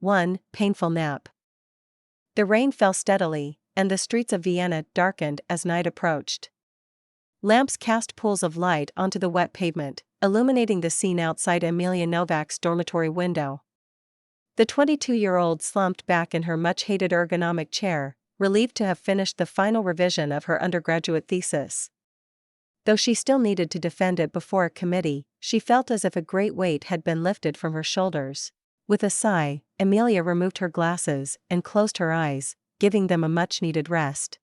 1. Painful nap. The rain fell steadily, and the streets of Vienna darkened as night approached. Lamps cast pools of light onto the wet pavement, illuminating the scene outside Emilia Novak's dormitory window. The 22-year-old slumped back in her much-hated ergonomic chair, relieved to have finished the final revision of her undergraduate thesis. Though she still needed to defend it before a committee, she felt as if a great weight had been lifted from her shoulders. With a sigh, Emilia removed her glasses and closed her eyes, giving them a much-needed rest.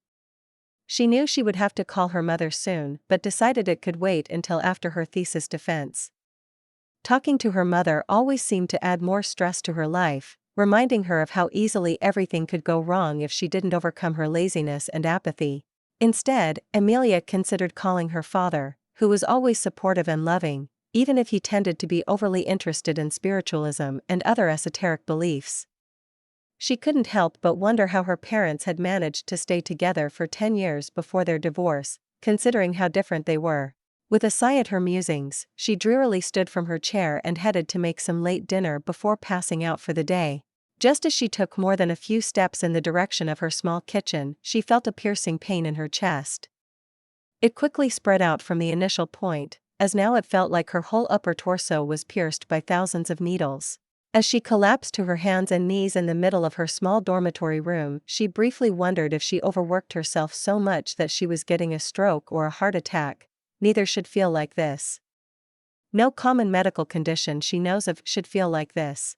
She knew she would have to call her mother soon, but decided it could wait until after her thesis defense. Talking to her mother always seemed to add more stress to her life, reminding her of how easily everything could go wrong if she didn't overcome her laziness and apathy. Instead, Emilia considered calling her father, who was always supportive and loving, even if he tended to be overly interested in spiritualism and other esoteric beliefs. She couldn't help but wonder how her parents had managed to stay together for 10 years before their divorce, considering how different they were. With a sigh at her musings, she drearily stood from her chair and headed to make some late dinner before passing out for the day. Just as she took more than a few steps in the direction of her small kitchen, she felt a piercing pain in her chest. It quickly spread out from the initial point, as now it felt like her whole upper torso was pierced by thousands of needles. As she collapsed to her hands and knees in the middle of her small dormitory room, she briefly wondered if she overworked herself so much that she was getting a stroke or a heart attack. Neither should feel like this. No common medical condition she knows of should feel like this.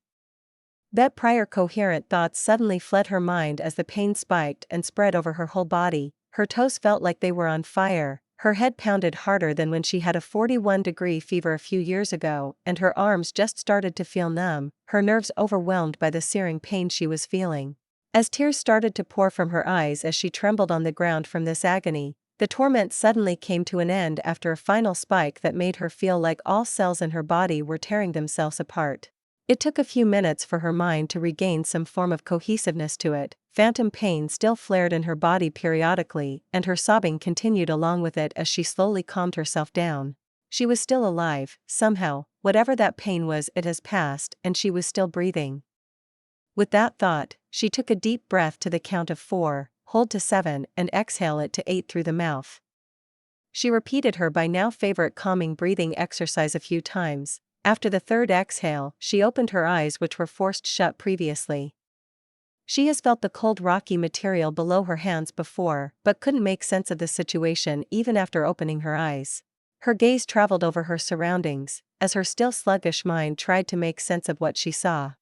That prior coherent thoughts suddenly fled her mind as the pain spiked and spread over her whole body. Her toes felt like they were on fire, her head pounded harder than when she had a 41-degree fever a few years ago, and her arms just started to feel numb, her nerves overwhelmed by the searing pain she was feeling. As tears started to pour from her eyes as she trembled on the ground from this agony, the torment suddenly came to an end after a final spike that made her feel like all cells in her body were tearing themselves apart. It took a few minutes for her mind to regain some form of cohesiveness to it. Phantom pain still flared in her body periodically, and her sobbing continued along with it as she slowly calmed herself down. She was still alive, somehow. Whatever that pain was, it has passed, and she was still breathing. With that thought, she took a deep breath to the count of 4, hold to 7, and exhale it to 8 through the mouth. She repeated her by now favorite calming breathing exercise a few times. After the third exhale, she opened her eyes, which were forced shut previously. She has felt the cold rocky material below her hands before, but couldn't make sense of the situation even after opening her eyes. Her gaze traveled over her surroundings, as her still sluggish mind tried to make sense of what she saw.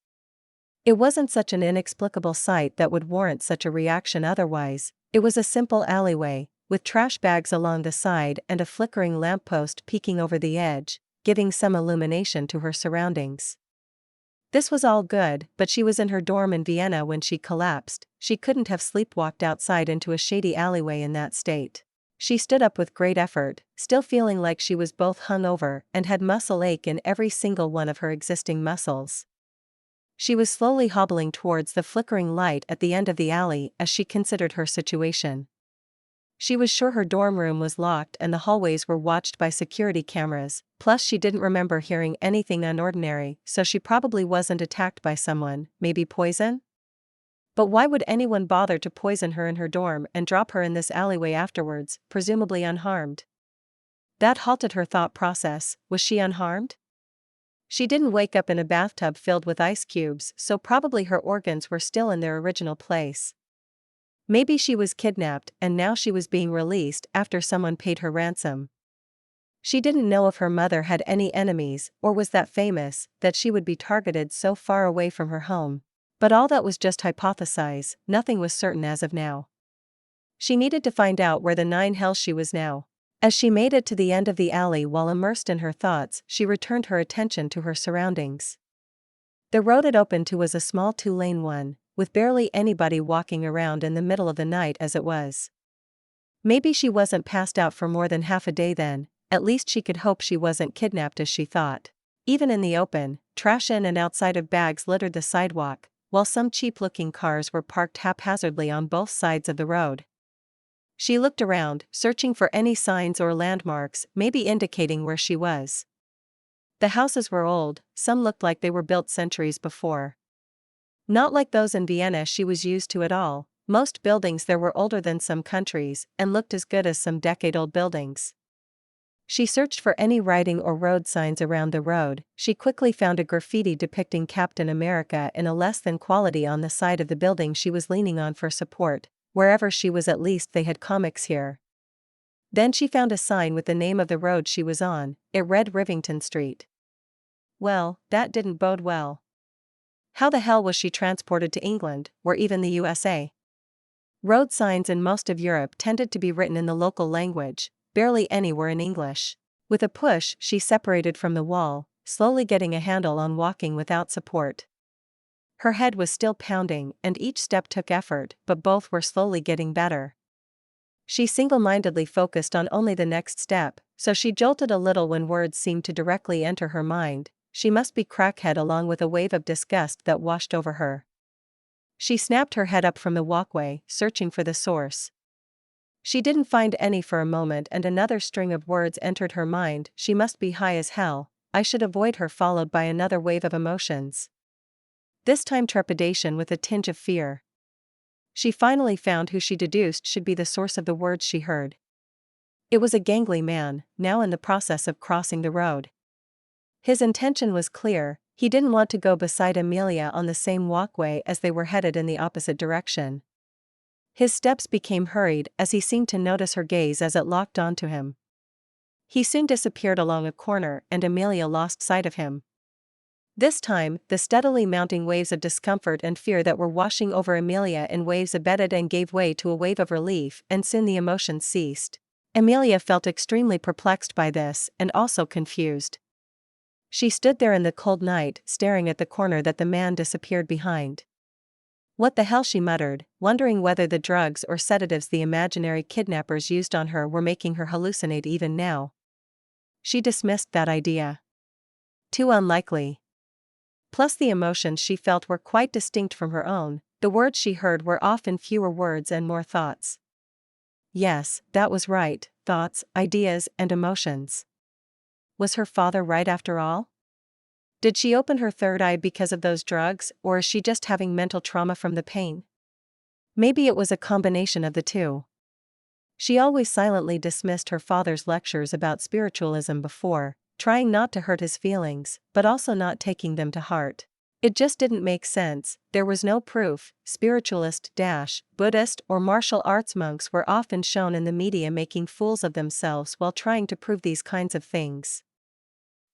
It wasn't such an inexplicable sight that would warrant such a reaction otherwise. It was a simple alleyway, with trash bags along the side and a flickering lamppost peeking over the edge, giving some illumination to her surroundings. This was all good, but she was in her dorm in Vienna when she collapsed. She couldn't have sleepwalked outside into a shady alleyway in that state. She stood up with great effort, still feeling like she was both hungover and had muscle ache in every single one of her existing muscles. She was slowly hobbling towards the flickering light at the end of the alley as she considered her situation. She was sure her dorm room was locked and the hallways were watched by security cameras, plus she didn't remember hearing anything unordinary, so she probably wasn't attacked by someone, maybe poison? But why would anyone bother to poison her in her dorm and drop her in this alleyway afterwards, presumably unharmed? That halted her thought process. Was she unharmed? She didn't wake up in a bathtub filled with ice cubes, so probably her organs were still in their original place. Maybe she was kidnapped and now she was being released after someone paid her ransom. She didn't know if her mother had any enemies or was that famous that she would be targeted so far away from her home. But all that was just hypothesize, nothing was certain as of now. She needed to find out where the 9 hells she was now. As she made it to the end of the alley while immersed in her thoughts, she returned her attention to her surroundings. The road it opened to was a small 2-lane one, with barely anybody walking around in the middle of the night as it was. Maybe she wasn't passed out for more than half a day then, at least she could hope she wasn't kidnapped as she thought. Even in the open, trash in and outside of bags littered the sidewalk, while some cheap-looking cars were parked haphazardly on both sides of the road. She looked around, searching for any signs or landmarks, maybe indicating where she was. The houses were old, some looked like they were built centuries before. Not like those in Vienna she was used to at all. Most buildings there were older than some countries and looked as good as some decade-old buildings. She searched for any writing or road signs around the road. She quickly found a graffiti depicting Captain America in a less than quality on the side of the building she was leaning on for support. Wherever she was, at least they had comics here. Then she found a sign with the name of the road she was on. It read Rivington Street. Well, that didn't bode well. How the hell was she transported to England, or even the USA? Road signs in most of Europe tended to be written in the local language, barely any were in English. With a push, she separated from the wall, slowly getting a handle on walking without support. Her head was still pounding, and each step took effort, but both were slowly getting better. She single-mindedly focused on only the next step, so she jolted a little when words seemed to directly enter her mind. She must be crackhead, along with a wave of disgust that washed over her. She snapped her head up from the walkway, searching for the source. She didn't find any for a moment, and another string of words entered her mind. She must be high as hell. I should avoid her, followed by another wave of emotions. This time trepidation with a tinge of fear. She finally found who she deduced should be the source of the words she heard. It was a gangly man, now in the process of crossing the road. His intention was clear. He didn't want to go beside Emilia on the same walkway as they were headed in the opposite direction. His steps became hurried as he seemed to notice her gaze as it locked onto him. He soon disappeared along a corner, and Emilia lost sight of him. This time, the steadily mounting waves of discomfort and fear that were washing over Emilia in waves abated and gave way to a wave of relief, and soon the emotions ceased. Emilia felt extremely perplexed by this, and also confused. She stood there in the cold night, staring at the corner that the man disappeared behind. What the hell, she muttered, wondering whether the drugs or sedatives the imaginary kidnappers used on her were making her hallucinate even now. She dismissed that idea. Too unlikely. Plus, the emotions she felt were quite distinct from her own. The words she heard were often fewer words and more thoughts. Yes, that was right, thoughts, ideas, and emotions. Was her father right after all? Did she open her third eye because of those drugs, or is she just having mental trauma from the pain? Maybe it was a combination of the two. She always silently dismissed her father's lectures about spiritualism before, trying not to hurt his feelings, but also not taking them to heart. It just didn't make sense. There was no proof. Spiritualist, Buddhist, or martial arts monks were often shown in the media making fools of themselves while trying to prove these kinds of things.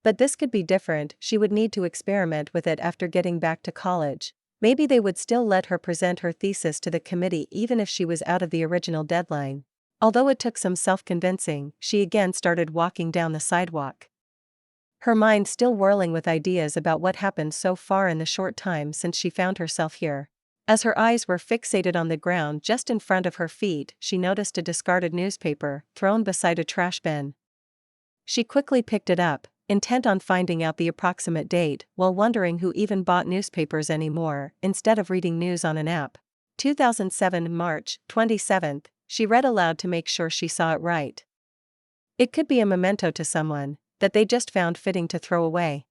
But this could be different. She would need to experiment with it after getting back to college. Maybe they would still let her present her thesis to the committee even if she was out of the original deadline. Although it took some self-convincing, she again started walking down the sidewalk. Her mind still whirling with ideas about what happened so far in the short time since she found herself here. As her eyes were fixated on the ground just in front of her feet, she noticed a discarded newspaper, thrown beside a trash bin. She quickly picked it up, intent on finding out the approximate date, while wondering who even bought newspapers anymore, instead of reading news on an app. 2007 March 27th, she read aloud to make sure she saw it right. It could be a memento to someone, that they just found fitting to throw away.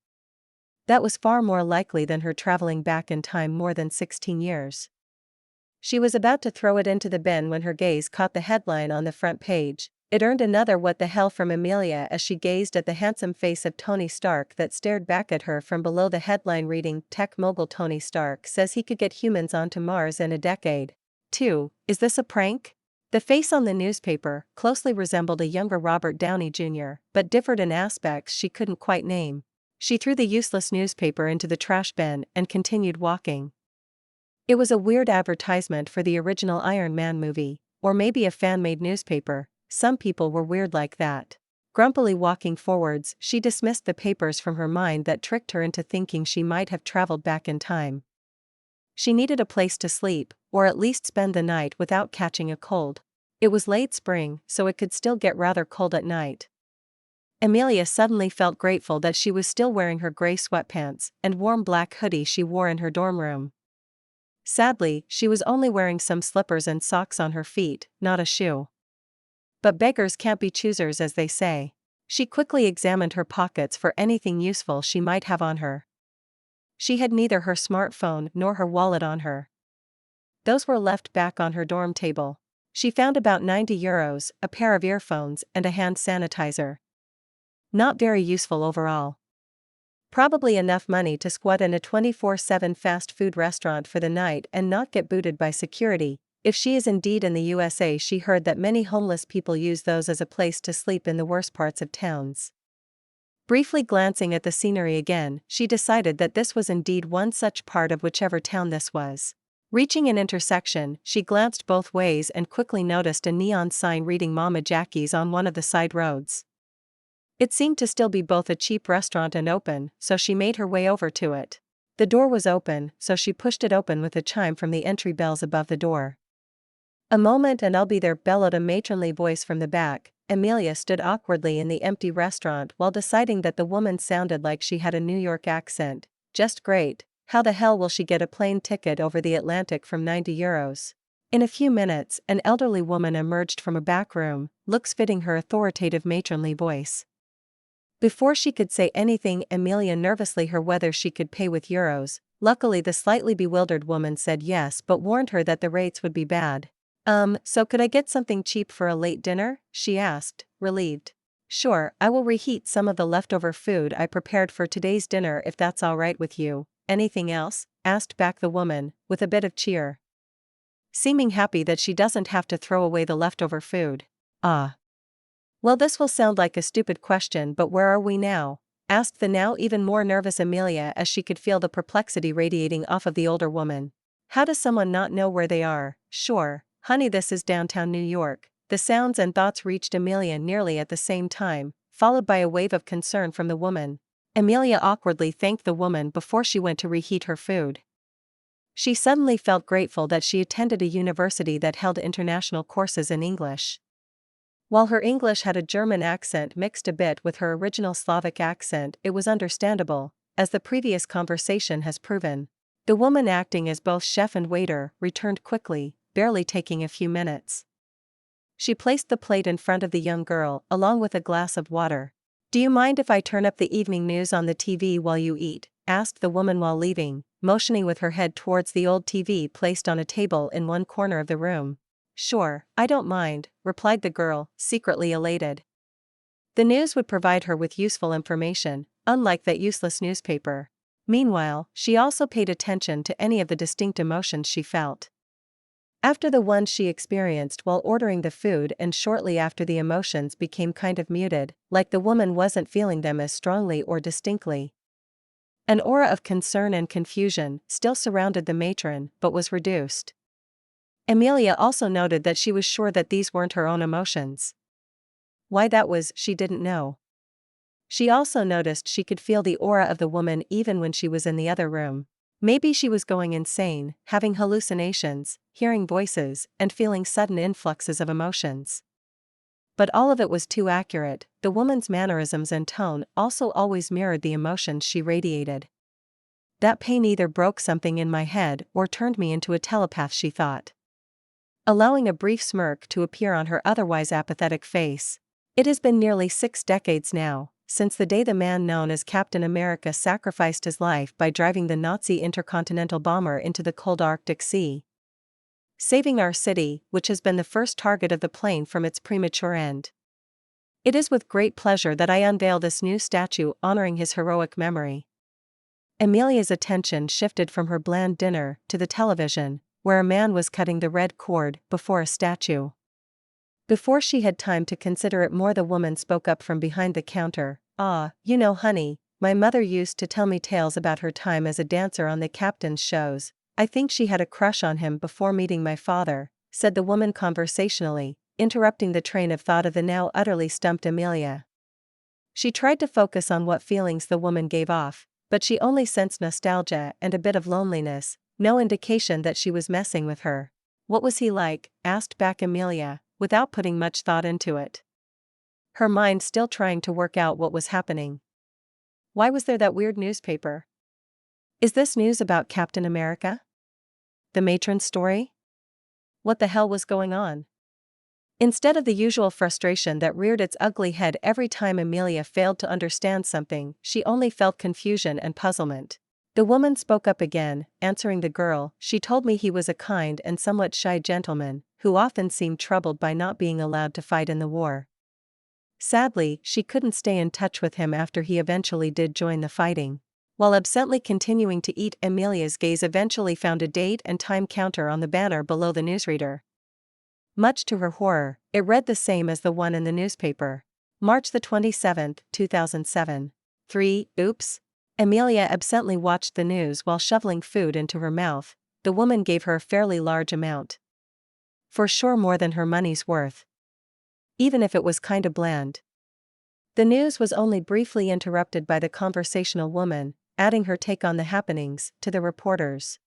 That was far more likely than her traveling back in time more than 16 years. She was about to throw it into the bin when her gaze caught the headline on the front page. It earned another "what the hell" from Emilia as she gazed at the handsome face of Tony Stark that stared back at her from below the headline reading, "Tech mogul Tony Stark says he could get humans onto Mars in a decade." 2. Is this a prank? The face on the newspaper closely resembled a younger Robert Downey Jr., but differed in aspects she couldn't quite name. She threw the useless newspaper into the trash bin and continued walking. It was a weird advertisement for the original Iron Man movie, or maybe a fan-made newspaper. Some people were weird like that. Grumpily walking forwards, she dismissed the papers from her mind that tricked her into thinking she might have traveled back in time. She needed a place to sleep, or at least spend the night without catching a cold. It was late spring, so it could still get rather cold at night. Emilia suddenly felt grateful that she was still wearing her gray sweatpants and warm black hoodie she wore in her dorm room. Sadly, she was only wearing some slippers and socks on her feet, not a shoe. But beggars can't be choosers, as they say. She quickly examined her pockets for anything useful she might have on her. She had neither her smartphone nor her wallet on her. Those were left back on her dorm table. She found about €90, a pair of earphones, and a hand sanitizer. Not very useful overall. Probably enough money to squat in a 24/7 fast food restaurant for the night and not get booted by security. If she is indeed in the USA, she heard that many homeless people use those as a place to sleep in the worst parts of towns. Briefly glancing at the scenery again, she decided that this was indeed one such part of whichever town this was. Reaching an intersection, she glanced both ways and quickly noticed a neon sign reading Mama Jackie's on one of the side roads. It seemed to still be both a cheap restaurant and open, so she made her way over to it. The door was open, so she pushed it open with a chime from the entry bells above the door. "A moment and I'll be there," bellowed a matronly voice from the back. Emilia stood awkwardly in the empty restaurant while deciding that the woman sounded like she had a New York accent. Just great. How the hell will she get a plane ticket over the Atlantic from €90? In a few minutes, an elderly woman emerged from a back room, looks fitting her authoritative matronly voice. Before she could say anything, Emilia nervously heard whether she could pay with euros. Luckily, the slightly bewildered woman said yes, but warned her that the rates would be bad. So could I get something cheap for a late dinner?" she asked, relieved. "Sure, I will reheat some of the leftover food I prepared for today's dinner if that's all right with you. Anything else?" asked back the woman, with a bit of cheer. Seeming happy that she doesn't have to throw away the leftover food. "Ah. Well, this will sound like a stupid question, but where are we now?" asked the now even more nervous Emilia as she could feel the perplexity radiating off of the older woman. How does someone not know where they are? "Sure, honey, this is downtown New York." The sounds and thoughts reached Emilia nearly at the same time, followed by a wave of concern from the woman. Emilia awkwardly thanked the woman before she went to reheat her food. She suddenly felt grateful that she attended a university that held international courses in English. While her English had a German accent mixed a bit with her original Slavic accent, it was understandable, as the previous conversation has proven. The woman acting as both chef and waiter returned quickly, barely taking a few minutes. She placed the plate in front of the young girl, along with a glass of water. "Do you mind if I turn up the evening news on the TV while you eat?" asked the woman while leaving, motioning with her head towards the old TV placed on a table in one corner of the room. "Sure, I don't mind," replied the girl, secretly elated. The news would provide her with useful information, unlike that useless newspaper. Meanwhile, she also paid attention to any of the distinct emotions she felt. After the ones she experienced while ordering the food, and shortly after, the emotions became kind of muted, like the woman wasn't feeling them as strongly or distinctly. An aura of concern and confusion still surrounded the matron, but was reduced. Emilia also noted that she was sure that these weren't her own emotions. Why that was, she didn't know. She also noticed she could feel the aura of the woman even when she was in the other room. Maybe she was going insane, having hallucinations, hearing voices, and feeling sudden influxes of emotions. But all of it was too accurate. The woman's mannerisms and tone also always mirrored the emotions she radiated. That pain either broke something in my head or turned me into a telepath, she thought, allowing a brief smirk to appear on her otherwise apathetic face. It has been nearly 6 decades now, since the day the man known as Captain America sacrificed his life by driving the Nazi intercontinental bomber into the cold Arctic Sea, saving our city, which has been the first target of the plane from its premature end. It is with great pleasure that I unveil this new statue honoring his heroic memory. Emilia's attention shifted from her bland dinner to the television, where a man was cutting the red cord before a statue. Before she had time to consider it more, the woman spoke up from behind the counter. You know, honey, my mother used to tell me tales about her time as a dancer on the captain's shows. I think she had a crush on him before meeting my father," said the woman conversationally, interrupting the train of thought of the now utterly stumped Emilia. She tried to focus on what feelings the woman gave off, but she only sensed nostalgia and a bit of loneliness, no indication that she was messing with her. "What was he like?" asked back Emilia, without putting much thought into it. Her mind still trying to work out what was happening. Why was there that weird newspaper? Is this news about Captain America? The matron's story? What the hell was going on? Instead of the usual frustration that reared its ugly head every time Emilia failed to understand something, she only felt confusion and puzzlement. The woman spoke up again, answering the girl. She told me he was a kind and somewhat shy gentleman, who often seemed troubled by not being allowed to fight in the war. Sadly, she couldn't stay in touch with him after he eventually did join the fighting. While absently continuing to eat, Emilia's gaze eventually found a date and time counter on the banner below the newsreader. Much to her horror, it read the same as the one in the newspaper. March the 27th, 2007. 3. Oops. Emilia absently watched the news while shoveling food into her mouth. The woman gave her a fairly large amount. For sure more than her money's worth. Even if it was kinda bland. The news was only briefly interrupted by the conversational woman, adding her take on the happenings to the reporters.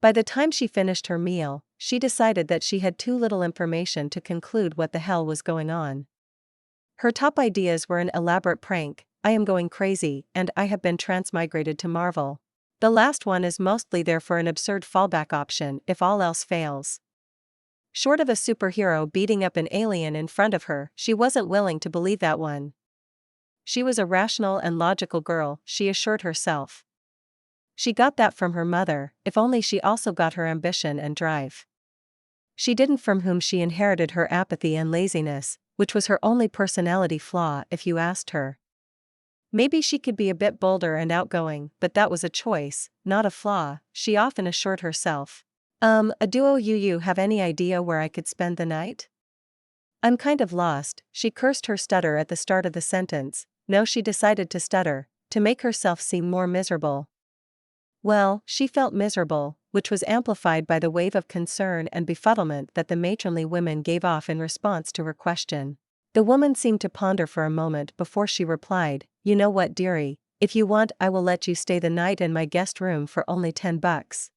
By the time she finished her meal, she decided that she had too little information to conclude what the hell was going on. Her top ideas were an elaborate prank, I am going crazy, and I have been transmigrated to Marvel. The last one is mostly there for an absurd fallback option if all else fails. Short of a superhero beating up an alien in front of her, she wasn't willing to believe that one. She was a rational and logical girl, she assured herself. She got that from her mother, if only she also got her ambition and drive. She didn't, from whom she inherited her apathy and laziness, which was her only personality flaw if you asked her. Maybe she could be a bit bolder and outgoing, but that was a choice, not a flaw, she often assured herself. Do you have any idea where I could spend the night? I'm kind of lost, she cursed her stutter at the start of the sentence. No, she decided to stutter, to make herself seem more miserable. Well, she felt miserable, which was amplified by the wave of concern and befuddlement that the matronly women gave off in response to her question. The woman seemed to ponder for a moment before she replied, you know what, dearie, if you want I will let you stay the night in my guest room for only $10.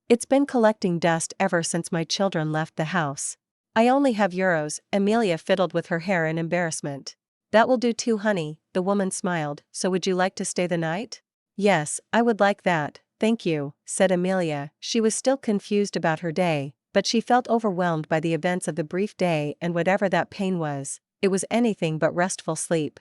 It's been collecting dust ever since my children left the house. I only have euros, Emilia fiddled with her hair in embarrassment. That will do too, honey, the woman smiled, so would you like to stay the night? Yes, I would like that, thank you, said Emilia. She was still confused about her day, but she felt overwhelmed by the events of the brief day, and whatever that pain was, it was anything but restful sleep.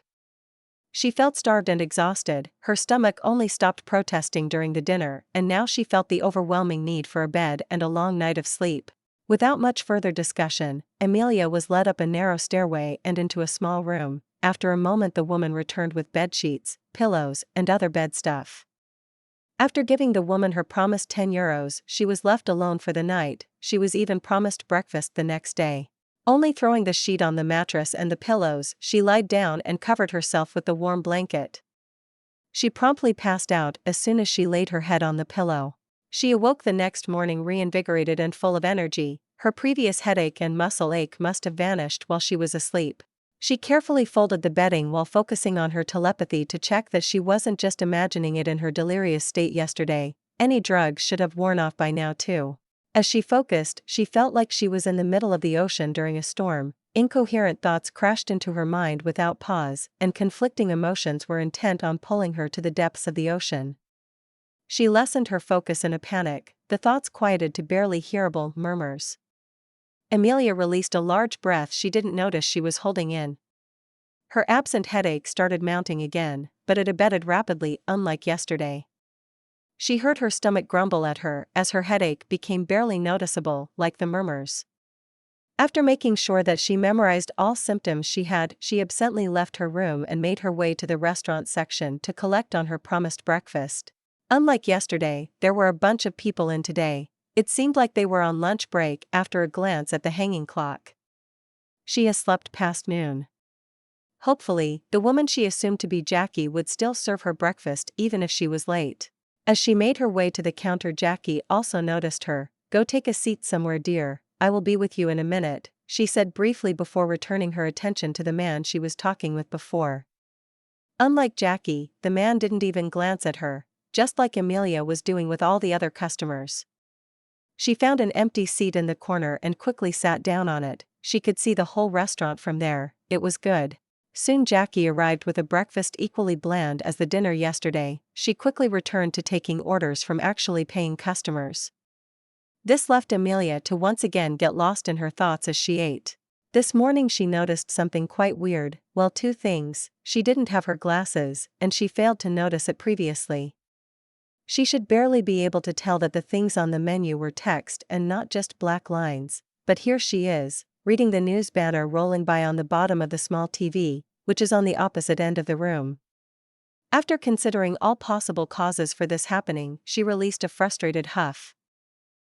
She felt starved and exhausted, her stomach only stopped protesting during the dinner, and now she felt the overwhelming need for a bed and a long night of sleep. Without much further discussion, Emilia was led up a narrow stairway and into a small room. After a moment the woman returned with bedsheets, pillows, and other bed stuff. After giving the woman her promised €10, she was left alone for the night. She was even promised breakfast the next day. Only throwing the sheet on the mattress and the pillows, she lied down and covered herself with the warm blanket. She promptly passed out as soon as she laid her head on the pillow. She awoke the next morning reinvigorated and full of energy. Her previous headache and muscle ache must have vanished while she was asleep. She carefully folded the bedding while focusing on her telepathy to check that she wasn't just imagining it in her delirious state yesterday. Any drugs should have worn off by now too. As she focused, she felt like she was in the middle of the ocean during a storm. Incoherent thoughts crashed into her mind without pause, and conflicting emotions were intent on pulling her to the depths of the ocean. She lessened her focus in a panic, the thoughts quieted to barely hearable murmurs. Emilia released a large breath she didn't notice she was holding in. Her absent headache started mounting again, but it abated rapidly, unlike yesterday. She heard her stomach grumble at her as her headache became barely noticeable, like the murmurs. After making sure that she memorized all symptoms she absently left her room and made her way to the restaurant section to collect on her promised breakfast. Unlike yesterday, there were a bunch of people in today. It seemed like they were on lunch break after a glance at the hanging clock. She has slept past noon. Hopefully, the woman she assumed to be Jackie would still serve her breakfast even if she was late. As she made her way to the counter, Jackie also noticed her. Go take a seat somewhere, dear, I will be with you in a minute, she said briefly before returning her attention to the man she was talking with before. Unlike Jackie, the man didn't even glance at her, just like Emilia was doing with all the other customers. She found an empty seat in the corner and quickly sat down on it. She could see the whole restaurant from there. It was good. Soon Jackie arrived with a breakfast equally bland as the dinner yesterday. She quickly returned to taking orders from actually paying customers. This left Emilia to once again get lost in her thoughts as she ate. This morning she noticed something quite weird. Well, two things: she didn't have her glasses, and she failed to notice it previously. She should barely be able to tell that the things on the menu were text and not just black lines, but here she is, reading the news banner rolling by on the bottom of the small TV, which is on the opposite end of the room. After considering all possible causes for this happening, she released a frustrated huff.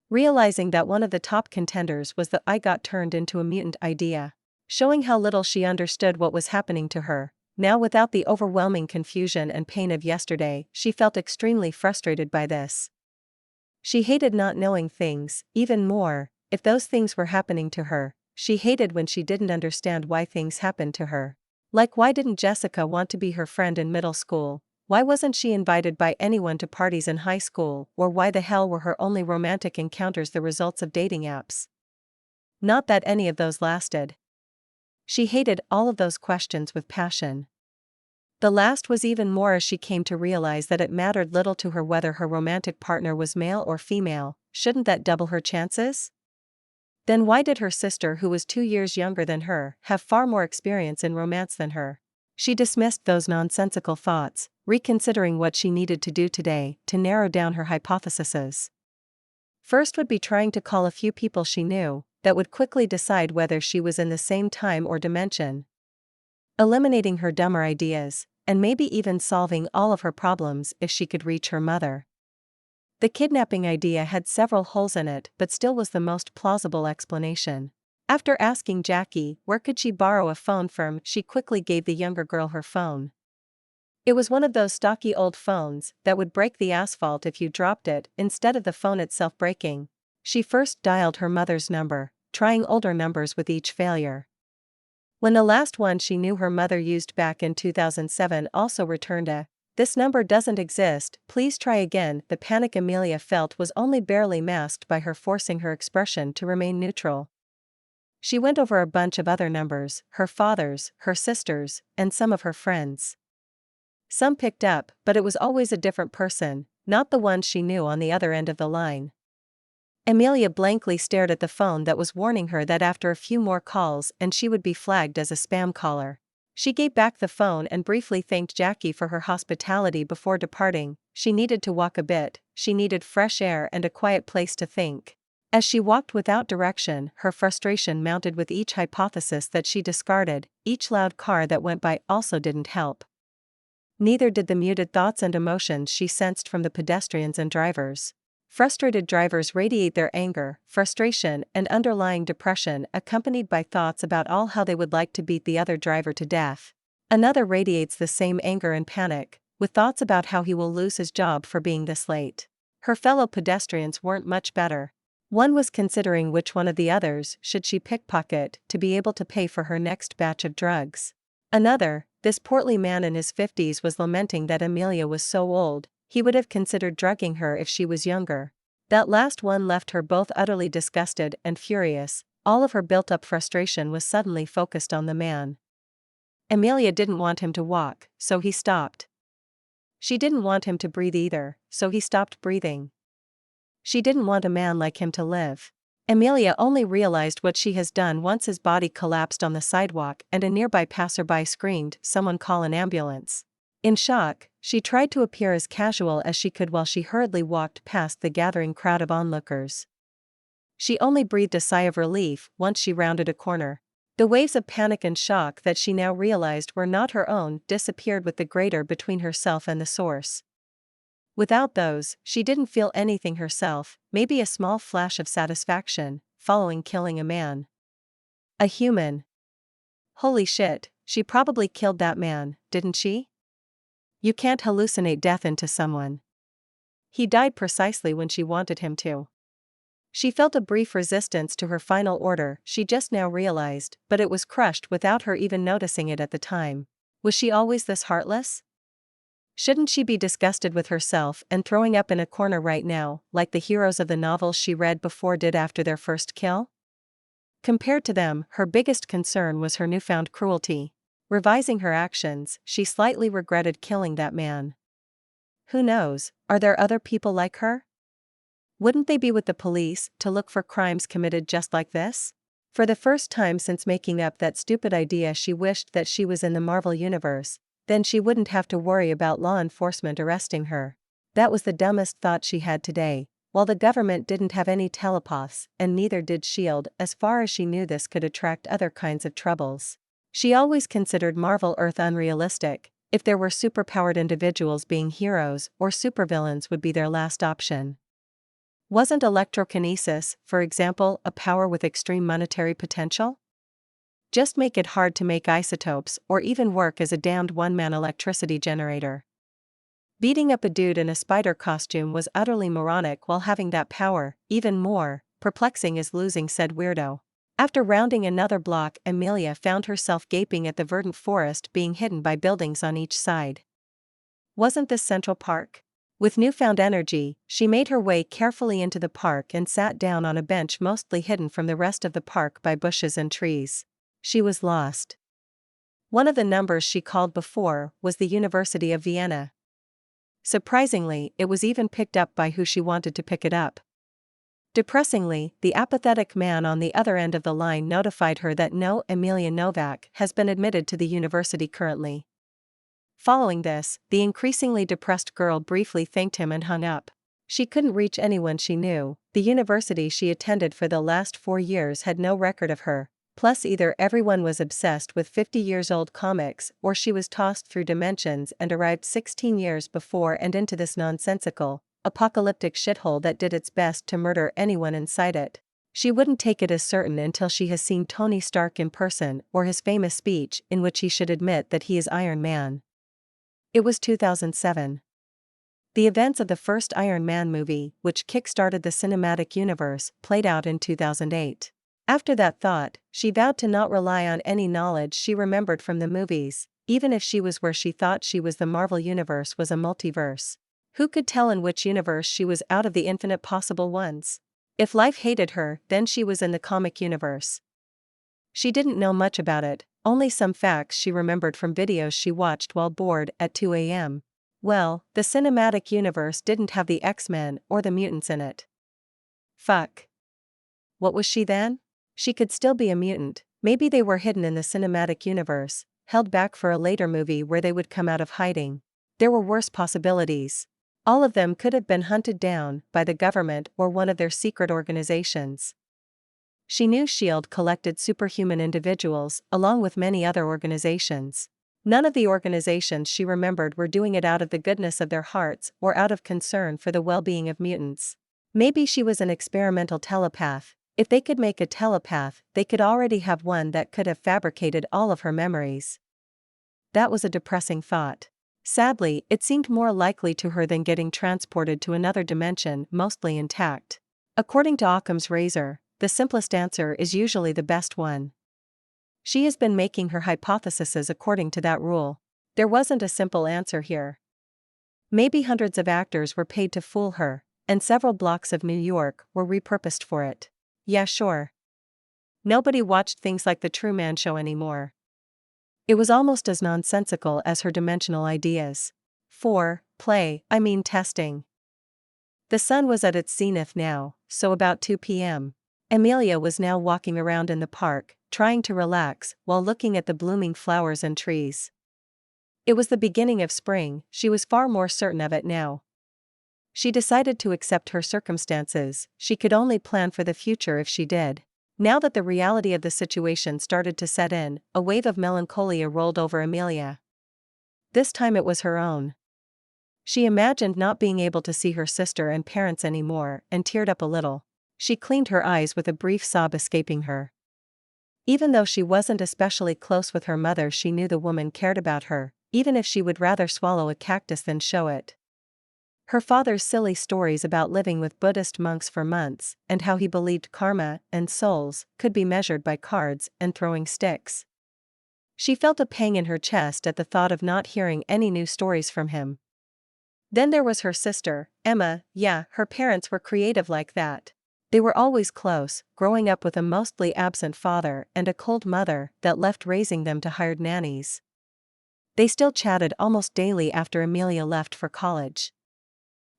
Realizing that one of the top contenders was the "I got turned into a mutant" idea. Showing how little she understood what was happening to her, now without the overwhelming confusion and pain of yesterday, she felt extremely frustrated by this. She hated not knowing things, even more, if those things were happening to her. She hated when she didn't understand why things happened to her. Like, why didn't Jessica want to be her friend in middle school? Why wasn't she invited by anyone to parties in high school? Or why the hell were her only romantic encounters the results of dating apps? Not that any of those lasted. She hated all of those questions with passion. The last was even more as she came to realize that it mattered little to her whether her romantic partner was male or female. Shouldn't that double her chances? Then why did her sister, who was 2 years younger than her, have far more experience in romance than her? She dismissed those nonsensical thoughts, reconsidering what she needed to do today to narrow down her hypotheses. First would be trying to call a few people she knew, that would quickly decide whether she was in the same time or dimension. Eliminating her dumber ideas, and maybe even solving all of her problems if she could reach her mother. The kidnapping idea had several holes in it, but still was the most plausible explanation. After asking Jackie where could she borrow a phone from, she quickly gave the younger girl her phone. It was one of those stocky old phones that would break the asphalt if you dropped it, instead of the phone itself breaking. She first dialed her mother's number, trying older numbers with each failure. When the last one she knew her mother used back in 2007 also returned a "This number doesn't exist, please try again," the panic Emilia felt was only barely masked by her forcing her expression to remain neutral. She went over a bunch of other numbers, her father's, her sister's, and some of her friends'. Some picked up, but it was always a different person, not the one she knew on the other end of the line. Emilia blankly stared at the phone that was warning her that after a few more calls and she would be flagged as a spam caller. She gave back the phone and briefly thanked Jackie for her hospitality before departing. She needed to walk a bit, she needed fresh air and a quiet place to think. As she walked without direction, her frustration mounted with each hypothesis that she discarded. Each loud car that went by also didn't help. Neither did the muted thoughts and emotions she sensed from the pedestrians and drivers. Frustrated drivers radiate their anger, frustration, and underlying depression, accompanied by thoughts about all how they would like to beat the other driver to death. Another radiates the same anger and panic, with thoughts about how he will lose his job for being this late. Her fellow pedestrians weren't much better. One was considering which one of the others should she pickpocket to be able to pay for her next batch of drugs. Another, this portly man in his 50s, was lamenting that Emilia was so old. He would have considered drugging her if she was younger. That last one left her both utterly disgusted and furious. All of her built-up frustration was suddenly focused on the man. Emilia didn't want him to walk, so he stopped. She didn't want him to breathe either, so he stopped breathing. She didn't want a man like him to live. Emilia only realized what she has done once his body collapsed on the sidewalk and a nearby passerby screamed, "Someone call an ambulance." In shock, she tried to appear as casual as she could while she hurriedly walked past the gathering crowd of onlookers. She only breathed a sigh of relief once she rounded a corner. The waves of panic and shock that she now realized were not her own disappeared with the grater between herself and the source. Without those, she didn't feel anything herself, maybe a small flash of satisfaction, following killing a man. A human. Holy shit, she probably killed that man, didn't she? You can't hallucinate death into someone. He died precisely when she wanted him to. She felt a brief resistance to her final order, she just now realized, but it was crushed without her even noticing it at the time. Was she always this heartless? Shouldn't she be disgusted with herself and throwing up in a corner right now, like the heroes of the novels she read before did after their first kill? Compared to them, her biggest concern was her newfound cruelty. Revising her actions, she slightly regretted killing that man. Who knows, are there other people like her? Wouldn't they be with the police to look for crimes committed just like this? For the first time since making up that stupid idea, she wished that she was in the Marvel universe, then she wouldn't have to worry about law enforcement arresting her. That was the dumbest thought she had today. While the government didn't have any telepaths, and neither did S.H.I.E.L.D., as far as she knew, this could attract other kinds of troubles. She always considered Marvel Earth unrealistic. If there were superpowered individuals, being heroes or supervillains would be their last option. Wasn't electrokinesis, for example, a power with extreme monetary potential? Just make it hard to make isotopes or even work as a damned one-man electricity generator. Beating up a dude in a spider costume was utterly moronic while having that power. Even more perplexing is losing said weirdo. After rounding another block, Emilia found herself gaping at the verdant forest being hidden by buildings on each side. Wasn't this Central Park? With newfound energy, she made her way carefully into the park and sat down on a bench mostly hidden from the rest of the park by bushes and trees. She was lost. One of the numbers she called before was the University of Vienna. Surprisingly, it was even picked up by who she wanted to pick it up. Depressingly, the apathetic man on the other end of the line notified her that no Emilia Novak has been admitted to the university currently. Following this, the increasingly depressed girl briefly thanked him and hung up. She couldn't reach anyone she knew. The university she attended for the last 4 years had no record of her. Plus, either everyone was obsessed with 50-years-old comics, or she was tossed through dimensions and arrived 16 years before and into this nonsensical, apocalyptic shithole that did its best to murder anyone inside it. She wouldn't take it as certain until she has seen Tony Stark in person or his famous speech in which he should admit that he is Iron Man. It was 2007. The events of the first Iron Man movie, which kick-started the cinematic universe, played out in 2008. After that thought, she vowed to not rely on any knowledge she remembered from the movies, even if she was where she thought she was. The Marvel Universe was a multiverse. Who could tell in which universe she was out of the infinite possible ones? If life hated her, then she was in the comic universe. She didn't know much about it, only some facts she remembered from videos she watched while bored at 2 a.m. Well, the cinematic universe didn't have the X-Men or the mutants in it. Fuck. What was she then? She could still be a mutant. Maybe they were hidden in the cinematic universe, held back for a later movie where they would come out of hiding. There were worse possibilities. All of them could have been hunted down by the government or one of their secret organizations. She knew S.H.I.E.L.D. collected superhuman individuals along with many other organizations. None of the organizations she remembered were doing it out of the goodness of their hearts or out of concern for the well-being of mutants. Maybe she was an experimental telepath. If they could make a telepath, they could already have one that could have fabricated all of her memories. That was a depressing thought. Sadly, it seemed more likely to her than getting transported to another dimension mostly intact. According to Occam's razor, the simplest answer is usually the best one. She has been making her hypotheses according to that rule. There wasn't a simple answer here. Maybe hundreds of actors were paid to fool her, and several blocks of New York were repurposed for it. Yeah, sure. Nobody watched things like The Truman Show anymore. It was almost as nonsensical as her dimensional ideas. Testing. The sun was at its zenith now, so about 2 p.m. Emilia was now walking around in the park, trying to relax while looking at the blooming flowers and trees. It was the beginning of spring, she was far more certain of it now. She decided to accept her circumstances. She could only plan for the future if she did. Now that the reality of the situation started to set in, a wave of melancholia rolled over Emilia. This time it was her own. She imagined not being able to see her sister and parents anymore, and teared up a little. She cleaned her eyes with a brief sob escaping her. Even though she wasn't especially close with her mother, she knew the woman cared about her, even if she would rather swallow a cactus than show it. Her father's silly stories about living with Buddhist monks for months, and how he believed karma and souls could be measured by cards and throwing sticks. She felt a pang in her chest at the thought of not hearing any new stories from him. Then there was her sister, Emma. Yeah, her parents were creative like that. They were always close, growing up with a mostly absent father and a cold mother that left raising them to hired nannies. They still chatted almost daily after Emilia left for college.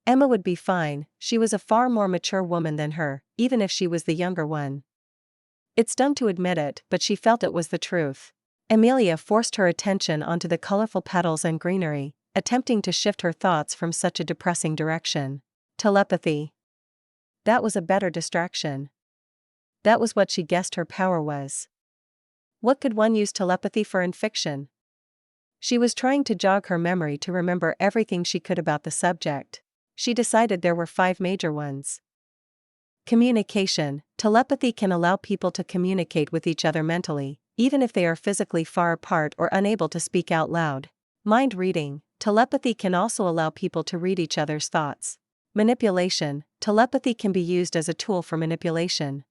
Emma would be fine, she was a far more mature woman than her, even if she was the younger one. It stung to admit it, but she felt it was the truth. Emilia forced her attention onto the colorful petals and greenery. attempting to shift her thoughts from such a depressing direction. Telepathy. That was a better distraction. That was what she guessed her power was. What could one use telepathy for in fiction? She was trying to jog her memory to remember everything she could about the subject. She decided there were 5 major ones. Communication. Telepathy can allow people to communicate with each other mentally, even if they are physically far apart or unable to speak out loud. Mind reading. Telepathy can also allow people to read each other's thoughts. Manipulation. Telepathy can be used as a tool for manipulation.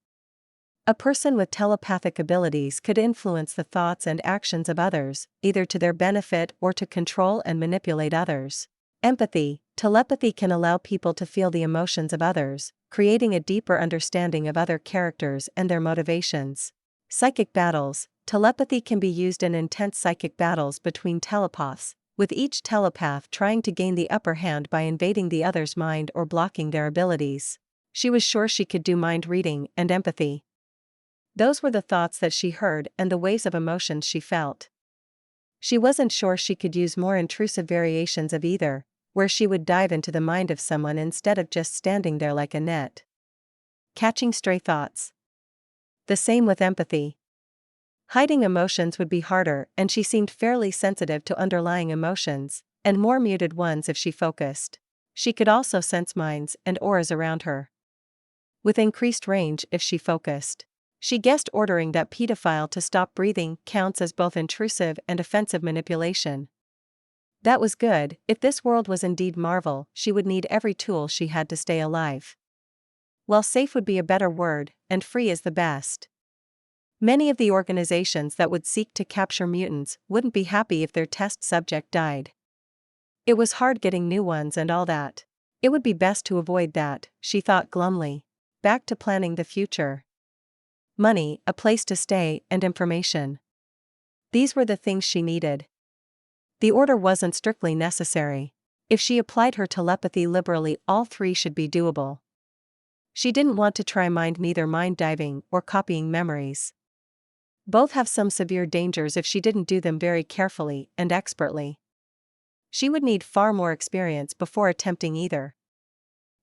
A person with telepathic abilities could influence the thoughts and actions of others, either to their benefit or to control and manipulate others. Empathy. Telepathy can allow people to feel the emotions of others, creating a deeper understanding of other characters and their motivations. Psychic battles. Telepathy can be used in intense psychic battles between telepaths, with each telepath trying to gain the upper hand by invading the other's mind or blocking their abilities. She was sure she could do mind reading and empathy. Those were the thoughts that she heard and the waves of emotions she felt. She wasn't sure she could use more intrusive variations of either, where she would dive into the mind of someone instead of just standing there like a net. Catching stray thoughts. The same with empathy. Hiding emotions would be harder, and she seemed fairly sensitive to underlying emotions, and more muted ones if she focused. She could also sense minds and auras around her, with increased range if she focused. She guessed ordering that pedophile to stop breathing counts as both intrusive and offensive manipulation. That was good. If this world was indeed Marvel, she would need every tool she had to stay alive. Well, safe would be a better word, and free is the best. Many of the organizations that would seek to capture mutants wouldn't be happy if their test subject died. It was hard getting new ones and all that. It would be best to avoid that, she thought glumly. Back to planning the future. Money, a place to stay, and information. These were the things she needed. The order wasn't strictly necessary. If she applied her telepathy liberally, all 3 should be doable. She didn't want to try neither mind diving or copying memories. Both have some severe dangers if she didn't do them very carefully and expertly. She would need far more experience before attempting either.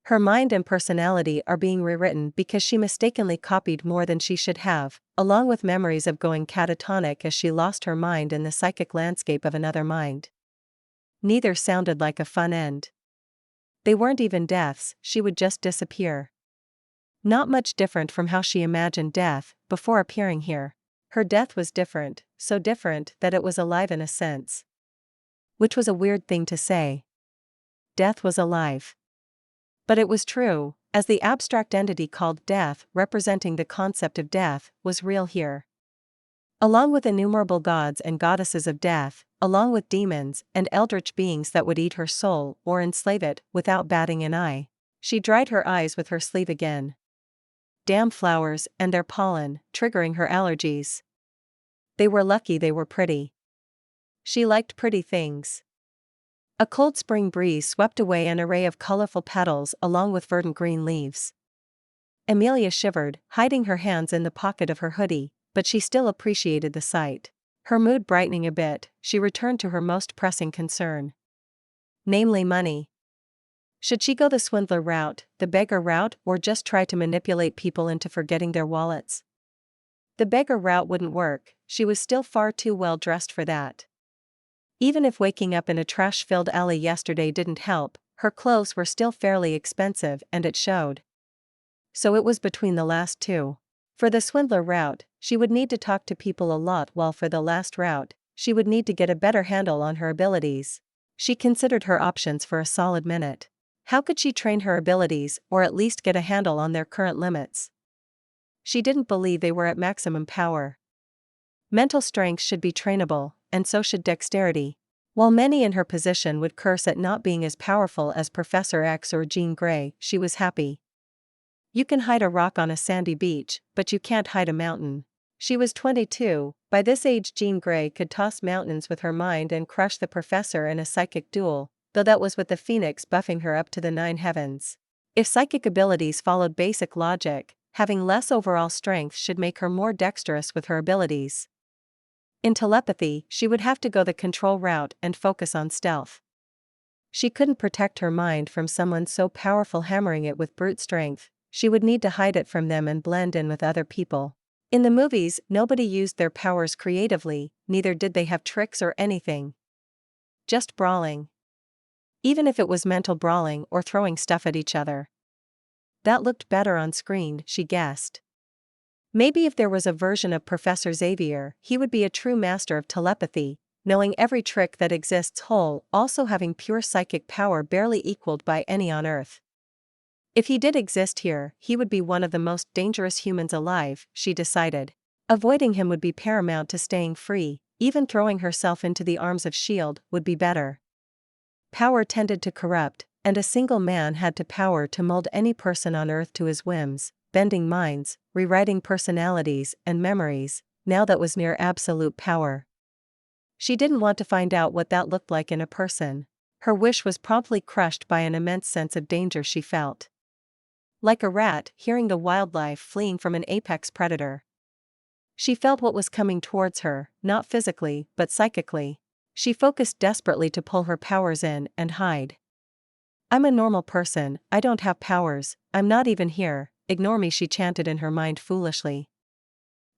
Her mind and personality are being rewritten because she mistakenly copied more than she should have, along with memories of going catatonic as she lost her mind in the psychic landscape of another mind. Neither sounded like a fun end. They weren't even deaths, she would just disappear. Not much different from how she imagined death before appearing here. Her death was different, so different that it was alive in a sense. Which was a weird thing to say. Death was alive. But it was true, as the abstract entity called death, representing the concept of death, was real here. Along with innumerable gods and goddesses of death, along with demons and eldritch beings that would eat her soul or enslave it without batting an eye. She dried her eyes with her sleeve again. Damn flowers and their pollen, triggering her allergies. They were lucky they were pretty. She liked pretty things. A cold spring breeze swept away an array of colorful petals along with verdant green leaves. Emilia shivered, hiding her hands in the pocket of her hoodie, but she still appreciated the sight. Her mood brightening a bit, she returned to her most pressing concern. Namely money. Should she go the swindler route, the beggar route, or just try to manipulate people into forgetting their wallets? The beggar route wouldn't work, she was still far too well dressed for that. Even if waking up in a trash-filled alley yesterday didn't help, her clothes were still fairly expensive and it showed. So it was between the last 2. For the swindler route, she would need to talk to people a lot, while for the last route, she would need to get a better handle on her abilities. She considered her options for a solid minute. How could she train her abilities, or at least get a handle on their current limits? She didn't believe they were at maximum power. Mental strength should be trainable, and so should dexterity. While many in her position would curse at not being as powerful as Professor X or Jean Grey, she was happy. You can hide a rock on a sandy beach, but you can't hide a mountain. She was 22, by this age Jean Grey could toss mountains with her mind and crush the professor in a psychic duel, though that was with the phoenix buffing her up to the 9 heavens. If psychic abilities followed basic logic, having less overall strength should make her more dexterous with her abilities. In telepathy, she would have to go the control route and focus on stealth. She couldn't protect her mind from someone so powerful hammering it with brute strength. She would need to hide it from them and blend in with other people. In the movies, nobody used their powers creatively, neither did they have tricks or anything. Just brawling. Even if it was mental brawling or throwing stuff at each other. That looked better on screen, she guessed. Maybe if there was a version of Professor Xavier, he would be a true master of telepathy, knowing every trick that exists whole, also having pure psychic power barely equaled by any on Earth. If he did exist here, he would be one of the most dangerous humans alive, she decided. Avoiding him would be paramount to staying free, even throwing herself into the arms of S.H.I.E.L.D. would be better. Power tended to corrupt, and a single man had the power to mold any person on Earth to his whims, bending minds, rewriting personalities and memories. Now that was near absolute power. She didn't want to find out what that looked like in a person. Her wish was promptly crushed by an immense sense of danger she felt. Like a rat hearing the wildlife fleeing from an apex predator. She felt what was coming towards her, not physically, but psychically. She focused desperately to pull her powers in and hide. I'm a normal person, I don't have powers, I'm not even here, ignore me, she chanted in her mind foolishly.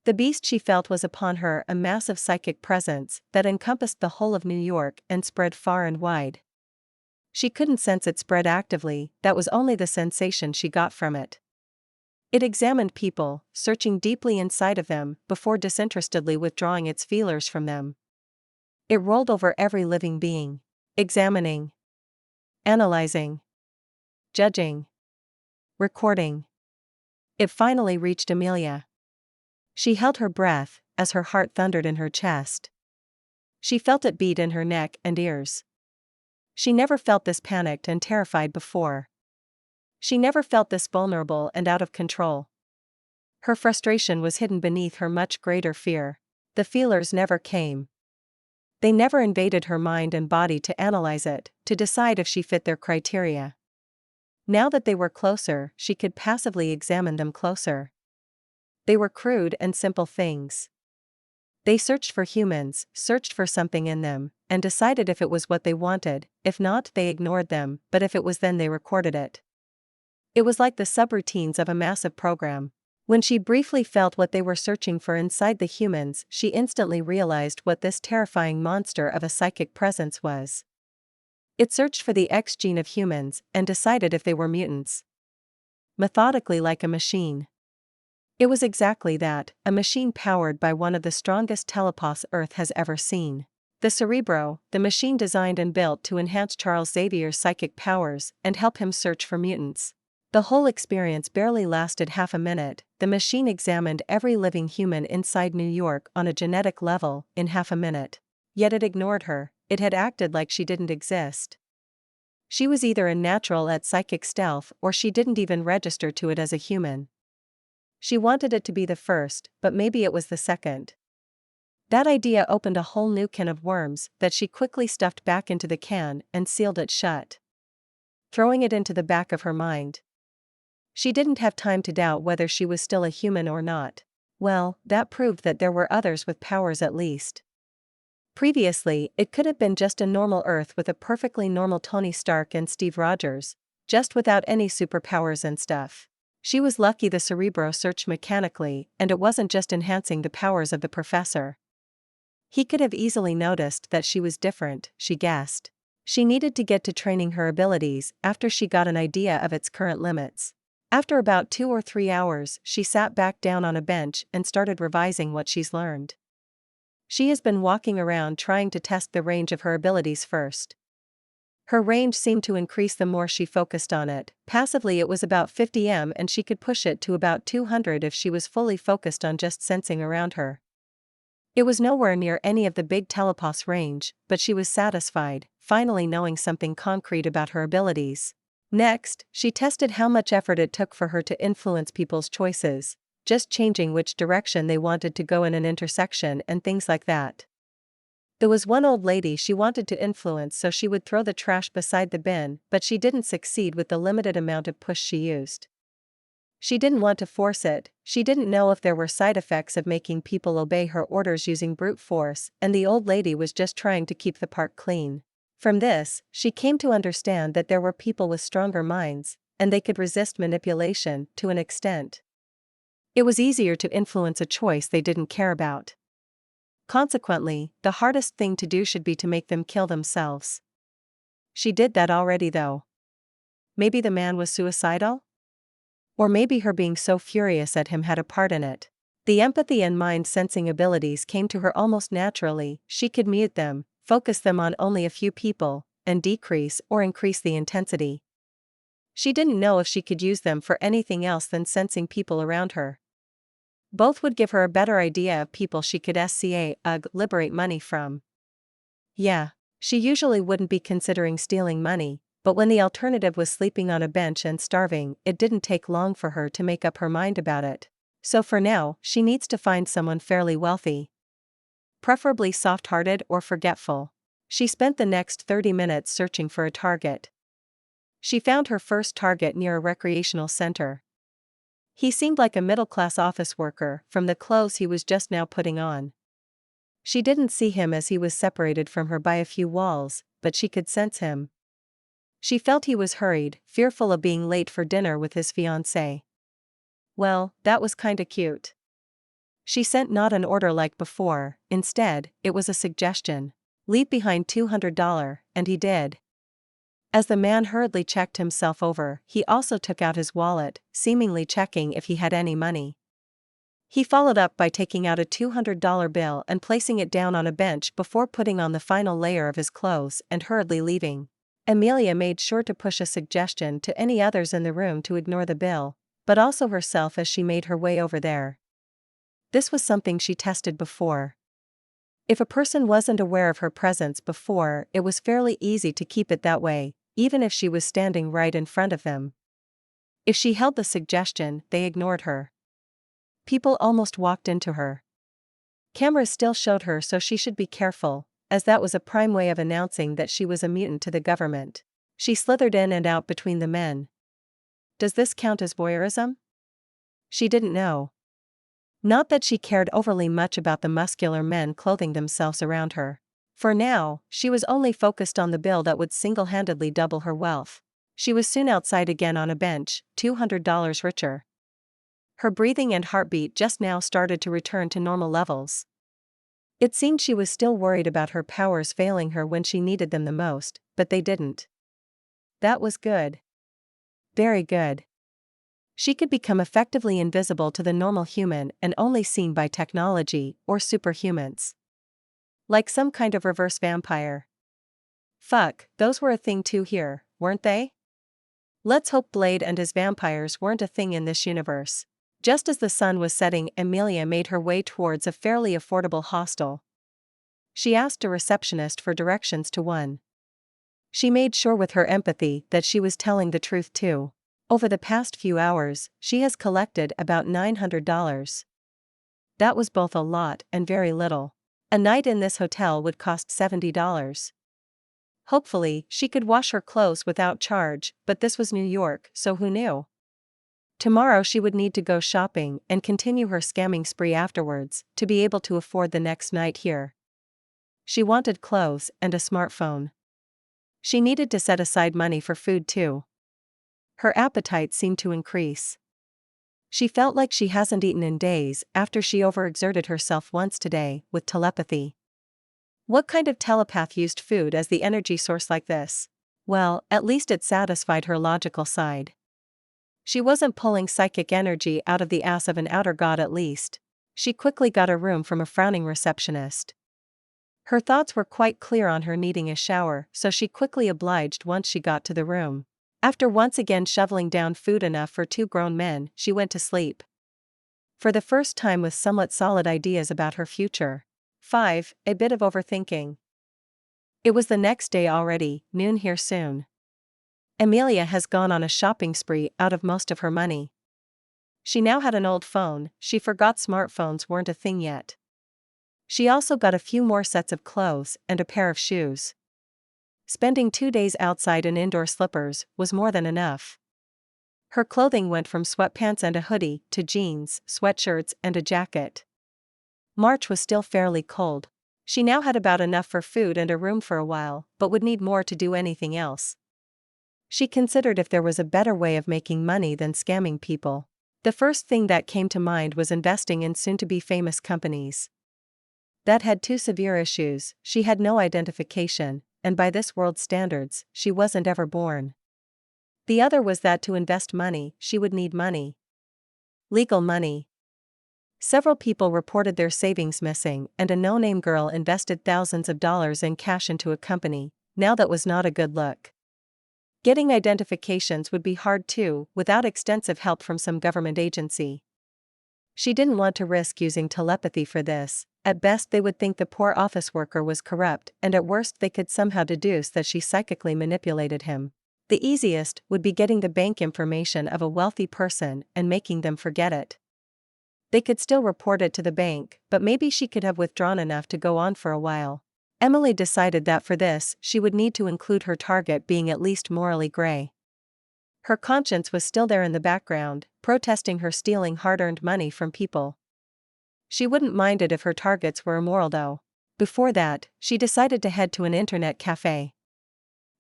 The beast she felt was upon her, a massive psychic presence that encompassed the whole of New York and spread far and wide. She couldn't sense it spread actively, that was only the sensation she got from it. It examined people, searching deeply inside of them, before disinterestedly withdrawing its feelers from them. It rolled over every living being, examining, analyzing, judging, recording. It finally reached Emilia. She held her breath, as her heart thundered in her chest. She felt it beat in her neck and ears. She never felt this panicked and terrified before. She never felt this vulnerable and out of control. Her frustration was hidden beneath her much greater fear. The feelers never came. They never invaded her mind and body to analyze it, to decide if she fit their criteria. Now that they were closer, she could passively examine them closer. They were crude and simple things. They searched for humans, searched for something in them, and decided if it was what they wanted. If not, they ignored them, but if it was, then they recorded it. It was like the subroutines of a massive program. When she briefly felt what they were searching for inside the humans, she instantly realized what this terrifying monster of a psychic presence was. It searched for the X gene of humans and decided if they were mutants. Methodically, like a machine. It was exactly that, a machine powered by one of the strongest telepaths Earth has ever seen. The Cerebro, the machine designed and built to enhance Charles Xavier's psychic powers and help him search for mutants. The whole experience barely lasted half a minute. The machine examined every living human inside New York on a genetic level in half a minute. Yet it ignored her, it had acted like she didn't exist. She was either a natural at psychic stealth or she didn't even register to it as a human. She wanted it to be the first, but maybe it was the second. That idea opened a whole new can of worms that she quickly stuffed back into the can and sealed it shut, throwing it into the back of her mind. She didn't have time to doubt whether she was still a human or not. Well, that proved that there were others with powers at least. Previously, it could have been just a normal Earth with a perfectly normal Tony Stark and Steve Rogers, just without any superpowers and stuff. She was lucky the Cerebro searched mechanically, and it wasn't just enhancing the powers of the professor. He could have easily noticed that she was different, she guessed. She needed to get to training her abilities after she got an idea of its current limits. After about 2 or 3 hours, she sat back down on a bench and started revising what she's learned. She has been walking around trying to test the range of her abilities first. Her range seemed to increase the more she focused on it. Passively it was about 50 m and she could push it to about 200 if she was fully focused on just sensing around her. It was nowhere near any of the big telepath's range, but she was satisfied, finally knowing something concrete about her abilities. Next, she tested how much effort it took for her to influence people's choices, just changing which direction they wanted to go in an intersection and things like that. There was one old lady she wanted to influence, so she would throw the trash beside the bin, but she didn't succeed with the limited amount of push she used. She didn't want to force it, she didn't know if there were side effects of making people obey her orders using brute force, and the old lady was just trying to keep the park clean. From this, she came to understand that there were people with stronger minds, and they could resist manipulation to an extent. It was easier to influence a choice they didn't care about. Consequently, the hardest thing to do should be to make them kill themselves. She did that already though. Maybe the man was suicidal? Or maybe her being so furious at him had a part in it. The empathy and mind-sensing abilities came to her almost naturally. She could mute them, focus them on only a few people, and decrease or increase the intensity. She didn't know if she could use them for anything else than sensing people around her. Both would give her a better idea of people she could liberate money from. Yeah, she usually wouldn't be considering stealing money, but when the alternative was sleeping on a bench and starving, it didn't take long for her to make up her mind about it. So for now, she needs to find someone fairly wealthy. Preferably soft-hearted or forgetful. She spent the next 30 minutes searching for a target. She found her first target near a recreational center. He seemed like a middle-class office worker from the clothes he was just now putting on. She didn't see him as he was separated from her by a few walls, but she could sense him. She felt he was hurried, fearful of being late for dinner with his fiancée. Well, that was kinda cute. She sent not an order like before, instead, it was a suggestion. Leave behind $200, and he did. As the man hurriedly checked himself over, he also took out his wallet, seemingly checking if he had any money. He followed up by taking out a $200 bill and placing it down on a bench before putting on the final layer of his clothes and hurriedly leaving. Emilia made sure to push a suggestion to any others in the room to ignore the bill, but also herself as she made her way over there. This was something she tested before. If a person wasn't aware of her presence before, it was fairly easy to keep it that way, even if she was standing right in front of them. If she held the suggestion, they ignored her. People almost walked into her. Cameras still showed her, so she should be careful, as that was a prime way of announcing that she was a mutant to the government. She slithered in and out between the men. Does this count as voyeurism? She didn't know. Not that she cared overly much about the muscular men clothing themselves around her. For now, she was only focused on the bill that would single-handedly double her wealth. She was soon outside again on a bench, $200 richer. Her breathing and heartbeat just now started to return to normal levels. It seemed she was still worried about her powers failing her when she needed them the most, but they didn't. That was good. Very good. She could become effectively invisible to the normal human and only seen by technology or superhumans. Like some kind of reverse vampire. Fuck, those were a thing too here, weren't they? Let's hope Blade and his vampires weren't a thing in this universe. Just as the sun was setting, Emilia made her way towards a fairly affordable hostel. She asked a receptionist for directions to one. She made sure with her empathy that she was telling the truth too. Over the past few hours, she has collected about $900. That was both a lot and very little. A night in this hotel would cost $70. Hopefully, she could wash her clothes without charge, but this was New York, so who knew? Tomorrow she would need to go shopping and continue her scamming spree afterwards, to be able to afford the next night here. She wanted clothes and a smartphone. She needed to set aside money for food too. Her appetite seemed to increase. She felt like she hasn't eaten in days after she overexerted herself once today with telepathy. What kind of telepath used food as the energy source like this? Well, at least it satisfied her logical side. She wasn't pulling psychic energy out of the ass of an outer god at least. She quickly got a room from a frowning receptionist. Her thoughts were quite clear on her needing a shower, so she quickly obliged once she got to the room. After once again shoveling down food enough for 2 grown men, she went to sleep. For the first time with somewhat solid ideas about her future. 5. A bit of overthinking. It was the next day already, noon here soon. Emilia has gone on a shopping spree out of most of her money. She now had an old phone, she forgot smartphones weren't a thing yet. She also got a few more sets of clothes and a pair of shoes. Spending 2 days outside in indoor slippers was more than enough. Her clothing went from sweatpants and a hoodie to jeans, sweatshirts, and a jacket. March was still fairly cold. She now had about enough for food and a room for a while, but would need more to do anything else. She considered if there was a better way of making money than scamming people. The first thing that came to mind was investing in soon-to-be famous companies. That had two severe issues: she had no identification, and by this world's standards, she wasn't ever born. The other was that to invest money, she would need money. Legal money. Several people reported their savings missing, and a no-name girl invested thousands of dollars in cash into a company. Now that was not a good look. Getting identifications would be hard too, without extensive help from some government agency. She didn't want to risk using telepathy for this. At best they would think the poor office worker was corrupt, and at worst they could somehow deduce that she psychically manipulated him. The easiest would be getting the bank information of a wealthy person and making them forget it. They could still report it to the bank, but maybe she could have withdrawn enough to go on for a while. Emily decided that for this, she would need to include her target being at least morally gray. Her conscience was still there in the background, protesting her stealing hard-earned money from people. She wouldn't mind it if her targets were immoral though. Before that, she decided to head to an internet cafe.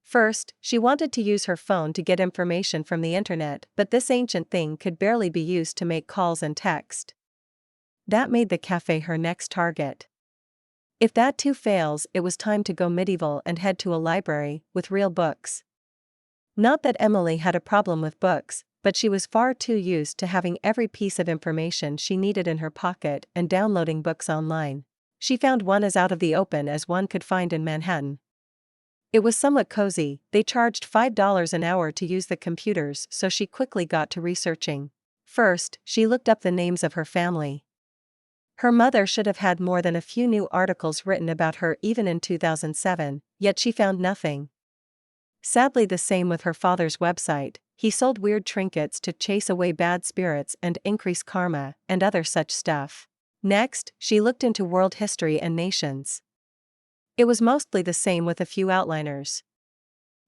First, she wanted to use her phone to get information from the internet, but this ancient thing could barely be used to make calls and text. That made the cafe her next target. If that too fails, it was time to go medieval and head to a library with real books. Not that Emily had a problem with books, but she was far too used to having every piece of information she needed in her pocket and downloading books online. She found one as out of the open as one could find in Manhattan. It was somewhat cozy. They charged $5 an hour to use the computers, so she quickly got to researching. First, she looked up the names of her family. Her mother should have had more than a few new articles written about her even in 2007, yet she found nothing. Sadly, the same with her father's website. He sold weird trinkets to chase away bad spirits and increase karma, and other such stuff. Next, she looked into world history and nations. It was mostly the same with a few outliners.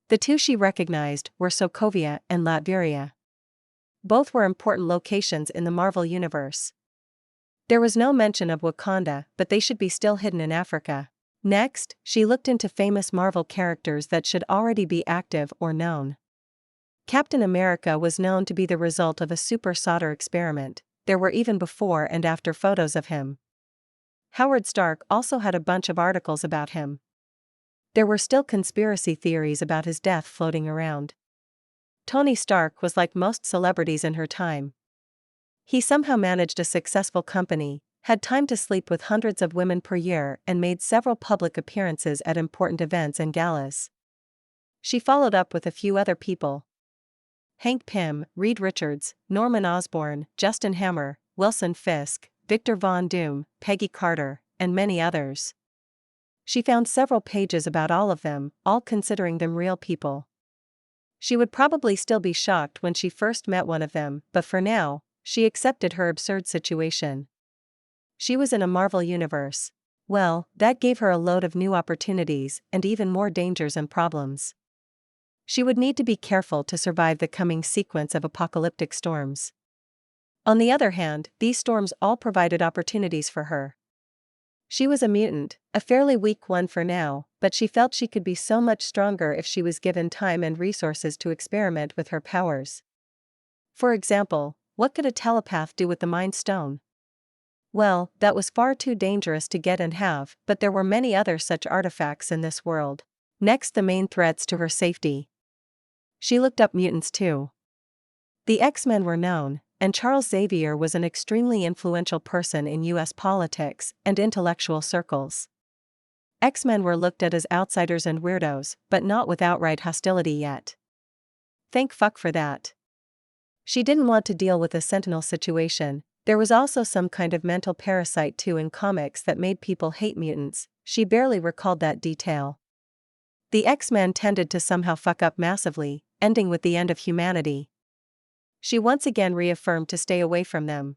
The two she recognized were Sokovia and Latveria. Both were important locations in the Marvel universe. There was no mention of Wakanda, but they should be still hidden in Africa. Next, she looked into famous Marvel characters that should already be active or known. Captain America was known to be the result of a super solder experiment. There were even before and after photos of him. Howard Stark also had a bunch of articles about him. There were still conspiracy theories about his death floating around. Tony Stark was like most celebrities in her time. He somehow managed a successful company, had time to sleep with hundreds of women per year, and made several public appearances at important events and galas. She followed up with a few other people: Hank Pym, Reed Richards, Norman Osborn, Justin Hammer, Wilson Fisk, Victor Von Doom, Peggy Carter, and many others. She found several pages about all of them, all considering them real people. She would probably still be shocked when she first met one of them, but for now, she accepted her absurd situation. She was in a Marvel universe. Well, that gave her a load of new opportunities and even more dangers and problems. She would need to be careful to survive the coming sequence of apocalyptic storms. On the other hand, these storms all provided opportunities for her. She was a mutant, a fairly weak one for now, but she felt she could be so much stronger if she was given time and resources to experiment with her powers. For example, what could a telepath do with the Mind Stone? Well, that was far too dangerous to get and have, but there were many other such artifacts in this world. Next, the main threats to her safety. She looked up mutants too. The X-Men were known, and Charles Xavier was an extremely influential person in US politics and intellectual circles. X-Men were looked at as outsiders and weirdos, but not with outright hostility yet. Thank fuck for that. She didn't want to deal with a Sentinel situation. There was also some kind of mental parasite too in comics that made people hate mutants. She barely recalled that detail. The X-Men tended to somehow fuck up massively, ending with the end of humanity. She once again reaffirmed to stay away from them.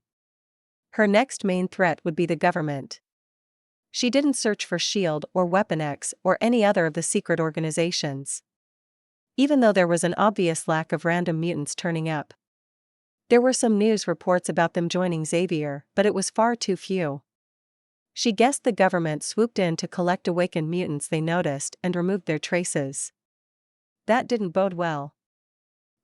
Her next main threat would be the government. She didn't search for S.H.I.E.L.D. or Weapon X or any other of the secret organizations. Even though there was an obvious lack of random mutants turning up. There were some news reports about them joining Xavier, but it was far too few. She guessed the government swooped in to collect awakened mutants they noticed and removed their traces. That didn't bode well.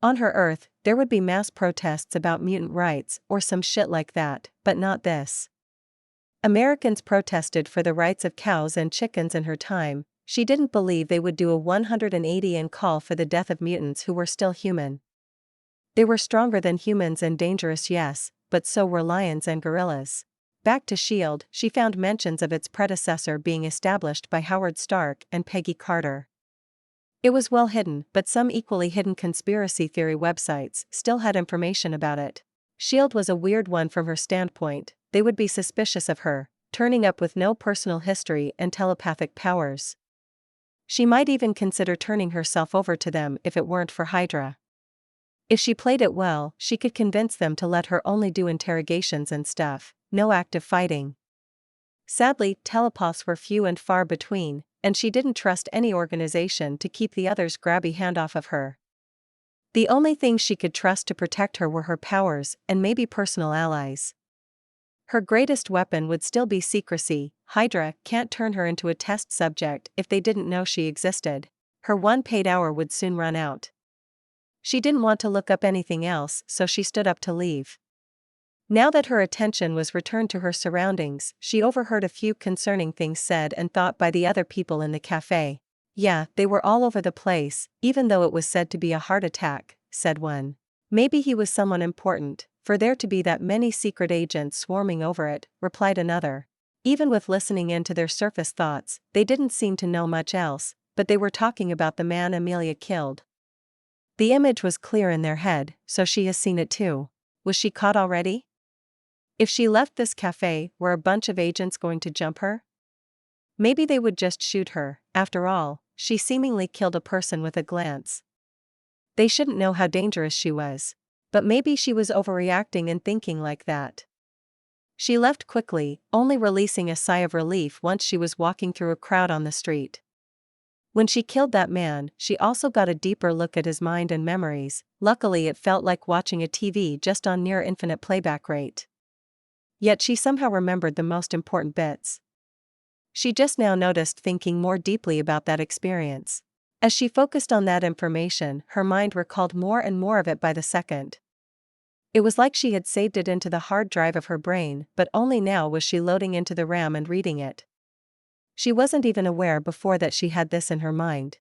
On her Earth, there would be mass protests about mutant rights or some shit like that, but not this. Americans protested for the rights of cows and chickens in her time. She didn't believe they would do a 180 and call for the death of mutants who were still human. They were stronger than humans and dangerous, yes, but so were lions and gorillas. Back to S.H.I.E.L.D., she found mentions of its predecessor being established by Howard Stark and Peggy Carter. It was well hidden, but some equally hidden conspiracy theory websites still had information about it. S.H.I.E.L.D. was a weird one from her standpoint. They would be suspicious of her, turning up with no personal history and telepathic powers. She might even consider turning herself over to them if it weren't for Hydra. If she played it well, she could convince them to let her only do interrogations and stuff, no active fighting. Sadly, telepaths were few and far between, and she didn't trust any organization to keep the other's grabby hand off of her. The only things she could trust to protect her were her powers and maybe personal allies. Her greatest weapon would still be secrecy. Hydra can't turn her into a test subject if they didn't know she existed. Her one paid hour would soon run out. She didn't want to look up anything else, so she stood up to leave. Now that her attention was returned to her surroundings, she overheard a few concerning things said and thought by the other people in the cafe. Yeah, they were all over the place, even though it was said to be a heart attack, said one. Maybe he was someone important, for there to be that many secret agents swarming over it, replied another. Even with listening in to their surface thoughts, they didn't seem to know much else, but they were talking about the man Emilia killed. The image was clear in their head, so she has seen it too. Was she caught already? If she left this cafe, were a bunch of agents going to jump her? Maybe they would just shoot her. After all, she seemingly killed a person with a glance. They shouldn't know how dangerous she was. But maybe she was overreacting and thinking like that. She left quickly, only releasing a sigh of relief once she was walking through a crowd on the street. When she killed that man, she also got a deeper look at his mind and memories. Luckily, it felt like watching a TV just on near infinite playback rate. Yet she somehow remembered the most important bits. She just now noticed thinking more deeply about that experience. As she focused on that information, her mind recalled more and more of it by the second. It was like she had saved it into the hard drive of her brain, but only now was she loading into the RAM and reading it. She wasn't even aware before that she had this in her mind.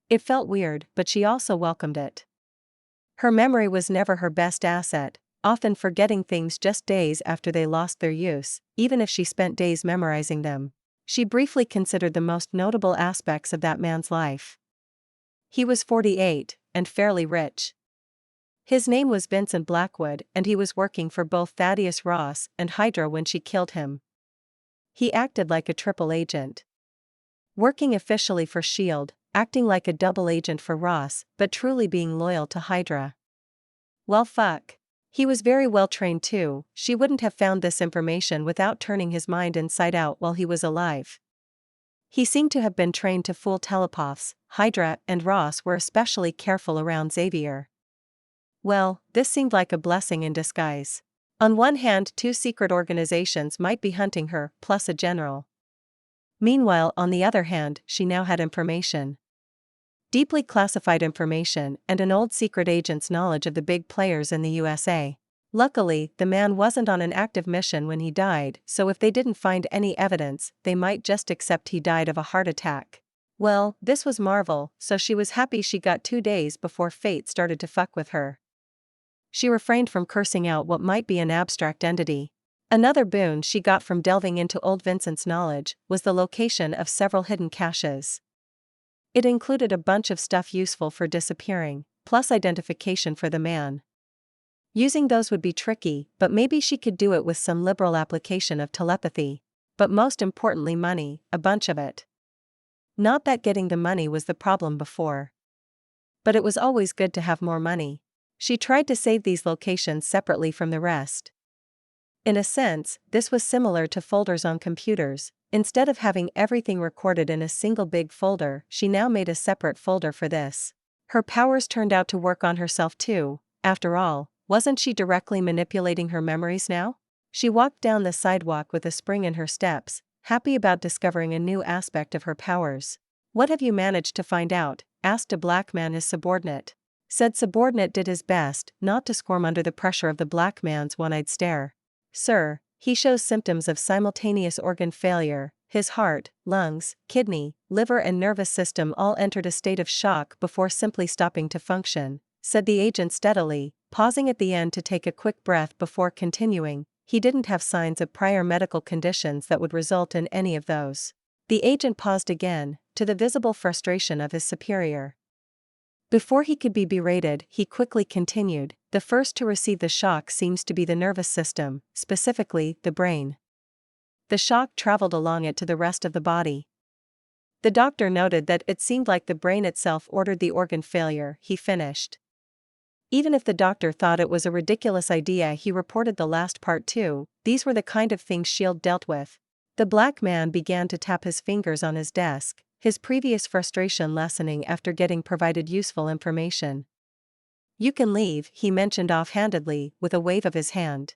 It felt weird, but she also welcomed it. Her memory was never her best asset, often forgetting things just days after they lost their use, even if she spent days memorizing them. She briefly considered the most notable aspects of that man's life. He was 48, and fairly rich. His name was Vincent Blackwood, and he was working for both Thaddeus Ross and Hydra when she killed him. He acted like a triple agent. Working officially for S.H.I.E.L.D., acting like a double agent for Ross, but truly being loyal to Hydra. Well, fuck. He was very well trained too. She wouldn't have found this information without turning his mind inside out while he was alive. He seemed to have been trained to fool telepaths. Hydra and Ross were especially careful around Xavier. Well, this seemed like a blessing in disguise. On one hand, two secret organizations might be hunting her, plus a general. Meanwhile, on the other hand, she now had information. Deeply classified information and an old secret agent's knowledge of the big players in the USA. Luckily, the man wasn't on an active mission when he died, so if they didn't find any evidence, they might just accept he died of a heart attack. Well, this was Marvel, so she was happy she got 2 days before fate started to fuck with her. She refrained from cursing out what might be an abstract entity. Another boon she got from delving into old Vincent's knowledge was the location of several hidden caches. It included a bunch of stuff useful for disappearing, plus identification for the man. Using those would be tricky, but maybe she could do it with some liberal application of telepathy. But most importantly, money, a bunch of it. Not that getting the money was the problem before. But it was always good to have more money. She tried to save these locations separately from the rest. In a sense, this was similar to folders on computers. Instead of having everything recorded in a single big folder, she now made a separate folder for this. Her powers turned out to work on herself too. After all, wasn't she directly manipulating her memories now? She walked down the sidewalk with a spring in her steps, happy about discovering a new aspect of her powers. "What have you managed to find out?" asked a black man his subordinate. Said subordinate did his best not to squirm under the pressure of the black man's one-eyed stare. "Sir, he shows symptoms of simultaneous organ failure. His heart, lungs, kidney, liver and nervous system all entered a state of shock before simply stopping to function," said the agent steadily, pausing at the end to take a quick breath before continuing. He didn't have signs of prior medical conditions that would result in any of those. The agent paused again, to the visible frustration of his superior. Before he could be berated, he quickly continued, "The first to receive the shock seems to be the nervous system, specifically, the brain. The shock traveled along it to the rest of the body." The doctor noted that it seemed like the brain itself ordered the organ failure, he finished. Even if the doctor thought it was a ridiculous idea, he reported the last part too. These were the kind of things S.H.I.E.L.D. dealt with. The black man began to tap his fingers on his desk, his previous frustration lessening after getting provided useful information. "You can leave," he mentioned offhandedly, with a wave of his hand.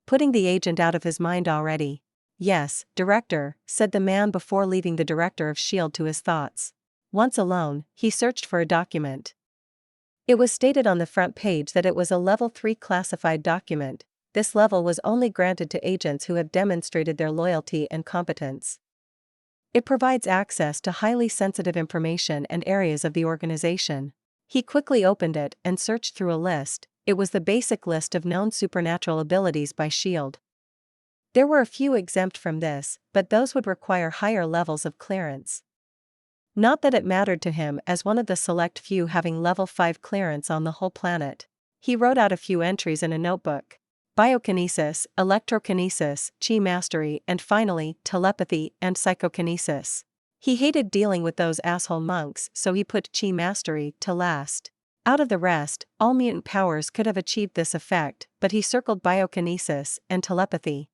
Putting the agent out of his mind already. "Yes, Director," said the man before leaving the director of S.H.I.E.L.D. to his thoughts. Once alone, he searched for a document. It was stated on the front page that it was a Level 3 classified document. This level was only granted to agents who have demonstrated their loyalty and competence. It provides access to highly sensitive information and areas of the organization. He quickly opened it and searched through a list. It was the basic list of known supernatural abilities by S.H.I.E.L.D. There were a few exempt from this, but those would require higher levels of clearance. Not that it mattered to him, as one of the select few having level 5 clearance on the whole planet. He wrote out a few entries in a notebook. Biokinesis, electrokinesis, chi mastery, and finally, telepathy and psychokinesis. He hated dealing with those asshole monks, so he put chi mastery to last. Out of the rest, all mutant powers could have achieved this effect, but he circled biokinesis and telepathy.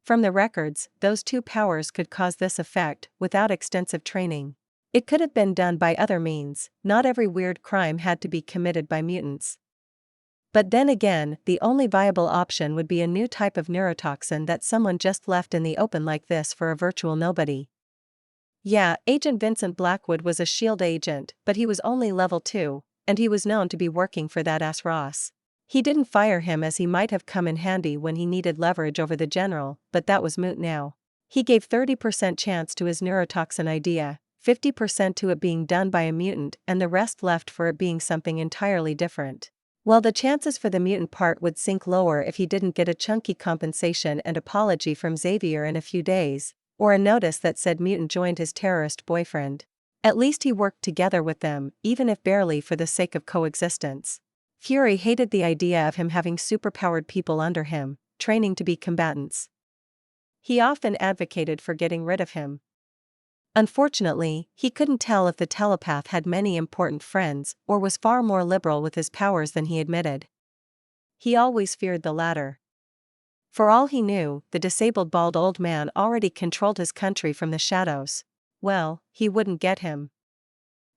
From the records, those two powers could cause this effect without extensive training. It could have been done by other means. Not every weird crime had to be committed by mutants. But then again, the only viable option would be a new type of neurotoxin that someone just left in the open like this for a virtual nobody. Yeah, Agent Vincent Blackwood was a S.H.I.E.L.D. agent, but he was only level 2, and he was known to be working for that ass Ross. He didn't fire him as he might have come in handy when he needed leverage over the general, but that was moot now. He gave 30% chance to his neurotoxin idea, 50% to it being done by a mutant, and the rest left for it being something entirely different. Well, the chances for the mutant part would sink lower if he didn't get a chunky compensation and apology from Xavier in a few days, or a notice that said mutant joined his terrorist boyfriend. At least he worked together with them, even if barely for the sake of coexistence. Fury hated the idea of him having superpowered people under him, training to be combatants. He often advocated for getting rid of him. Unfortunately, he couldn't tell if the telepath had many important friends or was far more liberal with his powers than he admitted. He always feared the latter. For all he knew, the disabled bald old man already controlled his country from the shadows. Well, he wouldn't get him.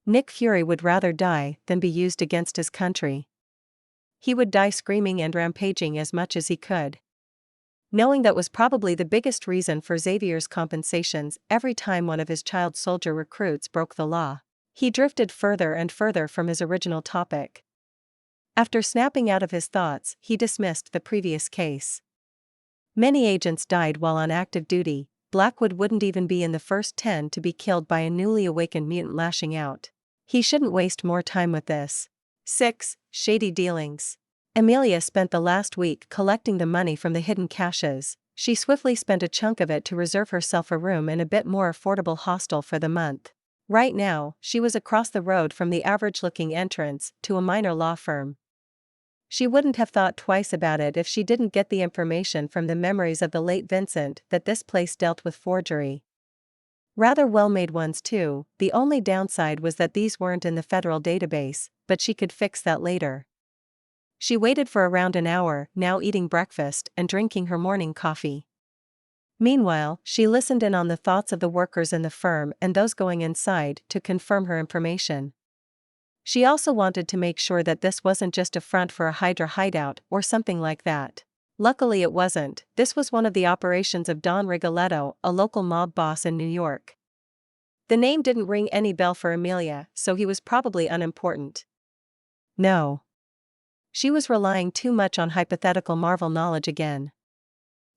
Nick Fury would rather die than be used against his country. He would die screaming and rampaging as much as he could. Knowing that was probably the biggest reason for Xavier's compensations every time one of his child soldier recruits broke the law. He drifted further and further from his original topic. After snapping out of his thoughts, he dismissed the previous case. Many agents died while on active duty. Blackwood wouldn't even be in the first 10 to be killed by a newly awakened mutant lashing out. He shouldn't waste more time with this. 6. Shady dealings. Emilia spent the last week collecting the money from the hidden caches. She swiftly spent a chunk of it to reserve herself a room in a bit more affordable hostel for the month. Right now, she was across the road from the average-looking entrance to a minor law firm. She wouldn't have thought twice about it if she didn't get the information from the memories of the late Vincent that this place dealt with forgery. Rather well-made ones too. The only downside was that these weren't in the federal database, but she could fix that later. She waited for around an hour, now eating breakfast and drinking her morning coffee. Meanwhile, she listened in on the thoughts of the workers in the firm and those going inside to confirm her information. She also wanted to make sure that this wasn't just a front for a Hydra hideout or something like that. Luckily it wasn't. This was one of the operations of Don Rigoletto, a local mob boss in New York. The name didn't ring any bell for Emilia, so he was probably unimportant. No. She was relying too much on hypothetical Marvel knowledge again.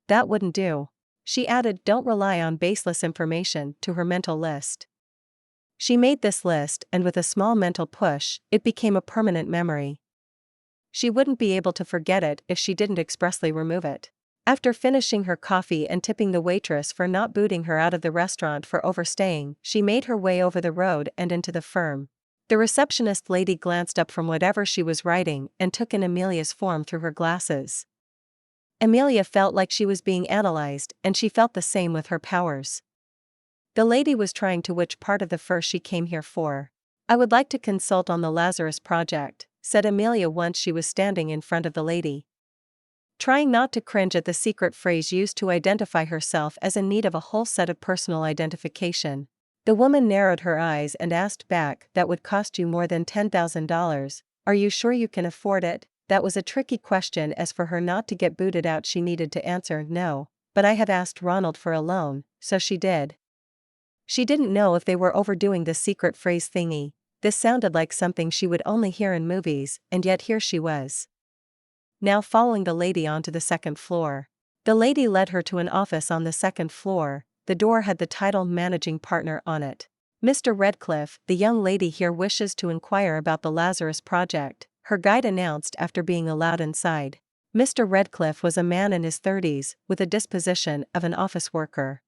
That wouldn't do. She added "don't rely on baseless information" to her mental list. She made this list, and with a small mental push, it became a permanent memory. She wouldn't be able to forget it if she didn't expressly remove it. After finishing her coffee and tipping the waitress for not booting her out of the restaurant for overstaying, she made her way over the road and into the firm. The receptionist lady glanced up from whatever she was writing and took in Emilia's form through her glasses. Emilia felt like she was being analyzed, and she felt the same with her powers. The lady was trying to which part of the first she came here for. "I would like to consult on the Lazarus Project," said Emilia once she was standing in front of the lady. Trying not to cringe at the secret phrase used to identify herself as in need of a whole set of personal identification. The woman narrowed her eyes and asked back, "That would cost you more than $10,000, are you sure you can afford it?" That was a tricky question, as for her not to get booted out she needed to answer no, but I have asked Ronald for a loan, so she did. She didn't know if they were overdoing the secret phrase thingy. This sounded like something she would only hear in movies, and yet here she was. Now following the lady onto the second floor. The lady led her to an office on the second floor. The door had the title "Managing Partner" on it. "Mr. Redcliffe, the young lady here wishes to inquire about the Lazarus Project," her guide announced after being allowed inside. Mr. Redcliffe was a man in his 30s, with a disposition of an office worker.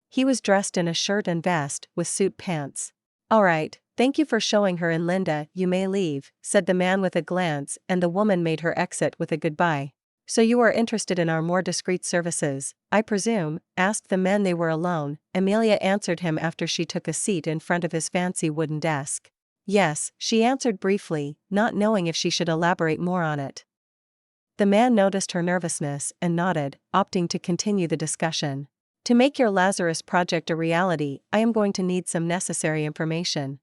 He was dressed in a shirt and vest, with suit pants. "All right, thank you for showing her in, Linda, you may leave," said the man with a glance, and the woman made her exit with a goodbye. "So you are interested in our more discreet services, I presume?" asked the man. They were alone. Emilia answered him after she took a seat in front of his fancy wooden desk. "Yes," she answered briefly, not knowing if she should elaborate more on it. The man noticed her nervousness and nodded, opting to continue the discussion. "To make your Lazarus Project a reality, I am going to need some necessary information.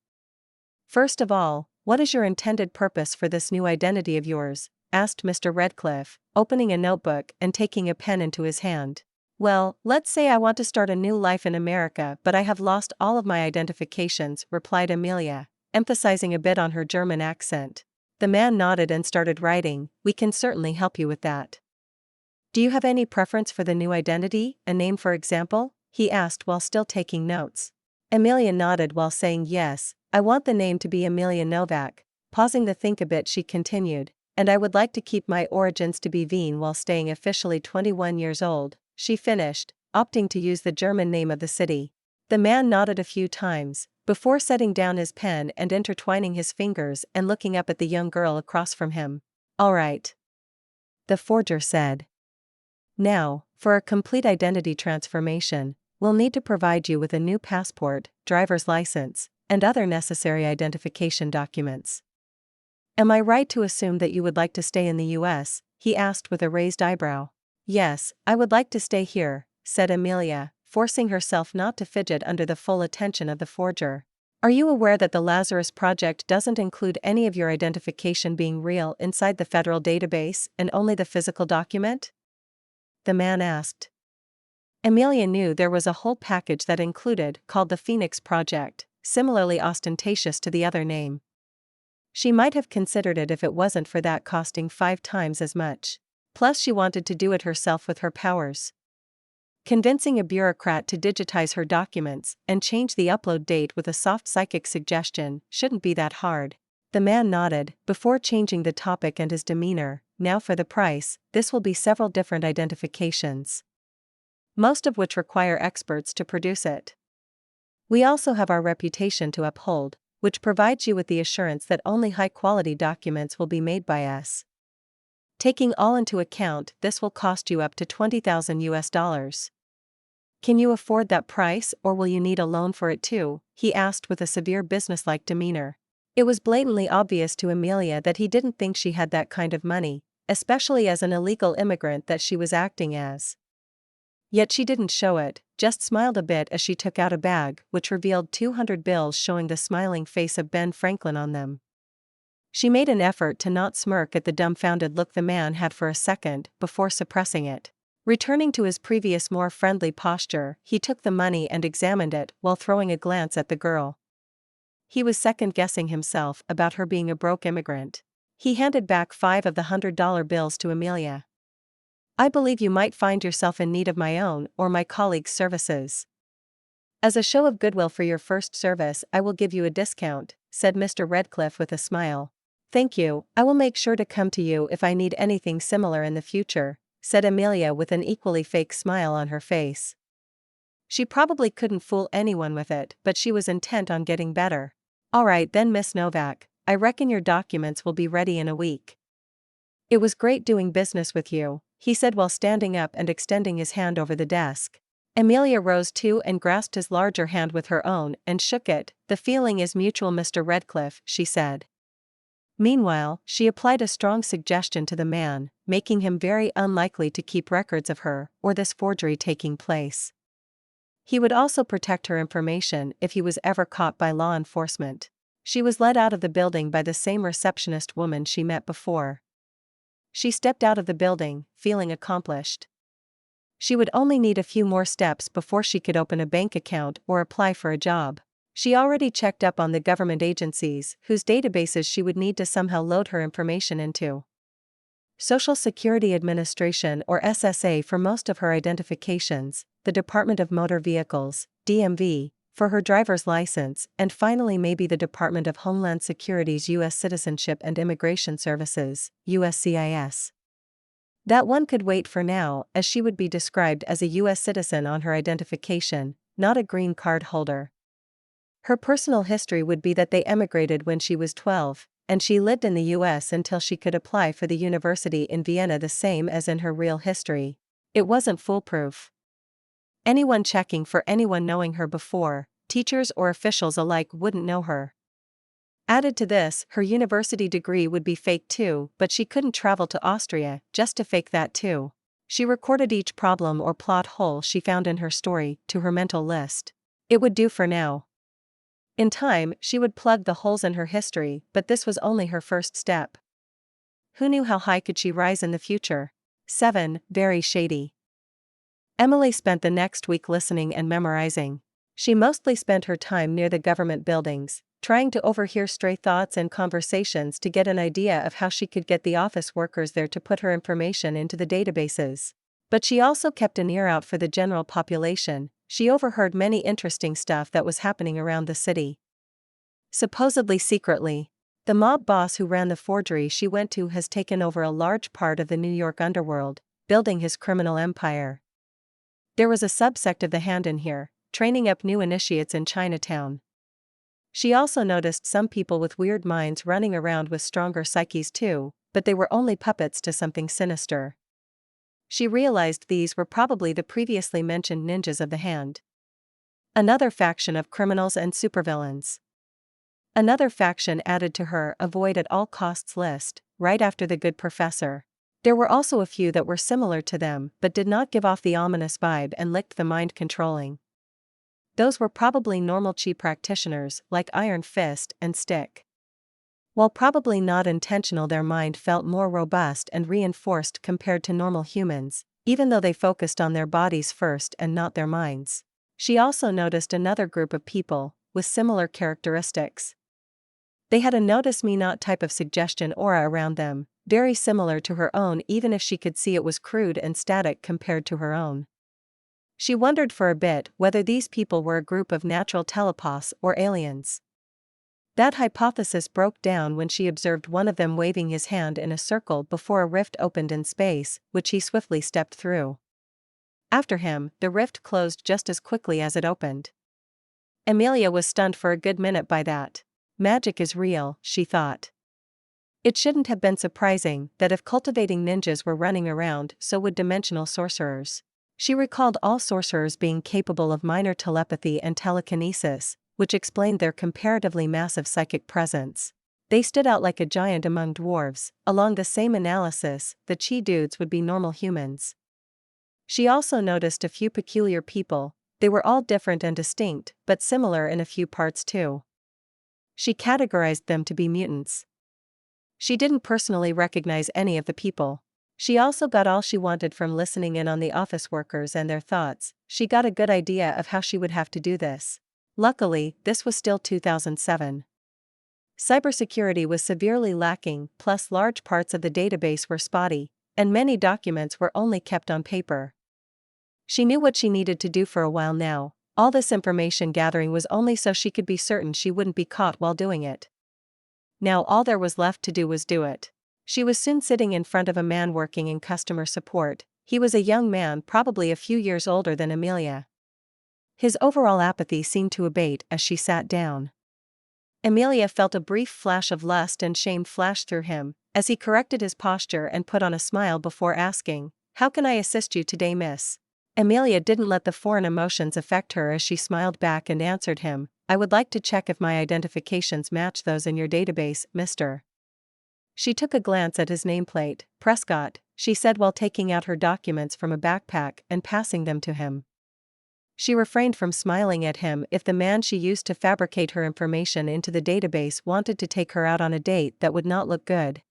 First of all, what is your intended purpose for this new identity of yours?" asked Mr. Redcliffe, opening a notebook and taking a pen into his hand. "Well, let's say I want to start a new life in America, but I have lost all of my identifications," replied Emilia, emphasizing a bit on her German accent. The man nodded and started writing. "We can certainly help you with that. Do you have any preference for the new identity, a name for example?" he asked while still taking notes. Emilia nodded while saying yes. "I want the name to be Emilia Novak." Pausing to think a bit, she continued, "And I would like to keep my origins to be Wien while staying officially 21 years old." She finished, opting to use the German name of the city. The man nodded a few times, before setting down his pen and intertwining his fingers and looking up at the young girl across from him. "All right," the forger said. "Now, for a complete identity transformation, we'll need to provide you with a new passport, driver's license, and other necessary identification documents. Am I right to assume that you would like to stay in the US?" he asked with a raised eyebrow. "Yes, I would like to stay here," said Emilia, forcing herself not to fidget under the full attention of the forger. "Are you aware that the Lazarus Project doesn't include any of your identification being real inside the federal database and only the physical document?" the man asked. Emilia knew there was a whole package that included, called the Phoenix Project, similarly ostentatious to the other name. She might have considered it if it wasn't for that costing 5 times as much. Plus she wanted to do it herself with her powers. Convincing a bureaucrat to digitize her documents and change the upload date with a soft psychic suggestion shouldn't be that hard. The man nodded, before changing the topic and his demeanor. "Now for the price, this will be several different identifications, most of which require experts to produce it. We also have our reputation to uphold, which provides you with the assurance that only high-quality documents will be made by us. Taking all into account, this will cost you up to $20,000. Can you afford that price, or will you need a loan for it too?" he asked with a severe businesslike demeanor. It was blatantly obvious to Emilia that he didn't think she had that kind of money, especially as an illegal immigrant that she was acting as. Yet she didn't show it, just smiled a bit as she took out a bag which revealed 200 bills showing the smiling face of Ben Franklin on them. She made an effort to not smirk at the dumbfounded look the man had for a second before suppressing it. Returning to his previous more friendly posture, he took the money and examined it while throwing a glance at the girl. He was second-guessing himself about her being a broke immigrant. He handed back 5 of the $100 bills to Emilia. "I believe you might find yourself in need of my own or my colleague's services. As a show of goodwill for your first service, I will give you a discount," said Mr. Redcliffe with a smile. "Thank you, I will make sure to come to you if I need anything similar in the future," said Emilia with an equally fake smile on her face. She probably couldn't fool anyone with it, but she was intent on getting better. "All right then, Miss Novak, I reckon your documents will be ready in a week." "It was great doing business with you," he said while standing up and extending his hand over the desk. Emilia rose too and grasped his larger hand with her own and shook it. "The feeling is mutual, Mr. Redcliffe," she said. Meanwhile, she applied a strong suggestion to the man, making him very unlikely to keep records of her or this forgery taking place. He would also protect her information if he was ever caught by law enforcement. She was led out of the building by the same receptionist woman she met before. She stepped out of the building, feeling accomplished. She would only need a few more steps before she could open a bank account or apply for a job. She already checked up on the government agencies whose databases she would need to somehow load her information into. Social Security Administration or SSA for most of her identifications, the Department of Motor Vehicles, DMV, for her driver's license, and finally maybe the Department of Homeland Security's U.S. Citizenship and Immigration Services, USCIS. That one could wait for now, as she would be described as a U.S. citizen on her identification, not a green card holder. Her personal history would be that they emigrated when she was 12, and she lived in the U.S. until she could apply for the university in Vienna, the same as in her real history. It wasn't foolproof. Anyone checking for anyone knowing her before, teachers or officials alike, wouldn't know her. Added to this, her university degree would be fake too, but she couldn't travel to Austria just to fake that too. She recorded each problem or plot hole she found in her story to her mental list. It would do for now. In time, she would plug the holes in her history, but this was only her first step. Who knew how high could she rise in the future? 7. Very shady. Emily spent the next week listening and memorizing. She mostly spent her time near the government buildings, trying to overhear stray thoughts and conversations to get an idea of how she could get the office workers there to put her information into the databases. But she also kept an ear out for the general population. She overheard many interesting stuff that was happening around the city. Supposedly secretly, the mob boss who ran the forgery she went to has taken over a large part of the New York underworld, building his criminal empire. There was a subsect of the hand in here, training up new initiates in Chinatown. She also noticed some people with weird minds running around with stronger psyches too, but they were only puppets to something sinister. She realized these were probably the previously mentioned ninjas of the hand. Another faction of criminals and supervillains. Another faction added to her avoid at all costs list, right after the good professor. There were also a few that were similar to them but did not give off the ominous vibe and licked the mind-controlling. Those were probably normal chi practitioners like Iron Fist and Stick. While probably not intentional, their mind felt more robust and reinforced compared to normal humans, even though they focused on their bodies first and not their minds. She also noticed another group of people, with similar characteristics. They had a notice me not type of suggestion aura around them, very similar to her own even if she could see it was crude and static compared to her own. She wondered for a bit whether these people were a group of natural telepaths or aliens. That hypothesis broke down when she observed one of them waving his hand in a circle before a rift opened in space, which he swiftly stepped through. After him, the rift closed just as quickly as it opened. Emilia was stunned for a good minute by that. Magic is real, she thought. It shouldn't have been surprising that if cultivating ninjas were running around, so would dimensional sorcerers. She recalled all sorcerers being capable of minor telepathy and telekinesis, which explained their comparatively massive psychic presence. They stood out like a giant among dwarves. Along the same analysis, the chi dudes would be normal humans. She also noticed a few peculiar people. They were all different and distinct, but similar in a few parts too. She categorized them to be mutants. She didn't personally recognize any of the people. She also got all she wanted from listening in on the office workers and their thoughts. She got a good idea of how she would have to do this. Luckily, this was still 2007. Cybersecurity was severely lacking, plus large parts of the database were spotty, and many documents were only kept on paper. She knew what she needed to do for a while now. All this information gathering was only so she could be certain she wouldn't be caught while doing it. Now all there was left to do was do it. She was soon sitting in front of a man working in customer support. He was a young man, probably a few years older than Emilia. His overall apathy seemed to abate as she sat down. Emilia felt a brief flash of lust and shame flash through him, as he corrected his posture and put on a smile before asking, "How can I assist you today, miss?" Emilia didn't let the foreign emotions affect her as she smiled back and answered him, "I would like to check if my identifications match those in your database, mister." She took a glance at his nameplate, Prescott, she said while taking out her documents from a backpack and passing them to him. She refrained from smiling at him if the man she used to fabricate her information into the database wanted to take her out on a date that would not look good.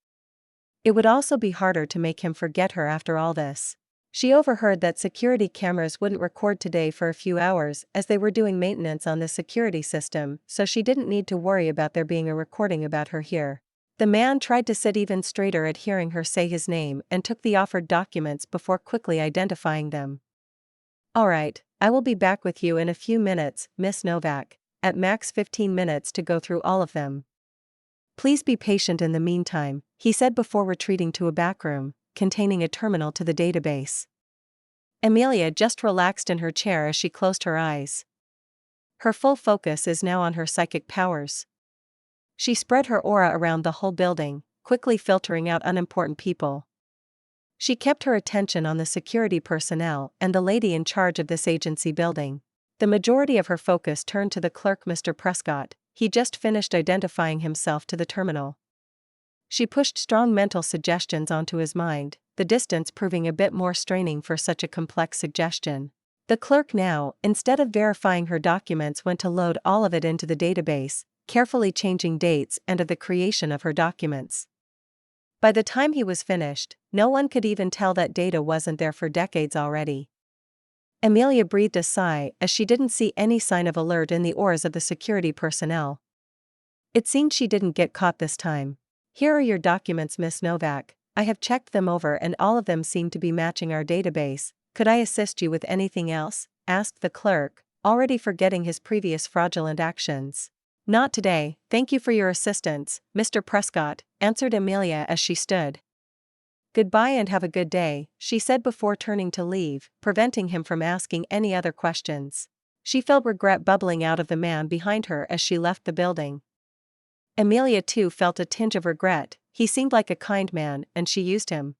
It would also be harder to make him forget her after all this. She overheard that security cameras wouldn't record today for a few hours as they were doing maintenance on the security system, so she didn't need to worry about there being a recording about her here. The man tried to sit even straighter at hearing her say his name and took the offered documents before quickly identifying them. "All right, I will be back with you in a few minutes, Miss Novak, at max 15 minutes to go through all of them. Please be patient in the meantime," he said before retreating to a backroom containing a terminal to the database. Emilia just relaxed in her chair as she closed her eyes. Her full focus is now on her psychic powers. She spread her aura around the whole building, quickly filtering out unimportant people. She kept her attention on the security personnel and the lady in charge of this agency building. The majority of her focus turned to the clerk, Mr. Prescott. He just finished identifying himself to the terminal. She pushed strong mental suggestions onto his mind, the distance proving a bit more straining for such a complex suggestion. The clerk now, instead of verifying her documents, went to load all of it into the database, carefully changing dates and of the creation of her documents. By the time he was finished, no one could even tell that data wasn't there for decades already. Emilia breathed a sigh as she didn't see any sign of alert in the auras of the security personnel. It seemed she didn't get caught this time. "Here are your documents, Miss Novak. I have checked them over and all of them seem to be matching our database. Could I assist you with anything else?" asked the clerk, already forgetting his previous fraudulent actions. "Not today, thank you for your assistance, Mr. Prescott," answered Emilia as she stood. "Goodbye and have a good day," she said before turning to leave, preventing him from asking any other questions. She felt regret bubbling out of the man behind her as she left the building. Emilia too felt a tinge of regret. He seemed like a kind man, and she used him.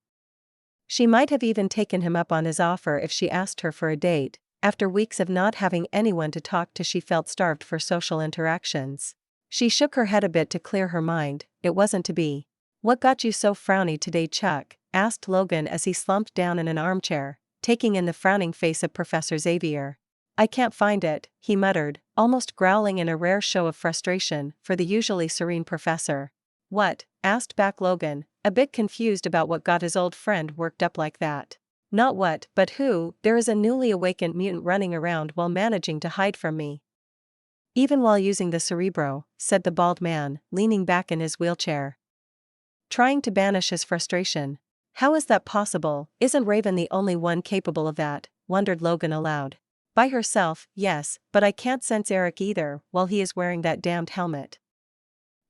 She might have even taken him up on his offer if she asked her for a date. After weeks of not having anyone to talk to, she felt starved for social interactions. She shook her head a bit to clear her mind. It wasn't to be. "What got you so frowny today, Chuck?" asked Logan as he slumped down in an armchair, taking in the frowning face of Professor Xavier. "I can't find it," he muttered, almost growling in a rare show of frustration for the usually serene professor. "What?" asked back Logan, a bit confused about what got his old friend worked up like that. "Not what, but who. There is a newly awakened mutant running around while managing to hide from me." "Even while using the cerebro," said the bald man, leaning back in his wheelchair, trying to banish his frustration. "How is that possible? Isn't Raven the only one capable of that?" wondered Logan aloud. "By herself, yes, but I can't sense Eric either while he is wearing that damned helmet.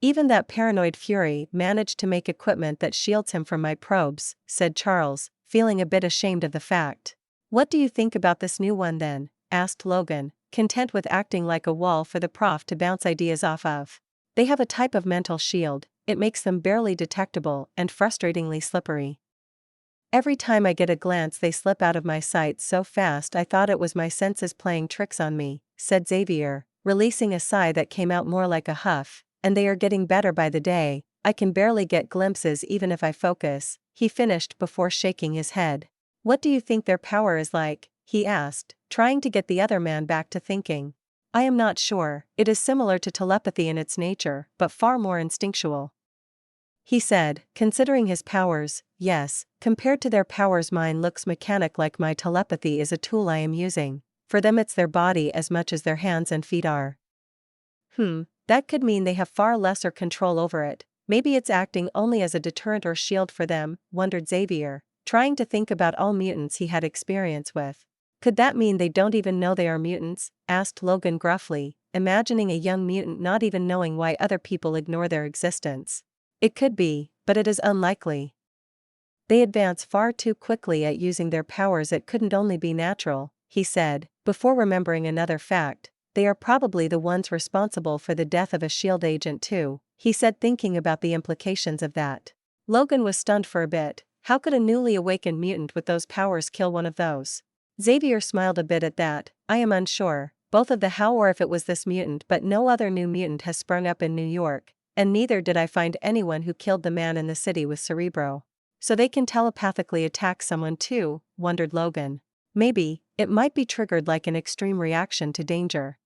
Even that paranoid fury managed to make equipment that shields him from my probes," said Charles, feeling a bit ashamed of the fact. "What do you think about this new one then?" asked Logan, content with acting like a wall for the prof to bounce ideas off of. "They have a type of mental shield, it makes them barely detectable and frustratingly slippery. Every time I get a glance they slip out of my sight so fast I thought it was my senses playing tricks on me," said Xavier, releasing a sigh that came out more like a huff. "And they are getting better by the day, I can barely get glimpses even if I focus," he finished before shaking his head. "What do you think their power is like?" he asked, trying to get the other man back to thinking. "I am not sure, it is similar to telepathy in its nature, but far more instinctual." he said, considering his powers. Yes, compared to their powers mine looks mechanic, like my telepathy is a tool I am using. For them it's their body as much as their hands and feet are. That could mean they have far lesser control over it. Maybe it's acting only as a deterrent or shield for them, wondered Xavier, trying to think about all mutants he had experience with. Could that mean they don't even know they are mutants? Asked Logan gruffly, imagining a young mutant not even knowing why other people ignore their existence. It could be, but it is unlikely. They advance far too quickly at using their powers. It couldn't only be natural, he said, before remembering another fact. They are probably the ones responsible for the death of a SHIELD agent too, he said, thinking about the implications of that. Logan was stunned for a bit. How could a newly awakened mutant with those powers kill one of those? Xavier smiled a bit at that. I am unsure, both of the how or if it was this mutant, but no other new mutant has sprung up in New York, and neither did I find anyone who killed the man in the city with Cerebro. So they can telepathically attack someone too, wondered Logan. Maybe, it might be triggered like an extreme reaction to danger.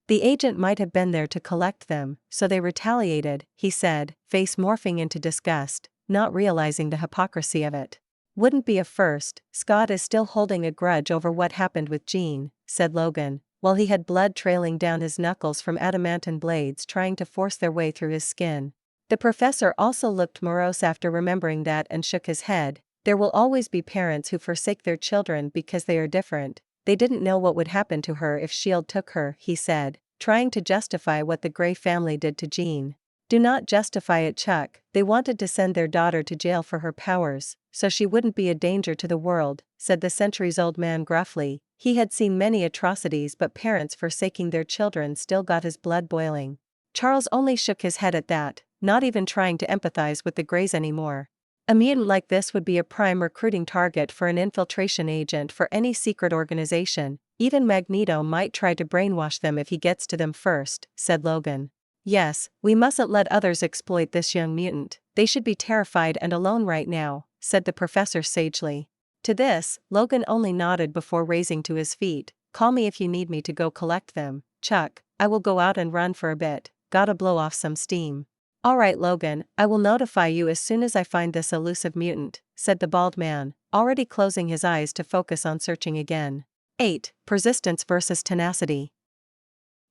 The agent might have been there to collect them, so they retaliated, he said, face morphing into disgust, not realizing the hypocrisy of it. Wouldn't be a first. Scott is still holding a grudge over what happened with Jean, said Logan, while he had blood trailing down his knuckles from adamantine blades trying to force their way through his skin. The professor also looked morose after remembering that and shook his head. There will always be parents who forsake their children because they are different. They didn't know what would happen to her if SHIELD took her, he said, trying to justify what the Gray family did to Jean. Do not justify it, Chuck. They wanted to send their daughter to jail for her powers, so she wouldn't be a danger to the world, said the centuries-old man gruffly. He had seen many atrocities, but parents forsaking their children still got his blood boiling. Charles only shook his head at that, not even trying to empathize with the Greys anymore. A mutant like this would be a prime recruiting target for an infiltration agent for any secret organization. Even Magneto might try to brainwash them if he gets to them first, said Logan. Yes, we mustn't let others exploit this young mutant. They should be terrified and alone right now, said the professor sagely. To this, Logan only nodded before raising to his feet. Call me if you need me to go collect them, Chuck. I will go out and run for a bit. Gotta blow off some steam. All right, Logan, I will notify you as soon as I find this elusive mutant, said the bald man, already closing his eyes to focus on searching again. 8. Persistence versus tenacity.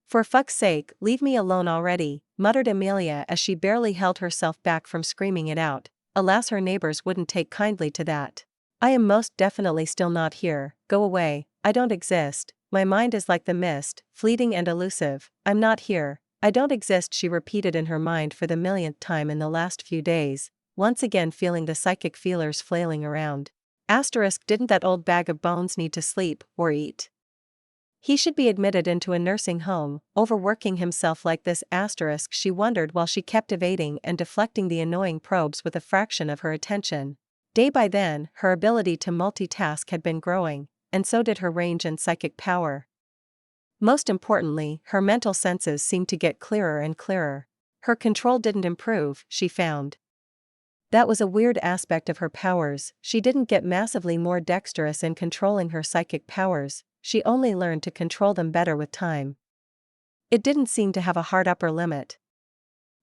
For fuck's sake, leave me alone already, muttered Emilia as she barely held herself back from screaming it out. Alas, her neighbors wouldn't take kindly to that. I am most definitely still not here. Go away. I don't exist. My mind is like the mist, fleeting and elusive. I'm not here. I don't exist, she repeated in her mind for the millionth time in the last few days, once again feeling the psychic feelers flailing around. Didn't that old bag of bones need to sleep or eat? He should be admitted into a nursing home, overworking himself like this. She wondered while she kept evading and deflecting the annoying probes with a fraction of her attention. Day by then, her ability to multitask had been growing, and so did her range and psychic power. Most importantly, her mental senses seemed to get clearer and clearer. Her control didn't improve, she found. That was a weird aspect of her powers. She didn't get massively more dexterous in controlling her psychic powers, she only learned to control them better with time. It didn't seem to have a hard upper limit.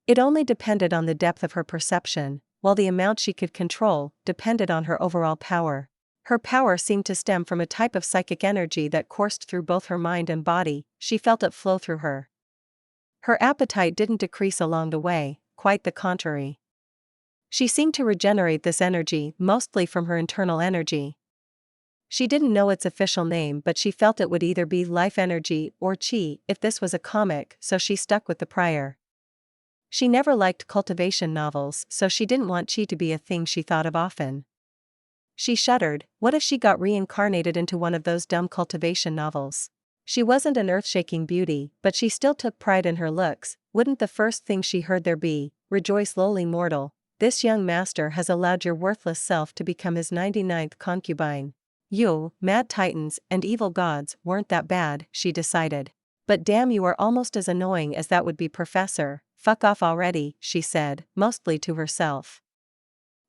It only depended on the depth of her perception, while the amount she could control depended on her overall power. Her power seemed to stem from a type of psychic energy that coursed through both her mind and body. She felt it flow through her. Her appetite didn't decrease along the way, quite the contrary. She seemed to regenerate this energy mostly from her internal energy. She didn't know its official name, but she felt it would either be life energy or chi if this was a comic, so she stuck with the prior. She never liked cultivation novels, so she didn't want chi to be a thing she thought of often. She shuddered. What if she got reincarnated into one of those dumb cultivation novels? She wasn't an earth-shaking beauty, but she still took pride in her looks. Wouldn't the first thing she heard there be, "Rejoice, lowly mortal, this young master has allowed your worthless self to become his 99th concubine." You, mad titans, and evil gods weren't that bad, she decided. But damn, you are almost as annoying as that would be, Professor. Fuck off already, she said, mostly to herself.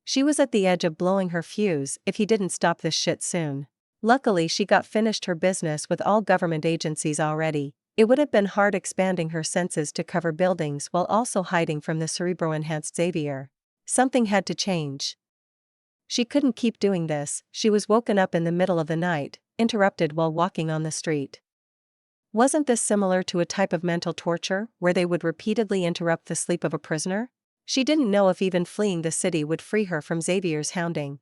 She was at the edge of blowing her fuse if he didn't stop this shit soon. Luckily, she got finished her business with all government agencies already. It would have been hard expanding her senses to cover buildings while also hiding from the cerebro-enhanced Xavier. Something had to change. She couldn't keep doing this. She was woken up in the middle of the night, interrupted while walking on the street. Wasn't this similar to a type of mental torture, where they would repeatedly interrupt the sleep of a prisoner? She didn't know if even fleeing the city would free her from Xavier's hounding.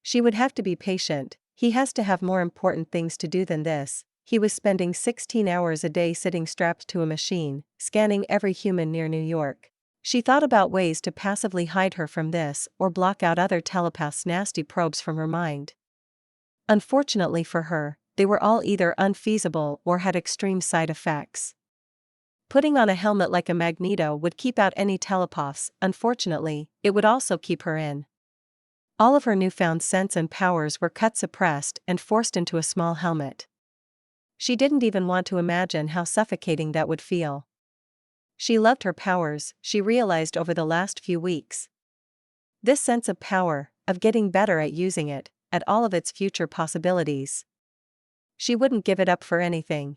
She would have to be patient. He has to have more important things to do than this. He was spending 16 hours a day sitting strapped to a machine, scanning every human near New York. She thought about ways to passively hide her from this or block out other telepaths' nasty probes from her mind. Unfortunately for her, they were all either unfeasible or had extreme side effects. Putting on a helmet like a magneto would keep out any telepaths. Unfortunately, it would also keep her in. All of her newfound sense and powers were cut, suppressed, and forced into a small helmet. She didn't even want to imagine how suffocating that would feel. She loved her powers, she realized over the last few weeks. This sense of power, of getting better at using it, at all of its future possibilities. She wouldn't give it up for anything.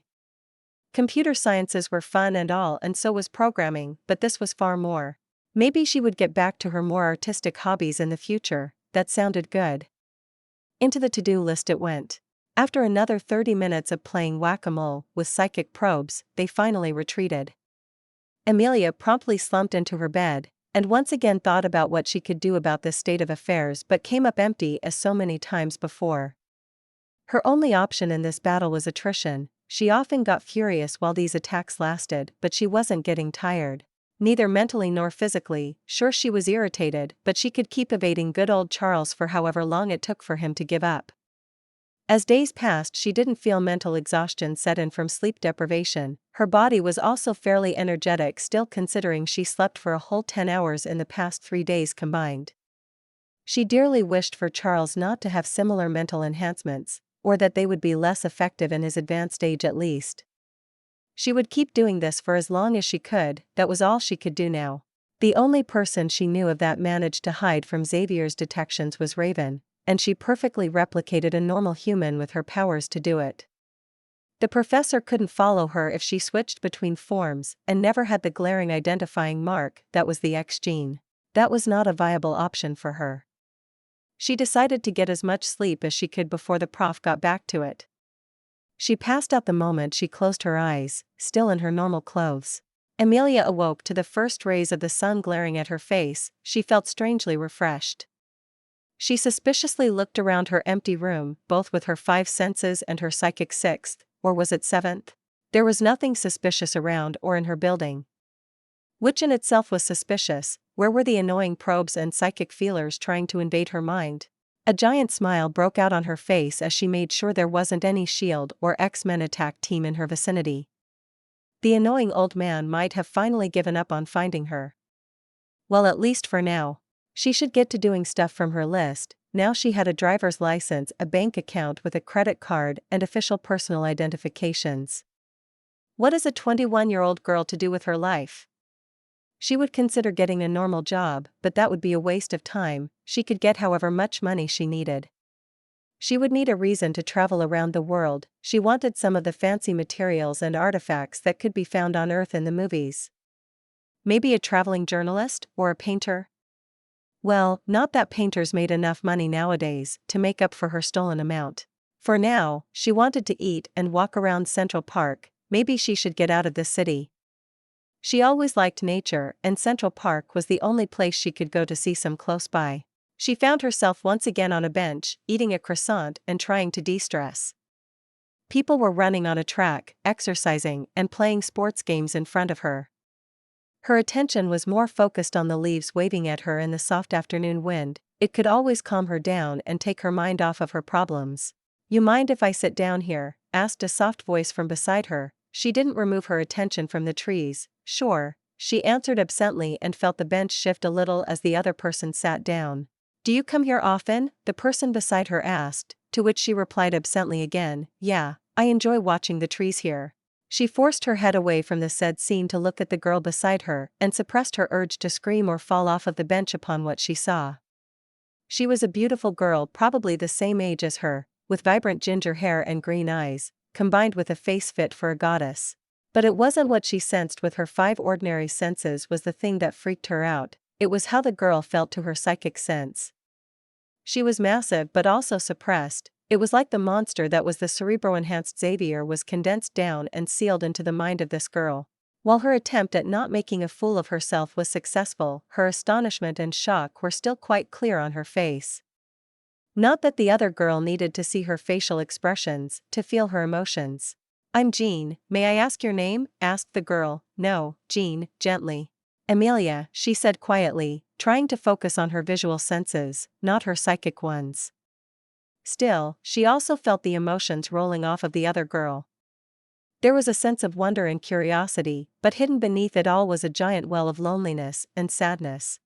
Computer sciences were fun and all, and so was programming, but this was far more. Maybe she would get back to her more artistic hobbies in the future. That sounded good. Into the to-do list it went. After another 30 minutes of playing whack-a-mole with psychic probes, they finally retreated. Emilia promptly slumped into her bed, and once again thought about what she could do about this state of affairs, but came up empty as so many times before. Her only option in this battle was attrition. She often got furious while these attacks lasted, but she wasn't getting tired. Neither mentally nor physically. Sure, she was irritated, but she could keep evading good old Charles for however long it took for him to give up. As days passed, she didn't feel mental exhaustion set in from sleep deprivation. Her body was also fairly energetic still, considering she slept for a whole 10 hours in the past 3 days combined. She dearly wished for Charles not to have similar mental enhancements, or that they would be less effective in his advanced age at least. She would keep doing this for as long as she could. That was all she could do now. The only person she knew of that managed to hide from Xavier's detections was Raven, and she perfectly replicated a normal human with her powers to do it. The professor couldn't follow her if she switched between forms, and never had the glaring identifying mark that was the X gene. That was not a viable option for her. She decided to get as much sleep as she could before the prof got back to it. She passed out the moment she closed her eyes, still in her normal clothes. Emilia awoke to the first rays of the sun glaring at her face. She felt strangely refreshed. She suspiciously looked around her empty room, both with her 5 senses and her psychic 6th, or was it 7th? There was nothing suspicious around or in her building. Which in itself was suspicious. Where were the annoying probes and psychic feelers trying to invade her mind? A giant smile broke out on her face as she made sure there wasn't any SHIELD or X-Men attack team in her vicinity. The annoying old man might have finally given up on finding her. Well, at least for now. She should get to doing stuff from her list. Now she had a driver's license, a bank account with a credit card, and official personal identifications. What is a 21-year-old girl to do with her life? She would consider getting a normal job, but that would be a waste of time. She could get however much money she needed. She would need a reason to travel around the world. She wanted some of the fancy materials and artifacts that could be found on Earth in the movies. Maybe a traveling journalist, or a painter? Well, not that painters made enough money nowadays to make up for her stolen amount. For now, she wanted to eat and walk around Central Park. Maybe she should get out of this city. She always liked nature, and Central Park was the only place she could go to see some close by. She found herself once again on a bench, eating a croissant and trying to de-stress. People were running on a track, exercising, and playing sports games in front of her. Her attention was more focused on the leaves waving at her in the soft afternoon wind. It could always calm her down and take her mind off of her problems. "You mind if I sit down here?" asked a soft voice from beside her. She didn't remove her attention from the trees. "Sure," she answered absently and felt the bench shift a little as the other person sat down. "Do you come here often?" the person beside her asked, to which she replied absently again, "Yeah, I enjoy watching the trees here." She forced her head away from the said scene to look at the girl beside her and suppressed her urge to scream or fall off of the bench upon what she saw. She was a beautiful girl, probably the same age as her, with vibrant ginger hair and green eyes, combined with a face fit for a goddess. But it wasn't what she sensed with her 5 ordinary senses was the thing that freaked her out. it was how the girl felt to her psychic sense. She was massive but also suppressed. It was like the monster that was the cerebro-enhanced Xavier was condensed down and sealed into the mind of this girl. While her attempt at not making a fool of herself was successful, her astonishment and shock were still quite clear on her face. Not that the other girl needed to see her facial expressions to feel her emotions. "I'm Jean, may I ask your name?" asked the girl. "No, Jean," gently. "Emilia," she said quietly, trying to focus on her visual senses, not her psychic ones. Still, she also felt the emotions rolling off of the other girl. There was a sense of wonder and curiosity, but hidden beneath it all was a giant well of loneliness and sadness.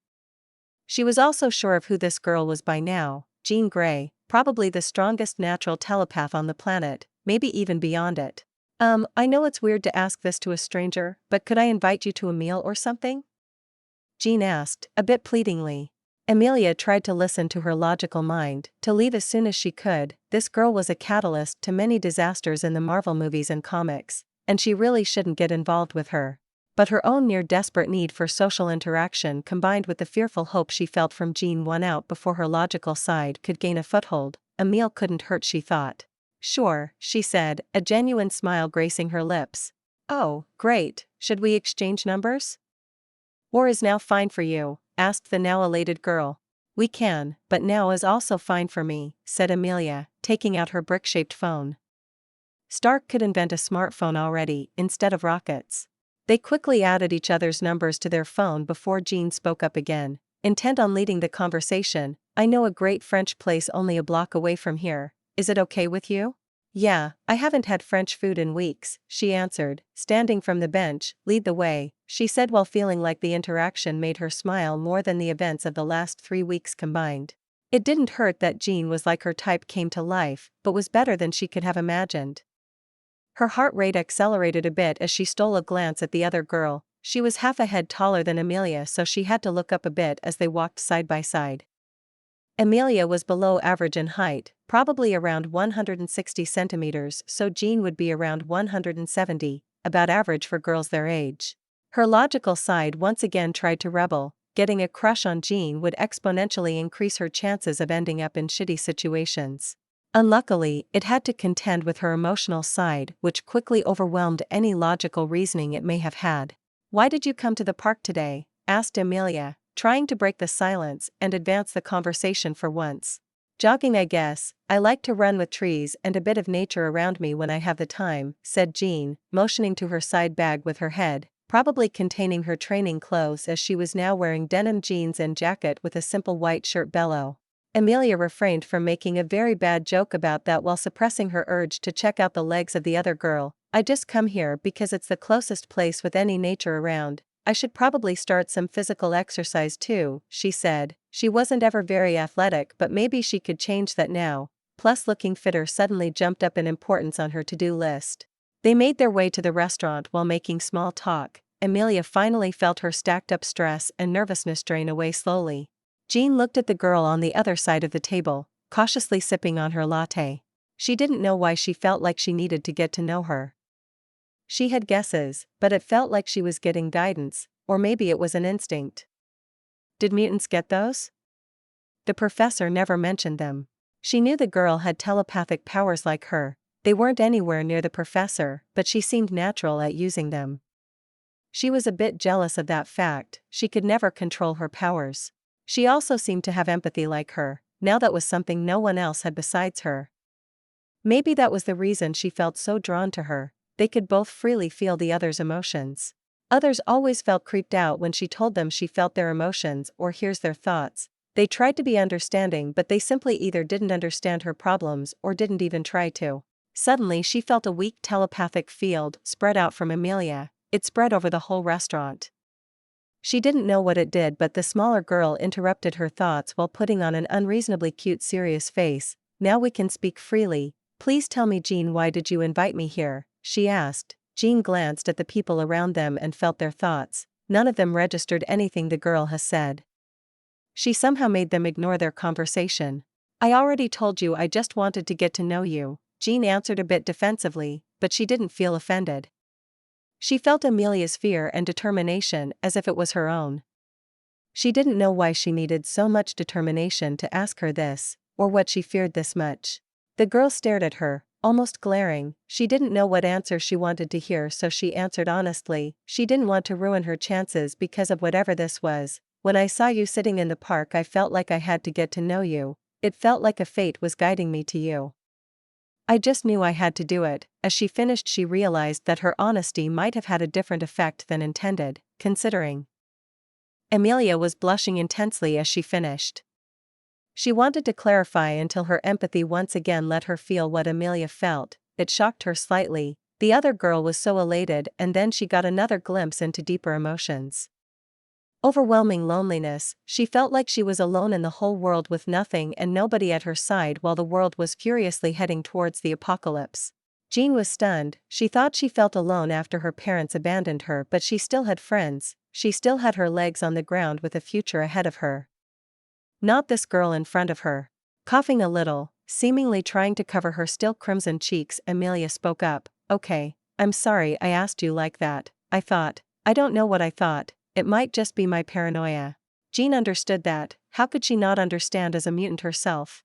She was also sure of who this girl was by now, Jean Grey, probably the strongest natural telepath on the planet, maybe even beyond it. I know it's weird to ask this to a stranger, but could I invite you to a meal or something?" Jean asked, a bit pleadingly. Emilia tried to listen to her logical mind, to leave as soon as she could. This girl was a catalyst to many disasters in the Marvel movies and comics, and she really shouldn't get involved with her. But her own near-desperate need for social interaction combined with the fearful hope she felt from Jean won out before her logical side could gain a foothold. A meal couldn't hurt, she thought. "Sure," she said, a genuine smile gracing her lips. "Oh, great, should we exchange numbers? Or is now fine for you?" asked the now elated girl. "We can, but now is also fine for me," said Emilia, taking out her brick-shaped phone. Stark could invent a smartphone already, instead of rockets. They quickly added each other's numbers to their phone before Jean spoke up again, intent on leading the conversation. "I know a great French place only a block away from here. Is it okay with you?" "Yeah, I haven't had French food in weeks," she answered, standing from the bench. "Lead the way," she said while feeling like the interaction made her smile more than the events of the last 3 weeks combined. It didn't hurt that Jean was like her type came to life, but was better than she could have imagined. Her heart rate accelerated a bit as she stole a glance at the other girl. She was half a head taller than Emilia, so she had to look up a bit as they walked side by side. Emilia was below average in height, probably around 160 centimeters, so Jean would be around 170, about average for girls their age. Her logical side once again tried to rebel. Getting a crush on Jean would exponentially increase her chances of ending up in shitty situations. Unluckily, it had to contend with her emotional side, which quickly overwhelmed any logical reasoning it may have had. "Why did you come to the park today?" asked Emilia, trying to break the silence and advance the conversation for once. "Jogging, I guess. I like to run with trees and a bit of nature around me when I have the time," said Jean, motioning to her side bag with her head, probably containing her training clothes as she was now wearing denim jeans and jacket with a simple white shirt below. Emilia refrained from making a very bad joke about that while suppressing her urge to check out the legs of the other girl. "I just come here because it's the closest place with any nature around. I should probably start some physical exercise too," she said. She wasn't ever very athletic, but maybe she could change that now. Plus, looking fitter suddenly jumped up in importance on her to-do list. They made their way to the restaurant while making small talk. Emilia finally felt her stacked-up stress and nervousness drain away slowly. Jean looked at the girl on the other side of the table, cautiously sipping on her latte. She didn't know why she felt like she needed to get to know her. She had guesses, but it felt like she was getting guidance, or maybe it was an instinct. Did mutants get those? The professor never mentioned them. She knew the girl had telepathic powers like her. They weren't anywhere near the professor, but she seemed natural at using them. She was a bit jealous of that fact. She could never control her powers. She also seemed to have empathy like her. Now that was something no one else had besides her. Maybe that was the reason she felt so drawn to her. They could both freely feel the other's emotions. Others always felt creeped out when she told them she felt their emotions or hears their thoughts. They tried to be understanding, but they simply either didn't understand her problems or didn't even try to. Suddenly she felt a weak telepathic field spread out from Emilia. It spread over the whole restaurant. She didn't know what it did, but the smaller girl interrupted her thoughts while putting on an unreasonably cute serious face. "Now we can speak freely. Please tell me, Jean, why did you invite me here?" she asked. Jean glanced at the people around them and felt their thoughts. None of them registered anything the girl has said. She somehow made them ignore their conversation. "I already told you, I just wanted to get to know you," Jean answered a bit defensively, but she didn't feel offended. She felt Emilia's fear and determination as if it was her own. She didn't know why she needed so much determination to ask her this, or what she feared this much. The girl stared at her, almost glaring. She didn't know what answer she wanted to hear, so she answered honestly. She didn't want to ruin her chances because of whatever this was. When I saw you sitting in the park, I felt like I had to get to know you. It felt like a fate was guiding me to you. I just knew I had to do it. As she finished, she realized that her honesty might have had a different effect than intended, considering. Emilia was blushing intensely as she finished. She wanted to clarify until her empathy once again let her feel what Emilia felt. It shocked her slightly. The other girl was so elated, and then she got another glimpse into deeper emotions. Overwhelming loneliness. She felt like she was alone in the whole world with nothing and nobody at her side while the world was furiously heading towards the apocalypse. Jean was stunned. She thought she felt alone after her parents abandoned her, but she still had friends. She still had her legs on the ground with a future ahead of her. Not this girl in front of her. Coughing a little, seemingly trying to cover her still crimson cheeks, Emilia spoke up. Okay, I'm sorry I asked you like that. I don't know what I thought. It might just be my paranoia. Jean understood that. How could she not understand as a mutant herself?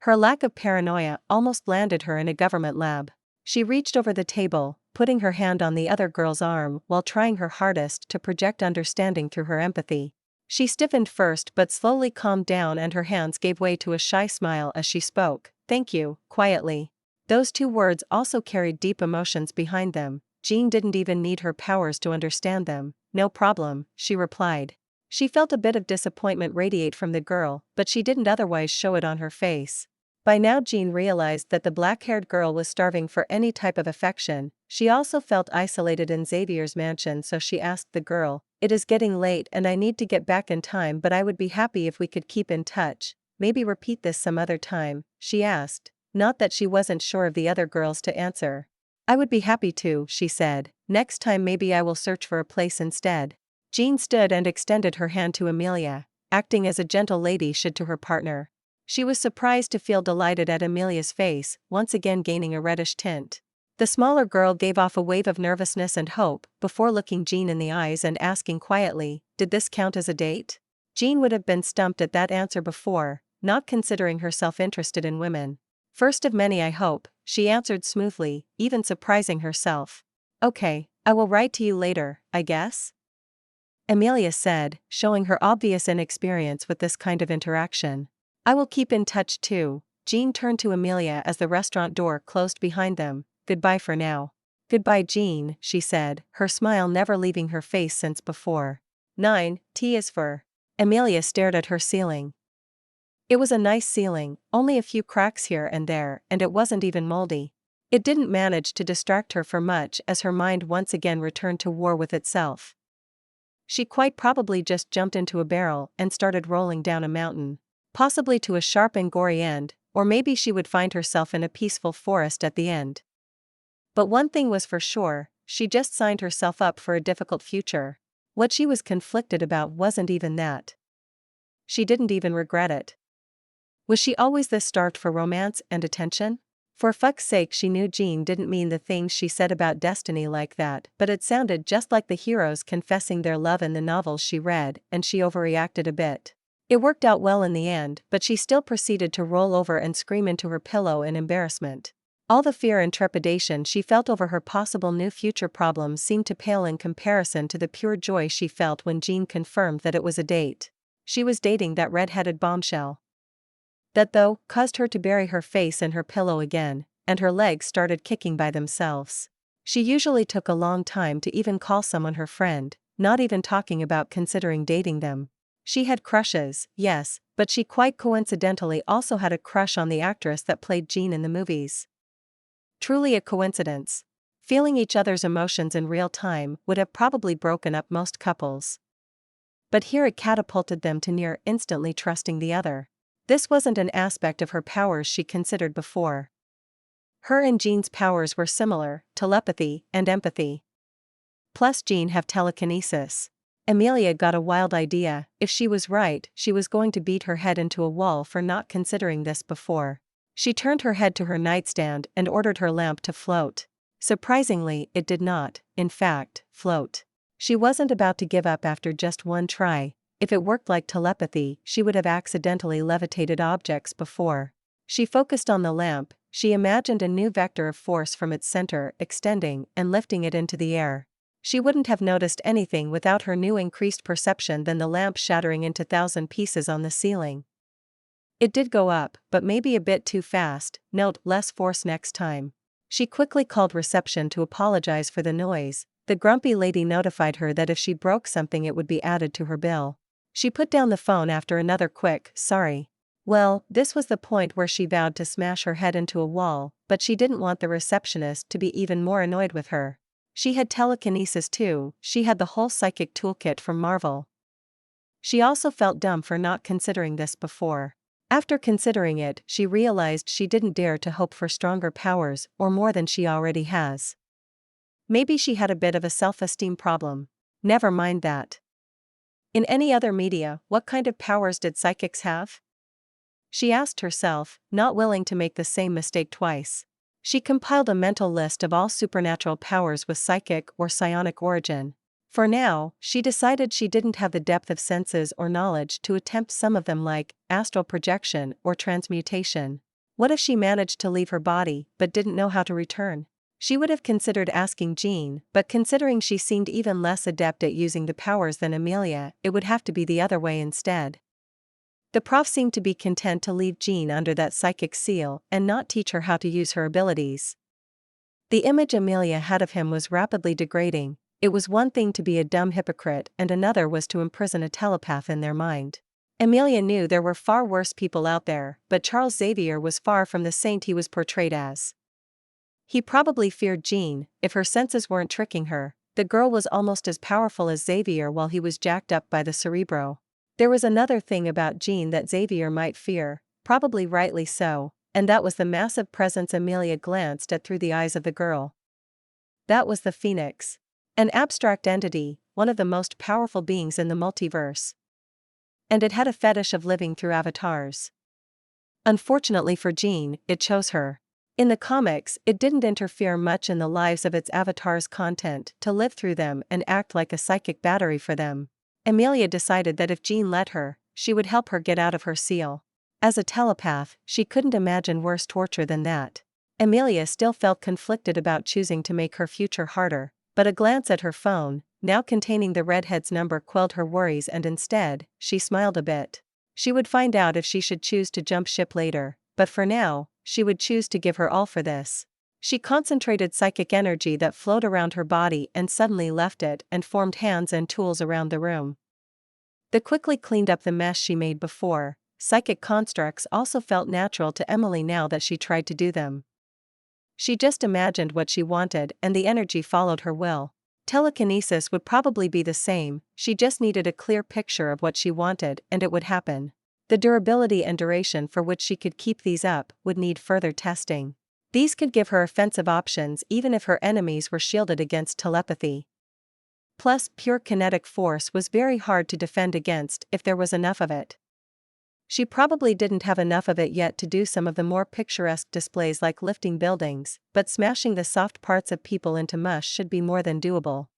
Her lack of paranoia almost landed her in a government lab. She reached over the table, putting her hand on the other girl's arm while trying her hardest to project understanding through her empathy. She stiffened first but slowly calmed down, and her hands gave way to a shy smile as she spoke. Thank you, quietly. Those two words also carried deep emotions behind them. Jean didn't even need her powers to understand them. No problem, she replied. She felt a bit of disappointment radiate from the girl, but she didn't otherwise show it on her face. By now Jean realized that the black-haired girl was starving for any type of affection. She also felt isolated in Xavier's mansion, so she asked the girl, "It is getting late and I need to get back in time, but I would be happy if we could keep in touch. Maybe repeat this some other time," she asked. Not that she wasn't sure of the other girls to answer. "I would be happy to," she said. "Next time maybe I will search for a place instead." Jean stood and extended her hand to Emilia, acting as a gentle lady should to her partner. She was surprised to feel delighted at Emilia's face, once again gaining a reddish tint. The smaller girl gave off a wave of nervousness and hope, before looking Jean in the eyes and asking quietly, "Did this count as a date?" Jean would have been stumped at that answer before, not considering herself interested in women. "First of many, I hope," she answered smoothly, even surprising herself. "Okay, I will write to you later, I guess?" Emilia said, showing her obvious inexperience with this kind of interaction. "I will keep in touch too." Jean turned to Emilia as the restaurant door closed behind them. "Goodbye for now." "Goodbye, Jean," she said, her smile never leaving her face since before. 9. T is for. Emilia stared at her ceiling. It was a nice ceiling, only a few cracks here and there, and it wasn't even moldy. It didn't manage to distract her for much as her mind once again returned to war with itself. She quite probably just jumped into a barrel and started rolling down a mountain. Possibly to a sharp and gory end, or maybe she would find herself in a peaceful forest at the end. But one thing was for sure, she just signed herself up for a difficult future. What she was conflicted about wasn't even that. She didn't even regret it. Was she always this starved for romance and attention? For fuck's sake, she knew Jean didn't mean the things she said about destiny like that, but it sounded just like the heroes confessing their love in the novels she read, and she overreacted a bit. It worked out well in the end, but she still proceeded to roll over and scream into her pillow in embarrassment. All the fear and trepidation she felt over her possible new future problems seemed to pale in comparison to the pure joy she felt when Jean confirmed that it was a date. She was dating that red-headed bombshell. That, though, caused her to bury her face in her pillow again, and her legs started kicking by themselves. She usually took a long time to even call someone her friend, not even talking about considering dating them. She had crushes, yes, but she quite coincidentally also had a crush on the actress that played Jean in the movies. Truly a coincidence. Feeling each other's emotions in real time would have probably broken up most couples. But here it catapulted them to near instantly trusting the other. This wasn't an aspect of her powers she considered before. Her and Jean's powers were similar, telepathy and empathy. Plus Jean have telekinesis. Emilia got a wild idea. If she was right, she was going to beat her head into a wall for not considering this before. She turned her head to her nightstand and ordered her lamp to float. Surprisingly, it did not, in fact, float. She wasn't about to give up after just one try. If it worked like telepathy, she would have accidentally levitated objects before. She focused on the lamp. She imagined a new vector of force from its center extending and lifting it into the air. She wouldn't have noticed anything without her new increased perception than the lamp shattering into 1,000 pieces on the ceiling. It did go up, but maybe a bit too fast. Note, less force next time. She quickly called reception to apologize for the noise. The grumpy lady notified her that if she broke something it would be added to her bill. She put down the phone after another quick, sorry. Well, this was the point where she vowed to smash her head into a wall, but she didn't want the receptionist to be even more annoyed with her. She had telekinesis too, she had the whole psychic toolkit from Marvel. She also felt dumb for not considering this before. After considering it, she realized she didn't dare to hope for stronger powers or more than she already has. Maybe she had a bit of a self-esteem problem. Never mind that. In any other media, what kind of powers did psychics have? She asked herself, not willing to make the same mistake twice. She compiled a mental list of all supernatural powers with psychic or psionic origin. For now, she decided she didn't have the depth of senses or knowledge to attempt some of them like astral projection or transmutation. What if she managed to leave her body but didn't know how to return? She would have considered asking Jean, but considering she seemed even less adept at using the powers than Emilia, it would have to be the other way instead. The prof seemed to be content to leave Jean under that psychic seal and not teach her how to use her abilities. The image Emilia had of him was rapidly degrading. It was one thing to be a dumb hypocrite and another was to imprison a telepath in their mind. Emilia knew there were far worse people out there, but Charles Xavier was far from the saint he was portrayed as. He probably feared Jean, if her senses weren't tricking her. The girl was almost as powerful as Xavier while he was jacked up by the cerebro. There was another thing about Jean that Xavier might fear, probably rightly so, and that was the massive presence Emilia glanced at through the eyes of the girl. That was the Phoenix. An abstract entity, one of the most powerful beings in the multiverse. And it had a fetish of living through avatars. Unfortunately for Jean, it chose her. In the comics, it didn't interfere much in the lives of its avatars' content to live through them and act like a psychic battery for them. Emilia decided that if Jean let her, she would help her get out of her seal. As a telepath, she couldn't imagine worse torture than that. Emilia still felt conflicted about choosing to make her future harder, but a glance at her phone, now containing the redhead's number, quelled her worries and instead, she smiled a bit. She would find out if she should choose to jump ship later, but for now, she would choose to give her all for this. She concentrated psychic energy that flowed around her body and suddenly left it and formed hands and tools around the room. They quickly cleaned up the mess she made before. Psychic constructs also felt natural to Emily now that she tried to do them. She just imagined what she wanted and the energy followed her will. Telekinesis would probably be the same, she just needed a clear picture of what she wanted and it would happen. The durability and duration for which she could keep these up would need further testing. These could give her offensive options even if her enemies were shielded against telepathy. Plus, pure kinetic force was very hard to defend against if there was enough of it. She probably didn't have enough of it yet to do some of the more picturesque displays like lifting buildings, but smashing the soft parts of people into mush should be more than doable.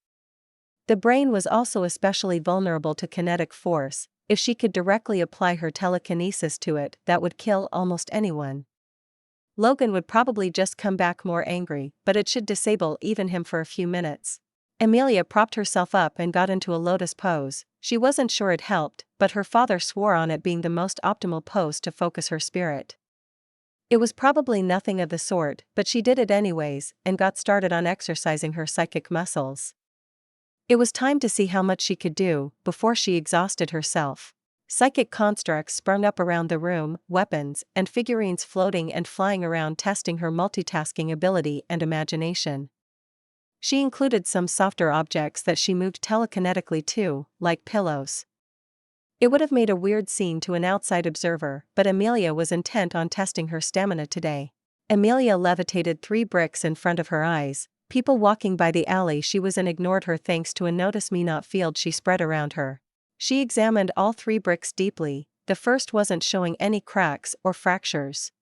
The brain was also especially vulnerable to kinetic force. If she could directly apply her telekinesis to it, that would kill almost anyone. Logan would probably just come back more angry, but it should disable even him for a few minutes. Emilia propped herself up and got into a lotus pose. She wasn't sure it helped, but her father swore on it being the most optimal pose to focus her spirit. It was probably nothing of the sort, but she did it anyways, and got started on exercising her psychic muscles. It was time to see how much she could do, before she exhausted herself. Psychic constructs sprung up around the room, weapons and figurines floating and flying around, testing her multitasking ability and imagination. She included some softer objects that she moved telekinetically too, like pillows. It would have made a weird scene to an outside observer, but Emilia was intent on testing her stamina today. Emilia levitated 3 bricks in front of her eyes. People walking by the alley she was in ignored her thanks to a notice me not field she spread around her. She examined all 3 bricks deeply. The first wasn't showing any cracks or fractures.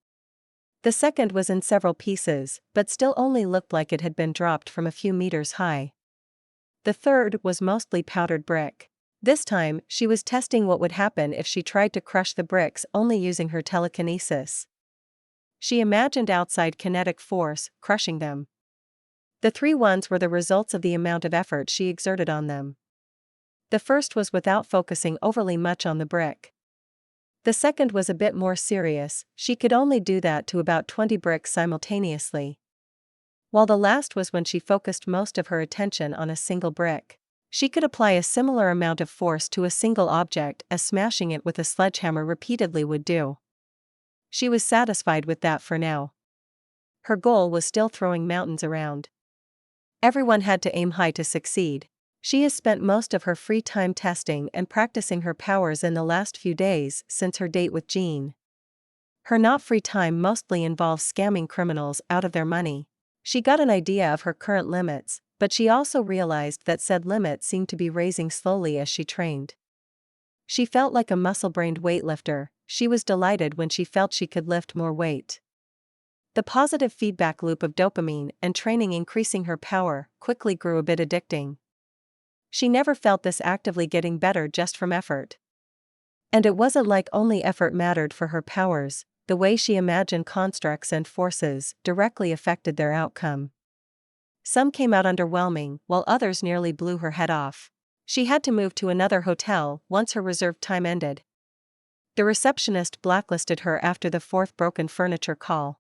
The second was in several pieces, but still only looked like it had been dropped from a few meters high. The third was mostly powdered brick. This time, she was testing what would happen if she tried to crush the bricks only using her telekinesis. She imagined outside kinetic force crushing them. The 3 ones were the results of the amount of effort she exerted on them. The first was without focusing overly much on the brick. The second was a bit more serious, she could only do that to about 20 bricks simultaneously. While the last was when she focused most of her attention on a single brick. She could apply a similar amount of force to a single object as smashing it with a sledgehammer repeatedly would do. She was satisfied with that for now. Her goal was still throwing mountains around. Everyone had to aim high to succeed. She has spent most of her free time testing and practicing her powers in the last few days since her date with Jean. Her not free time mostly involves scamming criminals out of their money. She got an idea of her current limits, but she also realized that said limits seemed to be raising slowly as she trained. She felt like a muscle-brained weightlifter. She was delighted when she felt she could lift more weight. The positive feedback loop of dopamine and training increasing her power quickly grew a bit addicting. She never felt this actively getting better just from effort. And it wasn't like only effort mattered for her powers, the way she imagined constructs and forces directly affected their outcome. Some came out underwhelming, while others nearly blew her head off. She had to move to another hotel once her reserved time ended. The receptionist blacklisted her after the 4th broken furniture call.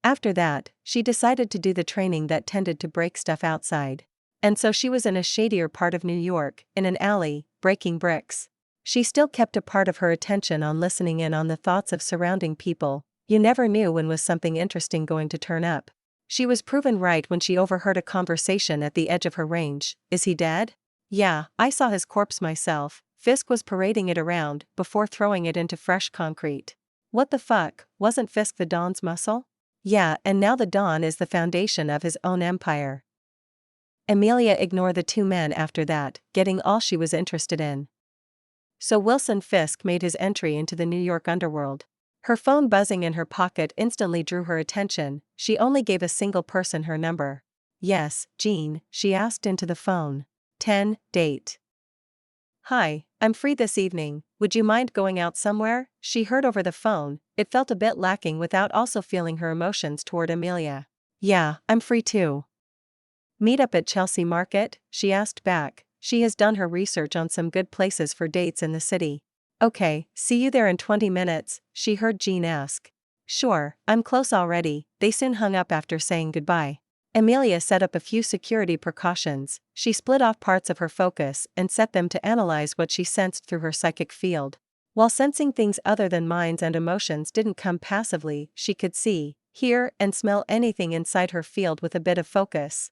After that, she decided to do the training that tended to break stuff outside. And so she was in a shadier part of New York, in an alley, breaking bricks. She still kept a part of her attention on listening in on the thoughts of surrounding people. You never knew when was something interesting going to turn up. She was proven right when she overheard a conversation at the edge of her range. Is he dead? Yeah, I saw his corpse myself. Fisk was parading it around before throwing it into fresh concrete. What the fuck, wasn't Fisk the Don's muscle? Yeah, and now the Don is the foundation of his own empire. Emilia ignored the 2 men after that, getting all she was interested in. So Wilson Fisk made his entry into the New York underworld. Her phone buzzing in her pocket instantly drew her attention. She only gave a single person her number. Yes, Jean, she asked into the phone. 10, date. Hi, I'm free this evening, would you mind going out somewhere? She heard over the phone. It felt a bit lacking without also feeling her emotions toward Emilia. Yeah, I'm free too. Meet up at Chelsea Market? She asked back. She has done her research on some good places for dates in the city. Okay, see you there in 20 minutes, she heard Jean ask. Sure, I'm close already. They soon hung up after saying goodbye. Emilia set up a few security precautions. She split off parts of her focus and set them to analyze what she sensed through her psychic field. While sensing things other than minds and emotions didn't come passively, she could see, hear, and smell anything inside her field with a bit of focus.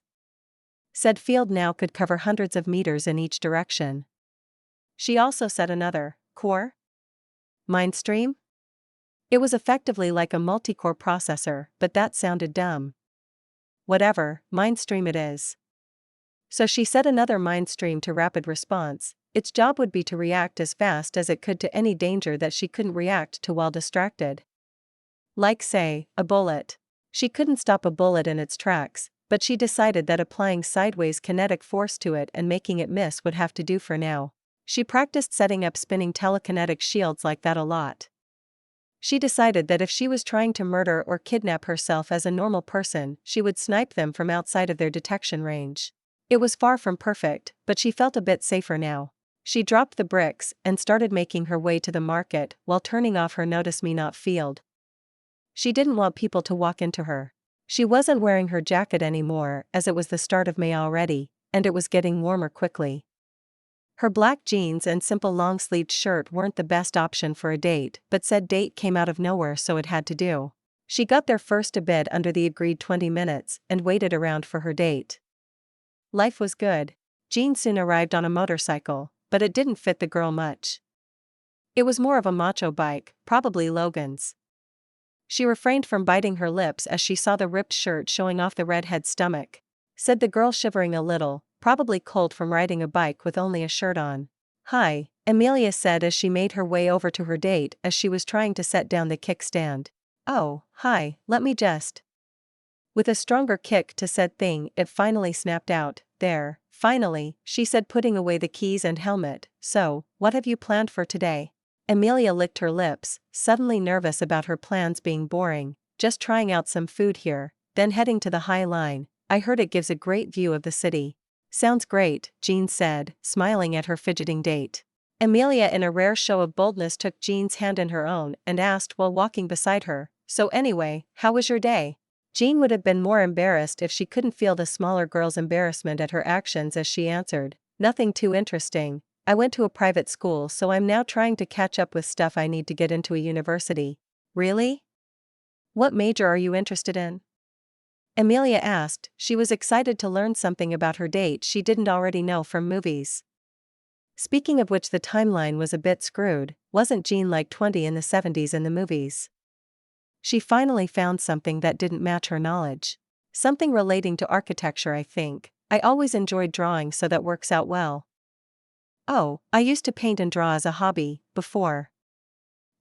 Said field now could cover hundreds of meters in each direction. She also set another core mind stream. It was effectively like a multi-core processor, but that sounded dumb. Whatever, mind stream it is. So she set another mind stream to rapid response. Its job would be to react as fast as it could to any danger that she couldn't react to while distracted. Like, say, a bullet. She couldn't stop a bullet in its tracks, but she decided that applying sideways kinetic force to it and making it miss would have to do for now. She practiced setting up spinning telekinetic shields like that a lot. She decided that if she was trying to murder or kidnap herself as a normal person, she would snipe them from outside of their detection range. It was far from perfect, but she felt a bit safer now. She dropped the bricks and started making her way to the market while turning off her notice me not field. She didn't want people to walk into her. She wasn't wearing her jacket anymore as it was the start of May already, and it was getting warmer quickly. Her black jeans and simple long-sleeved shirt weren't the best option for a date, but said date came out of nowhere so it had to do. She got there first a bit under the agreed 20 minutes and waited around for her date. Life was good. Jean soon arrived on a motorcycle, but it didn't fit the girl much. It was more of a macho bike, probably Logan's. She refrained from biting her lips as she saw the ripped shirt showing off the redhead's stomach. Said the girl, shivering a little, probably cold from riding a bike with only a shirt on. Hi, Emilia said as she made her way over to her date as she was trying to set down the kickstand. Oh, hi, let me just. With a stronger kick to said thing, it finally snapped out. There, finally, she said, putting away the keys and helmet. So, what have you planned for today? Emilia licked her lips, suddenly nervous about her plans being boring. Just trying out some food here, then heading to the High Line. I heard it gives a great view of the city. Sounds great, Jean said, smiling at her fidgeting date. Emilia, in a rare show of boldness, took Jean's hand in her own and asked while walking beside her, "So anyway, how was your day?" Jean would have been more embarrassed if she couldn't feel the smaller girl's embarrassment at her actions as she answered, "Nothing too interesting. I went to a private school, so I'm now trying to catch up with stuff I need to get into a university." "Really? What major are you interested in?" Emilia asked. She was excited to learn something about her date she didn't already know from movies. Speaking of which, the timeline was a bit screwed. Wasn't Jean like 20 in the 70s in the movies? She finally found something that didn't match her knowledge. Something relating to architecture, I think. I always enjoyed drawing, so that works out well. Oh, I used to paint and draw as a hobby, before.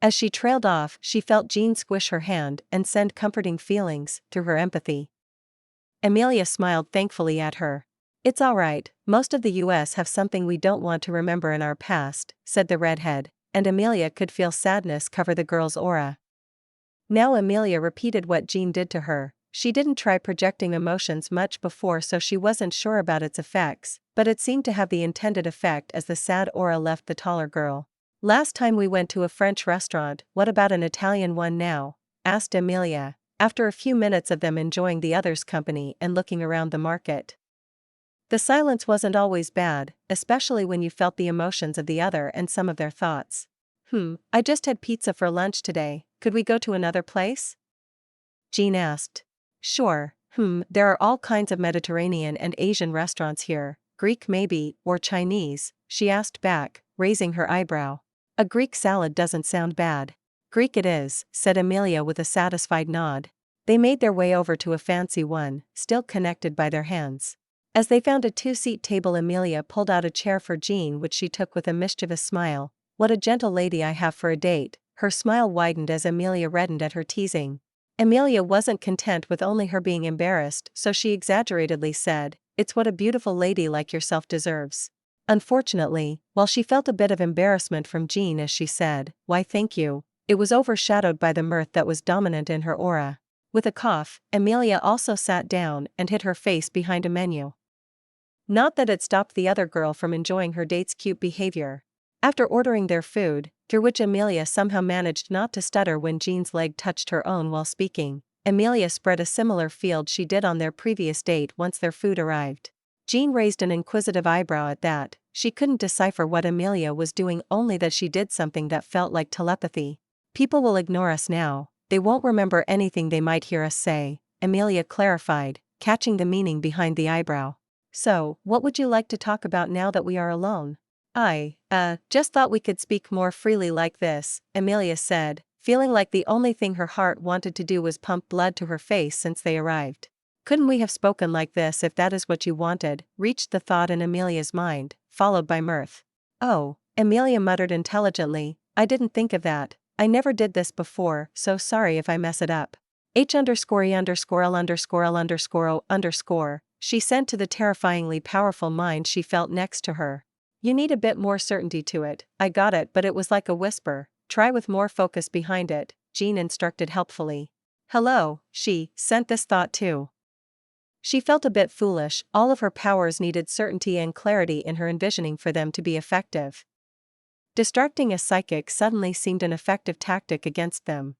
As she trailed off, she felt Jean squish her hand and send comforting feelings through her empathy. Emilia smiled thankfully at her. "It's alright, most of the US have something we don't want to remember in our past," said the redhead, and Emilia could feel sadness cover the girl's aura. Now Emilia repeated what Jean did to her. She didn't try projecting emotions much before, so she wasn't sure about its effects, but it seemed to have the intended effect as the sad aura left the taller girl. "Last time we went to a French restaurant, what about an Italian one now?" asked Emilia, after a few minutes of them enjoying the other's company and looking around the market. The silence wasn't always bad, especially when you felt the emotions of the other and some of their thoughts. I just had pizza for lunch today, could we go to another place?" Jean asked. "Sure, there are all kinds of Mediterranean and Asian restaurants here, Greek maybe, or Chinese," she asked back, raising her eyebrow. "A Greek salad doesn't sound bad." "Greek it is," said Emilia with a satisfied nod. They made their way over to a fancy one, still connected by their hands. As they found a two-seat table, Emilia pulled out a chair for Jean, which she took with a mischievous smile. "What a gentle lady I have for a date." Her smile widened as Emilia reddened at her teasing. Emilia wasn't content with only her being embarrassed, so she exaggeratedly said, "It's what a beautiful lady like yourself deserves." Unfortunately, while she felt a bit of embarrassment from Jean as she said, "Why thank you," it was overshadowed by the mirth that was dominant in her aura. With a cough, Emilia also sat down and hid her face behind a menu. Not that it stopped the other girl from enjoying her date's cute behavior. After ordering their food, through which Emilia somehow managed not to stutter when Jean's leg touched her own while speaking, Emilia spread a similar field she did on their previous date once their food arrived. Jean raised an inquisitive eyebrow at that. She couldn't decipher what Emilia was doing, only that she did something that felt like telepathy. "People will ignore us now. They won't remember anything they might hear us say," Emilia clarified, catching the meaning behind the eyebrow. "So, what would you like to talk about now that we are alone?" "I just thought we could speak more freely like this," Emilia said, feeling like the only thing her heart wanted to do was pump blood to her face since they arrived. "Couldn't we have spoken like this if that is what you wanted?" reached the thought in Emilia's mind, followed by mirth. "Oh," Emilia muttered intelligently, "I didn't think of that. I never did this before, so sorry if I mess it up. H_E_L_L_L_O__, she sent to the terrifyingly powerful mind she felt next to her. "You need a bit more certainty to it." "I got it, but it was like a whisper. Try with more focus behind it," Jean instructed helpfully. "Hello," she sent this thought too. She felt a bit foolish. All of her powers needed certainty and clarity in her envisioning for them to be effective. Distracting a psychic suddenly seemed an effective tactic against them.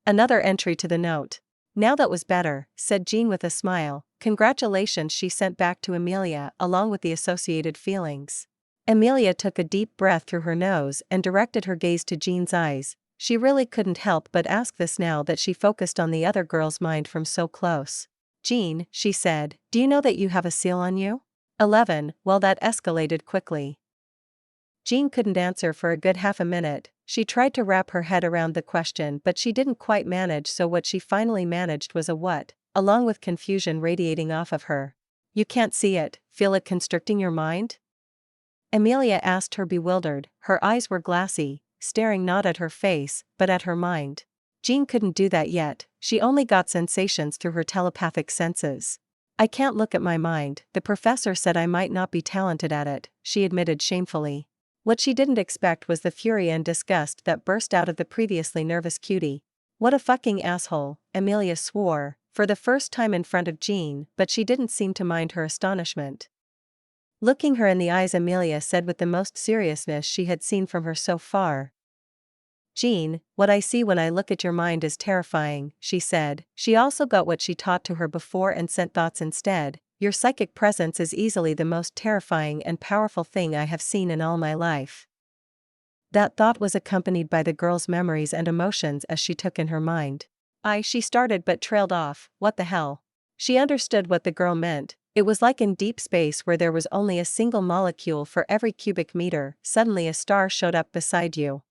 Another entry to the note. "Now that was better," said Jean with a smile. "Congratulations," she sent back to Emilia, along with the associated feelings. Emilia took a deep breath through her nose and directed her gaze to Jean's eyes. She really couldn't help but ask this now that she focused on the other girl's mind from so close. "Jean," she said, "do you know that you have a seal on you?" 11. Well, that escalated quickly. Jean couldn't answer for a good half a minute. She tried to wrap her head around the question, but she didn't quite manage, so what she finally managed was a what, along with confusion radiating off of her. "You can't see it, feel it constricting your mind?" Emilia asked her, bewildered. Her eyes were glassy, staring not at her face, but at her mind. Jean couldn't do that yet. She only got sensations through her telepathic senses. I can't look at my mind. The professor said I might not be talented at it, she admitted shamefully. What she didn't expect was the fury and disgust that burst out of the previously nervous cutie. What a fucking asshole, Emilia swore, for the first time in front of Jean, but she didn't seem to mind her astonishment. Looking her in the eyes, Emilia said with the most seriousness she had seen from her so far. Jean, what I see when I look at your mind is terrifying, she said. She also got what she taught to her before and sent thoughts instead. Your psychic presence is easily the most terrifying and powerful thing I have seen in all my life. That thought was accompanied by the girl's memories and emotions as she took in her mind. She started but trailed off. What the hell? She understood what the girl meant. It was like in deep space where there was only a single molecule for every cubic meter, suddenly a star showed up beside you.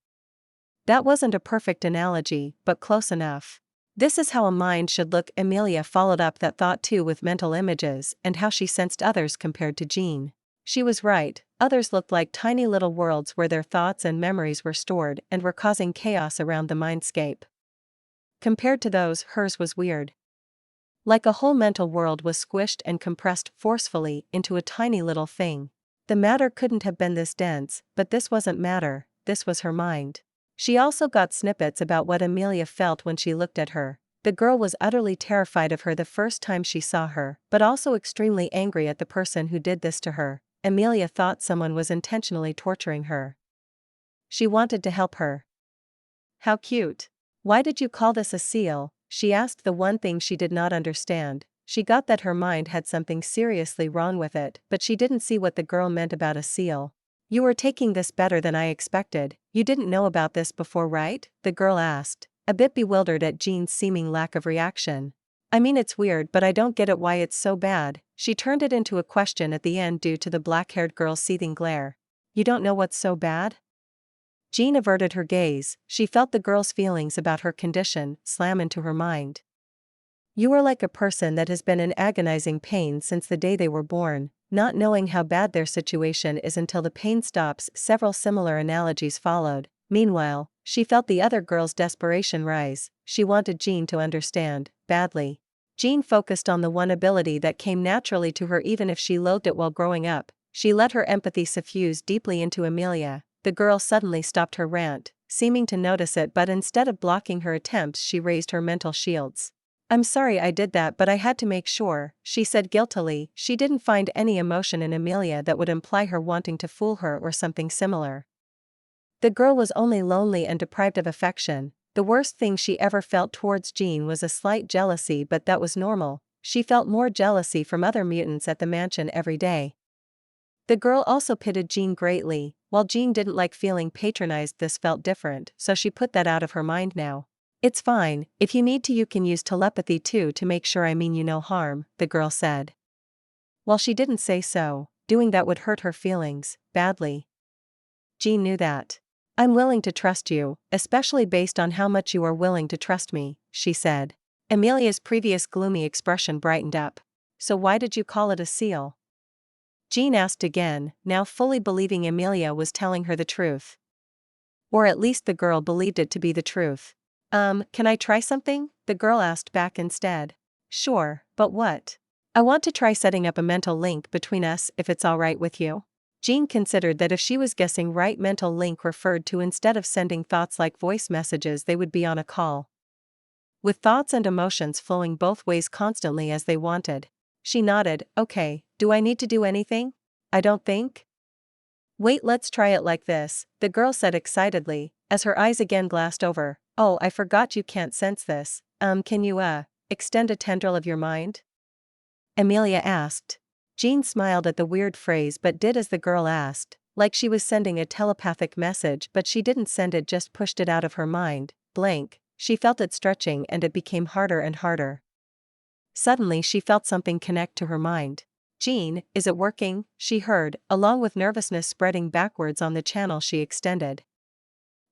That wasn't a perfect analogy, but close enough. This is how a mind should look. Emilia followed up that thought too with mental images and how she sensed others compared to Jean. She was right, others looked like tiny little worlds where their thoughts and memories were stored and were causing chaos around the mindscape. Compared to those, hers was weird. Like a whole mental world was squished and compressed forcefully into a tiny little thing. The matter couldn't have been this dense, but this wasn't matter, this was her mind. She also got snippets about what Emilia felt when she looked at her. The girl was utterly terrified of her the first time she saw her, but also extremely angry at the person who did this to her. Emilia thought someone was intentionally torturing her. She wanted to help her. How cute. Why did you call this a seal? She asked the one thing she did not understand. She got that her mind had something seriously wrong with it, but she didn't see what the girl meant about a seal. You were taking this better than I expected. You didn't know about this before, right? The girl asked, a bit bewildered at Jean's seeming lack of reaction. I mean, it's weird, but I don't get it why it's so bad. She turned it into a question at the end due to the black-haired girl's seething glare. You don't know what's so bad? Jean averted her gaze. She felt the girl's feelings about her condition slam into her mind. You are like a person that has been in agonizing pain since the day they were born, not knowing how bad their situation is until the pain stops. Several similar analogies followed. Meanwhile, she felt the other girl's desperation rise. She wanted Jean to understand, badly. Jean focused on the one ability that came naturally to her even if she loathed it while growing up. She let her empathy suffuse deeply into Emilia. The girl suddenly stopped her rant, seeming to notice it, but instead of blocking her attempts she raised her mental shields. I'm sorry I did that, but I had to make sure, she said guiltily. She didn't find any emotion in Emilia that would imply her wanting to fool her or something similar. The girl was only lonely and deprived of affection. The worst thing she ever felt towards Jean was a slight jealousy, but that was normal. She felt more jealousy from other mutants at the mansion every day. The girl also pitted Jean greatly. While Jean didn't like feeling patronized, this felt different, so she put that out of her mind now. It's fine, if you need to you can use telepathy too to make sure I mean you no harm, the girl said. Well, she didn't say so. Doing that would hurt her feelings, badly. Jean knew that. I'm willing to trust you, especially based on how much you are willing to trust me, she said. Emilia's previous gloomy expression brightened up. So why did you call it a seal? Jean asked again, now fully believing Emilia was telling her the truth. Or at least the girl believed it to be the truth. Can I try something? The girl asked back instead. Sure, but what? I want to try setting up a mental link between us if it's alright with you. Jean considered that if she was guessing right, mental link referred to instead of sending thoughts like voice messages, they would be on a call. With thoughts and emotions flowing both ways constantly as they wanted. She nodded. Okay, do I need to do anything? I don't think. Wait, let's try it like this, the girl said excitedly, as her eyes again glassed over. Oh, I forgot you can't sense this. Can you, extend a tendril of your mind? Emilia asked. Jean smiled at the weird phrase but did as the girl asked, like she was sending a telepathic message, but she didn't send it, just pushed it out of her mind, blank. She felt it stretching and it became harder and harder. Suddenly she felt something connect to her mind. Jean, is it working? She heard, along with nervousness spreading backwards on the channel she extended.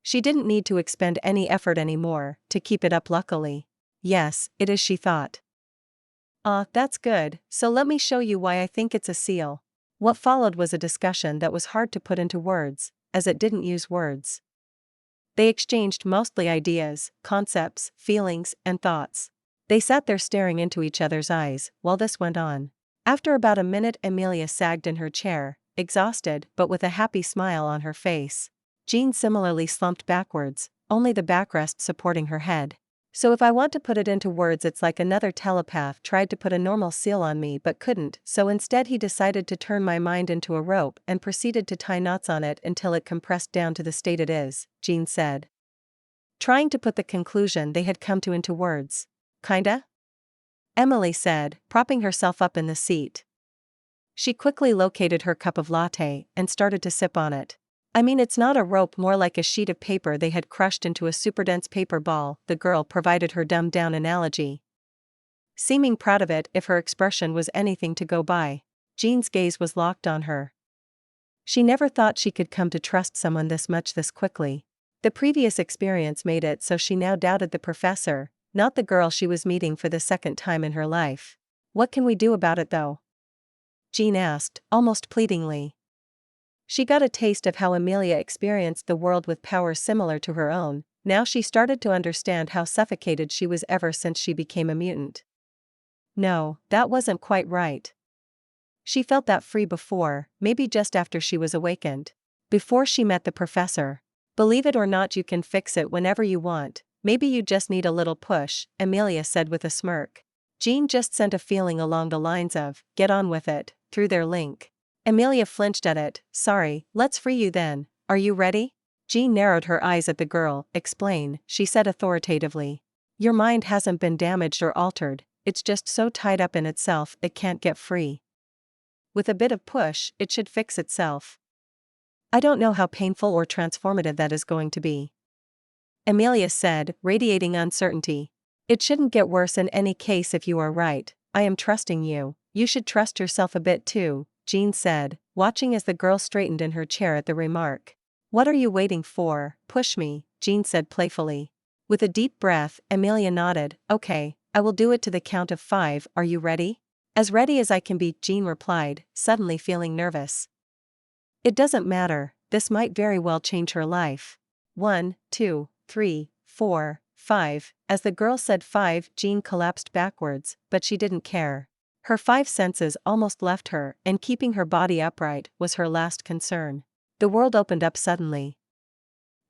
She didn't need to expend any effort anymore to keep it up, luckily. Yes, it is, she thought. That's good, so let me show you why I think it's a seal. What followed was a discussion that was hard to put into words, as it didn't use words. They exchanged mostly ideas, concepts, feelings, and thoughts. They sat there staring into each other's eyes while this went on. After about a minute, Emilia sagged in her chair, exhausted but with a happy smile on her face. Jean similarly slumped backwards, only the backrest supporting her head. So if I want to put it into words, it's like another telepath tried to put a normal seal on me but couldn't, so instead he decided to turn my mind into a rope and proceeded to tie knots on it until it compressed down to the state it is, Jean said, trying to put the conclusion they had come to into words. Kinda? Emily said, propping herself up in the seat. She quickly located her cup of latte and started to sip on it. I mean, it's not a rope, more like a sheet of paper they had crushed into a super dense paper ball, the girl provided her dumbed down analogy, seeming proud of it if her expression was anything to go by. Jean's gaze was locked on her. She never thought she could come to trust someone this much this quickly. The previous experience made it so she now doubted the professor, not the girl she was meeting for the second time in her life. What can we do about it though? Jean asked, almost pleadingly. She got a taste of how Emilia experienced the world with powers similar to her own. Now she started to understand how suffocated she was ever since she became a mutant. No, that wasn't quite right. She felt that free before, maybe just after she was awakened. Before she met the professor. Believe it or not, you can fix it whenever you want, maybe you just need a little push, Emilia said with a smirk. Jean just sent a feeling along the lines of, get on with it, through their link. Emilia flinched at it. Sorry, let's free you then, are you ready? Jean narrowed her eyes at the girl. Explain, she said authoritatively. Your mind hasn't been damaged or altered, it's just so tied up in itself it can't get free. With a bit of push, it should fix itself. I don't know how painful or transformative that is going to be, Emilia said, radiating uncertainty. It shouldn't get worse in any case if you are right. I am trusting you. You should trust yourself a bit too, Jean said, watching as the girl straightened in her chair at the remark. What are you waiting for? Push me, Jean said playfully. With a deep breath, Emilia nodded. Okay, I will do it to the count of 5. Are you ready? As ready as I can be, Jean replied, suddenly feeling nervous. It doesn't matter, this might very well change her life. 1, 2, 3, 4, 5. As the girl said 5, Jean collapsed backwards, but she didn't care. Her 5 senses almost left her, and keeping her body upright was her last concern. The world opened up suddenly.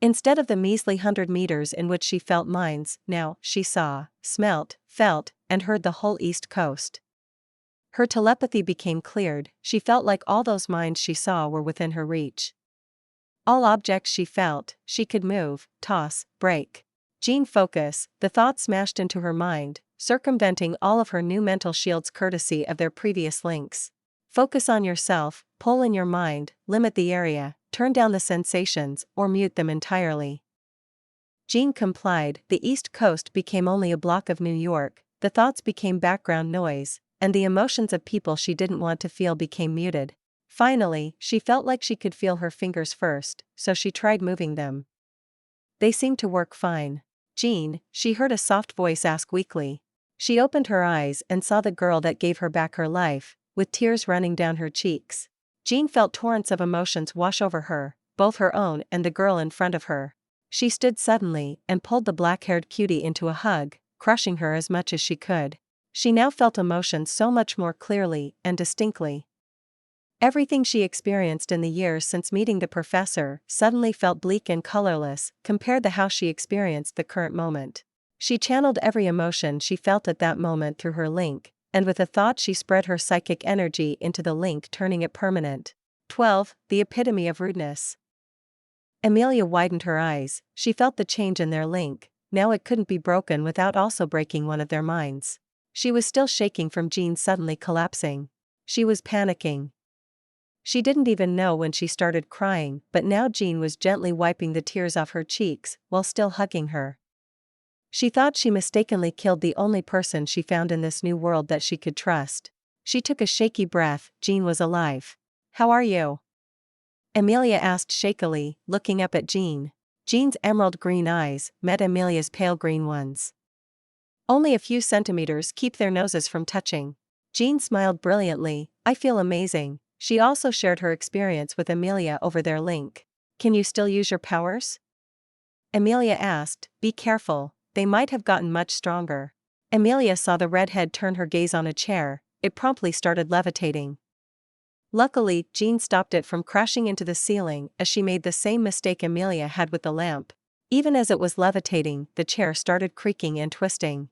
Instead of the measly 100 meters in which she felt minds, now she saw, smelt, felt, and heard the whole East Coast. Her telepathy became cleared. She felt like all those minds she saw were within her reach. All objects she felt, she could move, toss, break. Jean focus, the thought smashed into her mind, circumventing all of her new mental shields courtesy of their previous links. Focus on yourself, pull in your mind, limit the area, turn down the sensations, or mute them entirely. Jean complied. The East Coast became only a block of New York, the thoughts became background noise, and the emotions of people she didn't want to feel became muted. Finally, she felt like she could feel her fingers first, so she tried moving them. They seemed to work fine. Jean, she heard a soft voice ask weakly. She opened her eyes and saw the girl that gave her back her life, with tears running down her cheeks. Jean felt torrents of emotions wash over her, both her own and the girl in front of her. She stood suddenly and pulled the black-haired cutie into a hug, crushing her as much as she could. She now felt emotion so much more clearly and distinctly. Everything she experienced in the years since meeting the professor suddenly felt bleak and colorless compared to how she experienced the current moment. She channeled every emotion she felt at that moment through her link, and with a thought she spread her psychic energy into the link, turning it permanent. 12. The epitome of rudeness. Emilia widened her eyes. She felt the change in their link. Now it couldn't be broken without also breaking one of their minds. She was still shaking from Jean suddenly collapsing. She was panicking. She didn't even know when she started crying, but now Jean was gently wiping the tears off her cheeks while still hugging her. She thought she mistakenly killed the only person she found in this new world that she could trust. She took a shaky breath. Jean was alive. How are you? Emilia asked shakily, looking up at Jean. Jean's emerald green eyes met Emilia's pale green ones. Only a few centimeters keep their noses from touching. Jean smiled brilliantly. I feel amazing. She also shared her experience with Emilia over their link. Can you still use your powers? Emilia asked. Be careful, they might have gotten much stronger. Emilia saw the redhead turn her gaze on a chair. It promptly started levitating. Luckily, Jean stopped it from crashing into the ceiling, as she made the same mistake Emilia had with the lamp. Even as it was levitating, the chair started creaking and twisting.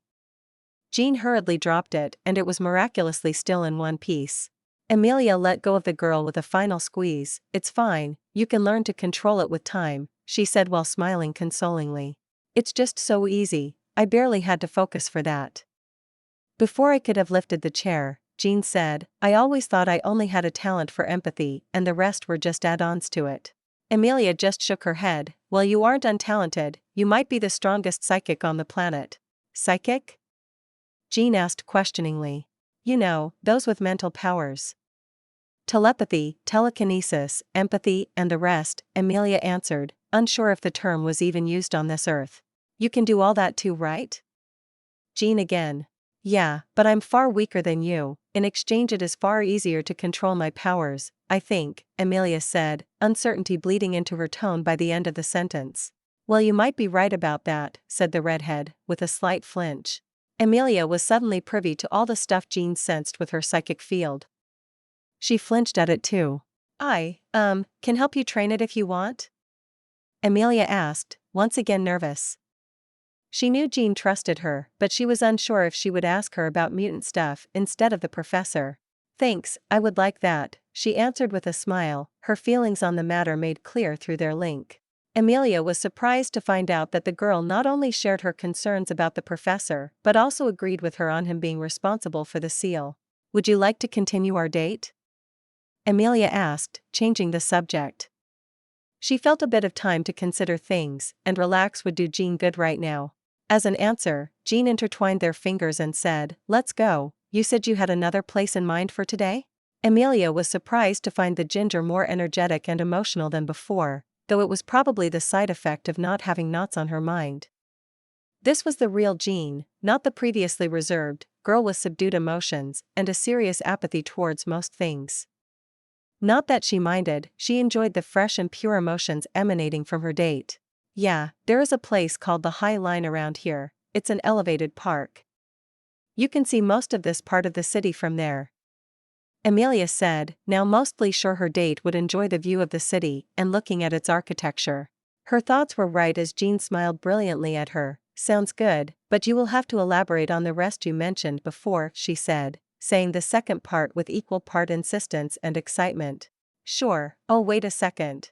Jean hurriedly dropped it, and it was miraculously still in one piece. Emilia let go of the girl with a final squeeze. "It's fine, you can learn to control it with time," she said while smiling consolingly. "It's just so easy, I barely had to focus for that." Before I could have lifted the chair, Jean said, "I always thought I only had a talent for empathy and the rest were just add-ons to it." Emilia just shook her head. "Well, you aren't untalented, you might be the strongest psychic on the planet." "Psychic?" Jean asked questioningly. "You know, those with mental powers. Telepathy, telekinesis, empathy, and the rest," Emilia answered, unsure if the term was even used on this earth. "You can do all that too, right?" Jean again. "Yeah, but I'm far weaker than you. In exchange it is far easier to control my powers, I think," Emilia said, uncertainty bleeding into her tone by the end of the sentence. "Well, you might be right about that," said the redhead, with a slight flinch. Emilia was suddenly privy to all the stuff Jean sensed with her psychic field. She flinched at it too. Can help you train it if you want?" Emilia asked, once again nervous. She knew Jean trusted her, but she was unsure if she would ask her about mutant stuff instead of the professor. "Thanks, I would like that," she answered with a smile, her feelings on the matter made clear through their link. Emilia was surprised to find out that the girl not only shared her concerns about the professor but also agreed with her on him being responsible for the seal. "Would you like to continue our date?" Emilia asked, changing the subject. She felt a bit of time to consider things, and relax would do Jean good right now. As an answer, Jean intertwined their fingers and said, "Let's go. You said you had another place in mind for today?" Emilia was surprised to find the ginger more energetic and emotional than before, though it was probably the side effect of not having knots on her mind. This was the real Jean, not the previously reserved girl with subdued emotions and a serious apathy towards most things. Not that she minded, she enjoyed the fresh and pure emotions emanating from her date. "Yeah, there is a place called the High Line around here. It's an elevated park. You can see most of this part of the city from there," Emilia said, now mostly sure her date would enjoy the view of the city and looking at its architecture. Her thoughts were right as Jean smiled brilliantly at her. "Sounds good, but you will have to elaborate on the rest you mentioned before," she said, saying the second part with equal part insistence and excitement. "Sure, oh wait a second."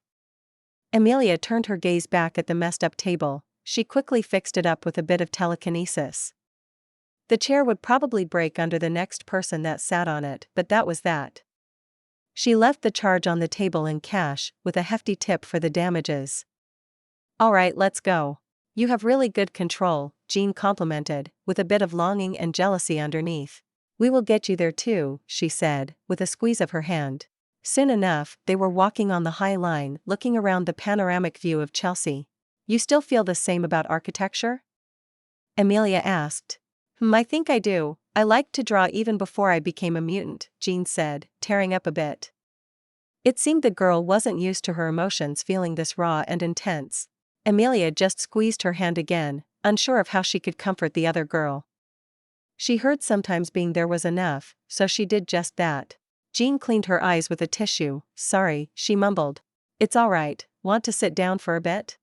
Emilia turned her gaze back at the messed up table. She quickly fixed it up with a bit of telekinesis. The chair would probably break under the next person that sat on it, but that was that. She left the charge on the table in cash, with a hefty tip for the damages. "All right, let's go. You have really good control," Jean complimented, with a bit of longing and jealousy underneath. "We will get you there too," she said, with a squeeze of her hand. Soon enough, they were walking on the High Line, looking around the panoramic view of Chelsea. "You still feel the same about architecture?" Emilia asked. I think I do. I liked to draw even before I became a mutant," Jean said, tearing up a bit. It seemed the girl wasn't used to her emotions feeling this raw and intense. Emilia just squeezed her hand again, unsure of how she could comfort the other girl. She heard sometimes being there was enough, so she did just that. Jean cleaned her eyes with a tissue. "Sorry," she mumbled. "It's all right, want to sit down for a bit?"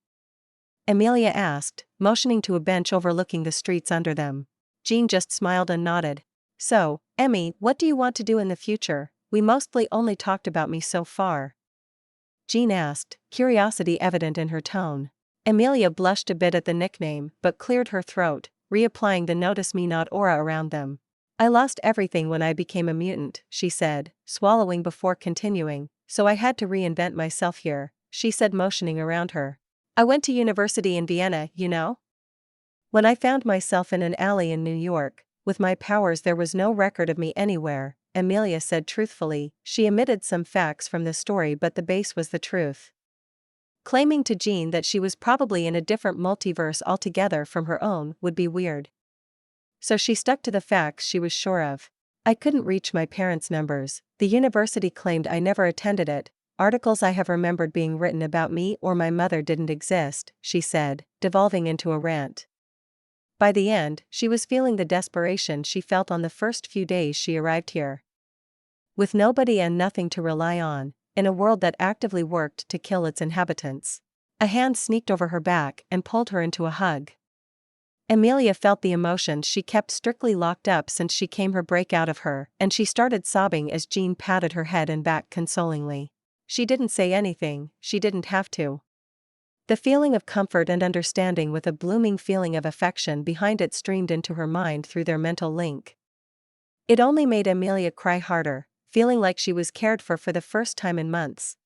Emilia asked, motioning to a bench overlooking the streets under them. Jean just smiled and nodded. "So, Emmy, what do you want to do in the future? We mostly only talked about me so far." Jean asked, curiosity evident in her tone. Emilia blushed a bit at the nickname but cleared her throat, reapplying the notice me not aura around them. "I lost everything when I became a mutant," she said, swallowing before continuing, "so I had to reinvent myself here," she said, motioning around her. "I went to university in Vienna, you know? When I found myself in an alley in New York, with my powers there was no record of me anywhere," Emilia said truthfully. She omitted some facts from the story but the base was the truth. Claiming to Jean that she was probably in a different multiverse altogether from her own would be weird. So she stuck to the facts she was sure of. "I couldn't reach my parents' numbers, the university claimed I never attended it, articles I have remembered being written about me or my mother didn't exist," she said, devolving into a rant. By the end, she was feeling the desperation she felt on the first few days she arrived here. With nobody and nothing to rely on, in a world that actively worked to kill its inhabitants. A hand sneaked over her back and pulled her into a hug. Emilia felt the emotions she kept strictly locked up since she came her break out of her, and she started sobbing as Jean patted her head and back consolingly. She didn't say anything, she didn't have to. The feeling of comfort and understanding with a blooming feeling of affection behind it streamed into her mind through their mental link. It only made Emilia cry harder, feeling like she was cared for the first time in months.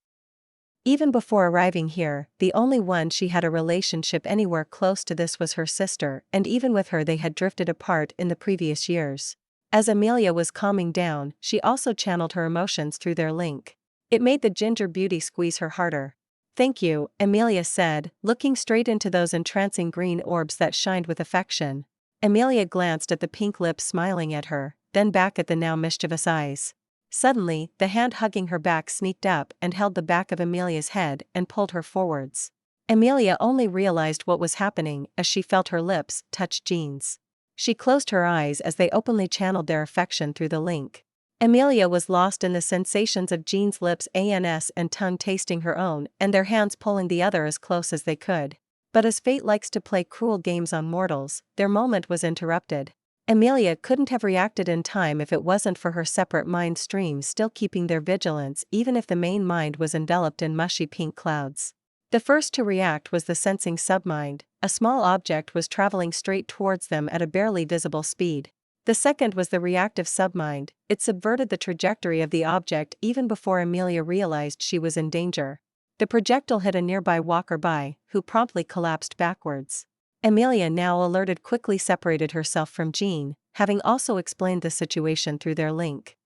Even before arriving here, the only one she had a relationship anywhere close to this was her sister, and even with her they had drifted apart in the previous years. As Emilia was calming down, she also channeled her emotions through their link. It made the ginger beauty squeeze her harder. "Thank you," Emilia said, looking straight into those entrancing green orbs that shined with affection. Emilia glanced at the pink lips smiling at her, then back at the now mischievous eyes. Suddenly, the hand hugging her back sneaked up and held the back of Emilia's head and pulled her forwards. Emilia only realized what was happening as she felt her lips touch Jean's. She closed her eyes as they openly channeled their affection through the link. Emilia was lost in the sensations of Jean's lips and tongue tasting her own and their hands pulling the other as close as they could. But as fate likes to play cruel games on mortals, their moment was interrupted. Emilia couldn't have reacted in time if it wasn't for her separate mind streams still keeping their vigilance even if the main mind was enveloped in mushy pink clouds. The first to react was the sensing submind. A small object was traveling straight towards them at a barely visible speed. The second was the reactive submind. It subverted the trajectory of the object even before Emilia realized she was in danger. The projectile hit a nearby walker-by, who promptly collapsed backwards. Emilia, now alerted, quickly separated herself from Jean, having also explained the situation through their link.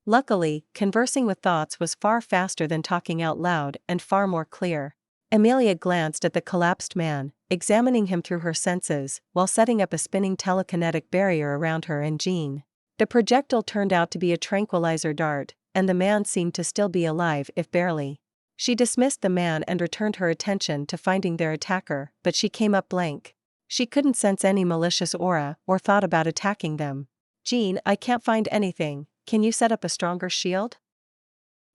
Luckily, conversing with thoughts was far faster than talking out loud and far more clear. Emilia glanced at the collapsed man, examining him through her senses, while setting up a spinning telekinetic barrier around her and Jean. The projectile turned out to be a tranquilizer dart, and the man seemed to still be alive if barely. She dismissed the man and returned her attention to finding their attacker, but she came up blank. She couldn't sense any malicious aura or thought about attacking them. "Jean, I can't find anything. Can you set up a stronger shield?"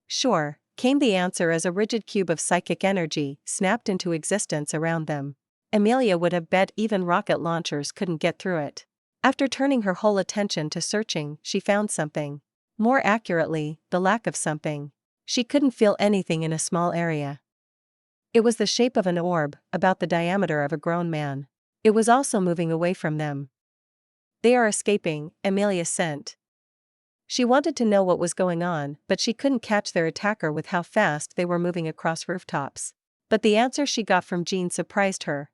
"Sure," came the answer as a rigid cube of psychic energy snapped into existence around them. Emilia would have bet even rocket launchers couldn't get through it. After turning her whole attention to searching, she found something. More accurately, the lack of something. She couldn't feel anything in a small area. It was the shape of an orb, about the diameter of a grown man. It was also moving away from them. "They are escaping," Emilia sent. She wanted to know what was going on, but she couldn't catch their attacker with how fast they were moving across rooftops. But the answer she got from Jean surprised her.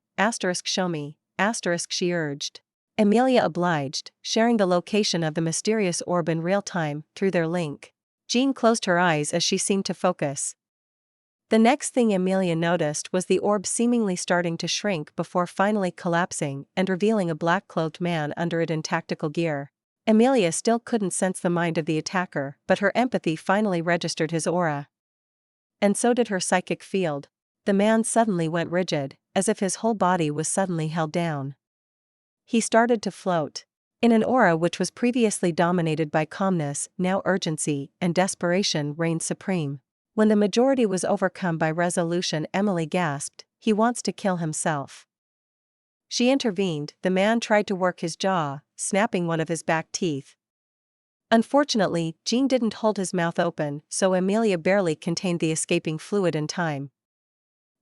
"Show me," she urged. Emilia obliged, sharing the location of the mysterious orb in real time, through their link. Jean closed her eyes as she seemed to focus. The next thing Emilia noticed was the orb seemingly starting to shrink before finally collapsing and revealing a black-clothed man under it in tactical gear. Emilia still couldn't sense the mind of the attacker, but her empathy finally registered his aura. And so did her psychic field. The man suddenly went rigid, as if his whole body was suddenly held down. He started to float. In an aura which was previously dominated by calmness, now urgency and desperation reigned supreme. When the majority was overcome by resolution, Emily gasped, "He wants to kill himself." She intervened. The man tried to work his jaw, snapping one of his back teeth. Unfortunately, Jean didn't hold his mouth open, so Emilia barely contained the escaping fluid in time.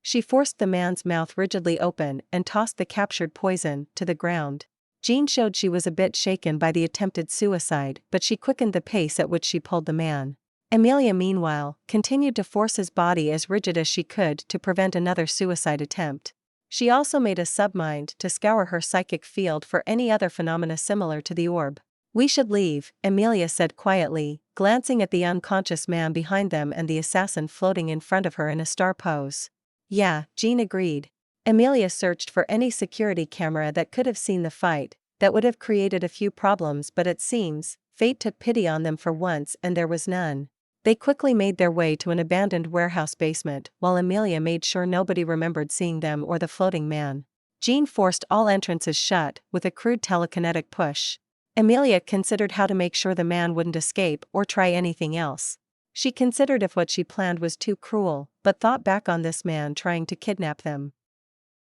She forced the man's mouth rigidly open and tossed the captured poison to the ground. Jean showed she was a bit shaken by the attempted suicide, but she quickened the pace at which she pulled the man. Emilia, meanwhile, continued to force his body as rigid as she could to prevent another suicide attempt. She also made a submind to scour her psychic field for any other phenomena similar to the orb. "We should leave," Emilia said quietly, glancing at the unconscious man behind them and the assassin floating in front of her in a star pose. "Yeah," Jean agreed. Emilia searched for any security camera that could have seen the fight. That would have created a few problems, but it seems fate took pity on them for once and there was none. They quickly made their way to an abandoned warehouse basement, while Emilia made sure nobody remembered seeing them or the floating man. Jean forced all entrances shut with a crude telekinetic push. Emilia considered how to make sure the man wouldn't escape or try anything else. She considered if what she planned was too cruel, but thought back on this man trying to kidnap them.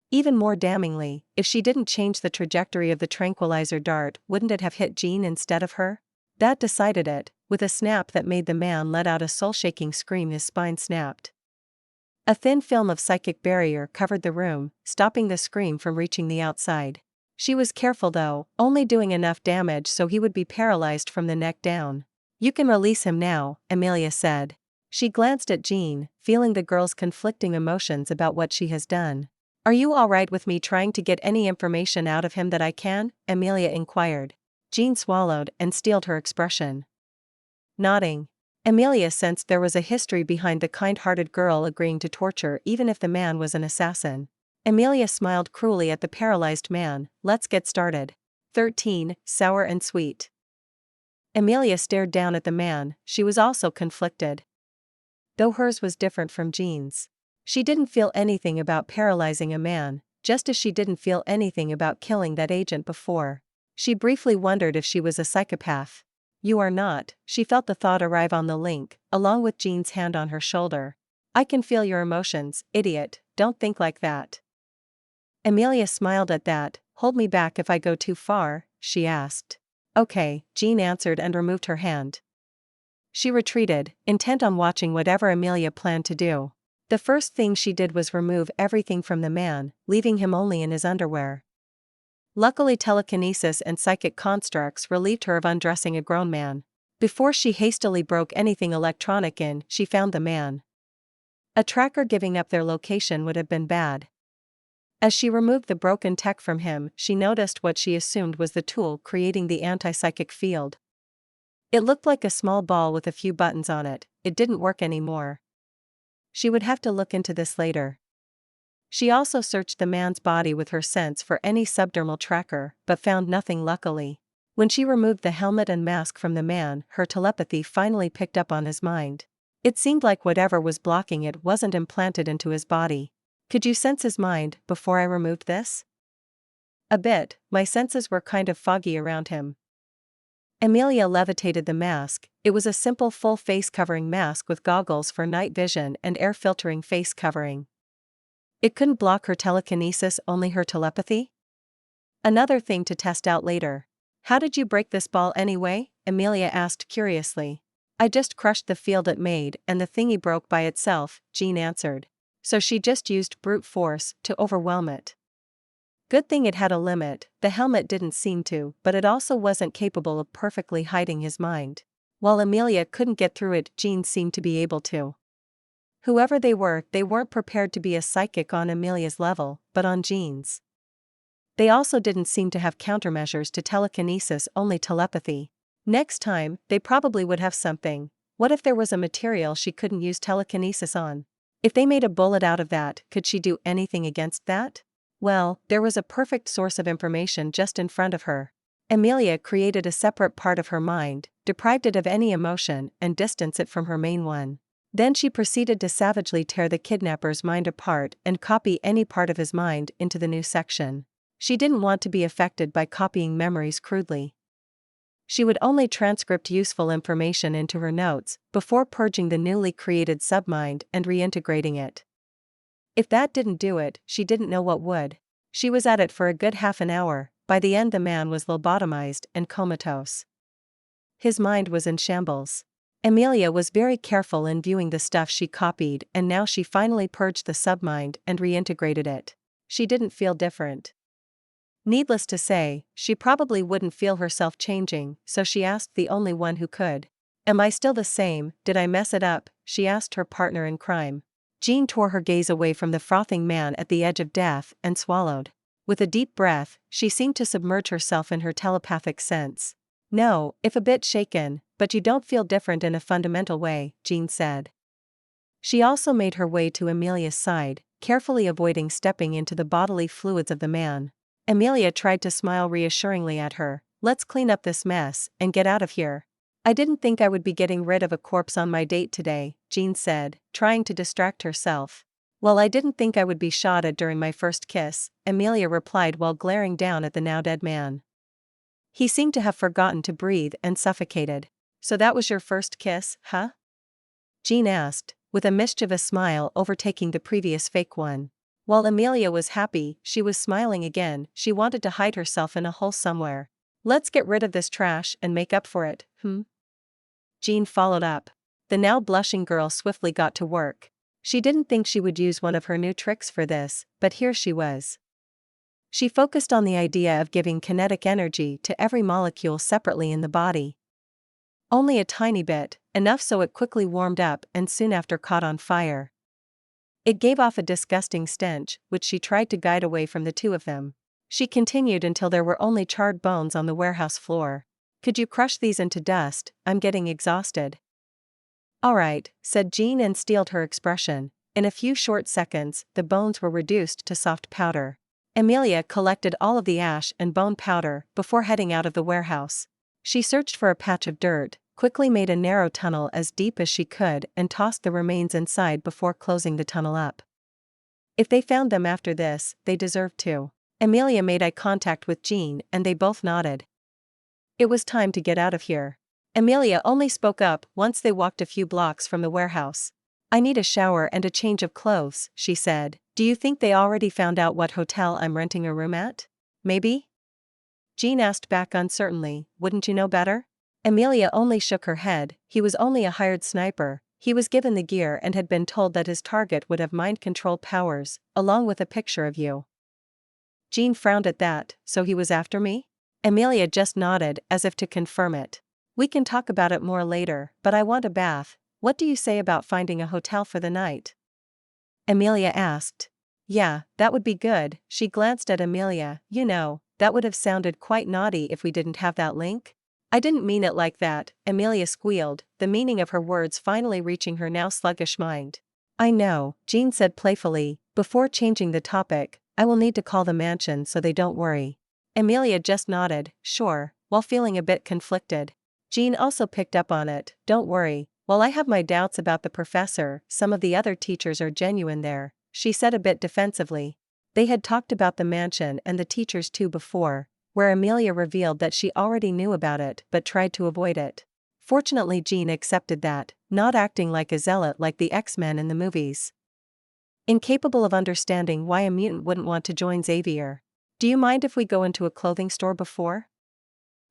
Even more damningly, if she didn't change the trajectory of the tranquilizer dart, wouldn't it have hit Jean instead of her? That decided it. With a snap that made the man let out a soul-shaking scream, his spine snapped. A thin film of psychic barrier covered the room, stopping the scream from reaching the outside. She was careful though, only doing enough damage so he would be paralyzed from the neck down. "You can release him now," Emilia said. She glanced at Jean, feeling the girl's conflicting emotions about what she has done. "Are you alright with me trying to get any information out of him that I can?" Emilia inquired. Jean swallowed and steeled her expression. Nodding. Emilia sensed there was a history behind the kind-hearted girl agreeing to torture even if the man was an assassin. Emilia smiled cruelly at the paralyzed man. "Let's get started." 13. Sour and sweet. Emilia stared down at the man. She was also conflicted. Though hers was different from Jean's. She didn't feel anything about paralyzing a man, just as she didn't feel anything about killing that agent before. She briefly wondered if she was a psychopath. "You are not," she felt the thought arrive on the link, along with Jean's hand on her shoulder. "I can feel your emotions, idiot, don't think like that." Emilia smiled at that. "Hold me back if I go too far?" she asked. "Okay," Jean answered and removed her hand. She retreated, intent on watching whatever Emilia planned to do. The first thing she did was remove everything from the man, leaving him only in his underwear. Luckily, telekinesis and psychic constructs relieved her of undressing a grown man. Before she hastily broke anything electronic in, she found the man. A tracker giving up their location would have been bad. As she removed the broken tech from him, she noticed what she assumed was the tool creating the anti-psychic field. It looked like a small ball with a few buttons on it. It didn't work anymore. She would have to look into this later. She also searched the man's body with her sense for any subdermal tracker, but found nothing luckily. When she removed the helmet and mask from the man, her telepathy finally picked up on his mind. It seemed like whatever was blocking it wasn't implanted into his body. "Could you sense his mind before I removed this?" "A bit, my senses were kind of foggy around him." Emilia levitated the mask. It was a simple full face covering mask with goggles for night vision and air filtering face covering. It couldn't block her telekinesis, only her telepathy? Another thing to test out later. "How did you break this ball anyway?" Emilia asked curiously. "I just crushed the field it made and the thingy broke by itself," Jean answered. "So she just used brute force to overwhelm it." Good thing it had a limit. The helmet didn't seem to, but it also wasn't capable of perfectly hiding his mind. While Emilia couldn't get through it, Jean seemed to be able to. Whoever they weren't prepared to be a psychic on Emilia's level, but on Jean's. They also didn't seem to have countermeasures to telekinesis, only telepathy. Next time, they probably would have something. What if there was a material she couldn't use telekinesis on? If they made a bullet out of that, could she do anything against that? Well, there was a perfect source of information just in front of her. Emilia created a separate part of her mind, deprived it of any emotion, and distanced it from her main one. Then she proceeded to savagely tear the kidnapper's mind apart and copy any part of his mind into the new section. She didn't want to be affected by copying memories crudely. She would only transcript useful information into her notes before purging the newly created submind and reintegrating it. If that didn't do it, she didn't know what would. She was at it for a good half an hour. By the end, the man was lobotomized and comatose. His mind was in shambles. Emilia was very careful in viewing the stuff she copied, and now she finally purged the submind and reintegrated it. She didn't feel different. Needless to say, she probably wouldn't feel herself changing, so she asked the only one who could. "Am I still the same? Did I mess it up?" she asked her partner in crime. Jean tore her gaze away from the frothing man at the edge of death and swallowed. With a deep breath, she seemed to submerge herself in her telepathic sense. "No, if a bit shaken, but you don't feel different in a fundamental way," Jean said. She also made her way to Emilia's side, carefully avoiding stepping into the bodily fluids of the man. Emilia tried to smile reassuringly at her. "Let's clean up this mess and get out of here." "I didn't think I would be getting rid of a corpse on my date today," Jean said, trying to distract herself. Well, I didn't think I would be shot at during my first kiss, Emilia replied while glaring down at the now dead man. He seemed to have forgotten to breathe and suffocated. So that was your first kiss, huh? Jean asked, with a mischievous smile overtaking the previous fake one. While Emilia was happy, she was smiling again. She wanted to hide herself in a hole somewhere. Let's get rid of this trash and make up for it, Jean followed up. The now blushing girl swiftly got to work. She didn't think she would use one of her new tricks for this, but here she was. She focused on the idea of giving kinetic energy to every molecule separately in the body. Only a tiny bit, enough so it quickly warmed up and soon after caught on fire. It gave off a disgusting stench, which she tried to guide away from the two of them. She continued until there were only charred bones on the warehouse floor. Could you crush these into dust? I'm getting exhausted. All right, said Jean and steeled her expression. In a few short seconds, the bones were reduced to soft powder. Emilia collected all of the ash and bone powder before heading out of the warehouse. She searched for a patch of dirt, quickly made a narrow tunnel as deep as she could and tossed the remains inside before closing the tunnel up. If they found them after this, they deserved to. Emilia made eye contact with Jean and they both nodded. It was time to get out of here. Emilia only spoke up once they walked a few blocks from the warehouse. I need a shower and a change of clothes, she said. Do you think they already found out what hotel I'm renting a room at? Maybe? Jean asked back uncertainly, wouldn't you know better? Emilia only shook her head. He was only a hired sniper. He was given the gear and had been told that his target would have mind control powers, along with a picture of you. Jean frowned at that. So he was after me? Emilia just nodded, as if to confirm it. We can talk about it more later, but I want a bath. What do you say about finding a hotel for the night? Emilia asked. Yeah, that would be good. She glanced at Emilia. You know, that would have sounded quite naughty if we didn't have that link. I didn't mean it like that, Emilia squealed, the meaning of her words finally reaching her now sluggish mind. I know, Jean said playfully, before changing the topic. I will need to call the mansion so they don't worry. Emilia just nodded, sure, while feeling a bit conflicted. Jean also picked up on it. Don't worry, while I have my doubts about the professor, some of the other teachers are genuine there, she said a bit defensively. They had talked about the mansion and the teachers too before, where Emilia revealed that she already knew about it but tried to avoid it. Fortunately Jean accepted that, not acting like a zealot like the X-Men in the movies. Incapable of understanding why a mutant wouldn't want to join Xavier. Do you mind if we go into a clothing store before?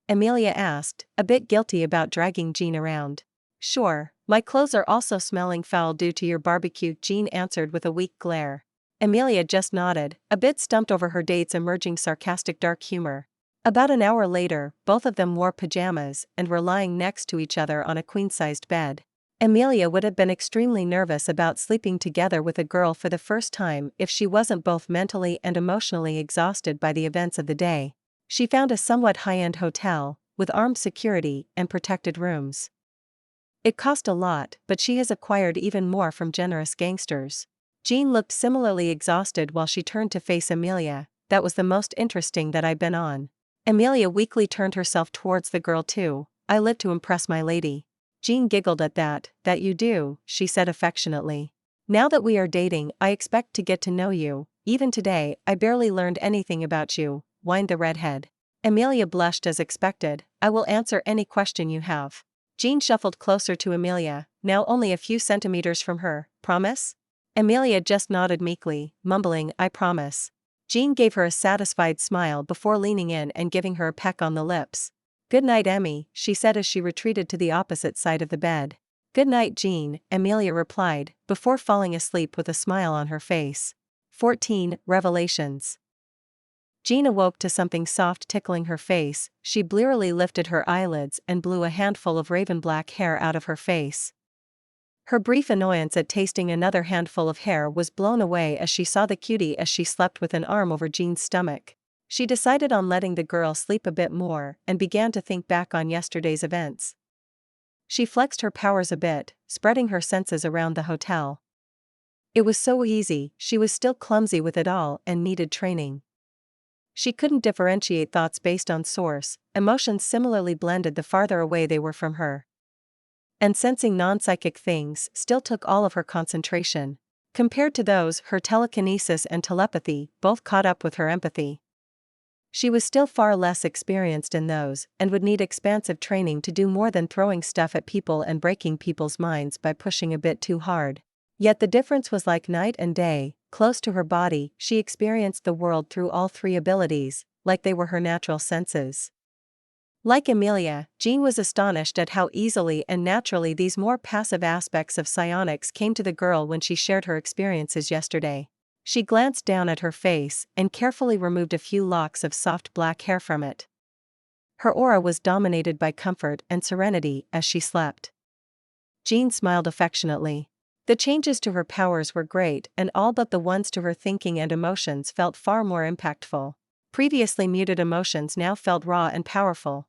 Emilia asked, a bit guilty about dragging Jean around. Sure, my clothes are also smelling foul due to your barbecue, Jean answered with a weak glare. Emilia just nodded, a bit stumped over her date's emerging sarcastic dark humor. About an hour later, both of them wore pajamas and were lying next to each other on a queen-sized bed. Emilia would have been extremely nervous about sleeping together with a girl for the first time if she wasn't both mentally and emotionally exhausted by the events of the day. She found a somewhat high-end hotel, with armed security and protected rooms. It cost a lot, but she has acquired even more from generous gangsters. Jean looked similarly exhausted while she turned to face Emilia. That was the most interesting that I've been on. Emilia weakly turned herself towards the girl too. I live to impress my lady. Jean giggled at that. That you do, she said affectionately. Now that we are dating, I expect to get to know you. Even today, I barely learned anything about you, whined the redhead. Emilia blushed as expected. I will answer any question you have. Jean shuffled closer to Emilia, now only a few centimeters from her. Promise? Emilia just nodded meekly, mumbling, I promise. Jean gave her a satisfied smile before leaning in and giving her a peck on the lips. Good night, Emmy, she said as she retreated to the opposite side of the bed. Good night, Jean, Emilia replied, before falling asleep with a smile on her face. 14. Revelations. Jean awoke to something soft tickling her face. She blearily lifted her eyelids and blew a handful of raven black hair out of her face. Her brief annoyance at tasting another handful of hair was blown away as she saw the cutie as she slept with an arm over Jean's stomach. She decided on letting the girl sleep a bit more and began to think back on yesterday's events. She flexed her powers a bit, spreading her senses around the hotel. It was so easy, she was still clumsy with it all and needed training. She couldn't differentiate thoughts based on source, emotions similarly blended the farther away they were from her. And sensing non-psychic things still took all of her concentration. Compared to those, her telekinesis and telepathy both caught up with her empathy. She was still far less experienced in those, and would need expansive training to do more than throwing stuff at people and breaking people's minds by pushing a bit too hard. Yet the difference was like night and day. Close to her body, she experienced the world through all three abilities, like they were her natural senses. Like Emilia, Jean was astonished at how easily and naturally these more passive aspects of psionics came to the girl when she shared her experiences yesterday. She glanced down at her face and carefully removed a few locks of soft black hair from it. Her aura was dominated by comfort and serenity as she slept. Jean smiled affectionately. The changes to her powers were great, and all but the ones to her thinking and emotions felt far more impactful. Previously muted emotions now felt raw and powerful.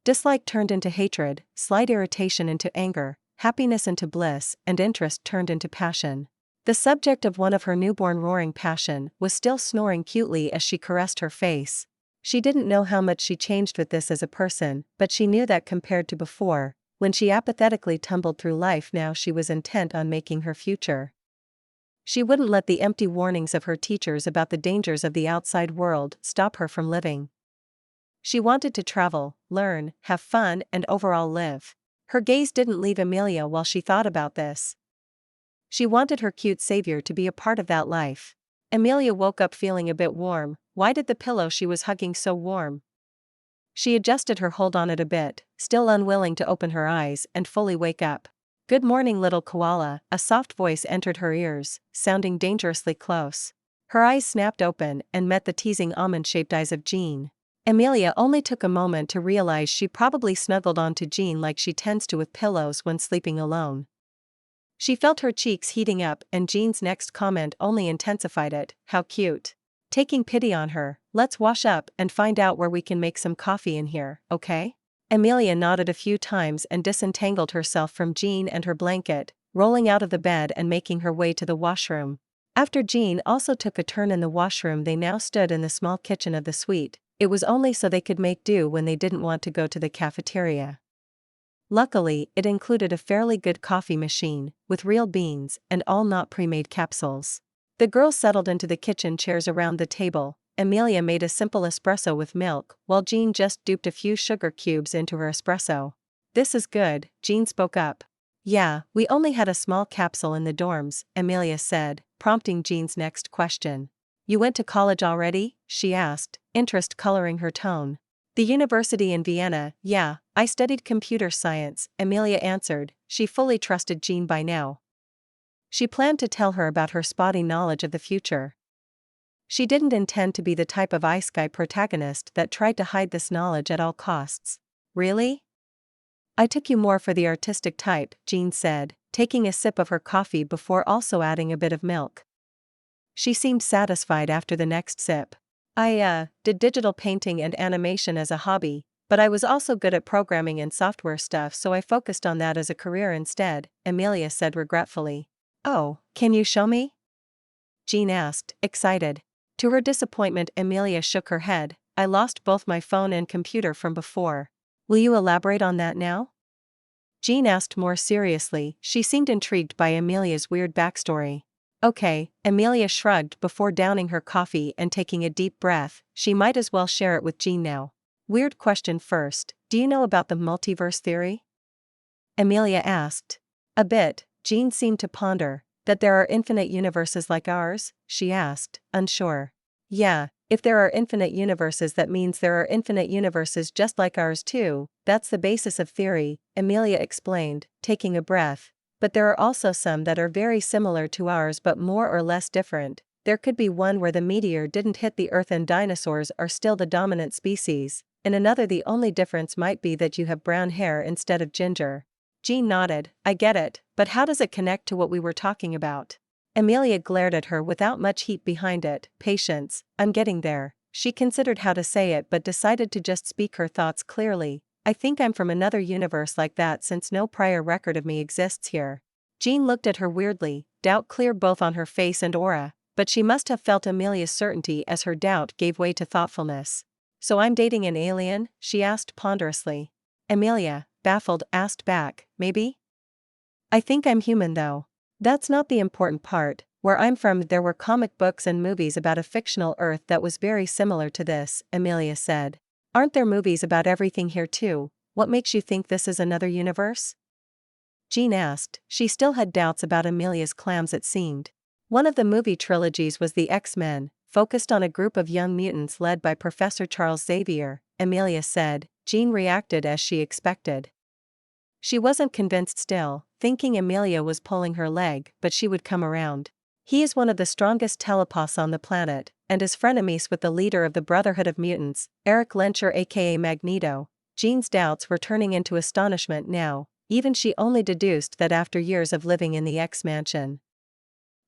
Dislike turned into hatred, slight irritation into anger, happiness into bliss, and interest turned into passion. The subject of one of her newborn roaring passion was still snoring cutely as she caressed her face. She didn't know how much she changed with this as a person, but she knew that compared to before, when she apathetically tumbled through life, now she was intent on making her future. She wouldn't let the empty warnings of her teachers about the dangers of the outside world stop her from living. She wanted to travel, learn, have fun, and overall live. Her gaze didn't leave Emilia while she thought about this. She wanted her cute Xavier to be a part of that life. Emilia woke up feeling a bit warm. Why did the pillow she was hugging so warm? She adjusted her hold on it a bit, still unwilling to open her eyes and fully wake up. "Good morning, little koala," a soft voice entered her ears, sounding dangerously close. Her eyes snapped open and met the teasing almond-shaped eyes of Jean. Emilia only took a moment to realize she probably snuggled onto Jean like she tends to with pillows when sleeping alone. She felt her cheeks heating up, and Jean's next comment only intensified it. "How cute." Taking pity on her, "Let's wash up and find out where we can make some coffee in here, okay?" Emilia nodded a few times and disentangled herself from Jean and her blanket, rolling out of the bed and making her way to the washroom. After Jean also took a turn in the washroom, they now stood in the small kitchen of the suite. It was only so they could make do when they didn't want to go to the cafeteria. Luckily, it included a fairly good coffee machine, with real beans, and all not pre-made capsules. The girls settled into the kitchen chairs around the table. Emilia made a simple espresso with milk, while Jean just duped a few sugar cubes into her espresso. "This is good," Jean spoke up. "Yeah, we only had a small capsule in the dorms," Emilia said, prompting Jean's next question. "You went to college already?" she asked, interest coloring her tone. "The university in Vienna, yeah, I studied computer science," Emilia answered. She fully trusted Jean by now. She planned to tell her about her spotty knowledge of the future. She didn't intend to be the type of ice guy protagonist that tried to hide this knowledge at all costs. "Really? I took you more for the artistic type," Jean said, taking a sip of her coffee before also adding a bit of milk. She seemed satisfied after the next sip. "I did digital painting and animation as a hobby, but I was also good at programming and software stuff, so I focused on that as a career instead," Emilia said regretfully. "Oh, can you show me?" Jean asked, excited. To her disappointment, Emilia shook her head. "I lost both my phone and computer from before." "Will you elaborate on that now?" Jean asked more seriously. She seemed intrigued by Emilia's weird backstory. "Okay," Emilia shrugged before downing her coffee and taking a deep breath. She might as well share it with Jean now. "Weird question first, do you know about the multiverse theory?" Emilia asked. "A bit," Jean seemed to ponder. "That there are infinite universes like ours?" she asked, unsure. "Yeah, if there are infinite universes, that means there are infinite universes just like ours too. That's the basis of theory," Emilia explained, taking a breath. "But there are also some that are very similar to ours but more or less different. There could be one where the meteor didn't hit the Earth and dinosaurs are still the dominant species. In another, the only difference might be that you have brown hair instead of ginger." Jean nodded. "I get it, but how does it connect to what we were talking about?" Emilia glared at her without much heat behind it. "Patience, I'm getting there." She considered how to say it but decided to just speak her thoughts clearly. "I think I'm from another universe like that, since no prior record of me exists here." Jean looked at her weirdly, doubt clear both on her face and aura, but she must have felt Emilia's certainty as her doubt gave way to thoughtfulness. "So I'm dating an alien?" she asked ponderously. Emilia, baffled, asked back, "Maybe? I think I'm human though." That's not the important part. Where I'm from, there were comic books and movies about a fictional Earth that was very similar to this, Emilia said. Aren't there movies about everything here too? What makes you think this is another universe? Jean asked. She still had doubts about Emilia's clams, it seemed. One of the movie trilogies was the X-Men, focused on a group of young mutants led by Professor Charles Xavier, Emilia said. Jean reacted as she expected. She wasn't convinced still, thinking Emilia was pulling her leg, but she would come around. He is one of the strongest telepaths on the planet, and is frenemies with the leader of the Brotherhood of Mutants, Eric Lencher aka Magneto. Jean's doubts were turning into astonishment now, even she only deduced that after years of living in the X-Mansion.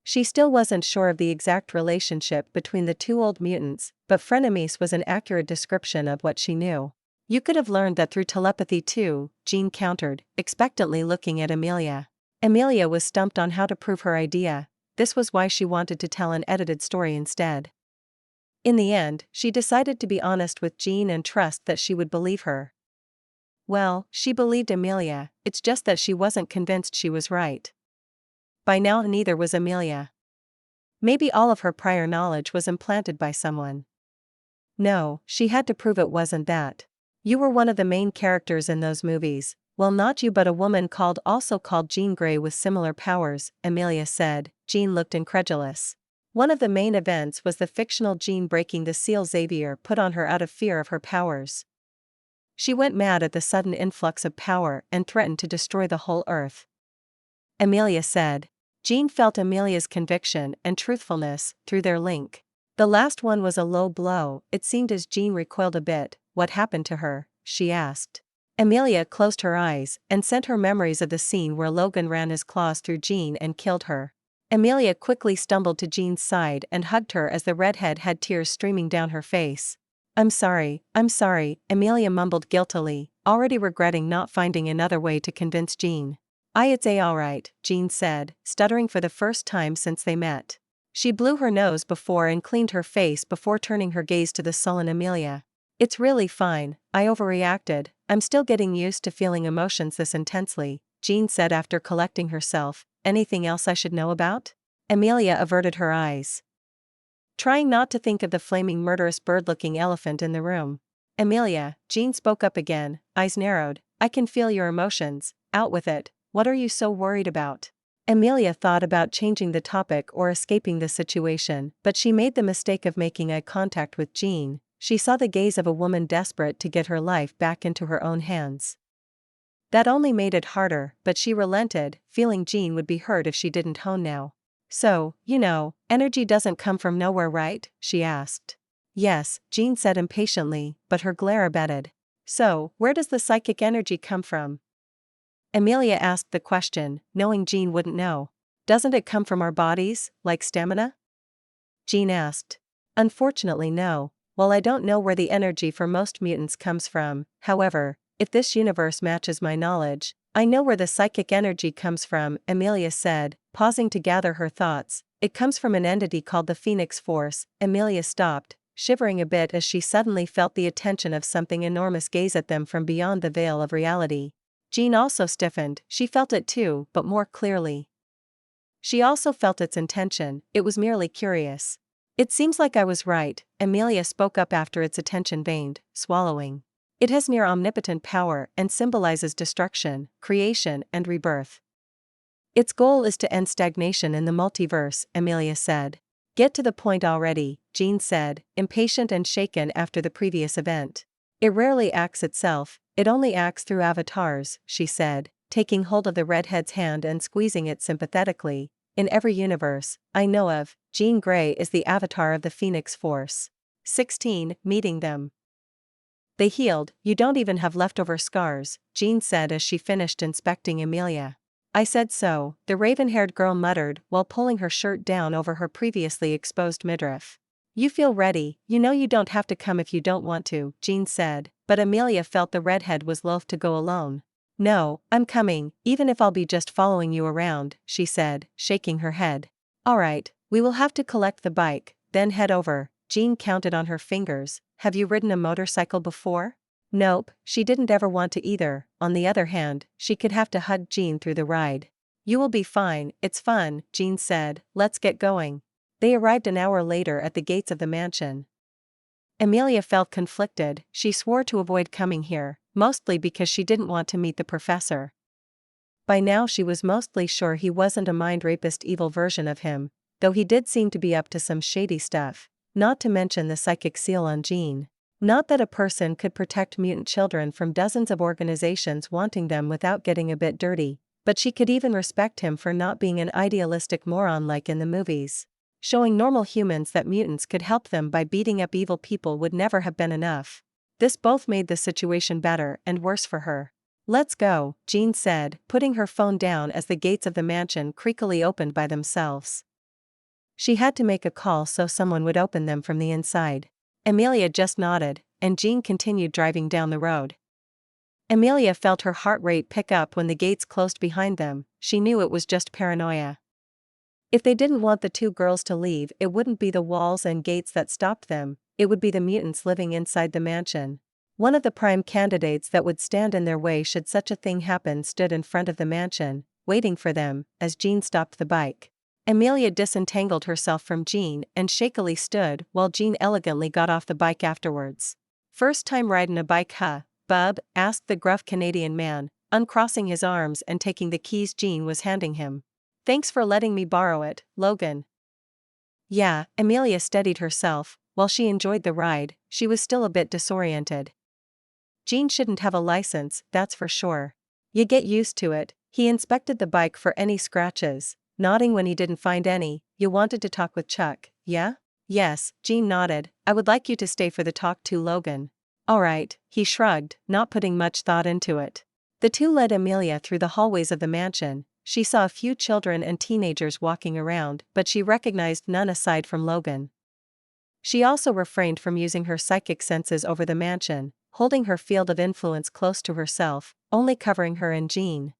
She still wasn't sure of the exact relationship between the two old mutants, but frenemies was an accurate description of what she knew. You could have learned that through telepathy too, Jean countered, expectantly looking at Emilia. Emilia was stumped on how to prove her idea. This was why she wanted to tell an edited story instead. In the end, she decided to be honest with Jean and trust that she would believe her. Well, she believed Emilia, it's just that she wasn't convinced she was right. By now neither was Emilia. Maybe all of her prior knowledge was implanted by someone. No, she had to prove it wasn't that. You were one of the main characters in those movies. Well, not you, but a woman also called Jean Grey with similar powers, Emilia said. Jean looked incredulous. One of the main events was the fictional Jean breaking the seal Xavier put on her out of fear of her powers. She went mad at the sudden influx of power and threatened to destroy the whole Earth, Emilia said. Jean felt Emilia's conviction and truthfulness through their link. The last one was a low blow. It seemed as Jean recoiled a bit. What happened to her? She asked. Emilia closed her eyes and sent her memories of the scene where Logan ran his claws through Jean and killed her. Emilia quickly stumbled to Jean's side and hugged her as the redhead had tears streaming down her face. I'm sorry, Emilia mumbled guiltily, already regretting not finding another way to convince Jean. It's alright, Jean said, stuttering for the first time since they met. She blew her nose before and cleaned her face before turning her gaze to the sullen Emilia. It's really fine, I overreacted, I'm still getting used to feeling emotions this intensely, Jean said after collecting herself. Anything else I should know about? Emilia averted her eyes, trying not to think of the flaming murderous bird-looking elephant in the room. Emilia, Jean spoke up again, eyes narrowed. I can feel your emotions, out with it, what are you so worried about? Emilia thought about changing the topic or escaping the situation, but she made the mistake of making eye contact with Jean. She saw the gaze of a woman desperate to get her life back into her own hands. That only made it harder, but she relented, feeling Jean would be hurt if she didn't hone now. So, energy doesn't come from nowhere, right? She asked. Yes, Jean said impatiently, but her glare abated. So, where does the psychic energy come from? Emilia asked the question, knowing Jean wouldn't know. Doesn't it come from our bodies, like stamina? Jean asked. Unfortunately no. While I don't know where the energy for most mutants comes from, however, if this universe matches my knowledge, I know where the psychic energy comes from, Emilia said, pausing to gather her thoughts. It comes from an entity called the Phoenix Force. Emilia stopped, shivering a bit as she suddenly felt the attention of something enormous gaze at them from beyond the veil of reality. Jean also stiffened, she felt it too, but more clearly. She also felt its intention, it was merely curious. It seems like I was right, Emilia spoke up after its attention waned, swallowing. It has near omnipotent power and symbolizes destruction, creation, and rebirth. Its goal is to end stagnation in the multiverse, Emilia said. Get to the point already, Jean said, impatient and shaken after the previous event. It rarely acts itself, it only acts through avatars, she said, taking hold of the redhead's hand and squeezing it sympathetically. In every universe I know of, Jean Grey is the avatar of the Phoenix Force. 16. Meeting them. They healed, you don't even have leftover scars, Jean said as she finished inspecting Emilia. I said so, the raven-haired girl muttered while pulling her shirt down over her previously exposed midriff. You feel ready, you know you don't have to come if you don't want to, Jean said, but Emilia felt the redhead was loath to go alone. No, I'm coming, even if I'll be just following you around, she said, shaking her head. Alright, we will have to collect the bike, then head over. Jean counted on her fingers. Have you ridden a motorcycle before? Nope, she didn't ever want to either. On the other hand, she could have to hug Jean through the ride. You will be fine, it's fun, Jean said, let's get going. They arrived an hour later at the gates of the mansion. Emilia felt conflicted, she swore to avoid coming here, mostly because she didn't want to meet the professor. By now she was mostly sure he wasn't a mind rapist evil version of him, though he did seem to be up to some shady stuff, not to mention the psychic seal on Jean. Not that a person could protect mutant children from dozens of organizations wanting them without getting a bit dirty, but she could even respect him for not being an idealistic moron like in the movies. Showing normal humans that mutants could help them by beating up evil people would never have been enough. This both made the situation better and worse for her. Let's go, Jean said, putting her phone down as the gates of the mansion creakily opened by themselves. She had to make a call so someone would open them from the inside. Emilia just nodded, and Jean continued driving down the road. Emilia felt her heart rate pick up when the gates closed behind them. She knew it was just paranoia. If they didn't want the two girls to leave, it wouldn't be the walls and gates that stopped them, it would be the mutants living inside the mansion. One of the prime candidates that would stand in their way should such a thing happen stood in front of the mansion, waiting for them, as Jean stopped the bike. Emilia disentangled herself from Jean and shakily stood while Jean elegantly got off the bike afterwards. First time ridin' a bike, huh, bub? Asked the gruff Canadian man, uncrossing his arms and taking the keys Jean was handing him. Thanks for letting me borrow it, Logan. Yeah, Emilia steadied herself. While she enjoyed the ride, she was still a bit disoriented. Jean shouldn't have a license, that's for sure. You get used to it. He inspected the bike for any scratches, nodding when he didn't find any. You wanted to talk with Chuck, yeah? Yes, Jean nodded. I would like you to stay for the talk too, Logan. Alright, he shrugged, not putting much thought into it. The two led Emilia through the hallways of the mansion. She saw a few children and teenagers walking around, but she recognized none aside from Logan. She also refrained from using her psychic senses over the mansion, holding her field of influence close to herself, only covering her and Jean.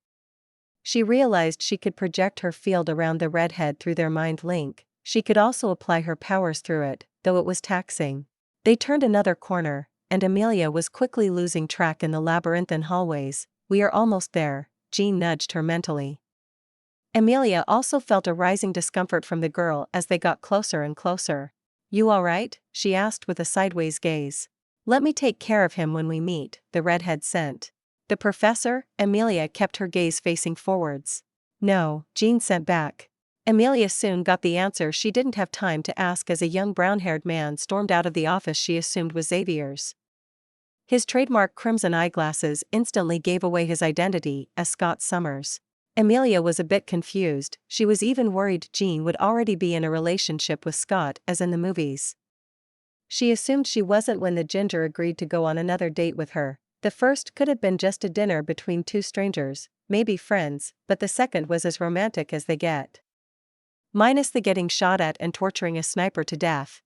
She realized she could project her field around the redhead through their mind link. She could also apply her powers through it, though it was taxing. They turned another corner, and Emilia was quickly losing track in the labyrinthine hallways. We are almost there, Jean nudged her mentally. Emilia also felt a rising discomfort from the girl as they got closer and closer. You alright? She asked with a sideways gaze. Let me take care of him when we meet, the redhead sent. The professor? Emilia kept her gaze facing forwards. No, Jean sent back. Emilia soon got the answer she didn't have time to ask as a young brown-haired man stormed out of the office she assumed was Xavier's. His trademark crimson eyeglasses instantly gave away his identity as Scott Summers. Emilia was a bit confused. She was even worried Jean would already be in a relationship with Scott as in the movies. She assumed she wasn't when the ginger agreed to go on another date with her. The first could have been just a dinner between two strangers, maybe friends, but the second was as romantic as they get. Minus the getting shot at and torturing a sniper to death.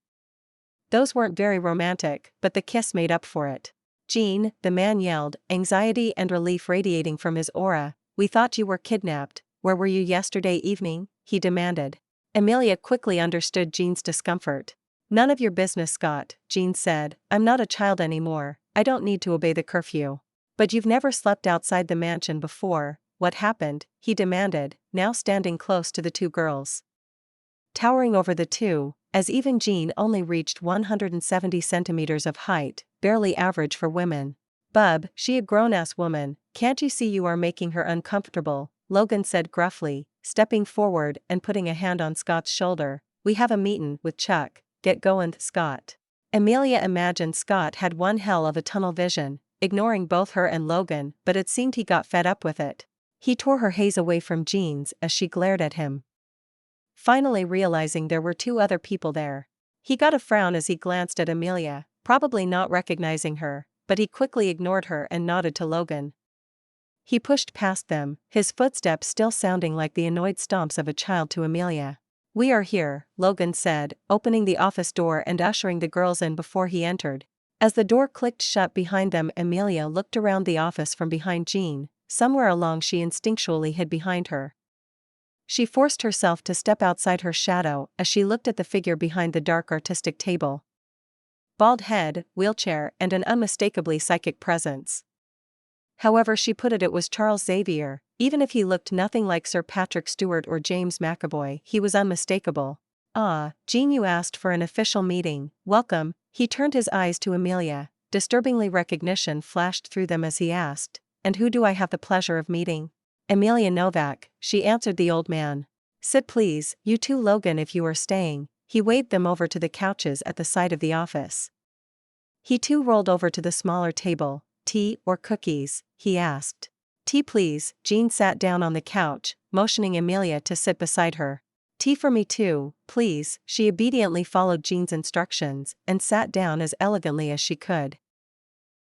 Those weren't very romantic, but the kiss made up for it. Jean, the man yelled, anxiety and relief radiating from his aura. We thought you were kidnapped. Where were you yesterday evening? He demanded. Emilia quickly understood Jean's discomfort. None of your business, Scott, Jean said. I'm not a child anymore. I don't need to obey the curfew. But you've never slept outside the mansion before. What happened? He demanded, now standing close to the two girls. Towering over the two, as even Jean only reached 170 centimeters of height, barely average for women. Bub, she a grown-ass woman, can't you see you are making her uncomfortable? Logan said gruffly, stepping forward and putting a hand on Scott's shoulder. We have a meetin' with Chuck, get goin', Scott. Emilia imagined Scott had one hell of a tunnel vision, ignoring both her and Logan, but it seemed he got fed up with it. He tore her haze away from Jean's as she glared at him. Finally realizing there were two other people there. He got a frown as he glanced at Emilia, probably not recognizing her, but he quickly ignored her and nodded to Logan. He pushed past them, his footsteps still sounding like the annoyed stomps of a child to Emilia. We are here, Logan said, opening the office door and ushering the girls in before he entered. As the door clicked shut behind them, Emilia looked around the office from behind Jean. Somewhere along she instinctually hid behind her. She forced herself to step outside her shadow as she looked at the figure behind the dark artistic table. Bald head, wheelchair, and an unmistakably psychic presence. However she put it was Charles Xavier, Even if he looked nothing like Sir Patrick Stewart or James McAvoy, he was unmistakable. "Ah, Jean, you asked for an official meeting. Welcome." He turned his eyes to Emilia. Disturbingly, recognition flashed through them as he asked, "And who do I have the pleasure of meeting?" "Emilia Novak," she answered the old man. "Sit please, you too Logan if you are staying." He waved them over to the couches at the side of the office. He too rolled over to the smaller table. "Tea or cookies?" he asked. "Tea please." Jean sat down on the couch, motioning Emilia to sit beside her. "Tea for me too, please." She obediently followed Jean's instructions and sat down as elegantly as she could.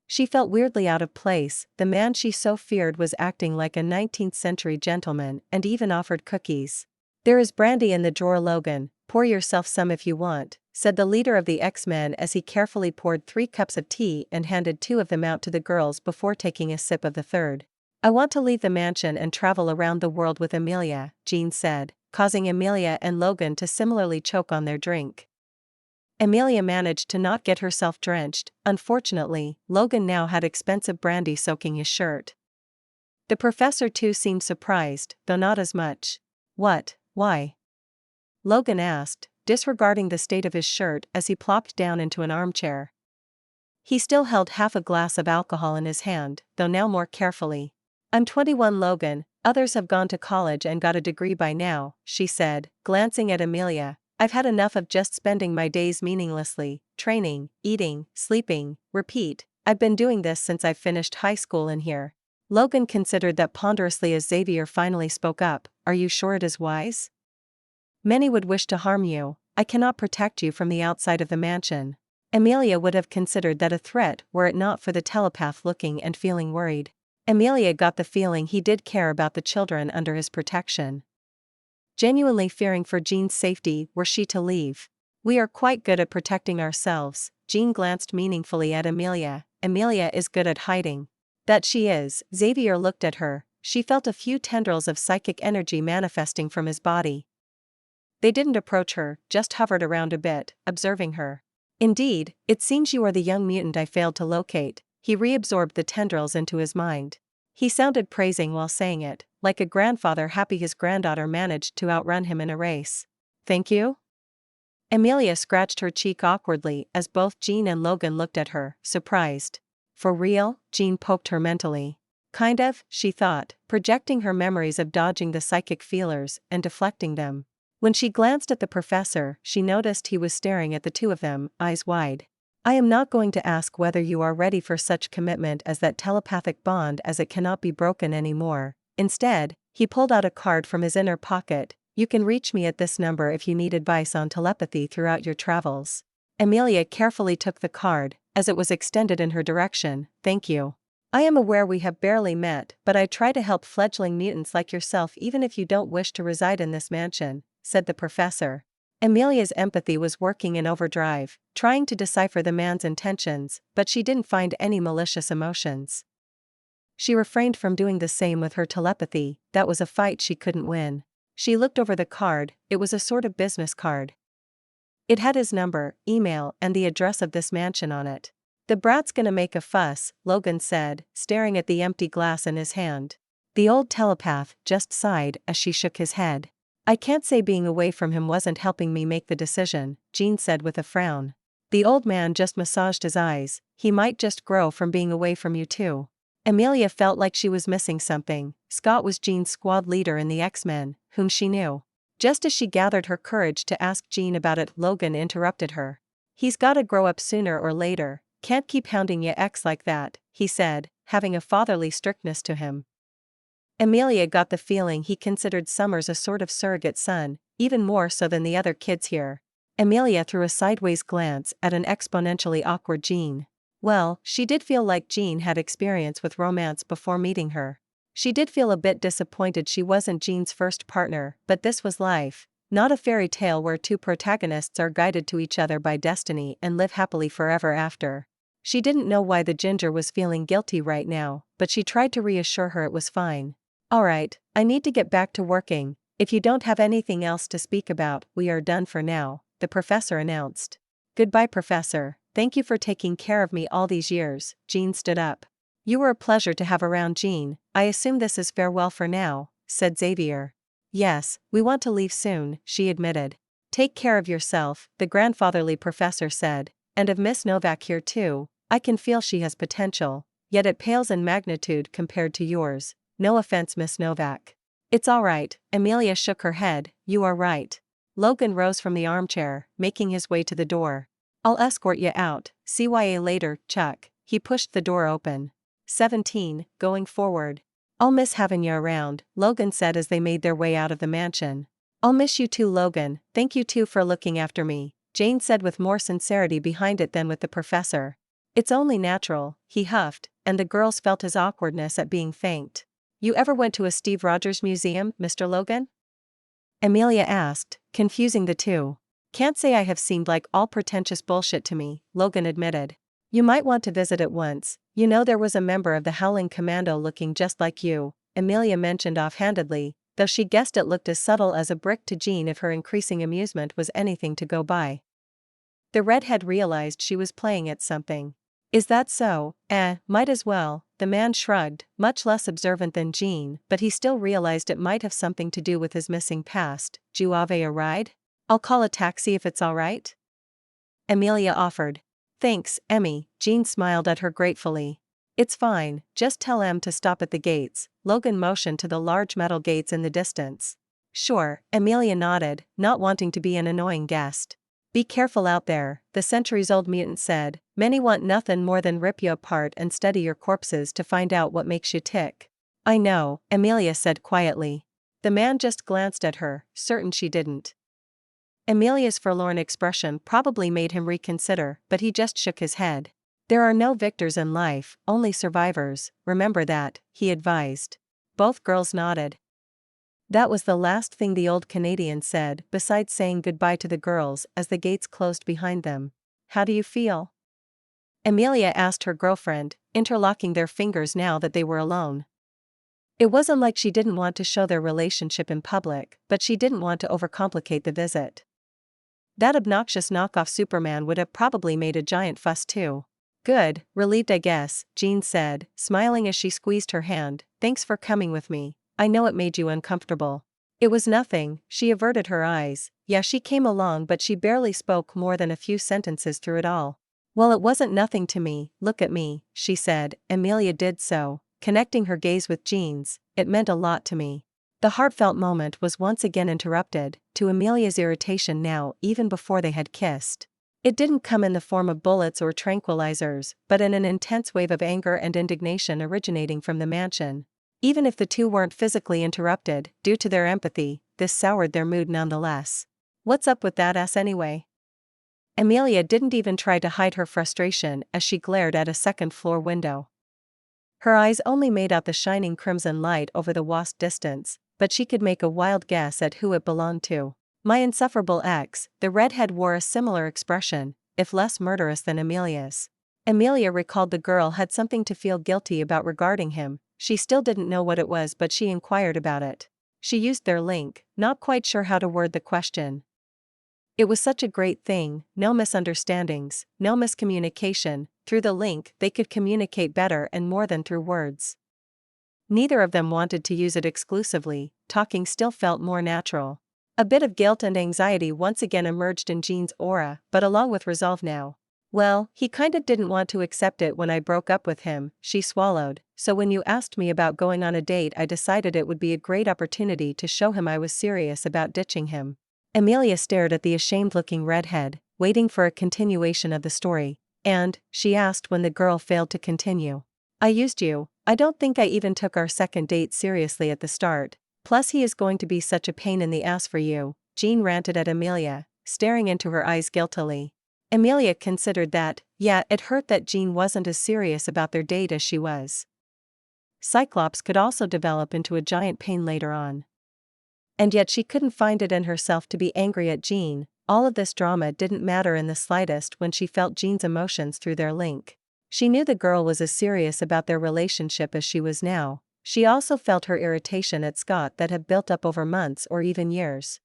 She felt weirdly out of place. The man she so feared was acting like a 19th century gentleman and even offered cookies. "There is brandy in the drawer, Logan. Pour yourself some if you want," said the leader of the X-Men as he carefully poured 3 cups of tea and handed 2 of them out to the girls before taking a sip of the third. "I want to leave the mansion and travel around the world with Emilia," Jean said, causing Emilia and Logan to similarly choke on their drink. Emilia managed to not get herself drenched. Unfortunately, Logan now had expensive brandy soaking his shirt. The professor too seemed surprised, though not as much. "What? Why?" Logan asked, disregarding the state of his shirt as he plopped down into an armchair. He still held half a glass of alcohol in his hand, though now more carefully. "I'm 21, Logan. Others have gone to college and got a degree by now," she said, glancing at Emilia. "I've had enough of just spending my days meaninglessly, training, eating, sleeping, repeat. I've been doing this since I've finished high school in here." Logan considered that ponderously as Xavier finally spoke up. "Are you sure it is wise? Many would wish to harm you. I cannot protect you from the outside of the mansion." Emilia would have considered that a threat were it not for the telepath looking and feeling worried. Emilia got the feeling he did care about the children under his protection. Genuinely fearing for Jean's safety were she to leave. "We are quite good at protecting ourselves." Jean glanced meaningfully at Emilia. "Emilia is good at hiding." "That she is." Xavier looked at her. She felt a few tendrils of psychic energy manifesting from his body. They didn't approach her, just hovered around a bit, observing her. "Indeed, it seems you are the young mutant I failed to locate." He reabsorbed the tendrils into his mind. He sounded praising while saying it, like a grandfather happy his granddaughter managed to outrun him in a race. "Thank you?" Emilia scratched her cheek awkwardly as both Jean and Logan looked at her, surprised. "For real?" Jean poked her mentally. "Kind of," she thought, projecting her memories of dodging the psychic feelers and deflecting them. When she glanced at the professor, she noticed he was staring at the two of them, eyes wide. "I am not going to ask whether you are ready for such commitment as that telepathic bond, as it cannot be broken anymore." Instead, he pulled out a card from his inner pocket. "You can reach me at this number if you need advice on telepathy throughout your travels." Emilia carefully took the card, as it was extended in her direction. "Thank you. I am aware we have barely met, but I try to help fledgling mutants like yourself even if you don't wish to reside in this mansion," said the professor. Emilia's empathy was working in overdrive, trying to decipher the man's intentions, but she didn't find any malicious emotions. She refrained from doing the same with her telepathy. That was a fight she couldn't win. She looked over the card. It was a sort of business card. It had his number, email, and the address of this mansion on it. "The brat's gonna make a fuss," Logan said, staring at the empty glass in his hand. The old telepath just sighed as she shook his head. "I can't say being away from him wasn't helping me make the decision," Jean said with a frown. The old man just massaged his eyes. "He might just grow from being away from you too." Emilia felt like she was missing something. Scott was Jean's squad leader in the X-Men, whom she knew. Just as she gathered her courage to ask Jean about it, Logan interrupted her. "He's gotta grow up sooner or later. Can't keep hounding ya ex like that," he said, having a fatherly strictness to him. Emilia got the feeling he considered Summers a sort of surrogate son, even more so than the other kids here. Emilia threw a sideways glance at an exponentially awkward Jean. Well, she did feel like Jean had experience with romance before meeting her. She did feel a bit disappointed she wasn't Jean's first partner, but this was life, not a fairy tale where two protagonists are guided to each other by destiny and live happily forever after. She didn't know why the ginger was feeling guilty right now, but she tried to reassure her it was fine. "Alright, I need to get back to working. If you don't have anything else to speak about, we are done for now," the professor announced. "Goodbye, Professor. Thank you for taking care of me all these years." Jean stood up. You were a pleasure to have around, Jean. I assume this is farewell for now, said Xavier. Yes, we want to leave soon, she admitted. Take care of yourself, the grandfatherly professor said, and of Miss Novak here too. I can feel she has potential, yet it pales in magnitude compared to yours. No offense, Miss Novak. It's all right, Emilia shook her head. You are right. Logan rose from the armchair, making his way to the door. I'll escort you out, CYA later, Chuck. He pushed the door open. 17, going forward. I'll miss having you around, Logan said as they made their way out of the mansion. I'll miss you too, Logan. Thank you too for looking after me, Jane said with more sincerity behind it than with the professor. It's only natural, he huffed, and the girls felt his awkwardness at being thanked. You ever went to a Steve Rogers museum, Mr. Logan? Emilia asked, confusing the two. Can't say I have seemed like all pretentious bullshit to me, Logan admitted. You might want to visit it once. You know there was a member of the Howling Commando looking just like you, Emilia mentioned offhandedly, though she guessed it looked as subtle as a brick to Jean if her increasing amusement was anything to go by. The redhead realized she was playing at something. Is that so? Might as well, the man shrugged, much less observant than Jean, but he still realized it might have something to do with his missing past. Do you have a ride? I'll call a taxi if it's all right. Emilia offered. Thanks, Emmy, Jean smiled at her gratefully. It's fine, just tell Em to stop at the gates, Logan motioned to the large metal gates in the distance. Sure, Emilia nodded, not wanting to be an annoying guest. Be careful out there, the centuries-old mutant said. Many want nothing more than rip you apart and study your corpses to find out what makes you tick. I know, Emilia said quietly. The man just glanced at her, certain she didn't. Emilia's forlorn expression probably made him reconsider, but he just shook his head. There are no victors in life, only survivors, remember that, he advised. Both girls nodded. That was the last thing the old Canadian said, besides saying goodbye to the girls as the gates closed behind them. How do you feel? Emilia asked her girlfriend, interlocking their fingers now that they were alone. It wasn't like she didn't want to show their relationship in public, but she didn't want to overcomplicate the visit. That obnoxious knockoff Superman would have probably made a giant fuss too. Good, relieved I guess, Jean said, smiling as she squeezed her hand. Thanks for coming with me. I know it made you uncomfortable. It was nothing, she averted her eyes. Yeah, she came along, but she barely spoke more than a few sentences through it all. Well, it wasn't nothing to me, look at me, she said. Emilia did so, connecting her gaze with Jean's. It meant a lot to me. The heartfelt moment was once again interrupted, to Emilia's irritation now even before they had kissed. It didn't come in the form of bullets or tranquilizers, but in an intense wave of anger and indignation originating from the mansion. Even if the two weren't physically interrupted, due to their empathy, this soured their mood nonetheless. What's up with that ass anyway? Emilia didn't even try to hide her frustration as she glared at a second-floor window. Her eyes only made out the shining crimson light over the vast distance, but she could make a wild guess at who it belonged to. My insufferable ex, the redhead wore a similar expression, if less murderous than Emilia's. Emilia recalled the girl had something to feel guilty about regarding him. She still didn't know what it was, but she inquired about it. She used their link, not quite sure how to word the question. It was such a great thing, no misunderstandings, no miscommunication. Through the link they could communicate better and more than through words. Neither of them wanted to use it exclusively, talking still felt more natural. A bit of guilt and anxiety once again emerged in Jean's aura, but along with resolve now. Well, he kind of didn't want to accept it when I broke up with him, she swallowed, so when you asked me about going on a date I decided it would be a great opportunity to show him I was serious about ditching him. Emilia stared at the ashamed-looking redhead, waiting for a continuation of the story, and, she asked when the girl failed to continue. I used you. I don't think I even took our second date seriously at the start. Plus he is going to be such a pain in the ass for you, Jean ranted at Emilia, staring into her eyes guiltily. Emilia considered that, yeah, it hurt that Jean wasn't as serious about their date as she was. Cyclops could also develop into a giant pain later on. And yet she couldn't find it in herself to be angry at Jean. All of this drama didn't matter in the slightest when she felt Jean's emotions through their link. She knew the girl was as serious about their relationship as she was now. She also felt her irritation at Scott that had built up over months or even years.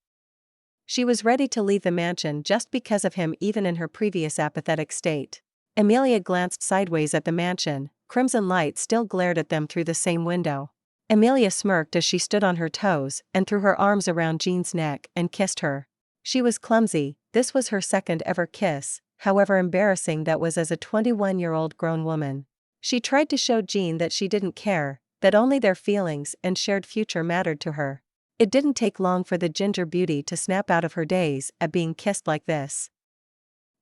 She was ready to leave the mansion just because of him even in her previous apathetic state. Emilia glanced sideways at the mansion, crimson light still glared at them through the same window. Emilia smirked as she stood on her toes and threw her arms around Jean's neck and kissed her. She was clumsy, this was her second ever kiss, however embarrassing that was as a 21-year-old grown woman. She tried to show Jean that she didn't care, that only their feelings and shared future mattered to her. It didn't take long for the ginger beauty to snap out of her daze at being kissed like this.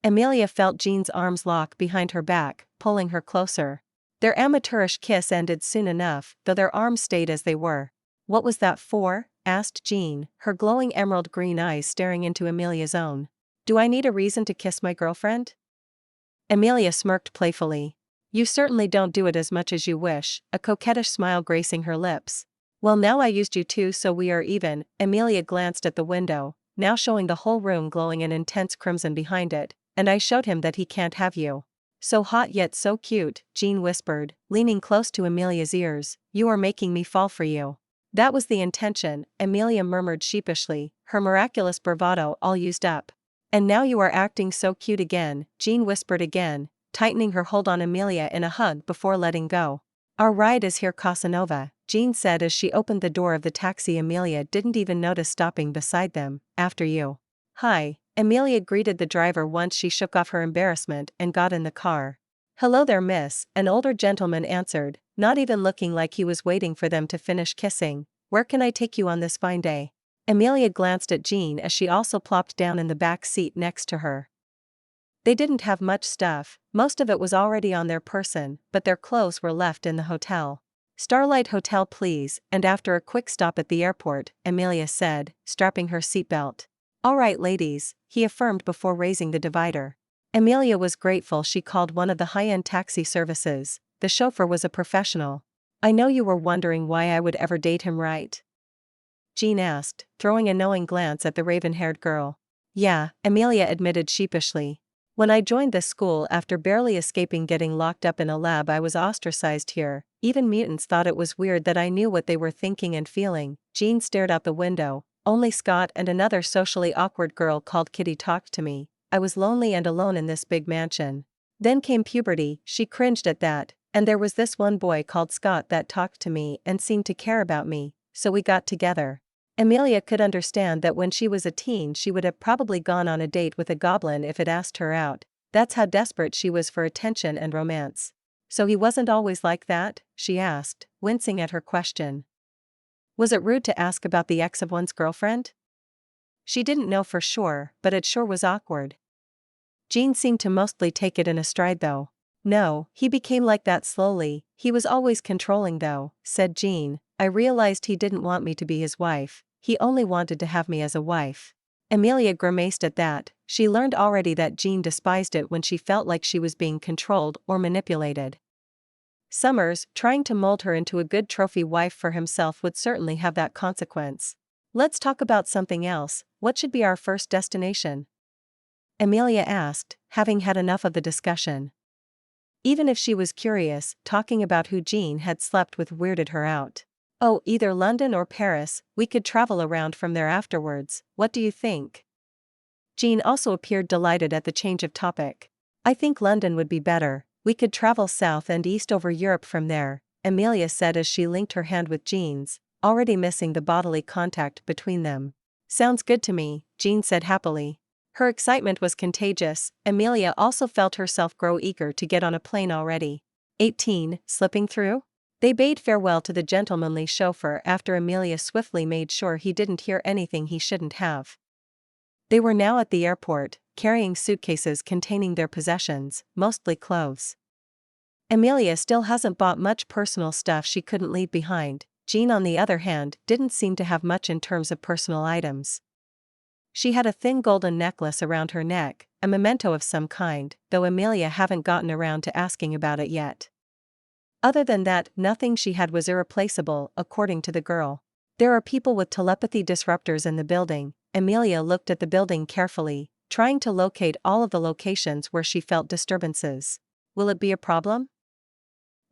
Emilia felt Jean's arms lock behind her back, pulling her closer. Their amateurish kiss ended soon enough, though their arms stayed as they were. "What was that for?" asked Jean, her glowing emerald green eyes staring into Emilia's own. "Do I need a reason to kiss my girlfriend?" Emilia smirked playfully. "You certainly don't do it as much as you wish," a coquettish smile gracing her lips. "Well, now I used you too, so we are even." Emilia glanced at the window, now showing the whole room glowing in intense crimson behind it, "and I showed him that he can't have you." "So hot yet so cute," Jean whispered, leaning close to Emilia's ears. "You are making me fall for you." "That was the intention," Emilia murmured sheepishly, her miraculous bravado all used up. "And now you are acting so cute again," Jean whispered again, tightening her hold on Emilia in a hug before letting go. "Our ride is here, Casanova," Jean said as she opened the door of the taxi. Emilia didn't even notice stopping beside them. "After you." "Hi." Emilia greeted the driver once she shook off her embarrassment and got in the car. "Hello there, miss," an older gentleman answered, not even looking like he was waiting for them to finish kissing. "Where can I take you on this fine day?" Emilia glanced at Jean as she also plopped down in the back seat next to her. They didn't have much stuff, most of it was already on their person, but their clothes were left in the hotel. "Starlight Hotel please," and after a quick stop at the airport, Emilia said, strapping her seatbelt. "All right ladies," he affirmed before raising the divider. Emilia was grateful she called one of the high-end taxi services. The chauffeur was a professional. "I know you were wondering why I would ever date him, right?" Jean asked, throwing a knowing glance at the raven-haired girl. "Yeah," Emilia admitted sheepishly. "When I joined this school after barely escaping getting locked up in a lab, I was ostracized here. Even mutants thought it was weird that I knew what they were thinking and feeling." Jean stared out the window. "Only Scott and another socially awkward girl called Kitty talked to me. I was lonely and alone in this big mansion. Then came puberty," she cringed at that, "and there was this one boy called Scott that talked to me and seemed to care about me, so we got together." Emilia could understand that when she was a teen she would have probably gone on a date with a goblin if it asked her out. That's how desperate she was for attention and romance. "So he wasn't always like that?" she asked, wincing at her question. Was it rude to ask about the ex of one's girlfriend? She didn't know for sure, but it sure was awkward. Jean seemed to mostly take it in a stride though. "No, he became like that slowly. He was always controlling though," said Jean. "I realized he didn't want me to be his wife. He only wanted to have me as a wife." Emilia grimaced at that. She learned already that Jean despised it when she felt like she was being controlled or manipulated. Summers, trying to mold her into a good trophy wife for himself, would certainly have that consequence. "Let's talk about something else. What should be our first destination?" Emilia asked, having had enough of the discussion. Even if she was curious, talking about who Jean had slept with weirded her out. "Oh, either London or Paris. We could travel around from there afterwards. What do you think?" Jean also appeared delighted at the change of topic. "I think London would be better. We could travel south and east over Europe from there," Emilia said as she linked her hand with Jean's, already missing the bodily contact between them. "Sounds good to me," Jean said happily. Her excitement was contagious. Emilia also felt herself grow eager to get on a plane already. 18, slipping through? They bade farewell to the gentlemanly chauffeur after Emilia swiftly made sure he didn't hear anything he shouldn't have. They were now at the airport, carrying suitcases containing their possessions, mostly clothes. Emilia still hasn't bought much personal stuff she couldn't leave behind. Jean, on the other hand, didn't seem to have much in terms of personal items. She had a thin golden necklace around her neck, a memento of some kind, though Emilia haven't gotten around to asking about it yet. Other than that, nothing she had was irreplaceable, according to the girl. "There are people with telepathy disruptors in the building." Emilia looked at the building carefully, trying to locate all of the locations where she felt disturbances. "Will it be a problem?"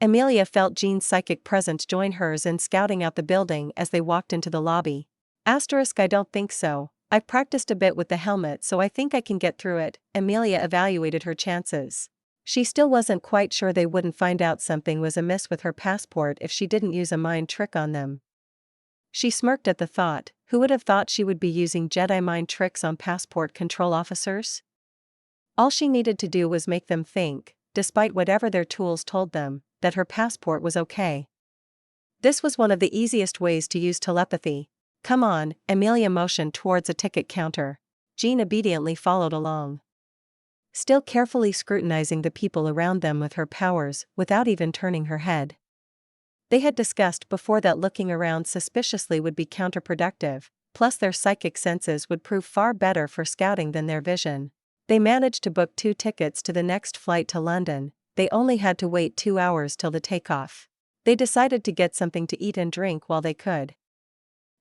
Emilia felt Jean's psychic presence join hers in scouting out the building as they walked into the lobby. "I don't think so. I've practiced a bit with the helmet, so I think I can get through it." Emilia evaluated her chances. She still wasn't quite sure they wouldn't find out something was amiss with her passport if she didn't use a mind trick on them. She smirked at the thought. Who would have thought she would be using Jedi mind tricks on passport control officers? All she needed to do was make them think, despite whatever their tools told them, that her passport was okay. This was one of the easiest ways to use telepathy. Come on, Emilia motioned towards a ticket counter. Jean obediently followed along, still carefully scrutinizing the people around them with her powers without even turning her head. They had discussed before that looking around suspiciously would be counterproductive, plus their psychic senses would prove far better for scouting than their vision. They managed to book 2 tickets to the next flight to London. They only had to wait 2 hours till the takeoff. They decided to get something to eat and drink while they could.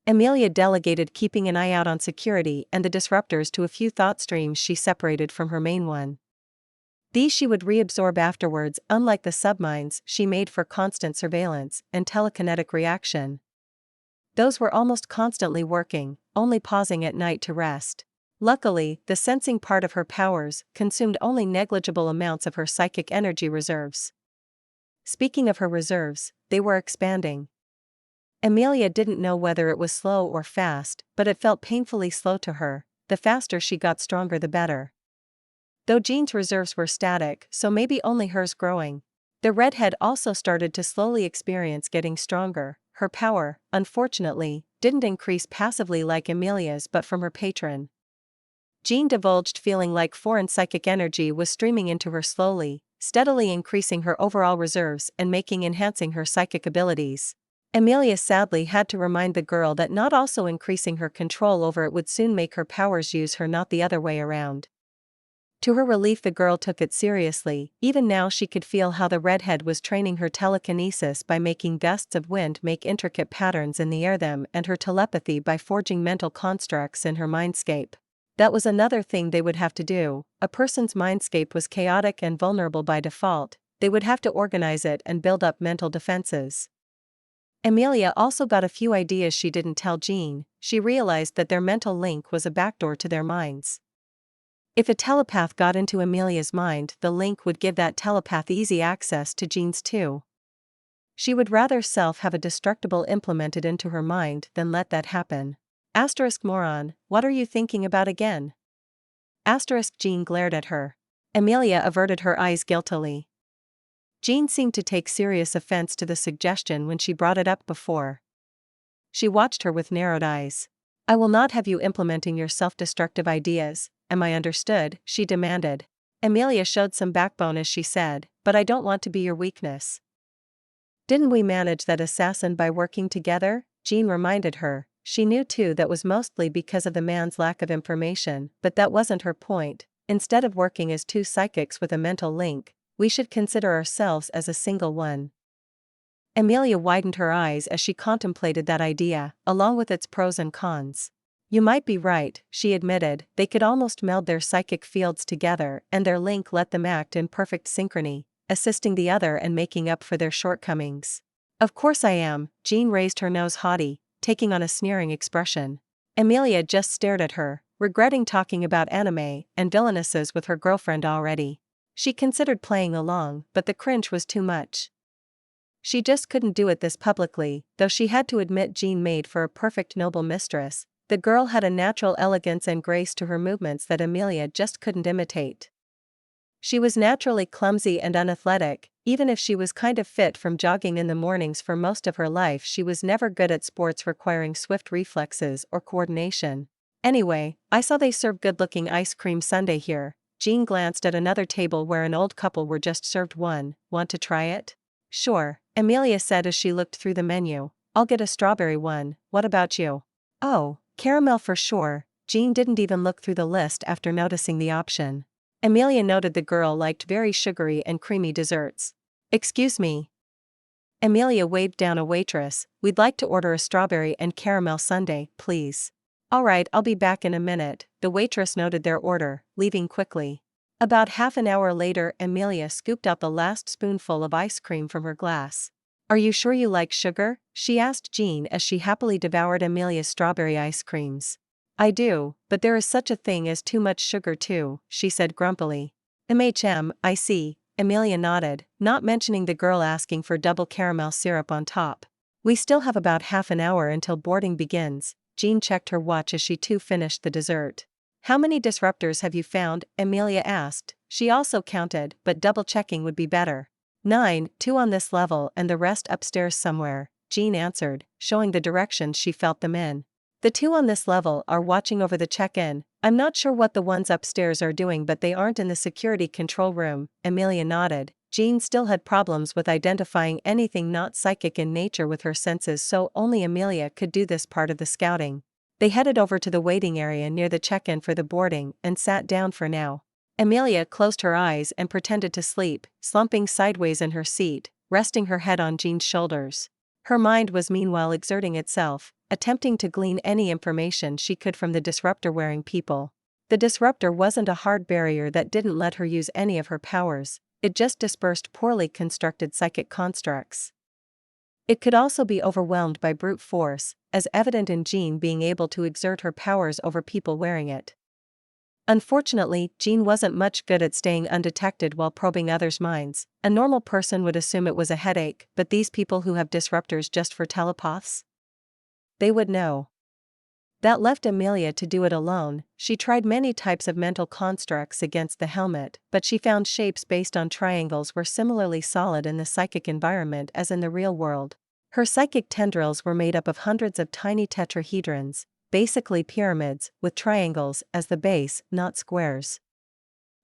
Emilia delegated keeping an eye out on security and the disruptors to a few thought streams she separated from her main one. These she would reabsorb afterwards, unlike the subminds she made for constant surveillance and telekinetic reaction. Those were almost constantly working, only pausing at night to rest. Luckily, the sensing part of her powers consumed only negligible amounts of her psychic energy reserves. Speaking of her reserves, they were expanding. Emilia didn't know whether it was slow or fast, but it felt painfully slow to her. The faster she got stronger the better. Though Jean's reserves were static, so maybe only hers growing. The redhead also started to slowly experience getting stronger. Her power, unfortunately, didn't increase passively like Emilia's but from her patron. Jean divulged, feeling like foreign psychic energy was streaming into her slowly, steadily increasing her overall reserves and enhancing her psychic abilities. Emilia sadly had to remind the girl that not also increasing her control over it would soon make her powers use her, not the other way around. To her relief, the girl took it seriously. Even now she could feel how the redhead was training her telekinesis by making gusts of wind make intricate patterns in the air, them and her telepathy by forging mental constructs in her mindscape. That was another thing they would have to do. A person's mindscape was chaotic and vulnerable by default. They would have to organize it and build up mental defenses. Emilia also got a few ideas she didn't tell Jean. She realized that their mental link was a backdoor to their minds. If a telepath got into Emilia's mind, the link would give that telepath easy access to Jean's too. She would rather have a destructible implemented into her mind than let that happen. Moron, what are you thinking about again? Jean glared at her. Emilia averted her eyes guiltily. Jean seemed to take serious offense to the suggestion when she brought it up before. She watched her with narrowed eyes. I will not have you implementing your self-destructive ideas, am I understood? She demanded. Emilia showed some backbone as she said, but I don't want to be your weakness. Didn't we manage that assassin by working together? Jean reminded her. She knew too that was mostly because of the man's lack of information, but that wasn't her point. Instead of working as 2 psychics with a mental link, we should consider ourselves as a single one. Emilia widened her eyes as she contemplated that idea, along with its pros and cons. You might be right, she admitted. They could almost meld their psychic fields together, and their link let them act in perfect synchrony, assisting the other and making up for their shortcomings. Of course I am. Jean raised her nose haughty, taking on a sneering expression. Emilia just stared at her, regretting talking about anime and villainesses with her girlfriend already. She considered playing along, but the cringe was too much. She just couldn't do it this publicly, though she had to admit Jean made for a perfect noble mistress. The girl had a natural elegance and grace to her movements that Emilia just couldn't imitate. She was naturally clumsy and unathletic. Even if she was kind of fit from jogging in the mornings for most of her life, she was never good at sports requiring swift reflexes or coordination. Anyway, I saw they serve good-looking ice cream sundae here. Jean glanced at another table where an old couple were just served one. Want to try it? Sure, Emilia said as she looked through the menu. I'll get a strawberry one. What about you? Oh, caramel for sure. Jean didn't even look through the list after noticing the option. Emilia noted the girl liked very sugary and creamy desserts. Excuse me. Emilia waved down a waitress. We'd like to order a strawberry and caramel sundae, please. All right, I'll be back in a minute. The waitress noted their order, leaving quickly. About half an hour later, Emilia scooped out the last spoonful of ice cream from her glass. Are you sure you like sugar? She asked Jean as she happily devoured Emilia's strawberry ice creams. I do, but there is such a thing as too much sugar too, she said grumpily. I see. Emilia nodded, not mentioning the girl asking for double caramel syrup on top. We still have about half an hour until boarding begins. Jean checked her watch as she too finished the dessert. How many disruptors have you found? Emilia asked. She also counted, but double-checking would be better. 9, 2 on this level and the rest upstairs somewhere, Jean answered, showing the directions she felt them in. The 2 on this level are watching over the check-in. I'm not sure what the ones upstairs are doing, but they aren't in the security control room. Emilia nodded. Jean still had problems with identifying anything not psychic in nature with her senses, so only Emilia could do this part of the scouting. They headed over to the waiting area near the check-in for the boarding and sat down for now. Emilia closed her eyes and pretended to sleep, slumping sideways in her seat, resting her head on Jean's shoulders. Her mind was meanwhile exerting itself, attempting to glean any information she could from the disruptor-wearing people. The disruptor wasn't a hard barrier that didn't let her use any of her powers, it just dispersed poorly constructed psychic constructs. It could also be overwhelmed by brute force, as evident in Jean being able to exert her powers over people wearing it. Unfortunately, Jean wasn't much good at staying undetected while probing others' minds. A normal person would assume it was a headache, but these people who have disruptors just for telepaths? They would know. That left Emilia to do it alone. She tried many types of mental constructs against the helmet, but she found shapes based on triangles were similarly solid in the psychic environment as in the real world. Her psychic tendrils were made up of hundreds of tiny tetrahedrons, basically pyramids, with triangles as the base, not squares.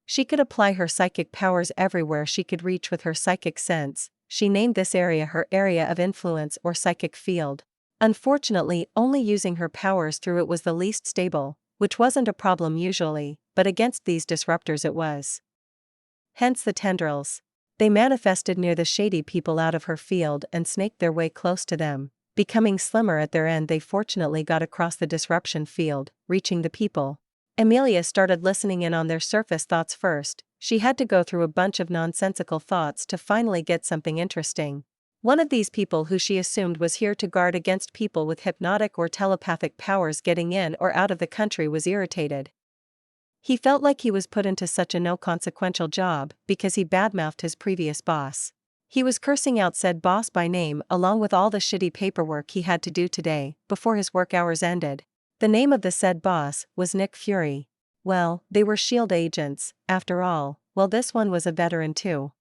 She could apply her psychic powers everywhere she could reach with her psychic sense. She named this area her area of influence or psychic field. Unfortunately, only using her powers through it was the least stable, which wasn't a problem usually, but against these disruptors it was. Hence the tendrils. They manifested near the shady people out of her field and snaked their way close to them. Becoming slimmer at their end, they fortunately got across the disruption field, reaching the people. Emilia started listening in on their surface thoughts first. She had to go through a bunch of nonsensical thoughts to finally get something interesting. One of these people, who she assumed was here to guard against people with hypnotic or telepathic powers getting in or out of the country, was irritated. He felt like he was put into such a no-consequential job because he badmouthed his previous boss. He was cursing out said boss by name along with all the shitty paperwork he had to do today before his work hours ended. The name of the said boss was Nick Fury. Well, they were SHIELD agents, after all. Well, this one was a veteran too.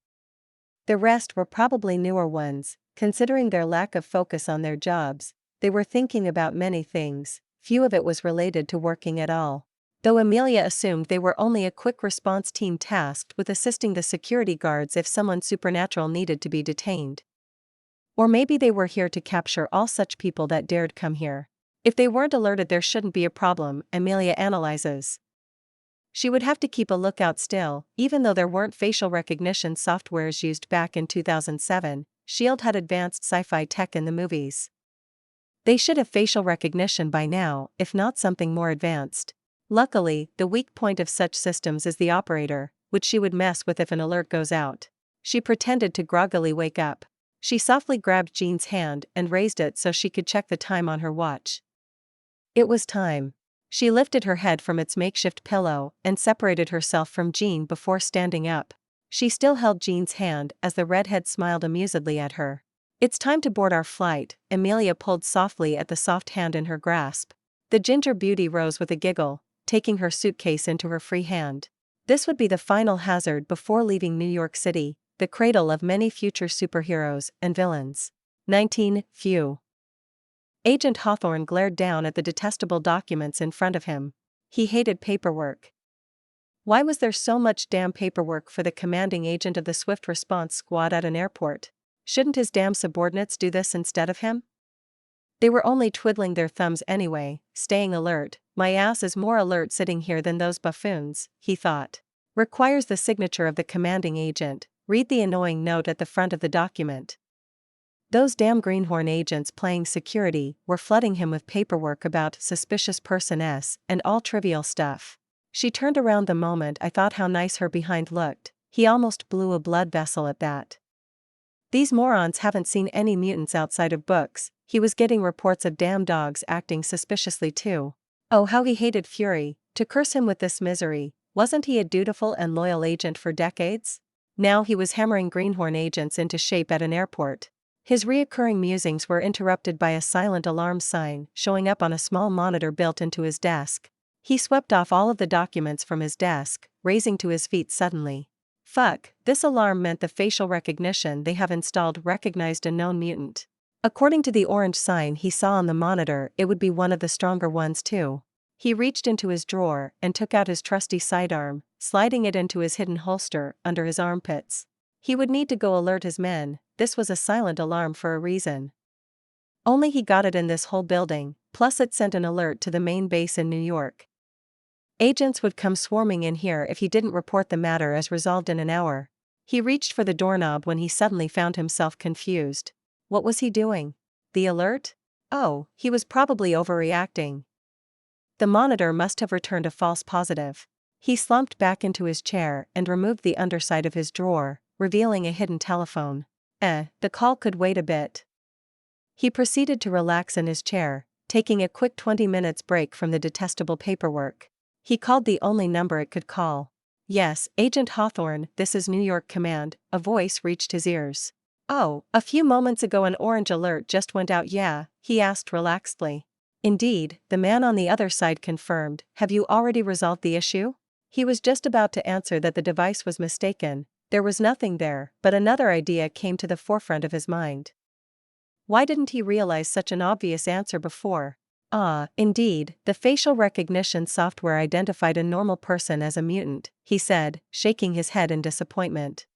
The rest were probably newer ones. Considering their lack of focus on their jobs, they were thinking about many things. Few of it was related to working at all. Though Emilia assumed they were only a quick response team tasked with assisting the security guards if someone supernatural needed to be detained. Or maybe they were here to capture all such people that dared come here. If they weren't alerted, there shouldn't be a problem, Emilia analyzes. She would have to keep a lookout still, even though there weren't facial recognition softwares used back in 2007, SHIELD had advanced sci-fi tech in the movies. They should have facial recognition by now, if not something more advanced. Luckily, the weak point of such systems is the operator, which she would mess with if an alert goes out. She pretended to groggily wake up. She softly grabbed Jean's hand and raised it so she could check the time on her watch. It was time. She lifted her head from its makeshift pillow and separated herself from Jean before standing up. She still held Jean's hand as the redhead smiled amusedly at her. It's time to board our flight. Emilia pulled softly at the soft hand in her grasp. The ginger beauty rose with a giggle, taking her suitcase into her free hand. This would be the final hazard before leaving New York City, the cradle of many future superheroes and villains. 19. Phew. Agent Hawthorne glared down at the detestable documents in front of him. He hated paperwork. Why was there so much damn paperwork for the commanding agent of the Swift Response Squad at an airport? Shouldn't his damn subordinates do this instead of him? They were only twiddling their thumbs anyway, staying alert. My ass is more alert sitting here than those buffoons, he thought. Requires the signature of the commanding agent. Read the annoying note at the front of the document. Those damn greenhorn agents playing security were flooding him with paperwork about suspicious persons and all trivial stuff. She turned around the moment I thought how nice her behind looked. He almost blew a blood vessel at that. These morons haven't seen any mutants outside of books. He was getting reports of damn dogs acting suspiciously too. Oh, how he hated Fury. To curse him with this misery. Wasn't he a dutiful and loyal agent for decades? Now he was hammering greenhorn agents into shape at an airport. His reoccurring musings were interrupted by a silent alarm sign showing up on a small monitor built into his desk. He swept off all of the documents from his desk, raising to his feet suddenly. Fuck, this alarm meant the facial recognition they have installed recognized a known mutant. According to the orange sign he saw on the monitor, it would be one of the stronger ones too. He reached into his drawer and took out his trusty sidearm, sliding it into his hidden holster under his armpits. He would need to go alert his men. This was a silent alarm for a reason. Only he got it in this whole building, plus it sent an alert to the main base in New York. Agents would come swarming in here if he didn't report the matter as resolved in an hour. He reached for the doorknob when he suddenly found himself confused. What was he doing? The alert? Oh, he was probably overreacting. The monitor must have returned a false positive. He slumped back into his chair and removed the underside of his drawer, revealing a hidden telephone. The call could wait a bit. He proceeded to relax in his chair, taking a quick 20 minutes break from the detestable paperwork. He called the only number it could call. Yes, Agent Hawthorne, this is New York Command, a voice reached his ears. Oh, a few moments ago an orange alert just went out, yeah, he asked relaxedly. Indeed, the man on the other side confirmed. Have you already resolved the issue? He was just about to answer that the device was mistaken. There was nothing there, but another idea came to the forefront of his mind. Why didn't he realize such an obvious answer before? Indeed, the facial recognition software identified a normal person as a mutant, he said, shaking his head in disappointment.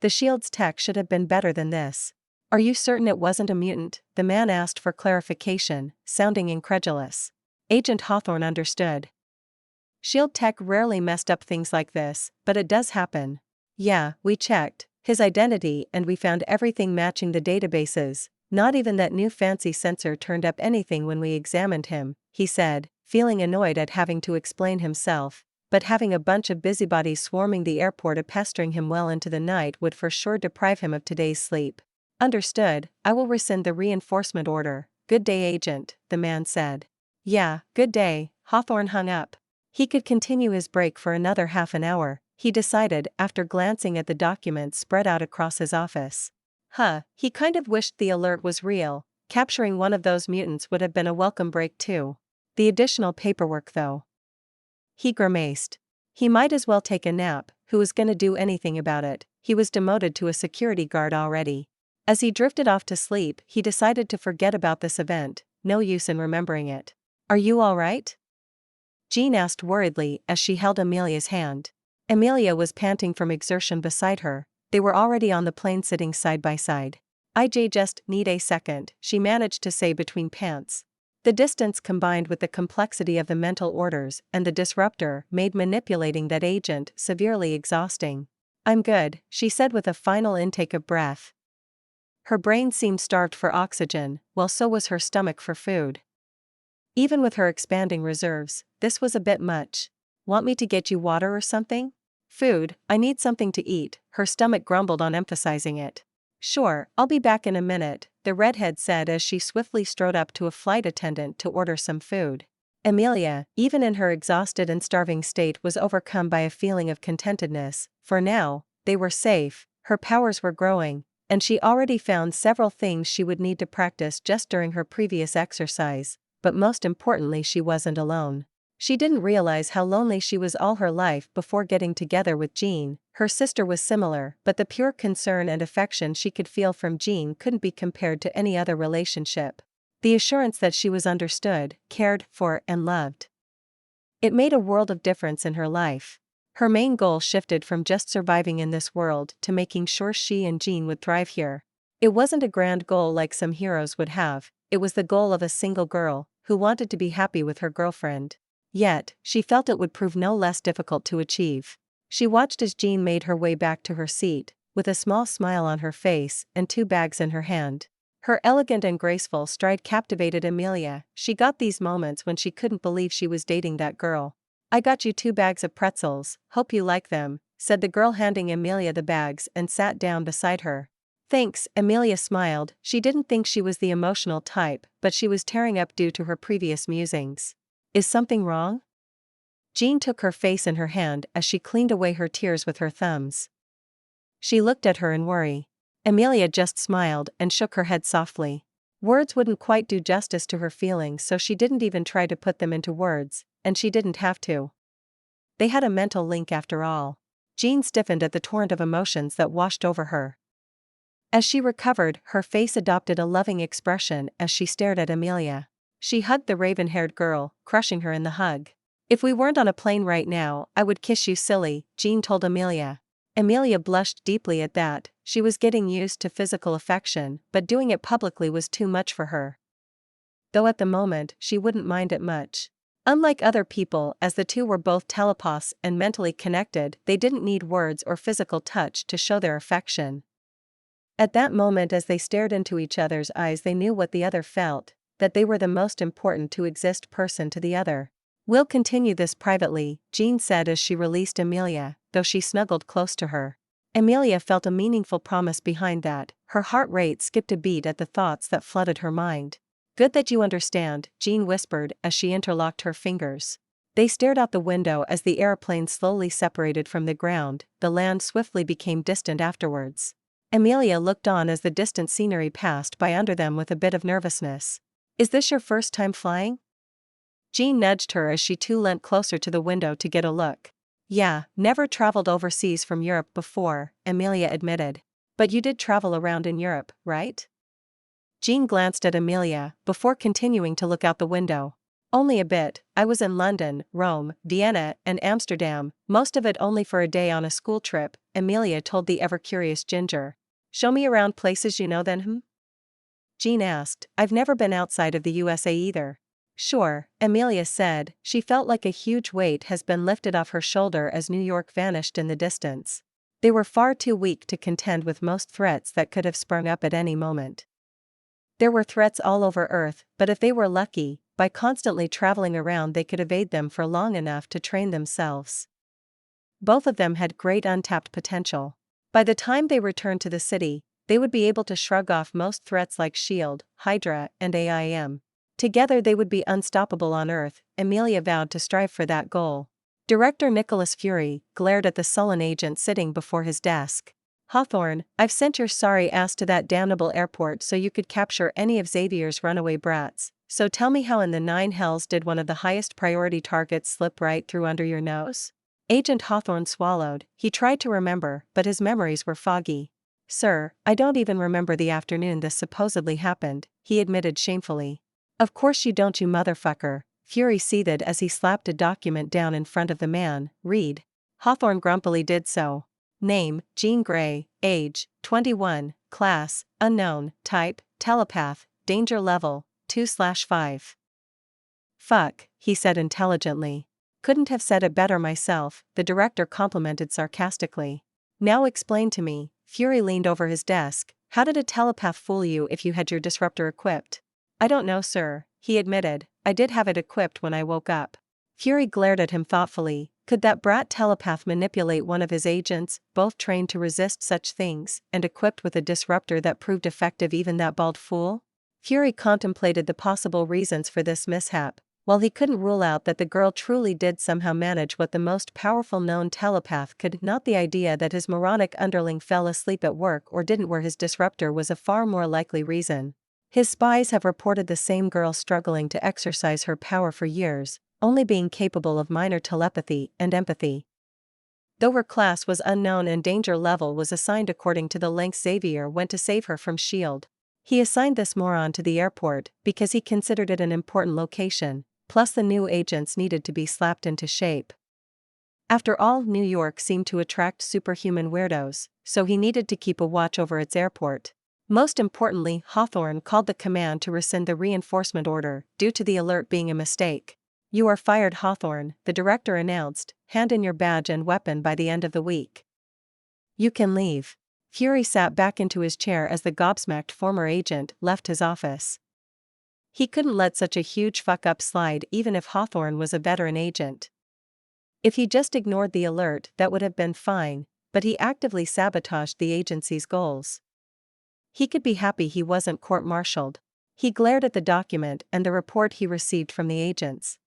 The shield's tech should have been better than this. Are you certain it wasn't a mutant? The man asked for clarification, sounding incredulous. Agent Hawthorne understood. Shield tech rarely messed up things like this, but it does happen. Yeah, we checked his identity and we found everything matching the databases. Not even that new fancy sensor turned up anything when we examined him, he said, feeling annoyed at having to explain himself, but having a bunch of busybodies swarming the airport and pestering him well into the night would for sure deprive him of today's sleep. Understood, I will rescind the reinforcement order. Good day, Agent, the man said. Yeah, good day. Hawthorne hung up. He could continue his break for another half an hour, he decided after glancing at the documents spread out across his office. He kind of wished the alert was real. Capturing one of those mutants would have been a welcome break too. The additional paperwork though. He grimaced. He might as well take a nap. Who was gonna do anything about it? He was demoted to a security guard already. As he drifted off to sleep, he decided to forget about this event. No use in remembering it. Are you all right? Jean asked worriedly as she held Emilia's hand. Emilia was panting from exertion beside her. They were already on the plane sitting side by side. I just need a second, she managed to say between pants. The distance combined with the complexity of the mental orders and the disruptor made manipulating that agent severely exhausting. I'm good, she said with a final intake of breath. Her brain seemed starved for oxygen, while so was her stomach for food. Even with her expanding reserves, this was a bit much. Want me to get you water or something? Food, I need something to eat, her stomach grumbled on emphasizing it. Sure, I'll be back in a minute, the redhead said as she swiftly strode up to a flight attendant to order some food. Emilia, even in her exhausted and starving state, was overcome by a feeling of contentedness. For now, they were safe, her powers were growing, and she already found several things she would need to practice just during her previous exercise, but most importantly she wasn't alone. She didn't realize how lonely she was all her life before getting together with Jean. Her sister was similar, but the pure concern and affection she could feel from Jean couldn't be compared to any other relationship. The assurance that she was understood, cared for, and loved. It made a world of difference in her life. Her main goal shifted from just surviving in this world to making sure she and Jean would thrive here. It wasn't a grand goal like some heroes would have, it was the goal of a single girl who wanted to be happy with her girlfriend. Yet, she felt it would prove no less difficult to achieve. She watched as Jean made her way back to her seat, with a small smile on her face and 2 bags in her hand. Her elegant and graceful stride captivated Emilia. She got these moments when she couldn't believe she was dating that girl. I got you 2 bags of pretzels, hope you like them, said the girl handing Emilia the bags and sat down beside her. Thanks, Emilia smiled. She didn't think she was the emotional type, but she was tearing up due to her previous musings. Is something wrong? Jean took her face in her hand as she cleaned away her tears with her thumbs. She looked at her in worry. Emilia just smiled and shook her head softly. Words wouldn't quite do justice to her feelings, so she didn't even try to put them into words, and she didn't have to. They had a mental link after all. Jean stiffened at the torrent of emotions that washed over her. As she recovered, her face adopted a loving expression as she stared at Emilia. She hugged the raven-haired girl, crushing her in the hug. "If we weren't on a plane right now, I would kiss you, silly," Jean told Emilia. Emilia blushed deeply at that. She was getting used to physical affection, but doing it publicly was too much for her. Though at the moment, she wouldn't mind it much. Unlike other people, as the two were both telepaths and mentally connected, they didn't need words or physical touch to show their affection. At that moment, as they stared into each other's eyes, they knew what the other felt, that they were the most important to exist person to the other. "We'll continue this privately," Jean said as she released Emilia, though she snuggled close to her. Emilia felt a meaningful promise behind that. Her heart rate skipped a beat at the thoughts that flooded her mind. "Good that you understand," Jean whispered as she interlocked her fingers. They stared out the window as the airplane slowly separated from the ground. The land swiftly became distant afterwards. Emilia looked on as the distant scenery passed by under them with a bit of nervousness. "Is this your first time flying?" Jean nudged her as she too leant closer to the window to get a look. "Yeah, never traveled overseas from Europe before," Emilia admitted. "But you did travel around in Europe, right?" Jean glanced at Emilia, before continuing to look out the window. "Only a bit. I was in London, Rome, Vienna, and Amsterdam, most of it only for a day on a school trip," Emilia told the ever-curious Ginger. "Show me around places you know then, Jean asked. "I've never been outside of the USA either." "Sure," Emilia said. She felt like a huge weight has been lifted off her shoulder as New York vanished in the distance. They were far too weak to contend with most threats that could have sprung up at any moment. There were threats all over Earth, but if they were lucky, by constantly traveling around they could evade them for long enough to train themselves. Both of them had great untapped potential. By the time they returned to the city, they would be able to shrug off most threats like SHIELD, Hydra, and AIM. Together they would be unstoppable on Earth. Emilia vowed to strive for that goal. Director Nicholas Fury glared at the sullen agent sitting before his desk. "Hawthorne, I've sent your sorry ass to that damnable airport so you could capture any of Xavier's runaway brats. So tell me, how in the nine hells did one of the highest priority targets slip right through under your nose?" Agent Hawthorne swallowed. He tried to remember, but his memories were foggy. "Sir, I don't even remember the afternoon this supposedly happened," he admitted shamefully. "Of course you don't, you motherfucker," Fury seethed as he slapped a document down in front of the man. "Read." Hawthorne grumpily did so. Name, Jean Grey, age, 21, class, unknown, type, telepath, danger level, 2/5. "Fuck," he said intelligently. "Couldn't have said it better myself," the director complimented sarcastically. "Now explain to me," Fury leaned over his desk, "how did a telepath fool you if you had your disruptor equipped?" "I don't know, sir," he admitted. "I did have it equipped when I woke up." Fury glared at him thoughtfully. Could that brat telepath manipulate one of his agents, both trained to resist such things, and equipped with a disruptor that proved effective, even that bald fool? Fury contemplated the possible reasons for this mishap. While he couldn't rule out that the girl truly did somehow manage what the most powerful known telepath could, not the idea that his moronic underling fell asleep at work or didn't wear his disruptor was a far more likely reason. His spies have reported the same girl struggling to exercise her power for years, only being capable of minor telepathy and empathy. Though her class was unknown and danger level was assigned according to the lengths Xavier went to save her from S.H.I.E.L.D. He assigned this moron to the airport because he considered it an important location, plus the new agents needed to be slapped into shape. After all, New York seemed to attract superhuman weirdos, so he needed to keep a watch over its airport. Most importantly, Hawthorne called the command to rescind the reinforcement order, due to the alert being a mistake. "You are fired, Hawthorne," the director announced. "Hand in your badge and weapon by the end of the week. You can leave." Fury sat back into his chair as the gobsmacked former agent left his office. He couldn't let such a huge fuck-up slide even if Hawthorne was a veteran agent. If he just ignored the alert, that would have been fine, but he actively sabotaged the agency's goals. He could be happy he wasn't court-martialed. He glared at the document and the report he received from the agents.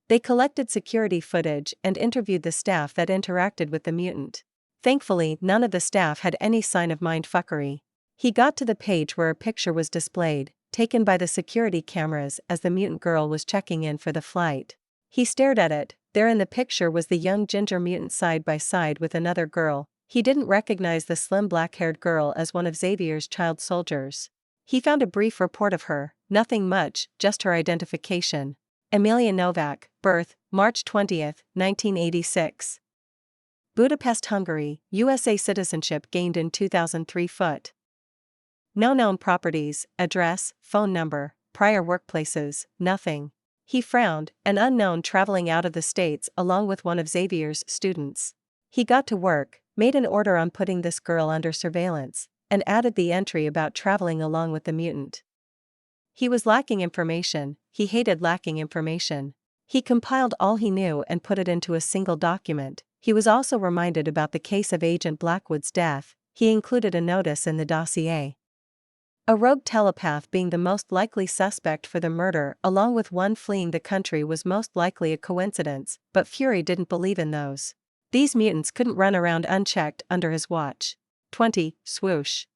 They collected security footage and interviewed the staff that interacted with the mutant. Thankfully, none of the staff had any sign of mindfuckery. He got to the page where a picture was displayed, taken by the security cameras as the mutant girl was checking in for the flight. He stared at it. There in the picture was the young ginger mutant side by side with another girl. He didn't recognize the slim black-haired girl as one of Xavier's child soldiers. He found a brief report of her, nothing much, just her identification. Emilia Novak, birth, March 20, 1986. Budapest, Hungary, USA. Citizenship gained in 2003. No known properties, address, phone number, prior workplaces, nothing. He frowned, an unknown traveling out of the States along with one of Xavier's students. He got to work, made an order on putting this girl under surveillance, and added the entry about traveling along with the mutant. He was lacking information. He hated lacking information. He compiled all he knew and put it into a single document. He was also reminded about the case of Agent Blackwood's death. He included a notice in the dossier. A rogue telepath being the most likely suspect for the murder along with one fleeing the country was most likely a coincidence, but Fury didn't believe in those. These mutants couldn't run around unchecked under his watch. 20, swoosh.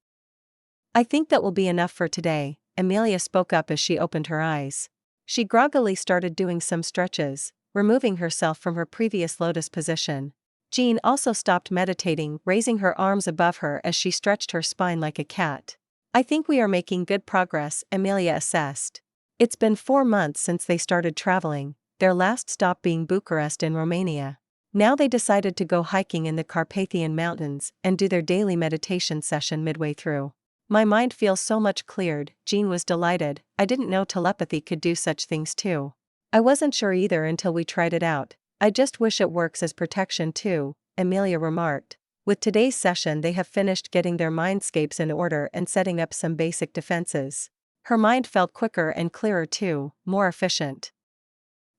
I think that will be enough for today, Emilia spoke up as she opened her eyes. She groggily started doing some stretches, removing herself from her previous lotus position. Jean also stopped meditating, raising her arms above her as she stretched her spine like a cat. I think we are making good progress, Emilia assessed. It's been 4 months since they started traveling, their last stop being Bucharest in Romania. Now they decided to go hiking in the Carpathian Mountains and do their daily meditation session midway through. My mind feels so much cleared, Jean was delighted. I didn't know telepathy could do such things too. I wasn't sure either until we tried it out. I just wish it works as protection too, Emilia remarked. With today's session they have finished getting their mindscapes in order and setting up some basic defenses. Her mind felt quicker and clearer too, more efficient.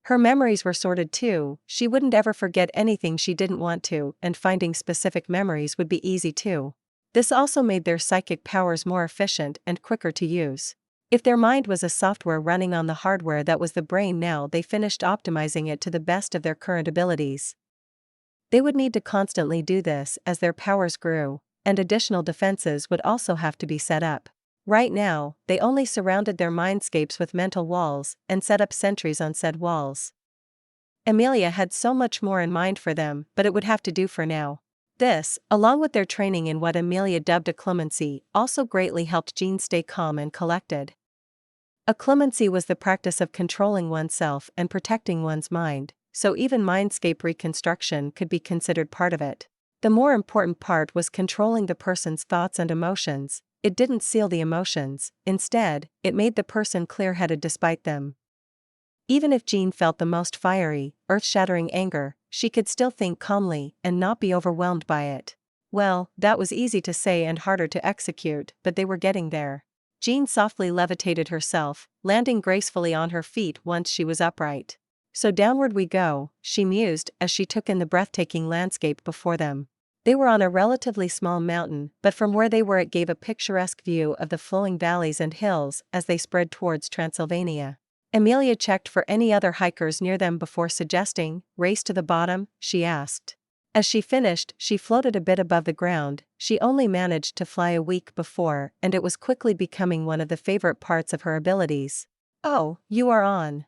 Her memories were sorted too, she wouldn't ever forget anything she didn't want to, and finding specific memories would be easy too. This also made their psychic powers more efficient and quicker to use. If their mind was a software running on the hardware that was the brain, now they finished optimizing it to the best of their current abilities. They would need to constantly do this as their powers grew, and additional defenses would also have to be set up. Right now, they only surrounded their mindscapes with mental walls and set up sentries on said walls. Emilia had so much more in mind for them, but it would have to do for now. This, along with their training in what Emilia dubbed a clemency, also greatly helped Jean stay calm and collected. A clemency was the practice of controlling oneself and protecting one's mind, so even mindscape reconstruction could be considered part of it. The more important part was controlling the person's thoughts and emotions. It didn't seal the emotions, instead, it made the person clear-headed despite them. Even if Jean felt the most fiery, earth-shattering anger, she could still think calmly and not be overwhelmed by it. Well, that was easy to say and harder to execute, but they were getting there. Jean softly levitated herself, landing gracefully on her feet once she was upright. So downward we go, she mused as she took in the breathtaking landscape before them. They were on a relatively small mountain, but from where they were it gave a picturesque view of the flowing valleys and hills as they spread towards Transylvania. Emilia checked for any other hikers near them before suggesting, "Race to the bottom?" she asked. As she finished, she floated a bit above the ground. She only managed to fly a week before, and it was quickly becoming one of the favorite parts of her abilities. "Oh, you are on."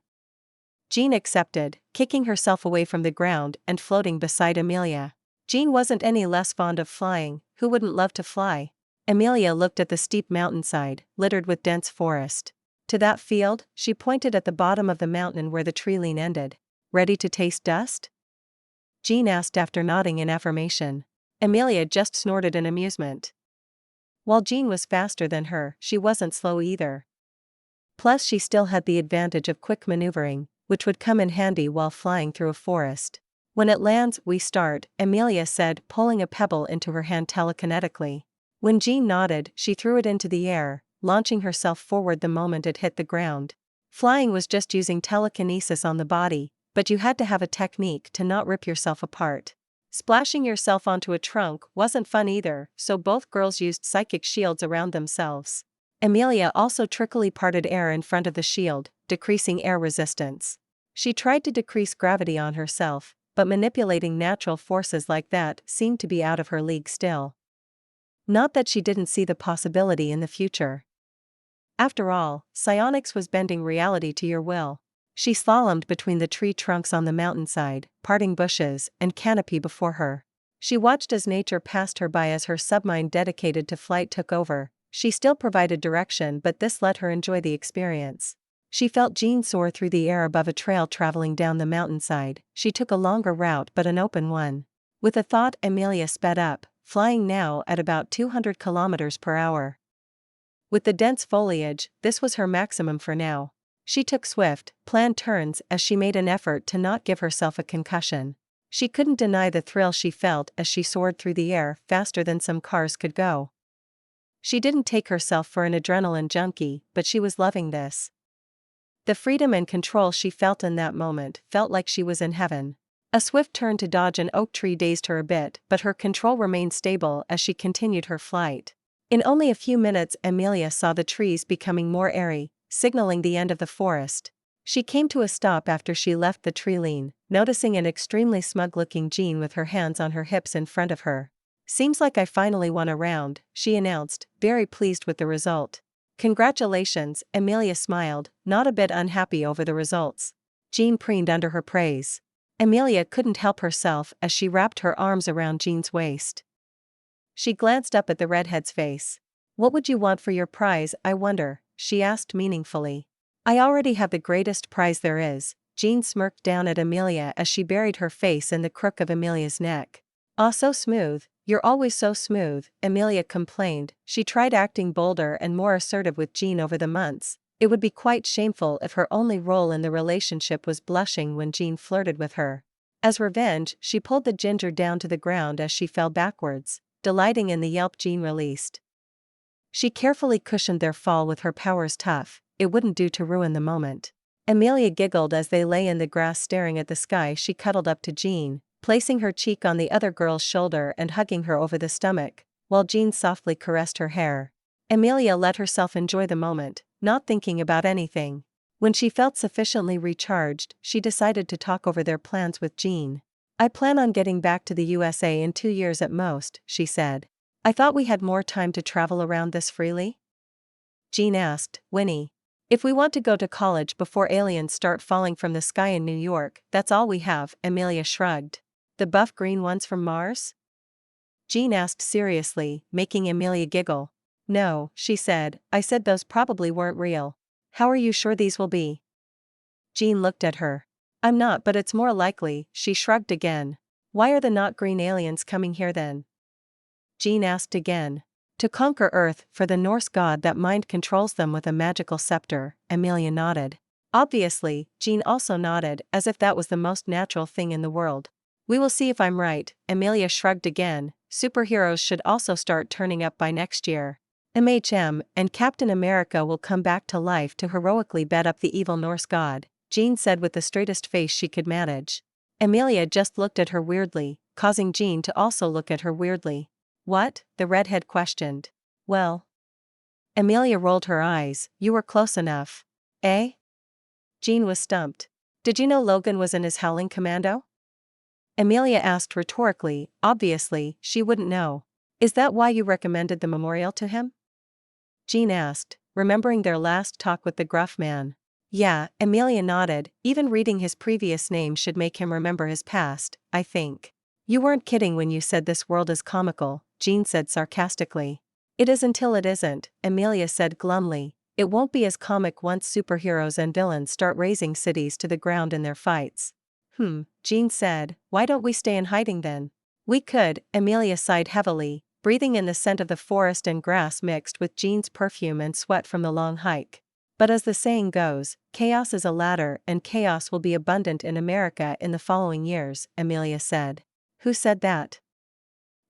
Jean accepted, kicking herself away from the ground and floating beside Emilia. Jean wasn't any less fond of flying. Who wouldn't love to fly? Emilia looked at the steep mountainside, littered with dense forest. To that field, she pointed at the bottom of the mountain where the tree line ended. "Ready to taste dust?" Jean asked after nodding in affirmation. Emilia just snorted in amusement. While Jean was faster than her, she wasn't slow either. Plus she still had the advantage of quick maneuvering, which would come in handy while flying through a forest. "When it lands, we start," Emilia said, pulling a pebble into her hand telekinetically. When Jean nodded, she threw it into the air, launching herself forward the moment it hit the ground. Flying was just using telekinesis on the body, but you had to have a technique to not rip yourself apart. Splashing yourself onto a trunk wasn't fun either, so both girls used psychic shields around themselves. Emilia also trickily parted air in front of the shield, decreasing air resistance. She tried to decrease gravity on herself, but manipulating natural forces like that seemed to be out of her league still. Not that she didn't see the possibility in the future. After all, psionics was bending reality to your will. She slalomed between the tree trunks on the mountainside, parting bushes and canopy before her. She watched as nature passed her by as her submind dedicated to flight took over. She still provided direction, but this let her enjoy the experience. She felt Jean soar through the air above a trail traveling down the mountainside. She took a longer route but an open one. With a thought, Emilia sped up, flying now at about 200 kilometers per hour. With the dense foliage, this was her maximum for now. She took swift, planned turns as she made an effort to not give herself a concussion. She couldn't deny the thrill she felt as she soared through the air faster than some cars could go. She didn't take herself for an adrenaline junkie, but she was loving this. The freedom and control she felt in that moment felt like she was in heaven. A swift turn to dodge an oak tree dazed her a bit, but her control remained stable as she continued her flight. In only a few minutes, Emilia saw the trees becoming more airy, signaling the end of the forest. She came to a stop after she left the tree line, noticing an extremely smug-looking Jean with her hands on her hips in front of her. "Seems like I finally won a round," she announced, very pleased with the result. "Congratulations," Emilia smiled, not a bit unhappy over the results. Jean preened under her praise. Emilia couldn't help herself as she wrapped her arms around Jean's waist. She glanced up at the redhead's face. "What would you want for your prize, I wonder?" she asked meaningfully. "I already have the greatest prize there is." Jean smirked down at Emilia as she buried her face in the crook of Emilia's neck. "Aw, so smooth, you're always so smooth," Emilia complained. She tried acting bolder and more assertive with Jean over the months. It would be quite shameful if her only role in the relationship was blushing when Jean flirted with her. As revenge, she pulled the ginger down to the ground as she fell backwards, delighting in the yelp Jean released. She carefully cushioned their fall with her powers tough. It wouldn't do to ruin the moment. Emilia giggled as they lay in the grass staring at the sky. She cuddled up to Jean, placing her cheek on the other girl's shoulder and hugging her over the stomach, while Jean softly caressed her hair. Emilia let herself enjoy the moment, not thinking about anything. When she felt sufficiently recharged, she decided to talk over their plans with Jean. "I plan on getting back to the USA in 2 years at most," she said. "I thought we had more time to travel around this freely?" Jean asked, "Winnie, if we want to go to college before aliens start falling from the sky in New York, that's all we have," Emilia shrugged. "The buff green ones from Mars?" Jean asked seriously, making Emilia giggle. "No," she said, "I said those probably weren't real. How are you sure these will be?" Jean looked at her. "I'm not, but it's more likely," she shrugged again. "Why are the not green aliens coming here then?" Jean asked again. "To conquer Earth, for the Norse god that mind controls them with a magical scepter," Emilia nodded. Obviously, Jean also nodded, as if that was the most natural thing in the world. "We will see if I'm right," Emilia shrugged again. "Superheroes should also start turning up by next year. MHM and Captain America will come back to life to heroically bet up the evil Norse god," Jean said with the straightest face she could manage. Emilia just looked at her weirdly, causing Jean to also look at her weirdly. "What?" the redhead questioned. "Well." Emilia rolled her eyes. "You were close enough." "Eh?" Jean was stumped. "Did you know Logan was in his Howling Commando?" Emilia asked rhetorically. Obviously, she wouldn't know. "Is that why you recommended the memorial to him?" Jean asked, remembering their last talk with the gruff man. "Yeah," Emilia nodded. "Even reading his previous name should make him remember his past, I think." "You weren't kidding when you said this world is comical," Jean said sarcastically. "It is until it isn't," Emilia said glumly. "It won't be as comic once superheroes and villains start razing cities to the ground in their fights." Jean said. "Why don't we stay in hiding then?" "We could," Emilia sighed heavily, breathing in the scent of the forest and grass mixed with Jean's perfume and sweat from the long hike. "But as the saying goes, chaos is a ladder and chaos will be abundant in America in the following years," Emilia said. "Who said that?"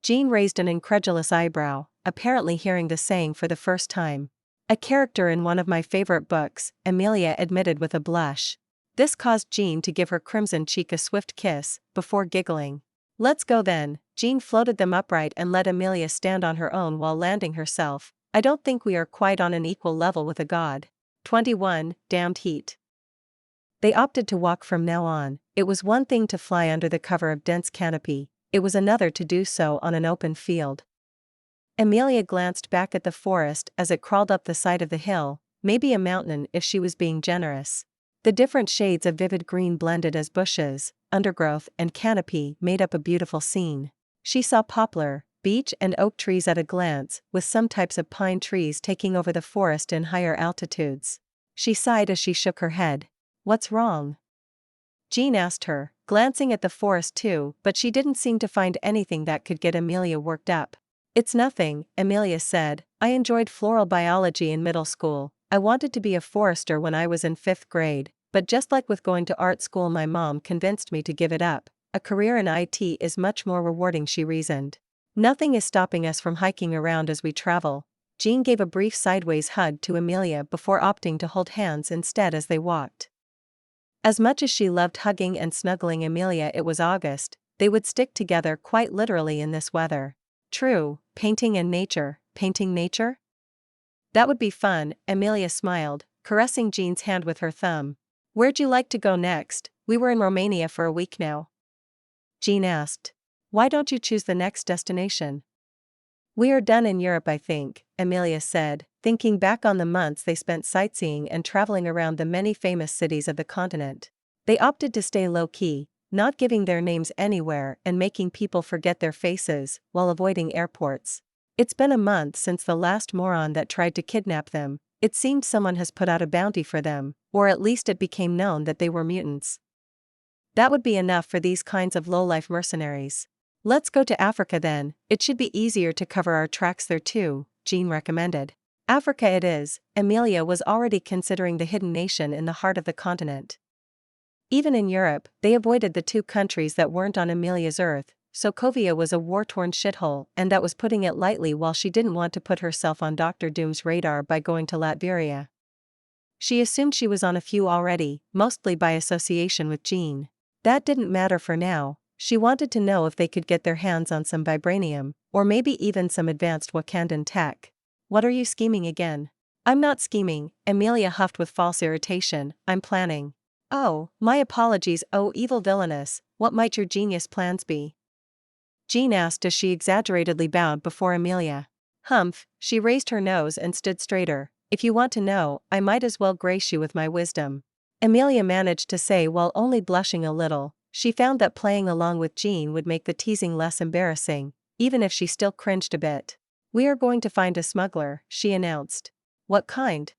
Jean raised an incredulous eyebrow, apparently hearing the saying for the first time. "A character in one of my favorite books," Emilia admitted with a blush. This caused Jean to give her crimson cheek a swift kiss, before giggling. "Let's go then." Jean floated them upright and let Emilia stand on her own while landing herself. "I don't think we are quite on an equal level with a god." 21. Damned heat. They opted to walk from now on, It was one thing to fly under the cover of dense canopy, it was another to do so on an open field. Emilia glanced back at the forest as it crawled up the side of the hill, maybe a mountain if she was being generous. The different shades of vivid green blended as bushes, undergrowth and canopy made up a beautiful scene. She saw poplar, beech and oak trees at a glance, with some types of pine trees taking over the forest in higher altitudes. She sighed as she shook her head. "What's wrong?" Jean asked her, glancing at the forest too, but she didn't seem to find anything that could get Emilia worked up. "It's nothing," Emilia said. "I enjoyed floral biology in middle school. I wanted to be a forester when I was in 5th grade, but just like with going to art school, my mom convinced me to give it up. A career in IT is much more rewarding," she reasoned. "Nothing is stopping us from hiking around as we travel." Jean gave a brief sideways hug to Emilia before opting to hold hands instead as they walked. As much as she loved hugging and snuggling Emilia, it was August. They would stick together quite literally in this weather. True, painting and nature, painting nature? That would be fun, Emilia smiled, caressing Jean's hand with her thumb. "Where'd you like to go next? We were in Romania for a week now." Jean asked. "Why don't you choose the next destination?" "We are done in Europe, I think," Emilia said, thinking back on the months they spent sightseeing and traveling around the many famous cities of the continent. They opted to stay low-key, not giving their names anywhere and making people forget their faces, while avoiding airports. "It's been a month since the last moron that tried to kidnap them. It seemed someone has put out a bounty for them, or at least it became known that they were mutants. That would be enough for these kinds of low-life mercenaries. Let's go to Africa then, it should be easier to cover our tracks there too," Jean recommended. Africa it is. Emilia was already considering the hidden nation in the heart of the continent. Even in Europe, they avoided the 2 countries that weren't on Emilia's Earth. Sokovia was a war-torn shithole, and that was putting it lightly, while she didn't want to put herself on Dr. Doom's radar by going to Latveria. She assumed she was on a few already, mostly by association with Jean. That didn't matter for now. She wanted to know if they could get their hands on some vibranium, or maybe even some advanced Wakandan tech. "What are you scheming again?" "I'm not scheming," Emilia huffed with false irritation. "I'm planning." "Oh, my apologies, oh evil villainess, what might your genius plans be?" Jean asked as she exaggeratedly bowed before Emilia. "Humph," she raised her nose and stood straighter. "If you want to know, I might as well grace you with my wisdom." Emilia managed to say while only blushing a little. She found that playing along with Jean would make the teasing less embarrassing, even if she still cringed a bit. "We are going to find a smuggler," she announced. "What kind?"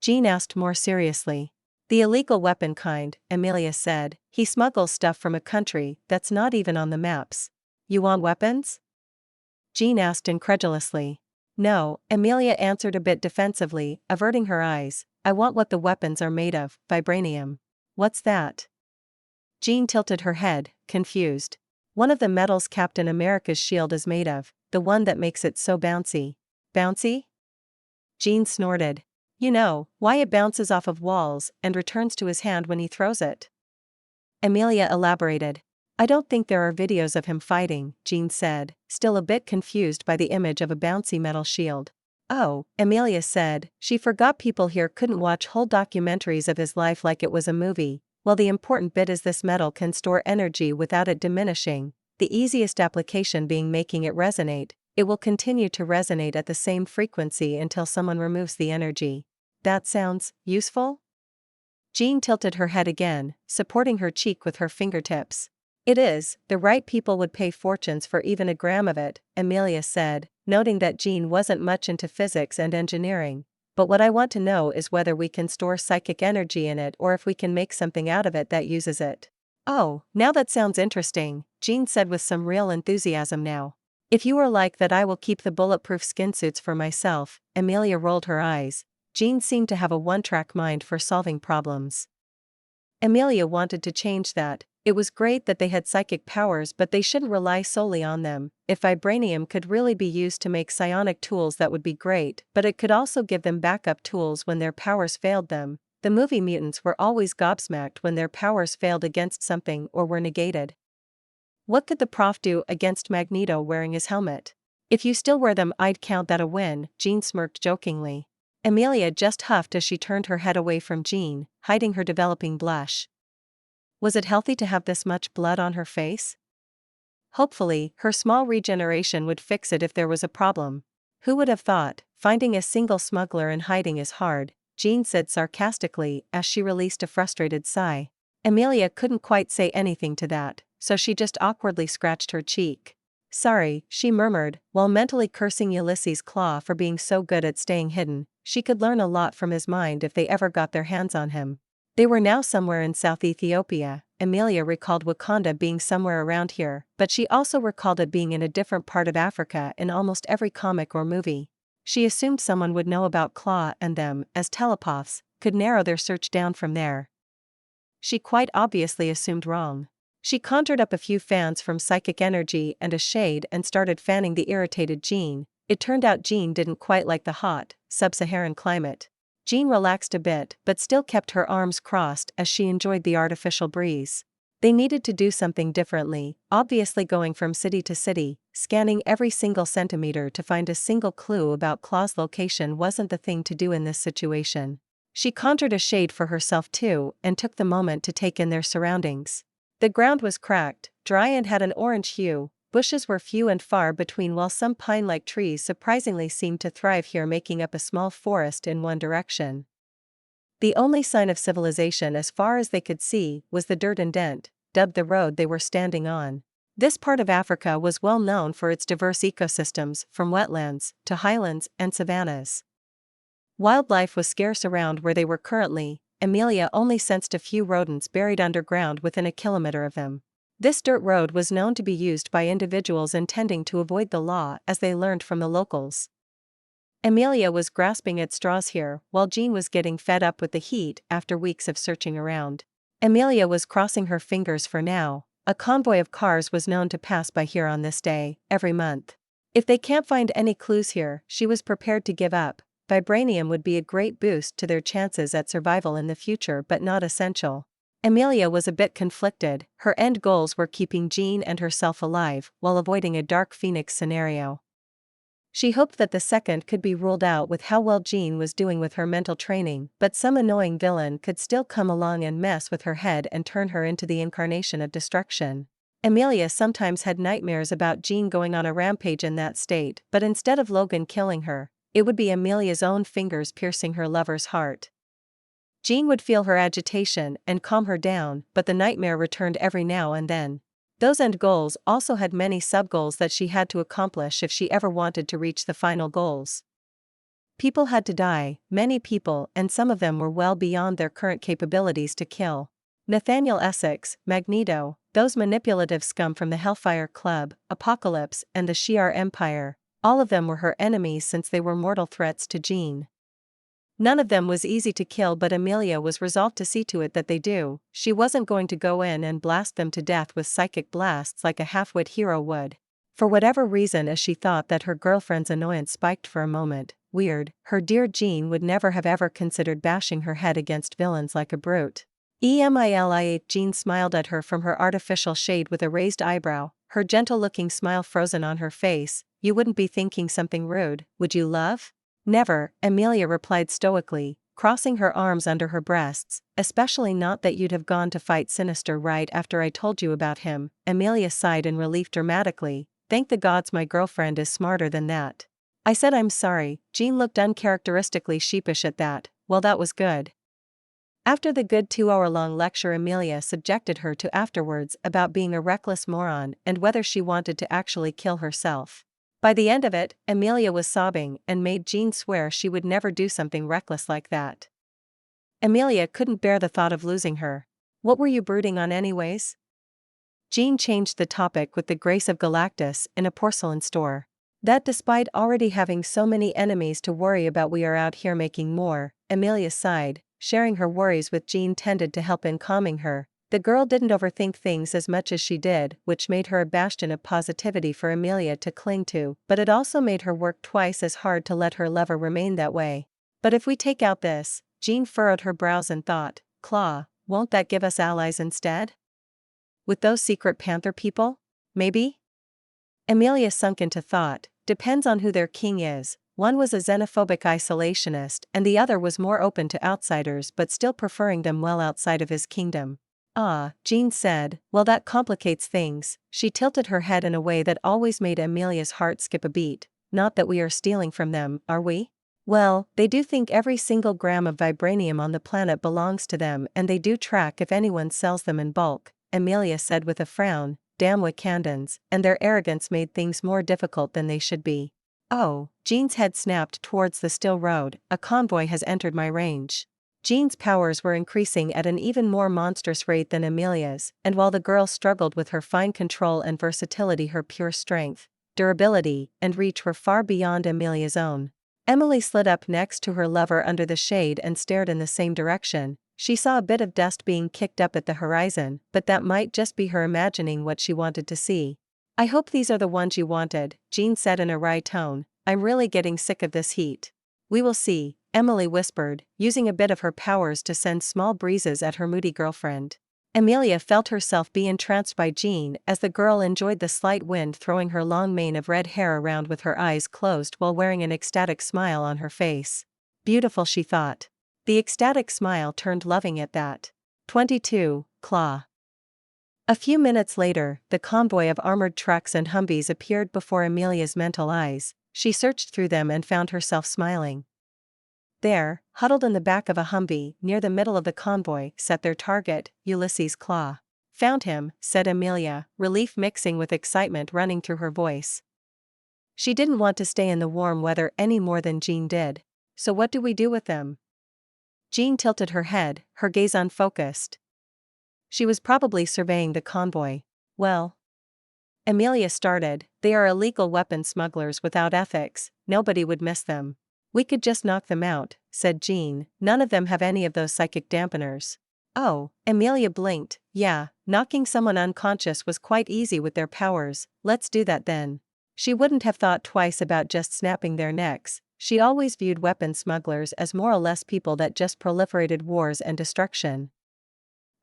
Jean asked more seriously. "The illegal weapon kind," Emilia said. "He smuggles stuff from a country that's not even on the maps." "You want weapons?" Jean asked incredulously. "No," Emilia answered a bit defensively, averting her eyes. "I want what the weapons are made of, vibranium." "What's that?" Jean tilted her head, confused. "One of the metals Captain America's shield is made of, the one that makes it so bouncy." "Bouncy?" Jean snorted. "You know, why it bounces off of walls and returns to his hand when he throws it." Emilia elaborated. "I don't think there are videos of him fighting," Jean said, still a bit confused by the image of a bouncy metal shield. "Oh," Emilia said, she forgot people here couldn't watch whole documentaries of his life like it was a movie. "Well, the important bit is this metal can store energy without it diminishing, the easiest application being making it resonate. It will continue to resonate at the same frequency until someone removes the energy." "That sounds useful?" Jean tilted her head again, supporting her cheek with her fingertips. "It is, the right people would pay fortunes for even a gram of it," Emilia said, noting that Jean wasn't much into physics and engineering. "But what I want to know is whether we can store psychic energy in it or if we can make something out of it that uses it." "Oh, now that sounds interesting," Jean said with some real enthusiasm now. "If you are like that, I will keep the bulletproof skin suits for myself." Emilia rolled her eyes. Jean seemed to have a one-track mind for solving problems. Emilia wanted to change that. It was great that they had psychic powers, but they shouldn't rely solely on them. If vibranium could really be used to make psionic tools, that would be great, but it could also give them backup tools when their powers failed them. The movie mutants were always gobsmacked when their powers failed against something or were negated. What could the prof do against Magneto wearing his helmet? "If you still wear them, I'd count that a win," Jean smirked jokingly. Emilia just huffed as she turned her head away from Jean, hiding her developing blush. Was it healthy to have this much blood on her face? Hopefully, her small regeneration would fix it if there was a problem. Who would have thought, finding a single smuggler in hiding is hard, Jean said sarcastically as she released a frustrated sigh. Emilia couldn't quite say anything to that, so she just awkwardly scratched her cheek. Sorry, she murmured, while mentally cursing Ulysses' claw for being so good at staying hidden. She could learn a lot from his mind if they ever got their hands on him. They were now somewhere in South Ethiopia. Emilia recalled Wakanda being somewhere around here, but she also recalled it being in a different part of Africa in almost every comic or movie. She assumed someone would know about Claw and them, as telepaths, could narrow their search down from there. She quite obviously assumed wrong. She conjured up a few fans from psychic energy and a shade and started fanning the irritated Jean. It turned out Jean didn't quite like the hot, sub-Saharan climate. Jean relaxed a bit but still kept her arms crossed as she enjoyed the artificial breeze. They needed to do something differently, obviously going from city to city, scanning every single centimeter to find a single clue about Claw's location wasn't the thing to do in this situation. She conjured a shade for herself too and took the moment to take in their surroundings. The ground was cracked, dry and had an orange hue. Bushes were few and far between while some pine-like trees surprisingly seemed to thrive here, making up a small forest in one direction. The only sign of civilization as far as they could see was the dirt indent, dubbed the road they were standing on. This part of Africa was well known for its diverse ecosystems, from wetlands to highlands and savannas. Wildlife was scarce around where they were currently. Emilia only sensed a few rodents buried underground within a kilometer of them. This dirt road was known to be used by individuals intending to avoid the law, as they learned from the locals. Emilia was grasping at straws here, while Jean was getting fed up with the heat after weeks of searching around. Emilia was crossing her fingers for now. A convoy of cars was known to pass by here on this day, every month. If they can't find any clues here, she was prepared to give up. Vibranium would be a great boost to their chances at survival in the future, but not essential. Emilia was a bit conflicted. Her end goals were keeping Jean and herself alive, while avoiding a Dark Phoenix scenario. She hoped that the second could be ruled out with how well Jean was doing with her mental training, but some annoying villain could still come along and mess with her head and turn her into the incarnation of destruction. Emilia sometimes had nightmares about Jean going on a rampage in that state, but instead of Logan killing her, it would be Emilia's own fingers piercing her lover's heart. Jean would feel her agitation and calm her down, but the nightmare returned every now and then. Those end goals also had many sub-goals that she had to accomplish if she ever wanted to reach the final goals. People had to die, many people, and some of them were well beyond their current capabilities to kill. Nathaniel Essex, Magneto, those manipulative scum from the Hellfire Club, Apocalypse, and the Shi'ar Empire, all of them were her enemies since they were mortal threats to Jean. None of them was easy to kill, but Emilia was resolved to see to it that they do. She wasn't going to go in and blast them to death with psychic blasts like a half-wit hero would. For whatever reason, as she thought that her girlfriend's annoyance spiked for a moment, weird, her dear Jean would never have ever considered bashing her head against villains like a brute. Emilia. Jean smiled at her from her artificial shade with a raised eyebrow, her gentle-looking smile frozen on her face. You wouldn't be thinking something rude, would you, love? Never, Emilia replied stoically, crossing her arms under her breasts, especially not that you'd have gone to fight Sinister right after I told you about him. Emilia sighed in relief dramatically. Thank the gods my girlfriend is smarter than that. I said I'm sorry. Jean looked uncharacteristically sheepish at that. Well, that was good. After the good 2-hour-long lecture Emilia subjected her to afterwards about being a reckless moron and whether she wanted to actually kill herself. By the end of it, Emilia was sobbing and made Jean swear she would never do something reckless like that. Emilia couldn't bear the thought of losing her. What were you brooding on anyways? Jean changed the topic with the grace of Galactus in a porcelain store. That despite already having so many enemies to worry about, we are out here making more. Emilia sighed. Sharing her worries with Jean tended to help in calming her. The girl didn't overthink things as much as she did, which made her a bastion of positivity for Emilia to cling to, but it also made her work twice as hard to let her lover remain that way. But if we take out this, Jean furrowed her brows and thought, Claw, won't that give us allies instead? With those secret panther people? Maybe? Emilia sunk into thought. Depends on who their king is. One was a xenophobic isolationist and the other was more open to outsiders but still preferring them well outside of his kingdom. Ah, Jean said, well that complicates things. She tilted her head in a way that always made Emilia's heart skip a beat. Not that we are stealing from them, are we? Well, they do think every single gram of vibranium on the planet belongs to them and they do track if anyone sells them in bulk, Emilia said with a frown. Damn Wakandans, and their arrogance made things more difficult than they should be. Oh, Jean's head snapped towards the still road. A convoy has entered my range. Jean's powers were increasing at an even more monstrous rate than Emilia's, and while the girl struggled with her fine control and versatility, her pure strength, durability, and reach were far beyond Emilia's own. Emily slid up next to her lover under the shade and stared in the same direction. She saw a bit of dust being kicked up at the horizon, but that might just be her imagining what she wanted to see. I hope these are the ones you wanted, Jean said in a wry tone. I'm really getting sick of this heat. We will see, Emily whispered, using a bit of her powers to send small breezes at her moody girlfriend. Emilia felt herself be entranced by Jean as the girl enjoyed the slight wind throwing her long mane of red hair around with her eyes closed while wearing an ecstatic smile on her face. Beautiful, she thought. The ecstatic smile turned loving at that. 22. Claw. A few minutes later, the convoy of armored trucks and Humvees appeared before Emilia's mental eyes. She searched through them and found herself smiling. There, huddled in the back of a Humvee, near the middle of the convoy, sat their target, Ulysses Claw. Found him, said Emilia, relief mixing with excitement running through her voice. She didn't want to stay in the warm weather any more than Jean did. So what do we do with them? Jean tilted her head, her gaze unfocused. She was probably surveying the convoy. Well, Emilia started, they are illegal weapon smugglers without ethics, nobody would miss them. We could just knock them out, said Jean, none of them have any of those psychic dampeners. Oh, Emilia blinked, yeah, knocking someone unconscious was quite easy with their powers, let's do that then. She wouldn't have thought twice about just snapping their necks. She always viewed weapon smugglers as more or less people that just proliferated wars and destruction.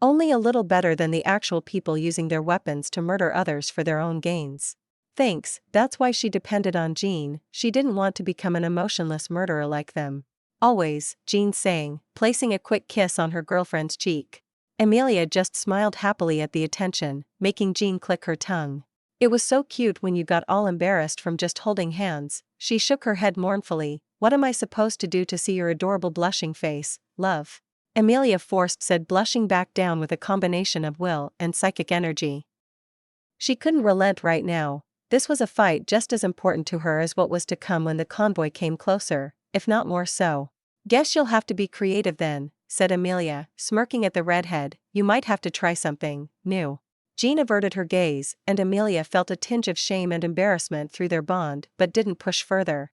Only a little better than the actual people using their weapons to murder others for their own gains. Thanks, that's why she depended on Jean. She didn't want to become an emotionless murderer like them. Always, Jean sang, placing a quick kiss on her girlfriend's cheek. Emilia just smiled happily at the attention, making Jean click her tongue. It was so cute when you got all embarrassed from just holding hands. She shook her head mournfully. What am I supposed to do to see your adorable blushing face, love? Emilia said, blushing back down with a combination of will and psychic energy. She couldn't relent right now. This was a fight just as important to her as what was to come when the convoy came closer, if not more so. Guess you'll have to be creative then, said Emilia, smirking at the redhead. You might have to try something new. Jean averted her gaze, and Emilia felt a tinge of shame and embarrassment through their bond, but didn't push further.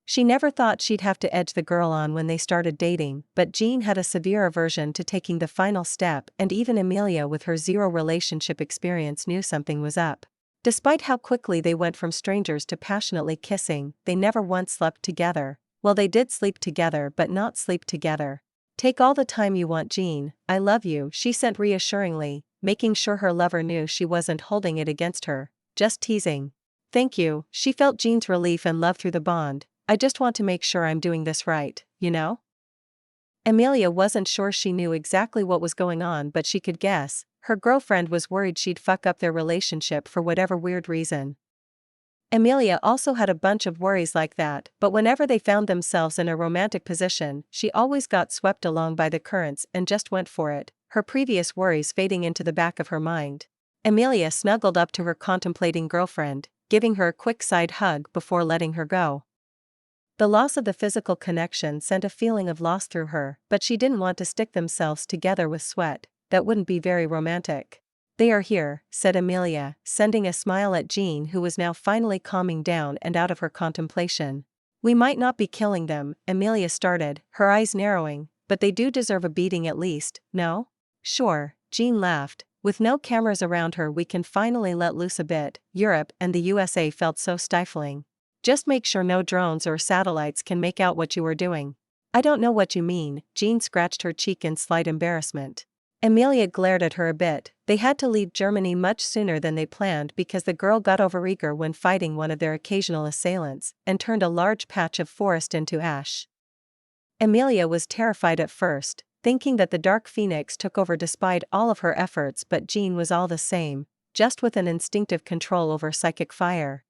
She never thought she'd have to edge the girl on when they started dating, but Jean had a severe aversion to taking the final step, and even Emilia with her zero relationship experience knew something was up. Despite how quickly they went from strangers to passionately kissing, they never once slept together. Well, they did sleep together but not sleep together. Take all the time you want, Jean, I love you, she said reassuringly, making sure her lover knew she wasn't holding it against her, just teasing. Thank you, she felt Jean's relief and love through the bond. I just want to make sure I'm doing this right, you know? Emilia wasn't sure she knew exactly what was going on, but she could guess. Her girlfriend was worried she'd fuck up their relationship for whatever weird reason. Emilia also had a bunch of worries like that, but whenever they found themselves in a romantic position, she always got swept along by the currents and just went for it, her previous worries fading into the back of her mind. Emilia snuggled up to her contemplating girlfriend, giving her a quick side hug before letting her go. The loss of the physical connection sent a feeling of loss through her, but she didn't want to stick themselves together with sweat. That wouldn't be very romantic. They are here, said Emilia, sending a smile at Jean, who was now finally calming down and out of her contemplation. We might not be killing them, Emilia started, her eyes narrowing, but they do deserve a beating at least, no? Sure, Jean laughed. With no cameras around her, we can finally let loose a bit. Europe and the USA felt so stifling. Just make sure no drones or satellites can make out what you are doing. I don't know what you mean, Jean scratched her cheek in slight embarrassment. Emilia glared at her a bit. They had to leave Germany much sooner than they planned because the girl got overeager when fighting one of their occasional assailants, and turned a large patch of forest into ash. Emilia was terrified at first, thinking that the Dark Phoenix took over despite all of her efforts, but Jean was all the same, just with an instinctive control over psychic fire.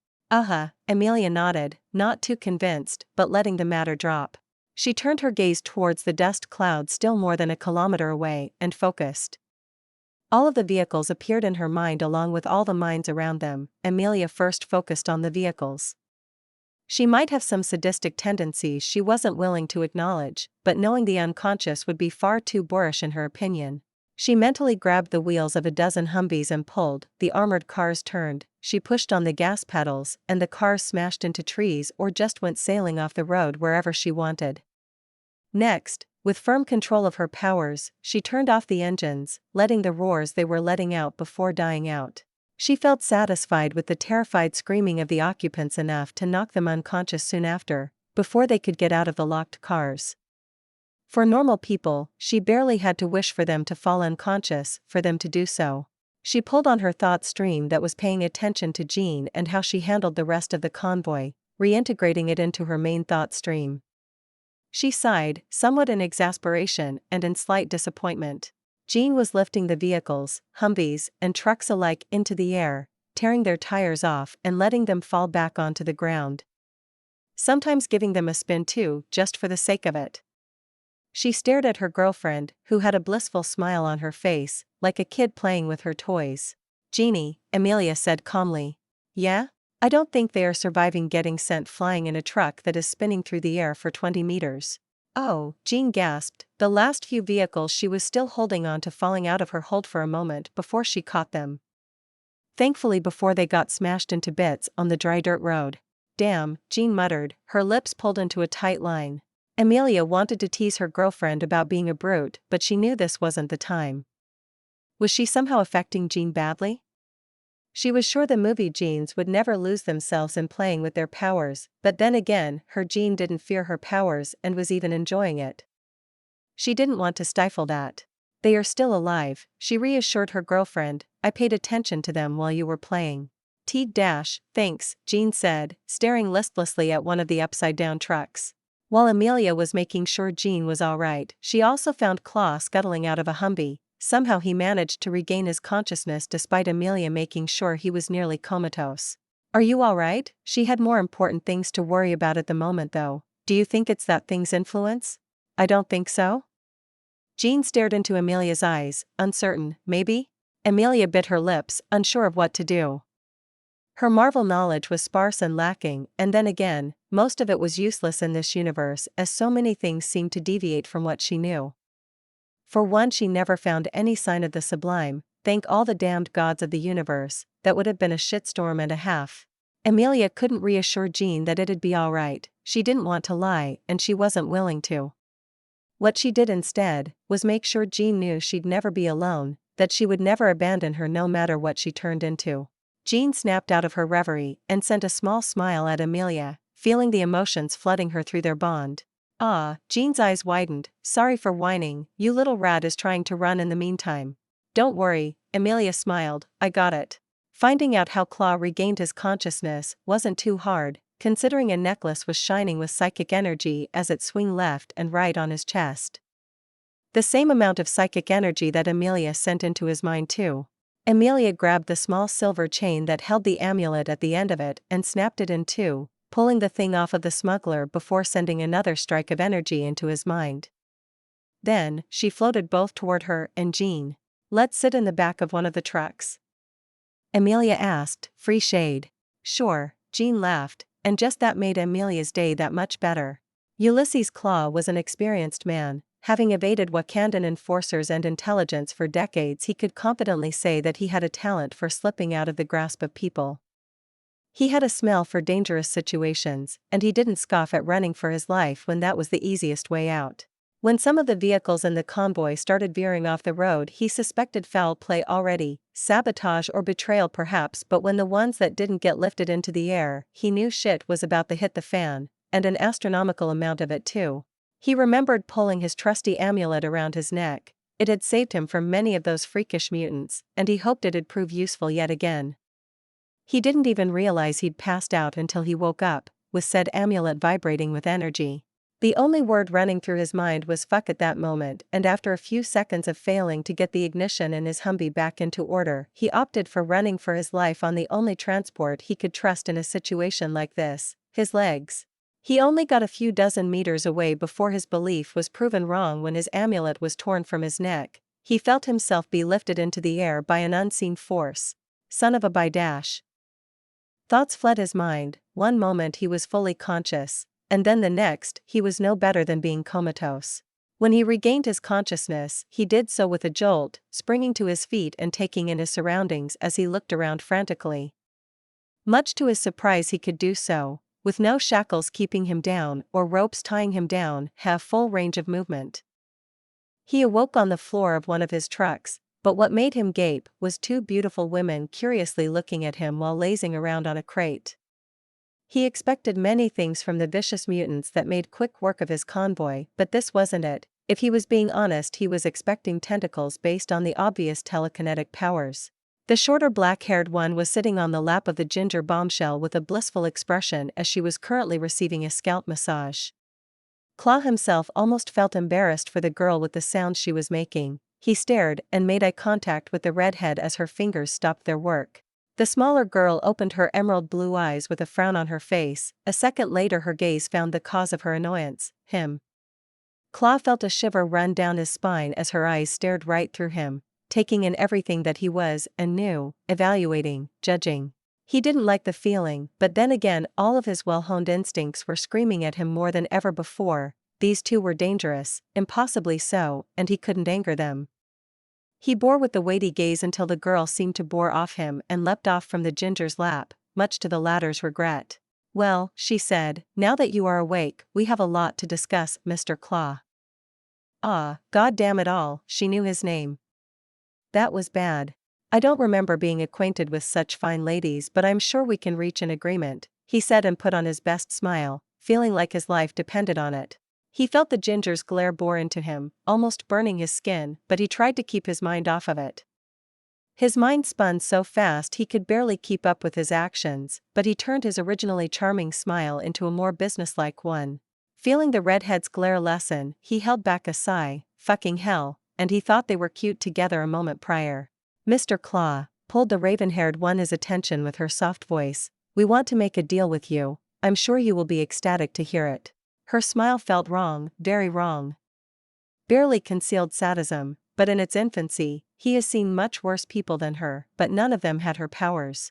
Emilia nodded, not too convinced, but letting the matter drop. She turned her gaze towards the dust cloud still more than a kilometer away, and focused. All of the vehicles appeared in her mind along with all the minds around them. Emilia first focused on the vehicles. She might have some sadistic tendencies she wasn't willing to acknowledge, but knowing the unconscious would be far too boorish in her opinion. She mentally grabbed the wheels of a dozen Humvees and pulled. The armored cars turned, she pushed on the gas pedals, and the cars smashed into trees or just went sailing off the road wherever she wanted. Next, with firm control of her powers, she turned off the engines, letting the roars they were letting out before dying out. She felt satisfied with the terrified screaming of the occupants enough to knock them unconscious soon after, before they could get out of the locked cars. For normal people, she barely had to wish for them to fall unconscious for them to do so. She pulled on her thought stream that was paying attention to Jean and how she handled the rest of the convoy, reintegrating it into her main thought stream. She sighed, somewhat in exasperation and in slight disappointment. Jean was lifting the vehicles, Humvees and trucks alike, into the air, tearing their tires off and letting them fall back onto the ground. Sometimes giving them a spin too, just for the sake of it. She stared at her girlfriend, who had a blissful smile on her face, like a kid playing with her toys. "Jeannie," Emilia said calmly. "Yeah? I don't think they are surviving getting sent flying in a truck that is spinning through the air for 20 meters. Oh," Jean gasped, the last few vehicles she was still holding on to falling out of her hold for a moment before she caught them. Thankfully before they got smashed into bits on the dry dirt road. "Damn," Jean muttered, her lips pulled into a tight line. Emilia wanted to tease her girlfriend about being a brute, but she knew this wasn't the time. Was she somehow affecting Jean badly? She was sure the movie Jeans would never lose themselves in playing with their powers, but then again, her Jean didn't fear her powers and was even enjoying it. She didn't want to stifle that. "They are still alive," she reassured her girlfriend. "I paid attention to them while you were playing." Thanks, Jean said, staring listlessly at one of the upside-down trucks. While Emilia was making sure Jean was all right, she also found Claw scuttling out of a Humvee. Somehow he managed to regain his consciousness despite Emilia making sure he was nearly comatose. "Are you all right?" She had more important things to worry about at the moment though. "Do you think it's that thing's influence?" "I don't think so." Jean stared into Emilia's eyes, uncertain. "Maybe?" Emilia bit her lips, unsure of what to do. Her Marvel knowledge was sparse and lacking, and then again, most of it was useless in this universe as so many things seemed to deviate from what she knew. For one, she never found any sign of the sublime. Thank all the damned gods of the universe, that would have been a shitstorm and a half. Emilia couldn't reassure Jean that it'd be alright. She didn't want to lie, and she wasn't willing to. What she did instead was make sure Jean knew she'd never be alone, that she would never abandon her no matter what she turned into. Jean snapped out of her reverie and sent a small smile at Emilia, feeling the emotions flooding her through their bond. Jean's eyes widened. "Sorry for whining, you little rat is trying to run in the meantime." "Don't worry," Emilia smiled, "I got it." Finding out how Claw regained his consciousness wasn't too hard, considering a necklace was shining with psychic energy as it swung left and right on his chest. The same amount of psychic energy that Emilia sent into his mind too. Emilia grabbed the small silver chain that held the amulet at the end of it and snapped it in two, pulling the thing off of the smuggler before sending another strike of energy into his mind. Then, she floated both toward her and Jean. "Let's sit in the back of one of the trucks?" Emilia asked, free shade. "Sure," Jean laughed, and just that made Emilia's day that much better. Ulysses Claw was an experienced man. Having evaded Wakandan enforcers and intelligence for decades, he could confidently say that he had a talent for slipping out of the grasp of people. He had a smell for dangerous situations, and he didn't scoff at running for his life when that was the easiest way out. When some of the vehicles in the convoy started veering off the road, he suspected foul play already, sabotage or betrayal perhaps, but when the ones that didn't get lifted into the air, he knew shit was about to hit the fan, and an astronomical amount of it too. He remembered pulling his trusty amulet around his neck. It had saved him from many of those freakish mutants, and he hoped it'd prove useful yet again. He didn't even realize he'd passed out until he woke up, with said amulet vibrating with energy. The only word running through his mind was fuck at that moment, and after a few seconds of failing to get the ignition in his Humvee back into order, he opted for running for his life on the only transport he could trust in a situation like this, his legs. He only got a few dozen meters away before his belief was proven wrong when his amulet was torn from his neck. He felt himself be lifted into the air by an unseen force. Son of a bidash. Thoughts fled his mind. One moment he was fully conscious, and then the next, he was no better than being comatose. When he regained his consciousness, he did so with a jolt, springing to his feet and taking in his surroundings as he looked around frantically. Much to his surprise, he could do so, with no shackles keeping him down or ropes tying him down, have full range of movement. He awoke on the floor of one of his trucks, but what made him gape was two beautiful women curiously looking at him while lazing around on a crate. He expected many things from the vicious mutants that made quick work of his convoy, but this wasn't it. If he was being honest, he was expecting tentacles based on the obvious telekinetic powers. The shorter black-haired one was sitting on the lap of the ginger bombshell with a blissful expression as she was currently receiving a scalp massage. Claw himself almost felt embarrassed for the girl with the sounds she was making. He stared and made eye contact with the redhead as her fingers stopped their work. The smaller girl opened her emerald blue eyes with a frown on her face. A second later her gaze found the cause of her annoyance, him. Claw felt a shiver run down his spine as her eyes stared right through him, taking in everything that he was and knew, evaluating, judging. He didn't like the feeling, but then again all of his well-honed instincts were screaming at him more than ever before. These two were dangerous, impossibly so, and he couldn't anger them. He bore with the weighty gaze until the girl seemed to bore off him and leapt off from the ginger's lap, much to the latter's regret. "Well," she said, "now that you are awake, we have a lot to discuss, Mr. Claw." Ah, god damn it all, she knew his name. That was bad. "I don't remember being acquainted with such fine ladies, but I'm sure we can reach an agreement," he said and put on his best smile, feeling like his life depended on it. He felt the ginger's glare bore into him, almost burning his skin, but he tried to keep his mind off of it. His mind spun so fast he could barely keep up with his actions, but he turned his originally charming smile into a more businesslike one. Feeling the redhead's glare lessen, he held back a sigh. Fucking hell, and he thought they were cute together a moment prior. "Mr. Claw," pulled the raven-haired one his attention with her soft voice, "we want to make a deal with you. I'm sure you will be ecstatic to hear it." Her smile felt wrong, very wrong. Barely concealed sadism, but in its infancy, he has seen much worse people than her, but none of them had her powers.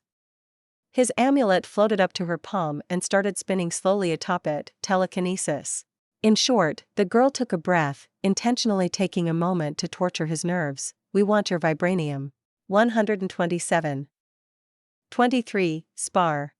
His amulet floated up to her palm and started spinning slowly atop it, telekinesis. In short, the girl took a breath, intentionally taking a moment to torture his nerves. "We want your vibranium." 127. 23, Spar.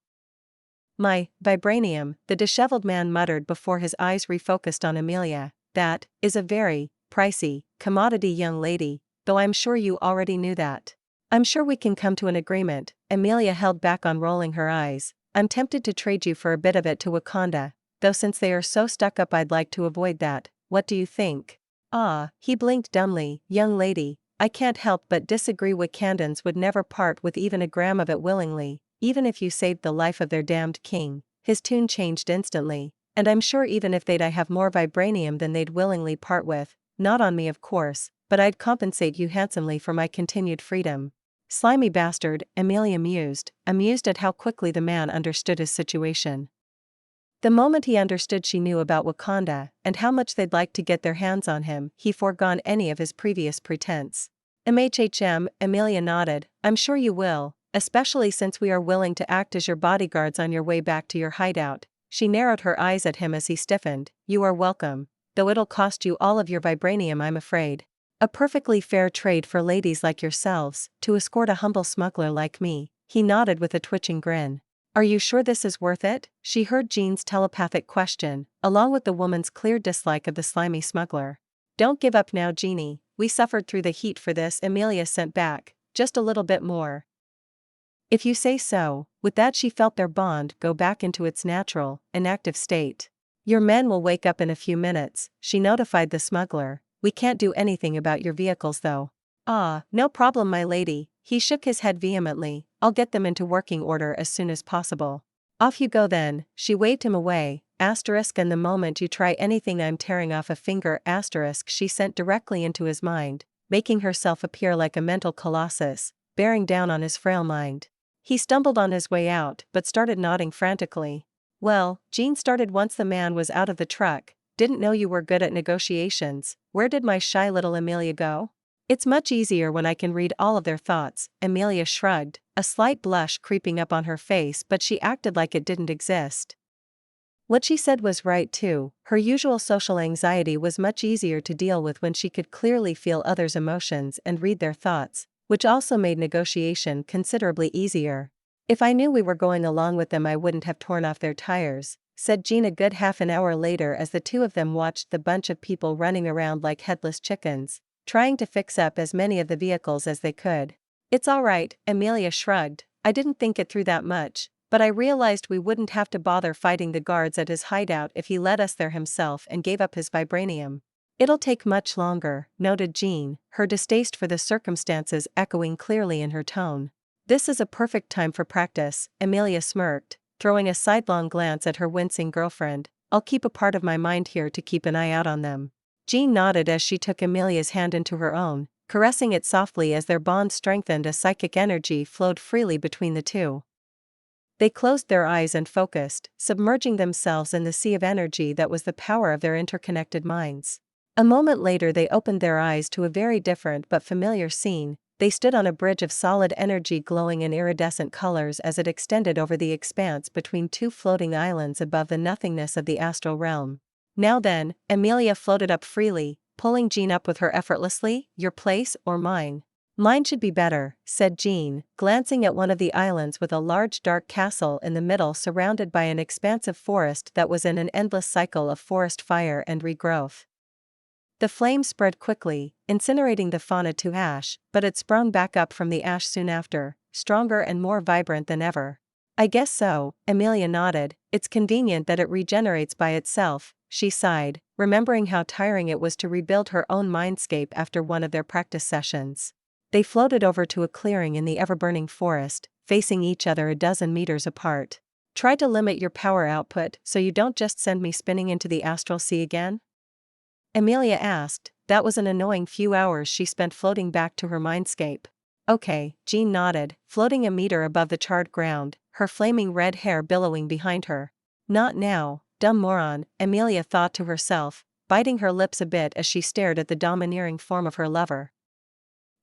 "My vibranium," the disheveled man muttered before his eyes refocused on Emilia. "That is a very pricey commodity, young lady, though I'm sure you already knew that." "I'm sure we can come to an agreement." Emilia held back on rolling her eyes. "I'm tempted to trade you for a bit of it to Wakanda, though since they are so stuck up I'd like to avoid that. What do you think?" "Ah," he blinked dumbly. "Young lady, I can't help but disagree. Wakandans would never part with even a gram of it willingly, even if you saved the life of their damned king." His tune changed instantly. "And I'm sure even if they'd have more vibranium than they'd willingly part with, not on me of course, but I'd compensate you handsomely for my continued freedom." Slimy bastard, Emilia mused, amused at how quickly the man understood his situation. The moment he understood she knew about Wakanda, and how much they'd like to get their hands on him, he foregone any of his previous pretense. Emilia nodded. "I'm sure you will, especially since we are willing to act as your bodyguards on your way back to your hideout." She narrowed her eyes at him as he stiffened. "You are welcome, though it'll cost you all of your vibranium, I'm afraid. A perfectly fair trade for ladies like yourselves, to escort a humble smuggler like me." He nodded with a twitching grin. "Are you sure this is worth it?" she heard Jean's telepathic question, along with the woman's clear dislike of the slimy smuggler. "Don't give up now, Jeannie, we suffered through the heat for this," Emilia sent back, "just a little bit more." "If you say so." With that she felt their bond go back into its natural, inactive state. "Your men will wake up in a few minutes," she notified the smuggler. "We can't do anything about your vehicles though." "Ah, no problem, my lady." He shook his head vehemently. "I'll get them into working order as soon as possible." "Off you go then." She waved him away, asterisk, and the moment you try anything I'm tearing off a finger, asterisk. She sent directly into his mind, making herself appear like a mental colossus, bearing down on his frail mind. He stumbled on his way out but started nodding frantically. Well, Jean started once the man was out of the truck. Didn't know you were good at negotiations. Where did my shy little Emilia go? It's much easier when I can read all of their thoughts. Emilia shrugged, a slight blush creeping up on her face, but she acted like it didn't exist. What she said was right too. Her usual social anxiety was much easier to deal with when she could clearly feel others' emotions and read their thoughts, which also made negotiation considerably easier. If I knew we were going along with them, I wouldn't have torn off their tires, said Jean a good half an hour later as the two of them watched the bunch of people running around like headless chickens, trying to fix up as many of the vehicles as they could. It's all right, Emilia shrugged. I didn't think it through that much, but I realized we wouldn't have to bother fighting the guards at his hideout if he led us there himself and gave up his vibranium. It'll take much longer, noted Jean, her distaste for the circumstances echoing clearly in her tone. This is a perfect time for practice, Emilia smirked, throwing a sidelong glance at her wincing girlfriend. I'll keep a part of my mind here to keep an eye out on them. Jean nodded as she took Emilia's hand into her own, caressing it softly as their bond strengthened as psychic energy flowed freely between the two. They closed their eyes and focused, submerging themselves in the sea of energy that was the power of their interconnected minds. A moment later they opened their eyes to a very different but familiar scene. They stood on a bridge of solid energy glowing in iridescent colors as it extended over the expanse between two floating islands above the nothingness of the astral realm. Now then, Emilia floated up freely, pulling Jean up with her effortlessly. Your place or mine? Mine should be better, said Jean, glancing at one of the islands with a large dark castle in the middle surrounded by an expansive forest that was in an endless cycle of forest fire and regrowth. The flames spread quickly, incinerating the fauna to ash, but it sprung back up from the ash soon after, stronger and more vibrant than ever. I guess so, Emilia nodded. It's convenient that it regenerates by itself, she sighed, remembering how tiring it was to rebuild her own mindscape after one of their practice sessions. They floated over to a clearing in the ever-burning forest, facing each other a dozen meters apart. Try to limit your power output so you don't just send me spinning into the astral sea again? Emilia asked. That was an annoying few hours she spent floating back to her mindscape. Okay, Jean nodded, floating a meter above the charred ground, her flaming red hair billowing behind her. Not now, dumb moron, Emilia thought to herself, biting her lips a bit as she stared at the domineering form of her lover.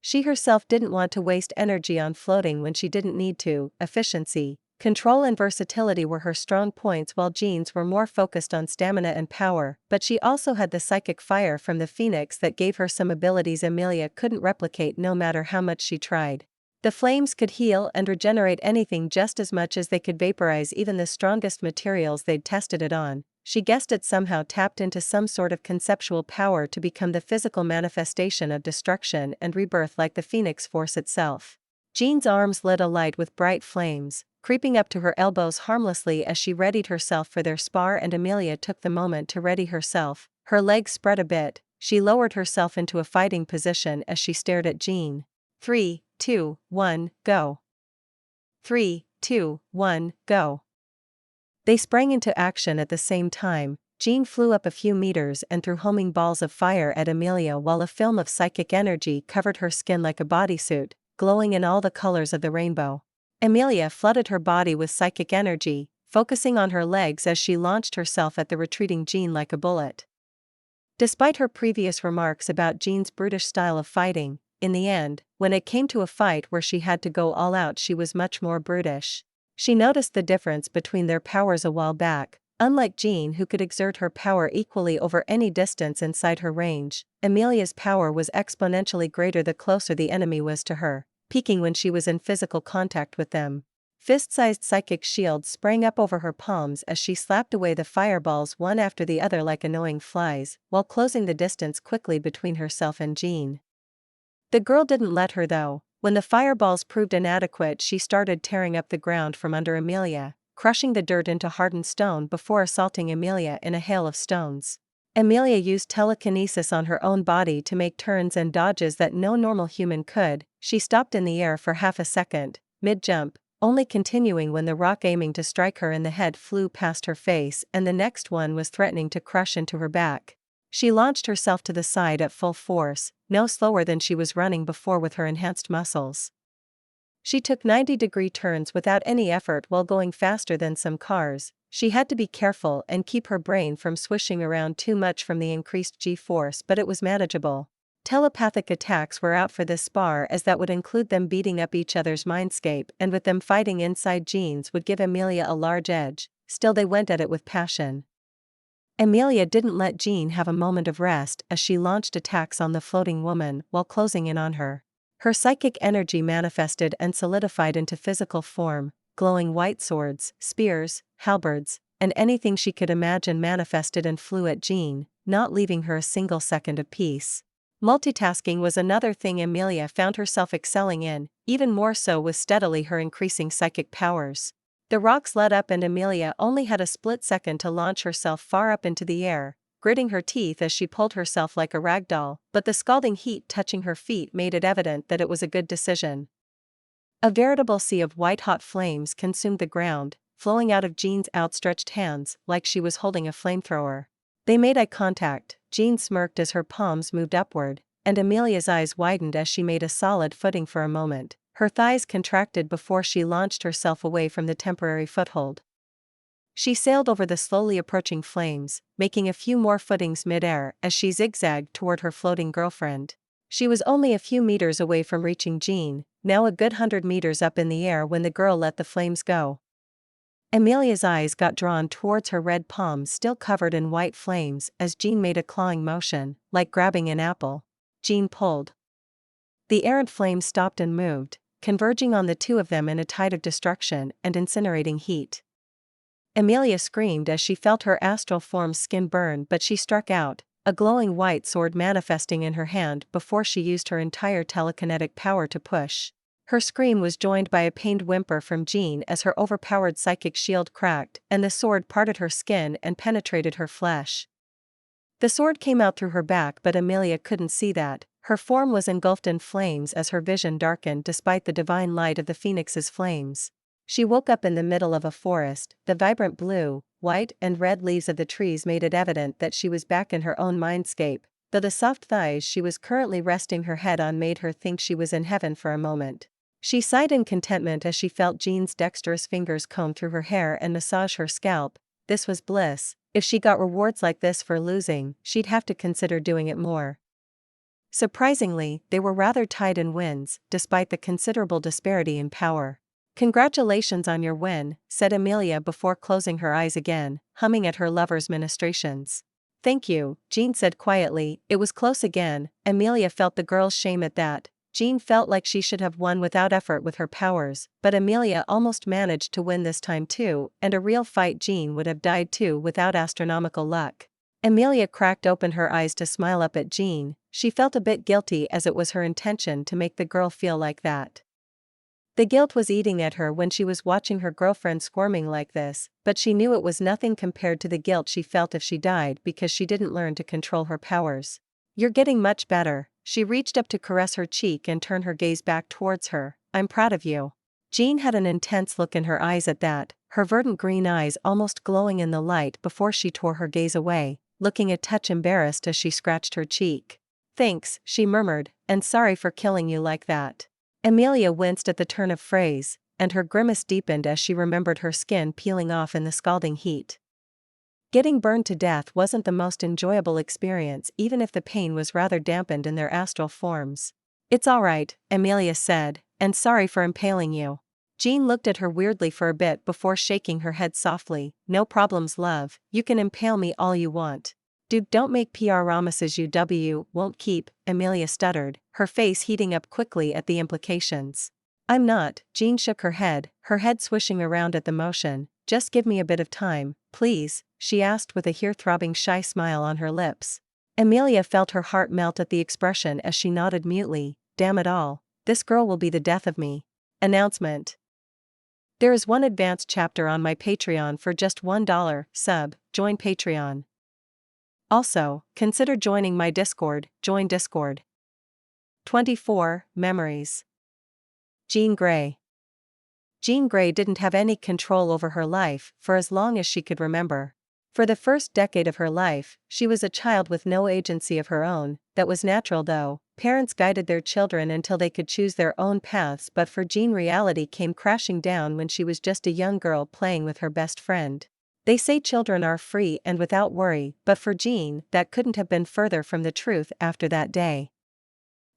She herself didn't want to waste energy on floating when she didn't need to. Efficiency, control and versatility were her strong points while Jean's were more focused on stamina and power, but she also had the psychic fire from the phoenix that gave her some abilities Emilia couldn't replicate no matter how much she tried. The flames could heal and regenerate anything just as much as they could vaporize even the strongest materials they'd tested it on. She guessed it somehow tapped into some sort of conceptual power to become the physical manifestation of destruction and rebirth like the phoenix force itself. Jean's arms lit alight with bright flames, creeping up to her elbows harmlessly as she readied herself for their spar, and Emilia took the moment to ready herself. Her legs spread a bit, she lowered herself into a fighting position as she stared at Jean. 3, 2, 1, go. 3, 2, 1, go. They sprang into action at the same time. Jean flew up a few meters and threw homing balls of fire at Emilia while a film of psychic energy covered her skin like a bodysuit, glowing in all the colors of the rainbow. Emilia flooded her body with psychic energy, focusing on her legs as she launched herself at the retreating Jean like a bullet. Despite her previous remarks about Jean's brutish style of fighting, in the end, when it came to a fight where she had to go all out, she was much more brutish. She noticed the difference between their powers a while back. Unlike Jean, who could exert her power equally over any distance inside her range, Emilia's power was exponentially greater the closer the enemy was to her, peaking when she was in physical contact with them. Fist-sized psychic shields sprang up over her palms as she slapped away the fireballs one after the other like annoying flies, while closing the distance quickly between herself and Jean. The girl didn't let her though. When the fireballs proved inadequate, she started tearing up the ground from under Emilia, crushing the dirt into hardened stone before assaulting Emilia in a hail of stones. Emilia used telekinesis on her own body to make turns and dodges that no normal human could. She stopped in the air for half a second, mid-jump, only continuing when the rock aiming to strike her in the head flew past her face and the next one was threatening to crush into her back. She launched herself to the side at full force, no slower than she was running before with her enhanced muscles. She took 90-degree turns without any effort while going faster than some cars. She had to be careful and keep her brain from swishing around too much from the increased G-force, but it was manageable. Telepathic attacks were out for this spar, as that would include them beating up each other's mindscape, and with them fighting inside Jean's would give Emilia a large edge. Still, they went at it with passion. Emilia didn't let Jean have a moment of rest as she launched attacks on the floating woman while closing in on her. Her psychic energy manifested and solidified into physical form. Glowing white swords, spears, halberds, and anything she could imagine manifested and flew at Jean, not leaving her a single second of peace. Multitasking was another thing Emilia found herself excelling in, even more so with steadily her increasing psychic powers. The rocks let up and Emilia only had a split second to launch herself far up into the air, gritting her teeth as she pulled herself like a rag doll, but the scalding heat touching her feet made it evident that it was a good decision. A veritable sea of white-hot flames consumed the ground, flowing out of Jean's outstretched hands like she was holding a flamethrower. They made eye contact. Jean smirked as her palms moved upward, and Emilia's eyes widened as she made a solid footing for a moment. Her thighs contracted before she launched herself away from the temporary foothold. She sailed over the slowly approaching flames, making a few more footings mid-air as she zigzagged toward her floating girlfriend. She was only a few meters away from reaching Jean, now a good 100 meters up in the air when the girl let the flames go. Emilia's eyes got drawn towards her red palms still covered in white flames as Jean made a clawing motion, like grabbing an apple. Jean pulled. The errant flames stopped and moved, converging on the two of them in a tide of destruction and incinerating heat. Emilia screamed as she felt her astral form's skin burn, but she struck out, a glowing white sword manifesting in her hand before she used her entire telekinetic power to push. Her scream was joined by a pained whimper from Jean as her overpowered psychic shield cracked and the sword parted her skin and penetrated her flesh. The sword came out through her back, but Emilia couldn't see that. Her form was engulfed in flames as her vision darkened despite the divine light of the phoenix's flames. She woke up in the middle of a forest. The vibrant blue, white, and red leaves of the trees made it evident that she was back in her own mindscape, though the soft thighs she was currently resting her head on made her think she was in heaven for a moment. She sighed in contentment as she felt Jean's dexterous fingers comb through her hair and massage her scalp. This was bliss. If she got rewards like this for losing, she'd have to consider doing it more. Surprisingly, they were rather tied in wins, despite the considerable disparity in power. "Congratulations on your win," said Emilia before closing her eyes again, humming at her lover's ministrations. "Thank you," Jean said quietly. It was close again. Emilia felt the girl's shame at that. Jean felt like she should have won without effort with her powers, but Emilia almost managed to win this time too, and a real fight Jean would have died too without astronomical luck. Emilia cracked open her eyes to smile up at Jean. She felt a bit guilty as it was her intention to make the girl feel like that. The guilt was eating at her when she was watching her girlfriend squirming like this, but she knew it was nothing compared to the guilt she felt if she died because she didn't learn to control her powers. "You're getting much better." She reached up to caress her cheek and turn her gaze back towards her. "I'm proud of you." Jean had an intense look in her eyes at that, her verdant green eyes almost glowing in the light before she tore her gaze away, looking a touch embarrassed as she scratched her cheek. "Thanks," she murmured, "and sorry for killing you like that." Emilia winced at the turn of phrase, and her grimace deepened as she remembered her skin peeling off in the scalding heat. Getting burned to death wasn't the most enjoyable experience, even if the pain was rather dampened in their astral forms. "It's all right," Emilia said, "and sorry for impaling you." Jean looked at her weirdly for a bit before shaking her head softly. "No problems, love, you can impale me all you want. Dude, don't make promises you won't keep," Emilia stuttered, her face heating up quickly at the implications. "I'm not," Jean shook her head swishing around at the motion. "Just give me a bit of time, please," she asked with a hair-throbbing shy smile on her lips. Emilia felt her heart melt at the expression as she nodded mutely. "Damn it all, this girl will be the death of me." Announcement. There is one advanced chapter on my Patreon for just $1 sub. Join Patreon. Also, consider joining my Discord. Join Discord. 24 Memories. Jean Grey. Jean Grey didn't have any control over her life for as long as she could remember. For the first decade of her life, she was a child with no agency of her own. That was natural though. Parents guided their children until they could choose their own paths, but for Jean, reality came crashing down when she was just a young girl playing with her best friend. They say children are free and without worry, but for Jean, that couldn't have been further from the truth after that day.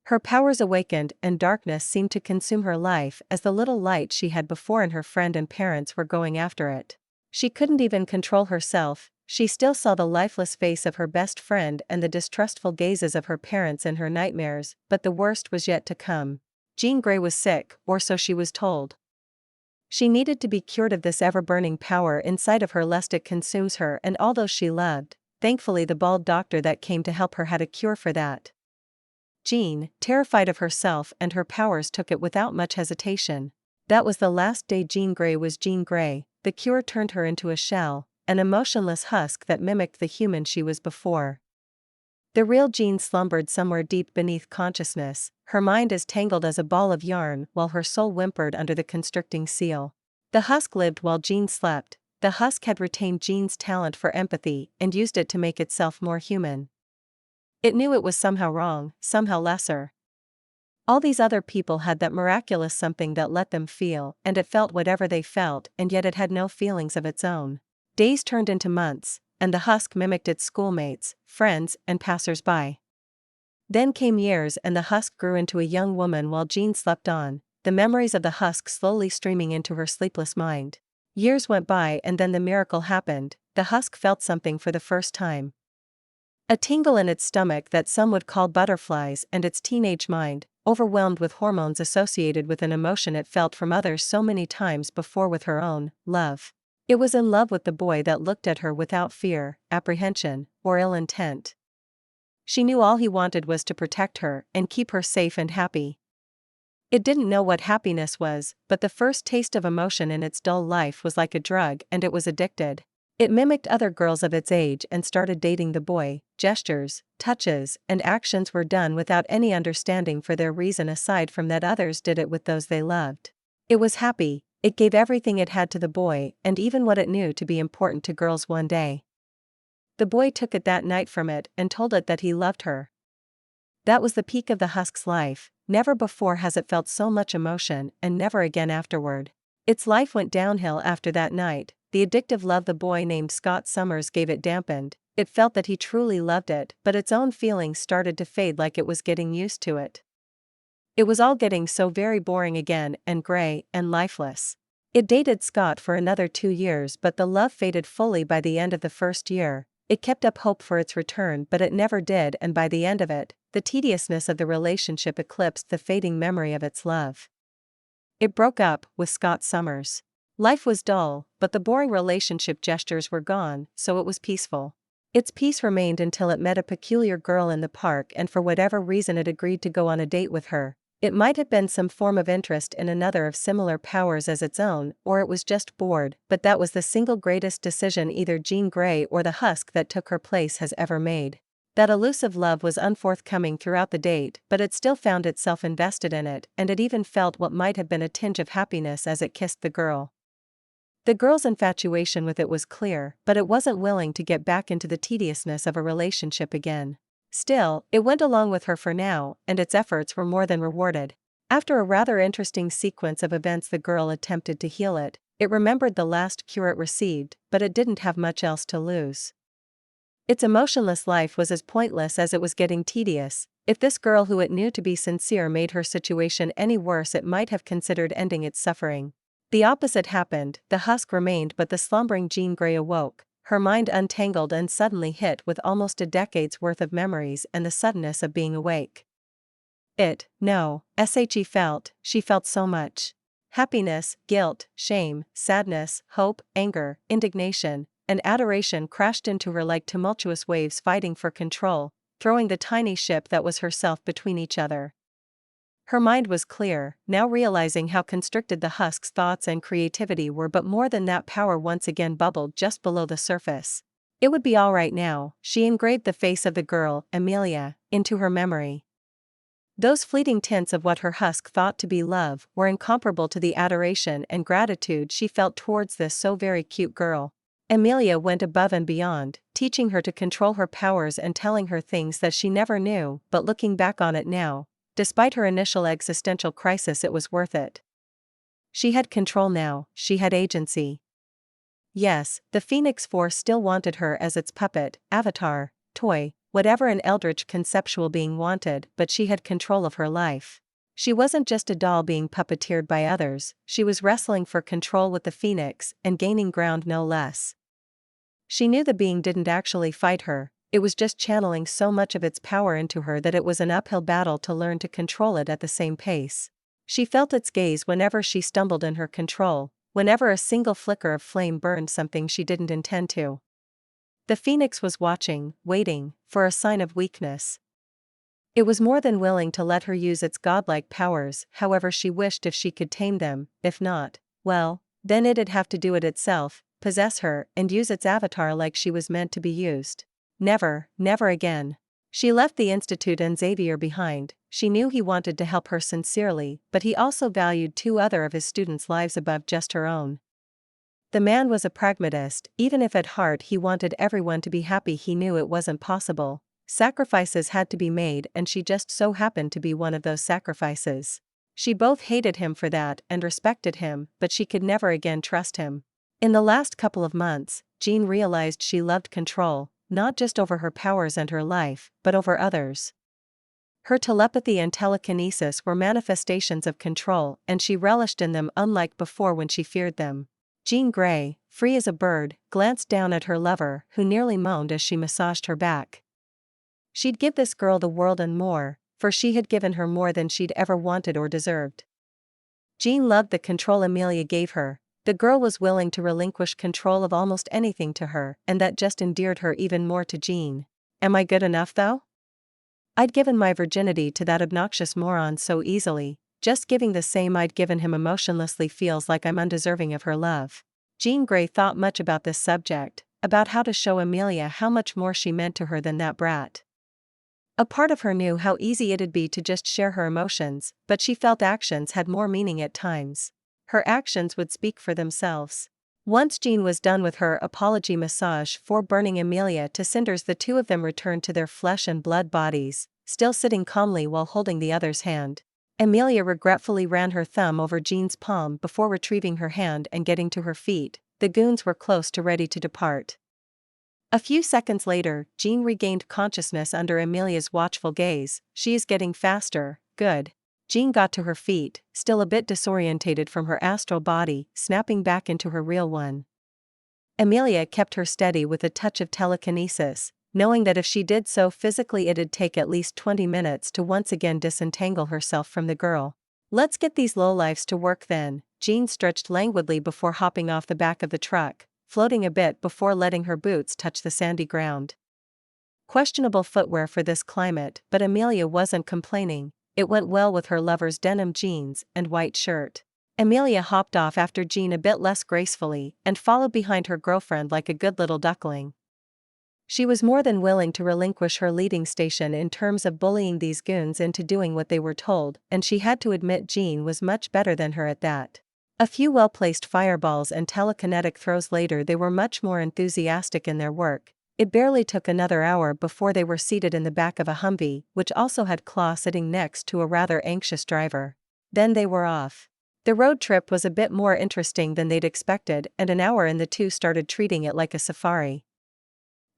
Her powers awakened and darkness seemed to consume her life as the little light she had before in her friend and parents were going after it. She couldn't even control herself. She still saw the lifeless face of her best friend and the distrustful gazes of her parents in her nightmares, but the worst was yet to come. Jean Grey was sick, or so she was told. She needed to be cured of this ever-burning power inside of her lest it consumes her and all those she loved. Thankfully the bald doctor that came to help her had a cure for that. Jean, terrified of herself and her powers, took it without much hesitation. That was the last day Jean Grey was Jean Grey. The cure turned her into a shell, an emotionless husk that mimicked the human she was before. The real Jean slumbered somewhere deep beneath consciousness, her mind as tangled as a ball of yarn while her soul whimpered under the constricting seal. The husk lived while Jean slept. The husk had retained Jean's talent for empathy and used it to make itself more human. It knew it was somehow wrong, somehow lesser. All these other people had that miraculous something that let them feel, and it felt whatever they felt, and yet it had no feelings of its own. Days turned into months, and the husk mimicked its schoolmates, friends, and passers-by. Then came years and the husk grew into a young woman while Jean slept on, the memories of the husk slowly streaming into her sleepless mind. Years went by and then the miracle happened. The husk felt something for the first time. A tingle in its stomach that some would call butterflies, and its teenage mind, overwhelmed with hormones associated with an emotion it felt from others so many times before with her own, love. It was in love with the boy that looked at her without fear, apprehension, or ill intent. She knew all he wanted was to protect her and keep her safe and happy. It didn't know what happiness was, but the first taste of emotion in its dull life was like a drug and it was addicted. It mimicked other girls of its age and started dating the boy. Gestures, touches, and actions were done without any understanding for their reason aside from that others did it with those they loved. It was happy, it gave everything it had to the boy and even what it knew to be important to girls one day. The boy took it that night from it and told it that he loved her. That was the peak of the husk's life. Never before has it felt so much emotion and never again afterward. Its life went downhill after that night. The addictive love the boy named Scott Summers gave it dampened. It felt that he truly loved it, but its own feelings started to fade like it was getting used to it. It was all getting so very boring again and gray and lifeless. It dated Scott for another 2 years, but the love faded fully by the end of the first year. It kept up hope for its return, but it never did, and by the end of it, the tediousness of the relationship eclipsed the fading memory of its love. It broke up with Scott Summers. Life was dull, but the boring relationship gestures were gone, so it was peaceful. Its peace remained until it met a peculiar girl in the park and for whatever reason it agreed to go on a date with her. It might have been some form of interest in another of similar powers as its own, or it was just bored, but that was the single greatest decision either Jean Grey or the husk that took her place has ever made. That elusive love was unforthcoming throughout the date, but it still found itself invested in it, and it even felt what might have been a tinge of happiness as it kissed the girl. The girl's infatuation with it was clear, but it wasn't willing to get back into the tediousness of a relationship again. Still, it went along with her for now, and its efforts were more than rewarded. After a rather interesting sequence of events, the girl attempted to heal it. It remembered the last cure it received, but it didn't have much else to lose. Its emotionless life was as pointless as it was getting tedious. If this girl who it knew to be sincere made her situation any worse, it might have considered ending its suffering. The opposite happened. The husk remained, but the slumbering Jean Grey awoke, her mind untangled and suddenly hit with almost a decade's worth of memories and the suddenness of being awake. She felt so much. Happiness, guilt, shame, sadness, hope, anger, indignation, and adoration crashed into her like tumultuous waves fighting for control, throwing the tiny ship that was herself between each other. Her mind was clear, now realizing how constricted the husk's thoughts and creativity were, but more than that, power once again bubbled just below the surface. It would be all right now. She engraved the face of the girl, Emilia, into her memory. Those fleeting tints of what her husk thought to be love were incomparable to the adoration and gratitude she felt towards this so very cute girl. Emilia went above and beyond, teaching her to control her powers and telling her things that she never knew, but looking back on it now, despite her initial existential crisis, it was worth it. She had control now, she had agency. Yes, the Phoenix Force still wanted her as its puppet, avatar, toy, whatever an eldritch conceptual being wanted, but she had control of her life. She wasn't just a doll being puppeteered by others, she was wrestling for control with the Phoenix and gaining ground no less. She knew the being didn't actually fight her, it was just channeling so much of its power into her that it was an uphill battle to learn to control it at the same pace. She felt its gaze whenever she stumbled in her control, whenever a single flicker of flame burned something she didn't intend to. The Phoenix was watching, waiting, for a sign of weakness. It was more than willing to let her use its godlike powers however she wished if she could tame them, if not, well, then it'd have to do it itself, possess her and use its avatar like she was meant to be used. Never, never again. She left the Institute and Xavier behind. She knew he wanted to help her sincerely, but he also valued 2 other of his students' lives above just her own. The man was a pragmatist, even if at heart he wanted everyone to be happy. He knew it wasn't possible. Sacrifices had to be made, and she just so happened to be one of those sacrifices. She both hated him for that and respected him, but she could never again trust him. In the last couple of months, Jean realized she loved control, not just over her powers and her life, but over others. Her telepathy and telekinesis were manifestations of control, and she relished in them unlike before when she feared them. Jean Grey, free as a bird, glanced down at her lover, who nearly moaned as she massaged her back. She'd give this girl the world and more, for she had given her more than she'd ever wanted or deserved. Jean loved the control Emilia gave her. The girl was willing to relinquish control of almost anything to her, and that just endeared her even more to Jean. Am I good enough though? I'd given my virginity to that obnoxious moron so easily, just giving the same I'd given him emotionlessly feels like I'm undeserving of her love. Jean Grey thought much about this subject, about how to show Emilia how much more she meant to her than that brat. A part of her knew how easy it'd be to just share her emotions, but she felt actions had more meaning at times. Her actions would speak for themselves. Once Jean was done with her apology massage for burning Emilia to cinders, the 2 of them returned to their flesh and blood bodies, still sitting calmly while holding the other's hand. Emilia regretfully ran her thumb over Jean's palm before retrieving her hand and getting to her feet. The goons were close to ready to depart. A few seconds later, Jean regained consciousness under Emilia's watchful gaze. She is getting faster, good. Jean got to her feet, still a bit disorientated from her astral body, snapping back into her real one. Emilia kept her steady with a touch of telekinesis, knowing that if she did so physically it'd take at least 20 minutes to once again disentangle herself from the girl. Let's get these lowlifes to work then. Jean stretched languidly before hopping off the back of the truck, floating a bit before letting her boots touch the sandy ground. Questionable footwear for this climate, but Emilia wasn't complaining. It went well with her lover's denim jeans and white shirt. Emilia hopped off after Jean a bit less gracefully and followed behind her girlfriend like a good little duckling. She was more than willing to relinquish her leading station in terms of bullying these goons into doing what they were told, and she had to admit Jean was much better than her at that. A few well-placed fireballs and telekinetic throws later, they were much more enthusiastic in their work. It barely took another hour before they were seated in the back of a Humvee, which also had Claw sitting next to a rather anxious driver. Then they were off. The road trip was a bit more interesting than they'd expected, and an hour in the 2 started treating it like a safari.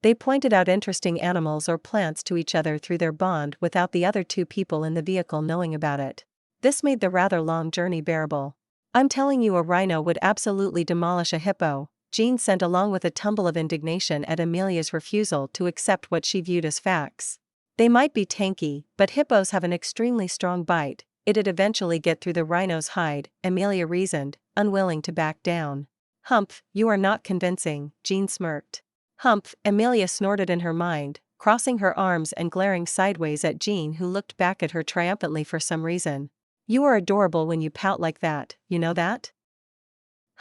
They pointed out interesting animals or plants to each other through their bond without the other 2 people in the vehicle knowing about it. This made the rather long journey bearable. I'm telling you, a rhino would absolutely demolish a hippo, Jean said along with a tumble of indignation at Emilia's refusal to accept what she viewed as facts. They might be tanky, but hippos have an extremely strong bite. It'd eventually get through the rhino's hide, Emilia reasoned, unwilling to back down. Humph, you are not convincing, Jean smirked. Humph, Emilia snorted in her mind, crossing her arms and glaring sideways at Jean, who looked back at her triumphantly for some reason. You are adorable when you pout like that, you know that?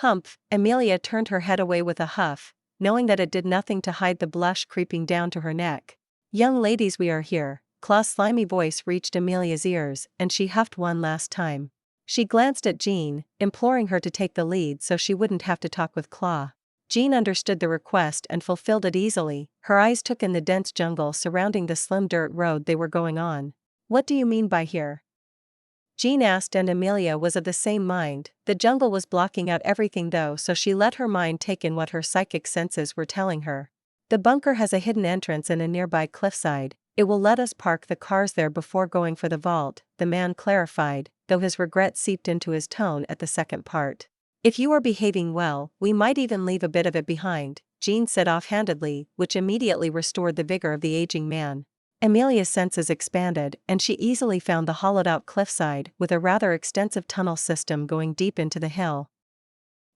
Humph, Emilia turned her head away with a huff, knowing that it did nothing to hide the blush creeping down to her neck. Young ladies, we are here, Claw's slimy voice reached Emilia's ears, and she huffed one last time. She glanced at Jean, imploring her to take the lead so she wouldn't have to talk with Claw. Jean understood the request and fulfilled it easily. Her eyes took in the dense jungle surrounding the slim dirt road they were going on. "What do you mean by here?" Jean asked, and Emilia was of the same mind. The jungle was blocking out everything though, so she let her mind take in what her psychic senses were telling her. "The bunker has a hidden entrance in a nearby cliffside. It will let us park the cars there before going for the vault," the man clarified, though his regret seeped into his tone at the second part. "If you are behaving well, we might even leave a bit of it behind," Jean said offhandedly, which immediately restored the vigor of the aging man. Emilia's senses expanded, and she easily found the hollowed-out cliffside with a rather extensive tunnel system going deep into the hill.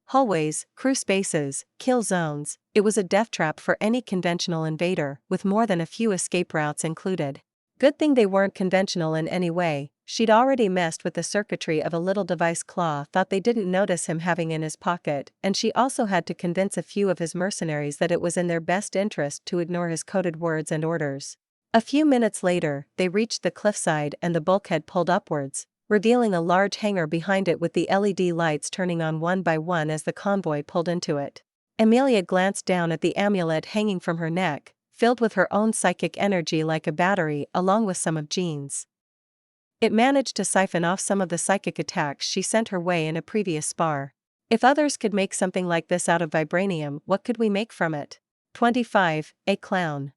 Hallways, crew spaces, kill zones, it was a death trap for any conventional invader, with more than a few escape routes included. Good thing they weren't conventional in any way. She'd already messed with the circuitry of a little device Claw thought they didn't notice him having in his pocket, and she also had to convince a few of his mercenaries that it was in their best interest to ignore his coded words and orders. A few minutes later, they reached the cliffside and the bulkhead pulled upwards, revealing a large hangar behind it with the LED lights turning on one by one as the convoy pulled into it. Emilia glanced down at the amulet hanging from her neck, filled with her own psychic energy like a battery along with some of Jean's. It managed to siphon off some of the psychic attacks she sent her way in a previous spar. If others could make something like this out of vibranium, what could we make from it? 25. A clown.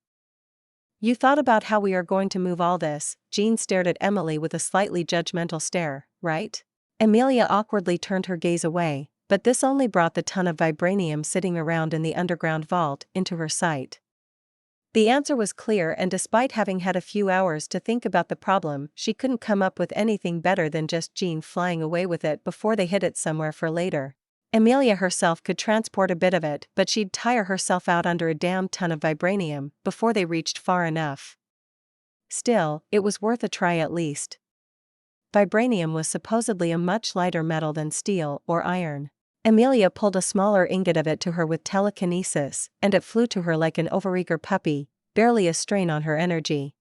"You thought about how we are going to move all this?" Jean stared at Emily with a slightly judgmental stare, "right?" Emilia awkwardly turned her gaze away, but this only brought the ton of vibranium sitting around in the underground vault into her sight. The answer was clear, and despite having had a few hours to think about the problem, she couldn't come up with anything better than just Jean flying away with it before they hid it somewhere for later. Emilia herself could transport a bit of it, but she'd tire herself out under a damn ton of vibranium before they reached far enough. Still, it was worth a try at least. Vibranium was supposedly a much lighter metal than steel or iron. Emilia pulled a smaller ingot of it to her with telekinesis, and it flew to her like an overeager puppy, barely a strain on her energy.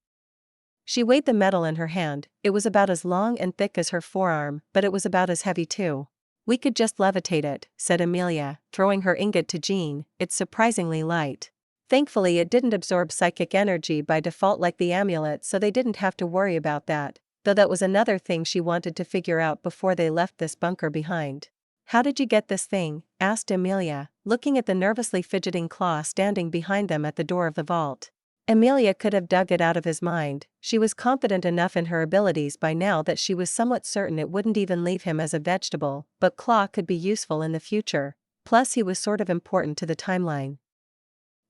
She weighed the metal in her hand. It was about as long and thick as her forearm, but it was about as heavy too. "We could just levitate it," said Emilia, throwing her ingot to Jean. "It's surprisingly light." Thankfully it didn't absorb psychic energy by default like the amulet, so they didn't have to worry about that, though that was another thing she wanted to figure out before they left this bunker behind. "How did you get this thing?" asked Emilia, looking at the nervously fidgeting Claw standing behind them at the door of the vault. Emilia could have dug it out of his mind. She was confident enough in her abilities by now that she was somewhat certain it wouldn't even leave him as a vegetable, but Claw could be useful in the future, plus he was sort of important to the timeline.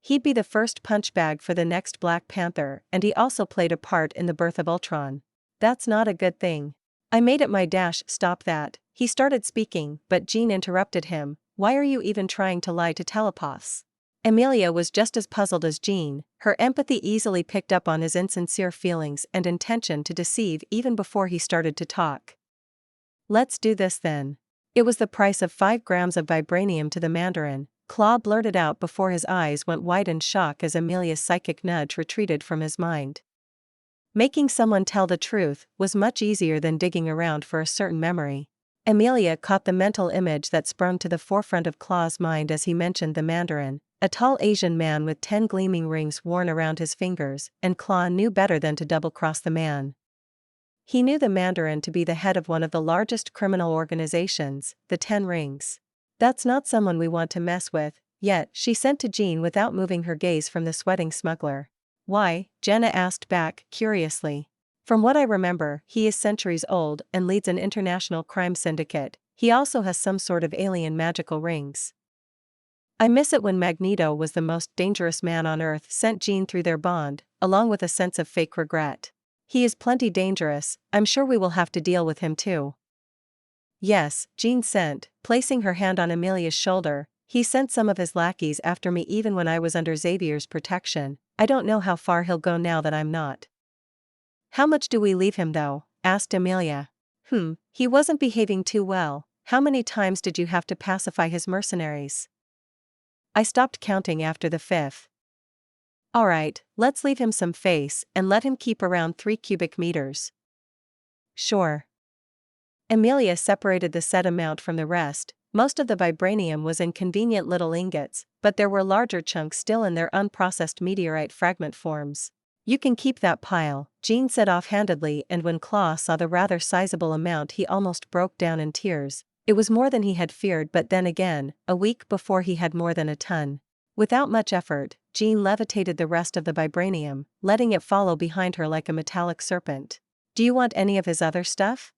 He'd be the first punchbag for the next Black Panther, and he also played a part in the birth of Ultron. "That's not a good thing. I made it my dash." "Stop that." He started speaking, but Jean interrupted him. "Why are you even trying to lie to telepaths?" Emilia was just as puzzled as Jean. Her empathy easily picked up on his insincere feelings and intention to deceive even before he started to talk. "Let's do this then." It was the price of 5 grams of vibranium to the Mandarin, Claw blurted out before his eyes went wide in shock as Emilia's psychic nudge retreated from his mind. Making someone tell the truth was much easier than digging around for a certain memory. Emilia caught the mental image that sprung to the forefront of Claw's mind as he mentioned the Mandarin, a tall Asian man with 10 gleaming rings worn around his fingers, and Claw knew better than to double-cross the man. He knew the Mandarin to be the head of one of the largest criminal organizations, the 10 Rings. "That's not someone we want to mess with," yet, she sent to Jean without moving her gaze from the sweating smuggler. "Why?" Jenna asked back, curiously. "From what I remember, he is centuries old and leads an international crime syndicate. He also has some sort of alien magical rings. I miss it when Magneto was the most dangerous man on Earth," sent Jean through their bond, along with a sense of fake regret. "He is plenty dangerous. I'm sure we will have to deal with him too." "Yes," Jean sent, placing her hand on Emilia's shoulder. "He sent some of his lackeys after me even when I was under Xavier's protection. I don't know how far he'll go now that I'm not." "How much do we leave him though?" asked Emilia. He wasn't behaving too well. How many times did you have to pacify his mercenaries?" "I stopped counting after the 5th. Alright, let's leave him some face and let him keep around 3 cubic meters. Sure. Emilia separated the set amount from the rest. Most of the vibranium was in convenient little ingots, but there were larger chunks still in their unprocessed meteorite fragment forms. You can keep that pile, Jean said offhandedly, and when Claw saw the rather sizable amount he almost broke down in tears. It was more than he had feared, but then again, a week before he had more than a ton. Without much effort, Jean levitated the rest of the vibranium, letting it follow behind her like a metallic serpent. Do you want any of his other stuff?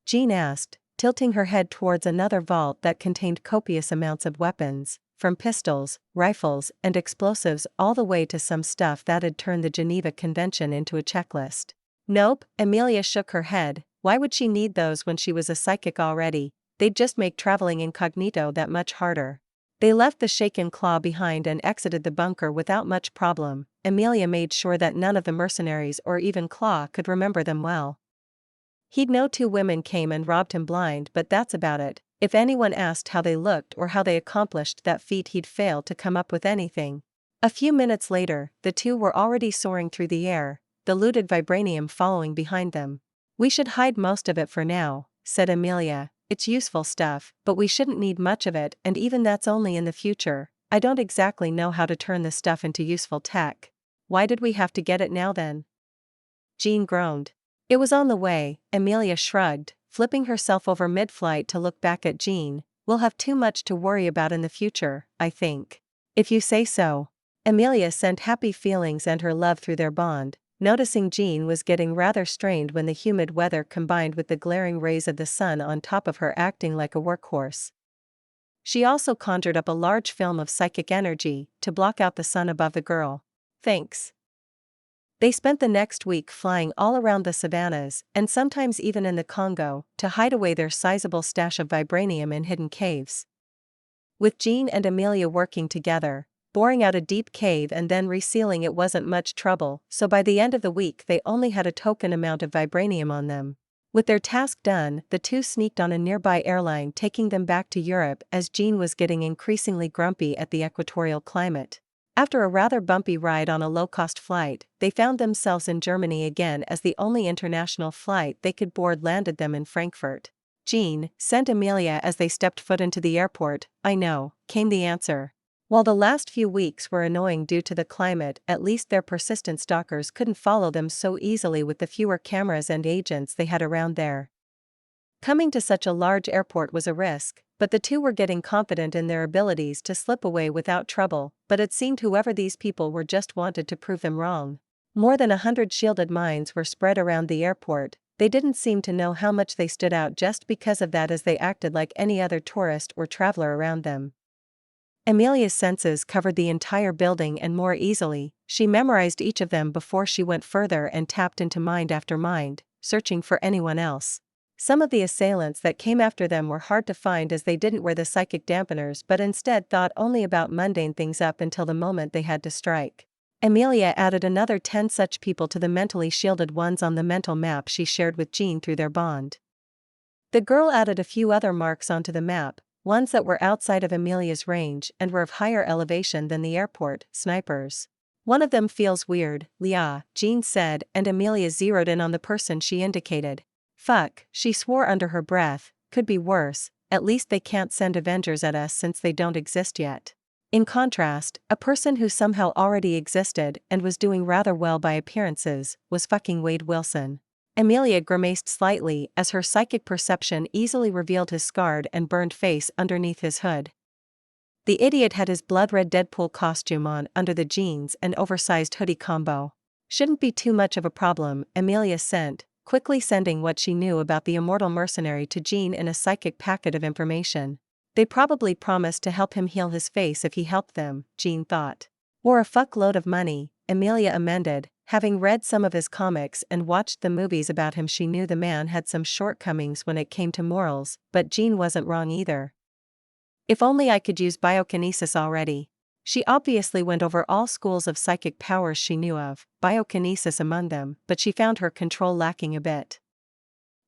Jean asked, tilting her head towards another vault that contained copious amounts of weapons, from pistols, rifles, and explosives all the way to some stuff that'd turn the Geneva Convention into a checklist. Nope, Emilia shook her head. Why would she need those when she was a psychic already? They'd just make traveling incognito that much harder. They left the shaken Claw behind and exited the bunker without much problem. Emilia made sure that none of the mercenaries or even Claw could remember them well. He'd know 2 women came and robbed him blind, but that's about it. If anyone asked how they looked or how they accomplished that feat, he'd fail to come up with anything. A few minutes later, the 2 were already soaring through the air, the looted vibranium following behind them. We should hide most of it for now, said Emilia. It's useful stuff, but we shouldn't need much of it, and even that's only in the future. I don't exactly know how to turn this stuff into useful tech. Why did we have to get it now then? Jean groaned. It was on the way, Emilia shrugged, flipping herself over mid-flight to look back at Jean. We'll have too much to worry about in the future, I think. If you say so. Emilia sent happy feelings and her love through their bond, noticing Jean was getting rather strained when the humid weather combined with the glaring rays of the sun on top of her acting like a workhorse. She also conjured up a large film of psychic energy to block out the sun above the girl. Thanks. They spent the next week flying all around the savannas, and sometimes even in the Congo, to hide away their sizable stash of vibranium in hidden caves. With Jean and Emilia working together, boring out a deep cave and then resealing it wasn't much trouble, so by the end of the week they only had a token amount of vibranium on them. With their task done, the 2 sneaked on a nearby airline taking them back to Europe as Jean was getting increasingly grumpy at the equatorial climate. After a rather bumpy ride on a low-cost flight, they found themselves in Germany again as the only international flight they could board landed them in Frankfurt. Jean sent Emilia as they stepped foot into the airport. I know, came the answer. While the last few weeks were annoying due to the climate, at least their persistent stalkers couldn't follow them so easily with the fewer cameras and agents they had around there. Coming to such a large airport was a risk, but the 2 were getting confident in their abilities to slip away without trouble, but it seemed whoever these people were just wanted to prove them wrong. More than 100 shielded mines were spread around the airport. They didn't seem to know how much they stood out just because of that, as they acted like any other tourist or traveler around them. Emilia's senses covered the entire building and more easily. She memorized each of them before she went further and tapped into mind after mind, searching for anyone else. Some of the assailants that came after them were hard to find as they didn't wear the psychic dampeners but instead thought only about mundane things up until the moment they had to strike. Emilia added another 10 such people to the mentally shielded ones on the mental map she shared with Jean through their bond. The girl added a few other marks onto the map, ones that were outside of Emilia's range and were of higher elevation than the airport, snipers. One of them feels weird, Leah, Jean said, and Emilia zeroed in on the person she indicated. Fuck, she swore under her breath, could be worse, at least they can't send Avengers at us since they don't exist yet. In contrast, a person who somehow already existed and was doing rather well by appearances was fucking Wade Wilson. Emilia grimaced slightly as her psychic perception easily revealed his scarred and burned face underneath his hood. The idiot had his blood-red Deadpool costume on under the jeans and oversized hoodie combo. Shouldn't be too much of a problem, Emilia sent, quickly sending what she knew about the immortal mercenary to Jean in a psychic packet of information. They probably promised to help him heal his face if he helped them, Jean thought. Or a fuckload of money, Emilia amended. Having read some of his comics and watched the movies about him, she knew the man had some shortcomings when it came to morals, but Jean wasn't wrong either. If only I could use biokinesis already. She obviously went over all schools of psychic powers she knew of, biokinesis among them, but she found her control lacking a bit.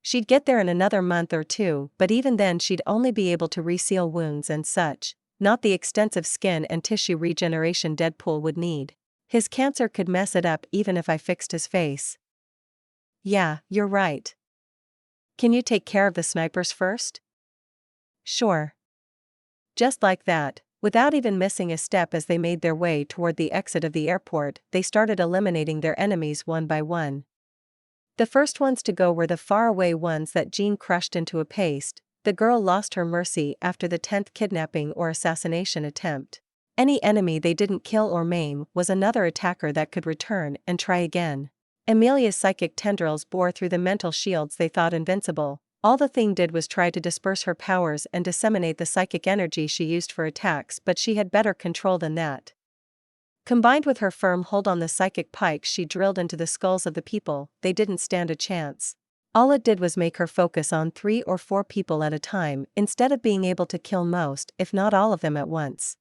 She'd get there in another month or 2, but even then she'd only be able to reseal wounds and such, not the extensive skin and tissue regeneration Deadpool would need. His cancer could mess it up even if I fixed his face. Yeah, you're right. Can you take care of the snipers first? Sure. Just like that, without even missing a step as they made their way toward the exit of the airport, they started eliminating their enemies one by one. The first ones to go were the faraway ones that Jean crushed into a paste. The girl lost her mercy after the 10th kidnapping or assassination attempt. Any enemy they didn't kill or maim was another attacker that could return and try again. Emilia's psychic tendrils bore through the mental shields they thought invincible. All the thing did was try to disperse her powers and disseminate the psychic energy she used for attacks, but she had better control than that. Combined with her firm hold on the psychic pikes she drilled into the skulls of the people, they didn't stand a chance. All it did was make her focus on 3 or 4 people at a time instead of being able to kill most, if not all of them at once.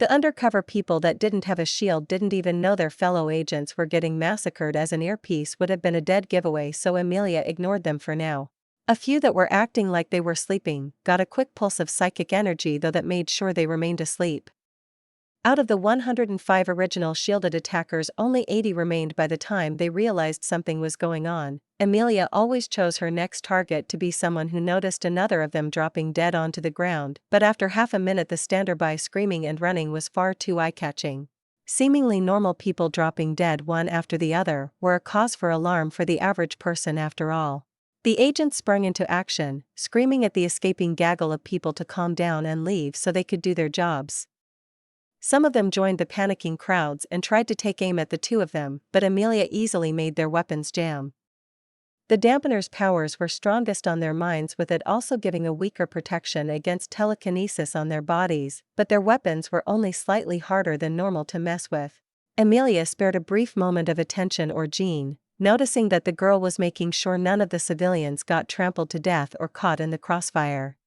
The undercover people that didn't have a shield didn't even know their fellow agents were getting massacred, as an earpiece would have been a dead giveaway, so Emilia ignored them for now. A few that were acting like they were sleeping got a quick pulse of psychic energy, though, that made sure they remained asleep. Out of the 105 original shielded attackers, only 80 remained by the time they realized something was going on. Emilia always chose her next target to be someone who noticed another of them dropping dead onto the ground, but after half a minute the standby screaming and running was far too eye-catching. Seemingly normal people dropping dead one after the other were a cause for alarm for the average person after all. The agents sprung into action, screaming at the escaping gaggle of people to calm down and leave so they could do their jobs. Some of them joined the panicking crowds and tried to take aim at the 2 of them, but Emilia easily made their weapons jam. The dampener's powers were strongest on their minds, with it also giving a weaker protection against telekinesis on their bodies, but their weapons were only slightly harder than normal to mess with. Emilia spared a brief moment of attention or Jean, noticing that the girl was making sure none of the civilians got trampled to death or caught in the crossfire.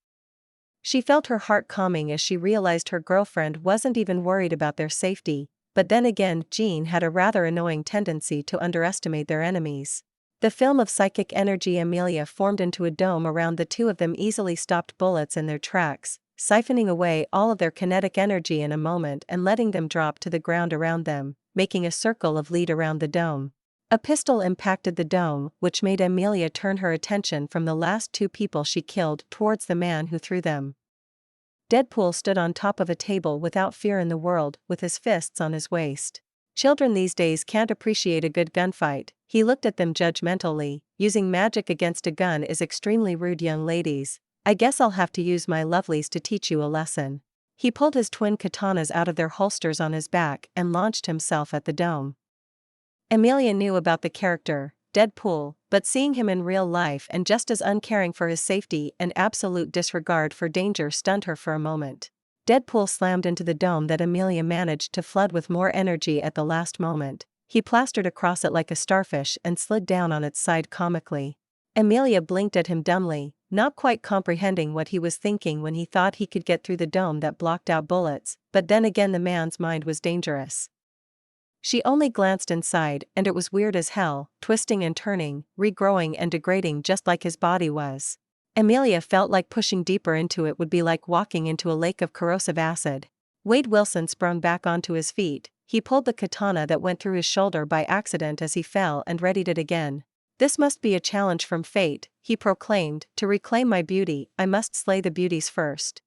She felt her heart calming as she realized her girlfriend wasn't even worried about their safety, but then again Jean had a rather annoying tendency to underestimate their enemies. The film of psychic energy Emilia formed into a dome around the 2 of them easily stopped bullets in their tracks, siphoning away all of their kinetic energy in a moment and letting them drop to the ground around them, making a circle of lead around the dome. A pistol impacted the dome, which made Emilia turn her attention from the last 2 people she killed towards the man who threw them. Deadpool stood on top of a table without fear in the world, with his fists on his waist. Children these days can't appreciate a good gunfight, he looked at them judgmentally. Using magic against a gun is extremely rude, young ladies. I guess I'll have to use my lovelies to teach you a lesson. He pulled his twin katanas out of their holsters on his back and launched himself at the dome. Emilia knew about the character, Deadpool, but seeing him in real life and just as uncaring for his safety and absolute disregard for danger stunned her for a moment. Deadpool slammed into the dome that Emilia managed to flood with more energy at the last moment. He plastered across it like a starfish and slid down on its side comically. Emilia blinked at him dumbly, not quite comprehending what he was thinking when he thought he could get through the dome that blocked out bullets, but then again the man's mind was dangerous. She only glanced inside and it was weird as hell, twisting and turning, regrowing and degrading just like his body was. Emilia felt like pushing deeper into it would be like walking into a lake of corrosive acid. Wade Wilson sprung back onto his feet. He pulled the katana that went through his shoulder by accident as he fell and readied it again. This must be a challenge from fate, he proclaimed. To reclaim my beauty, I must slay the beauties first.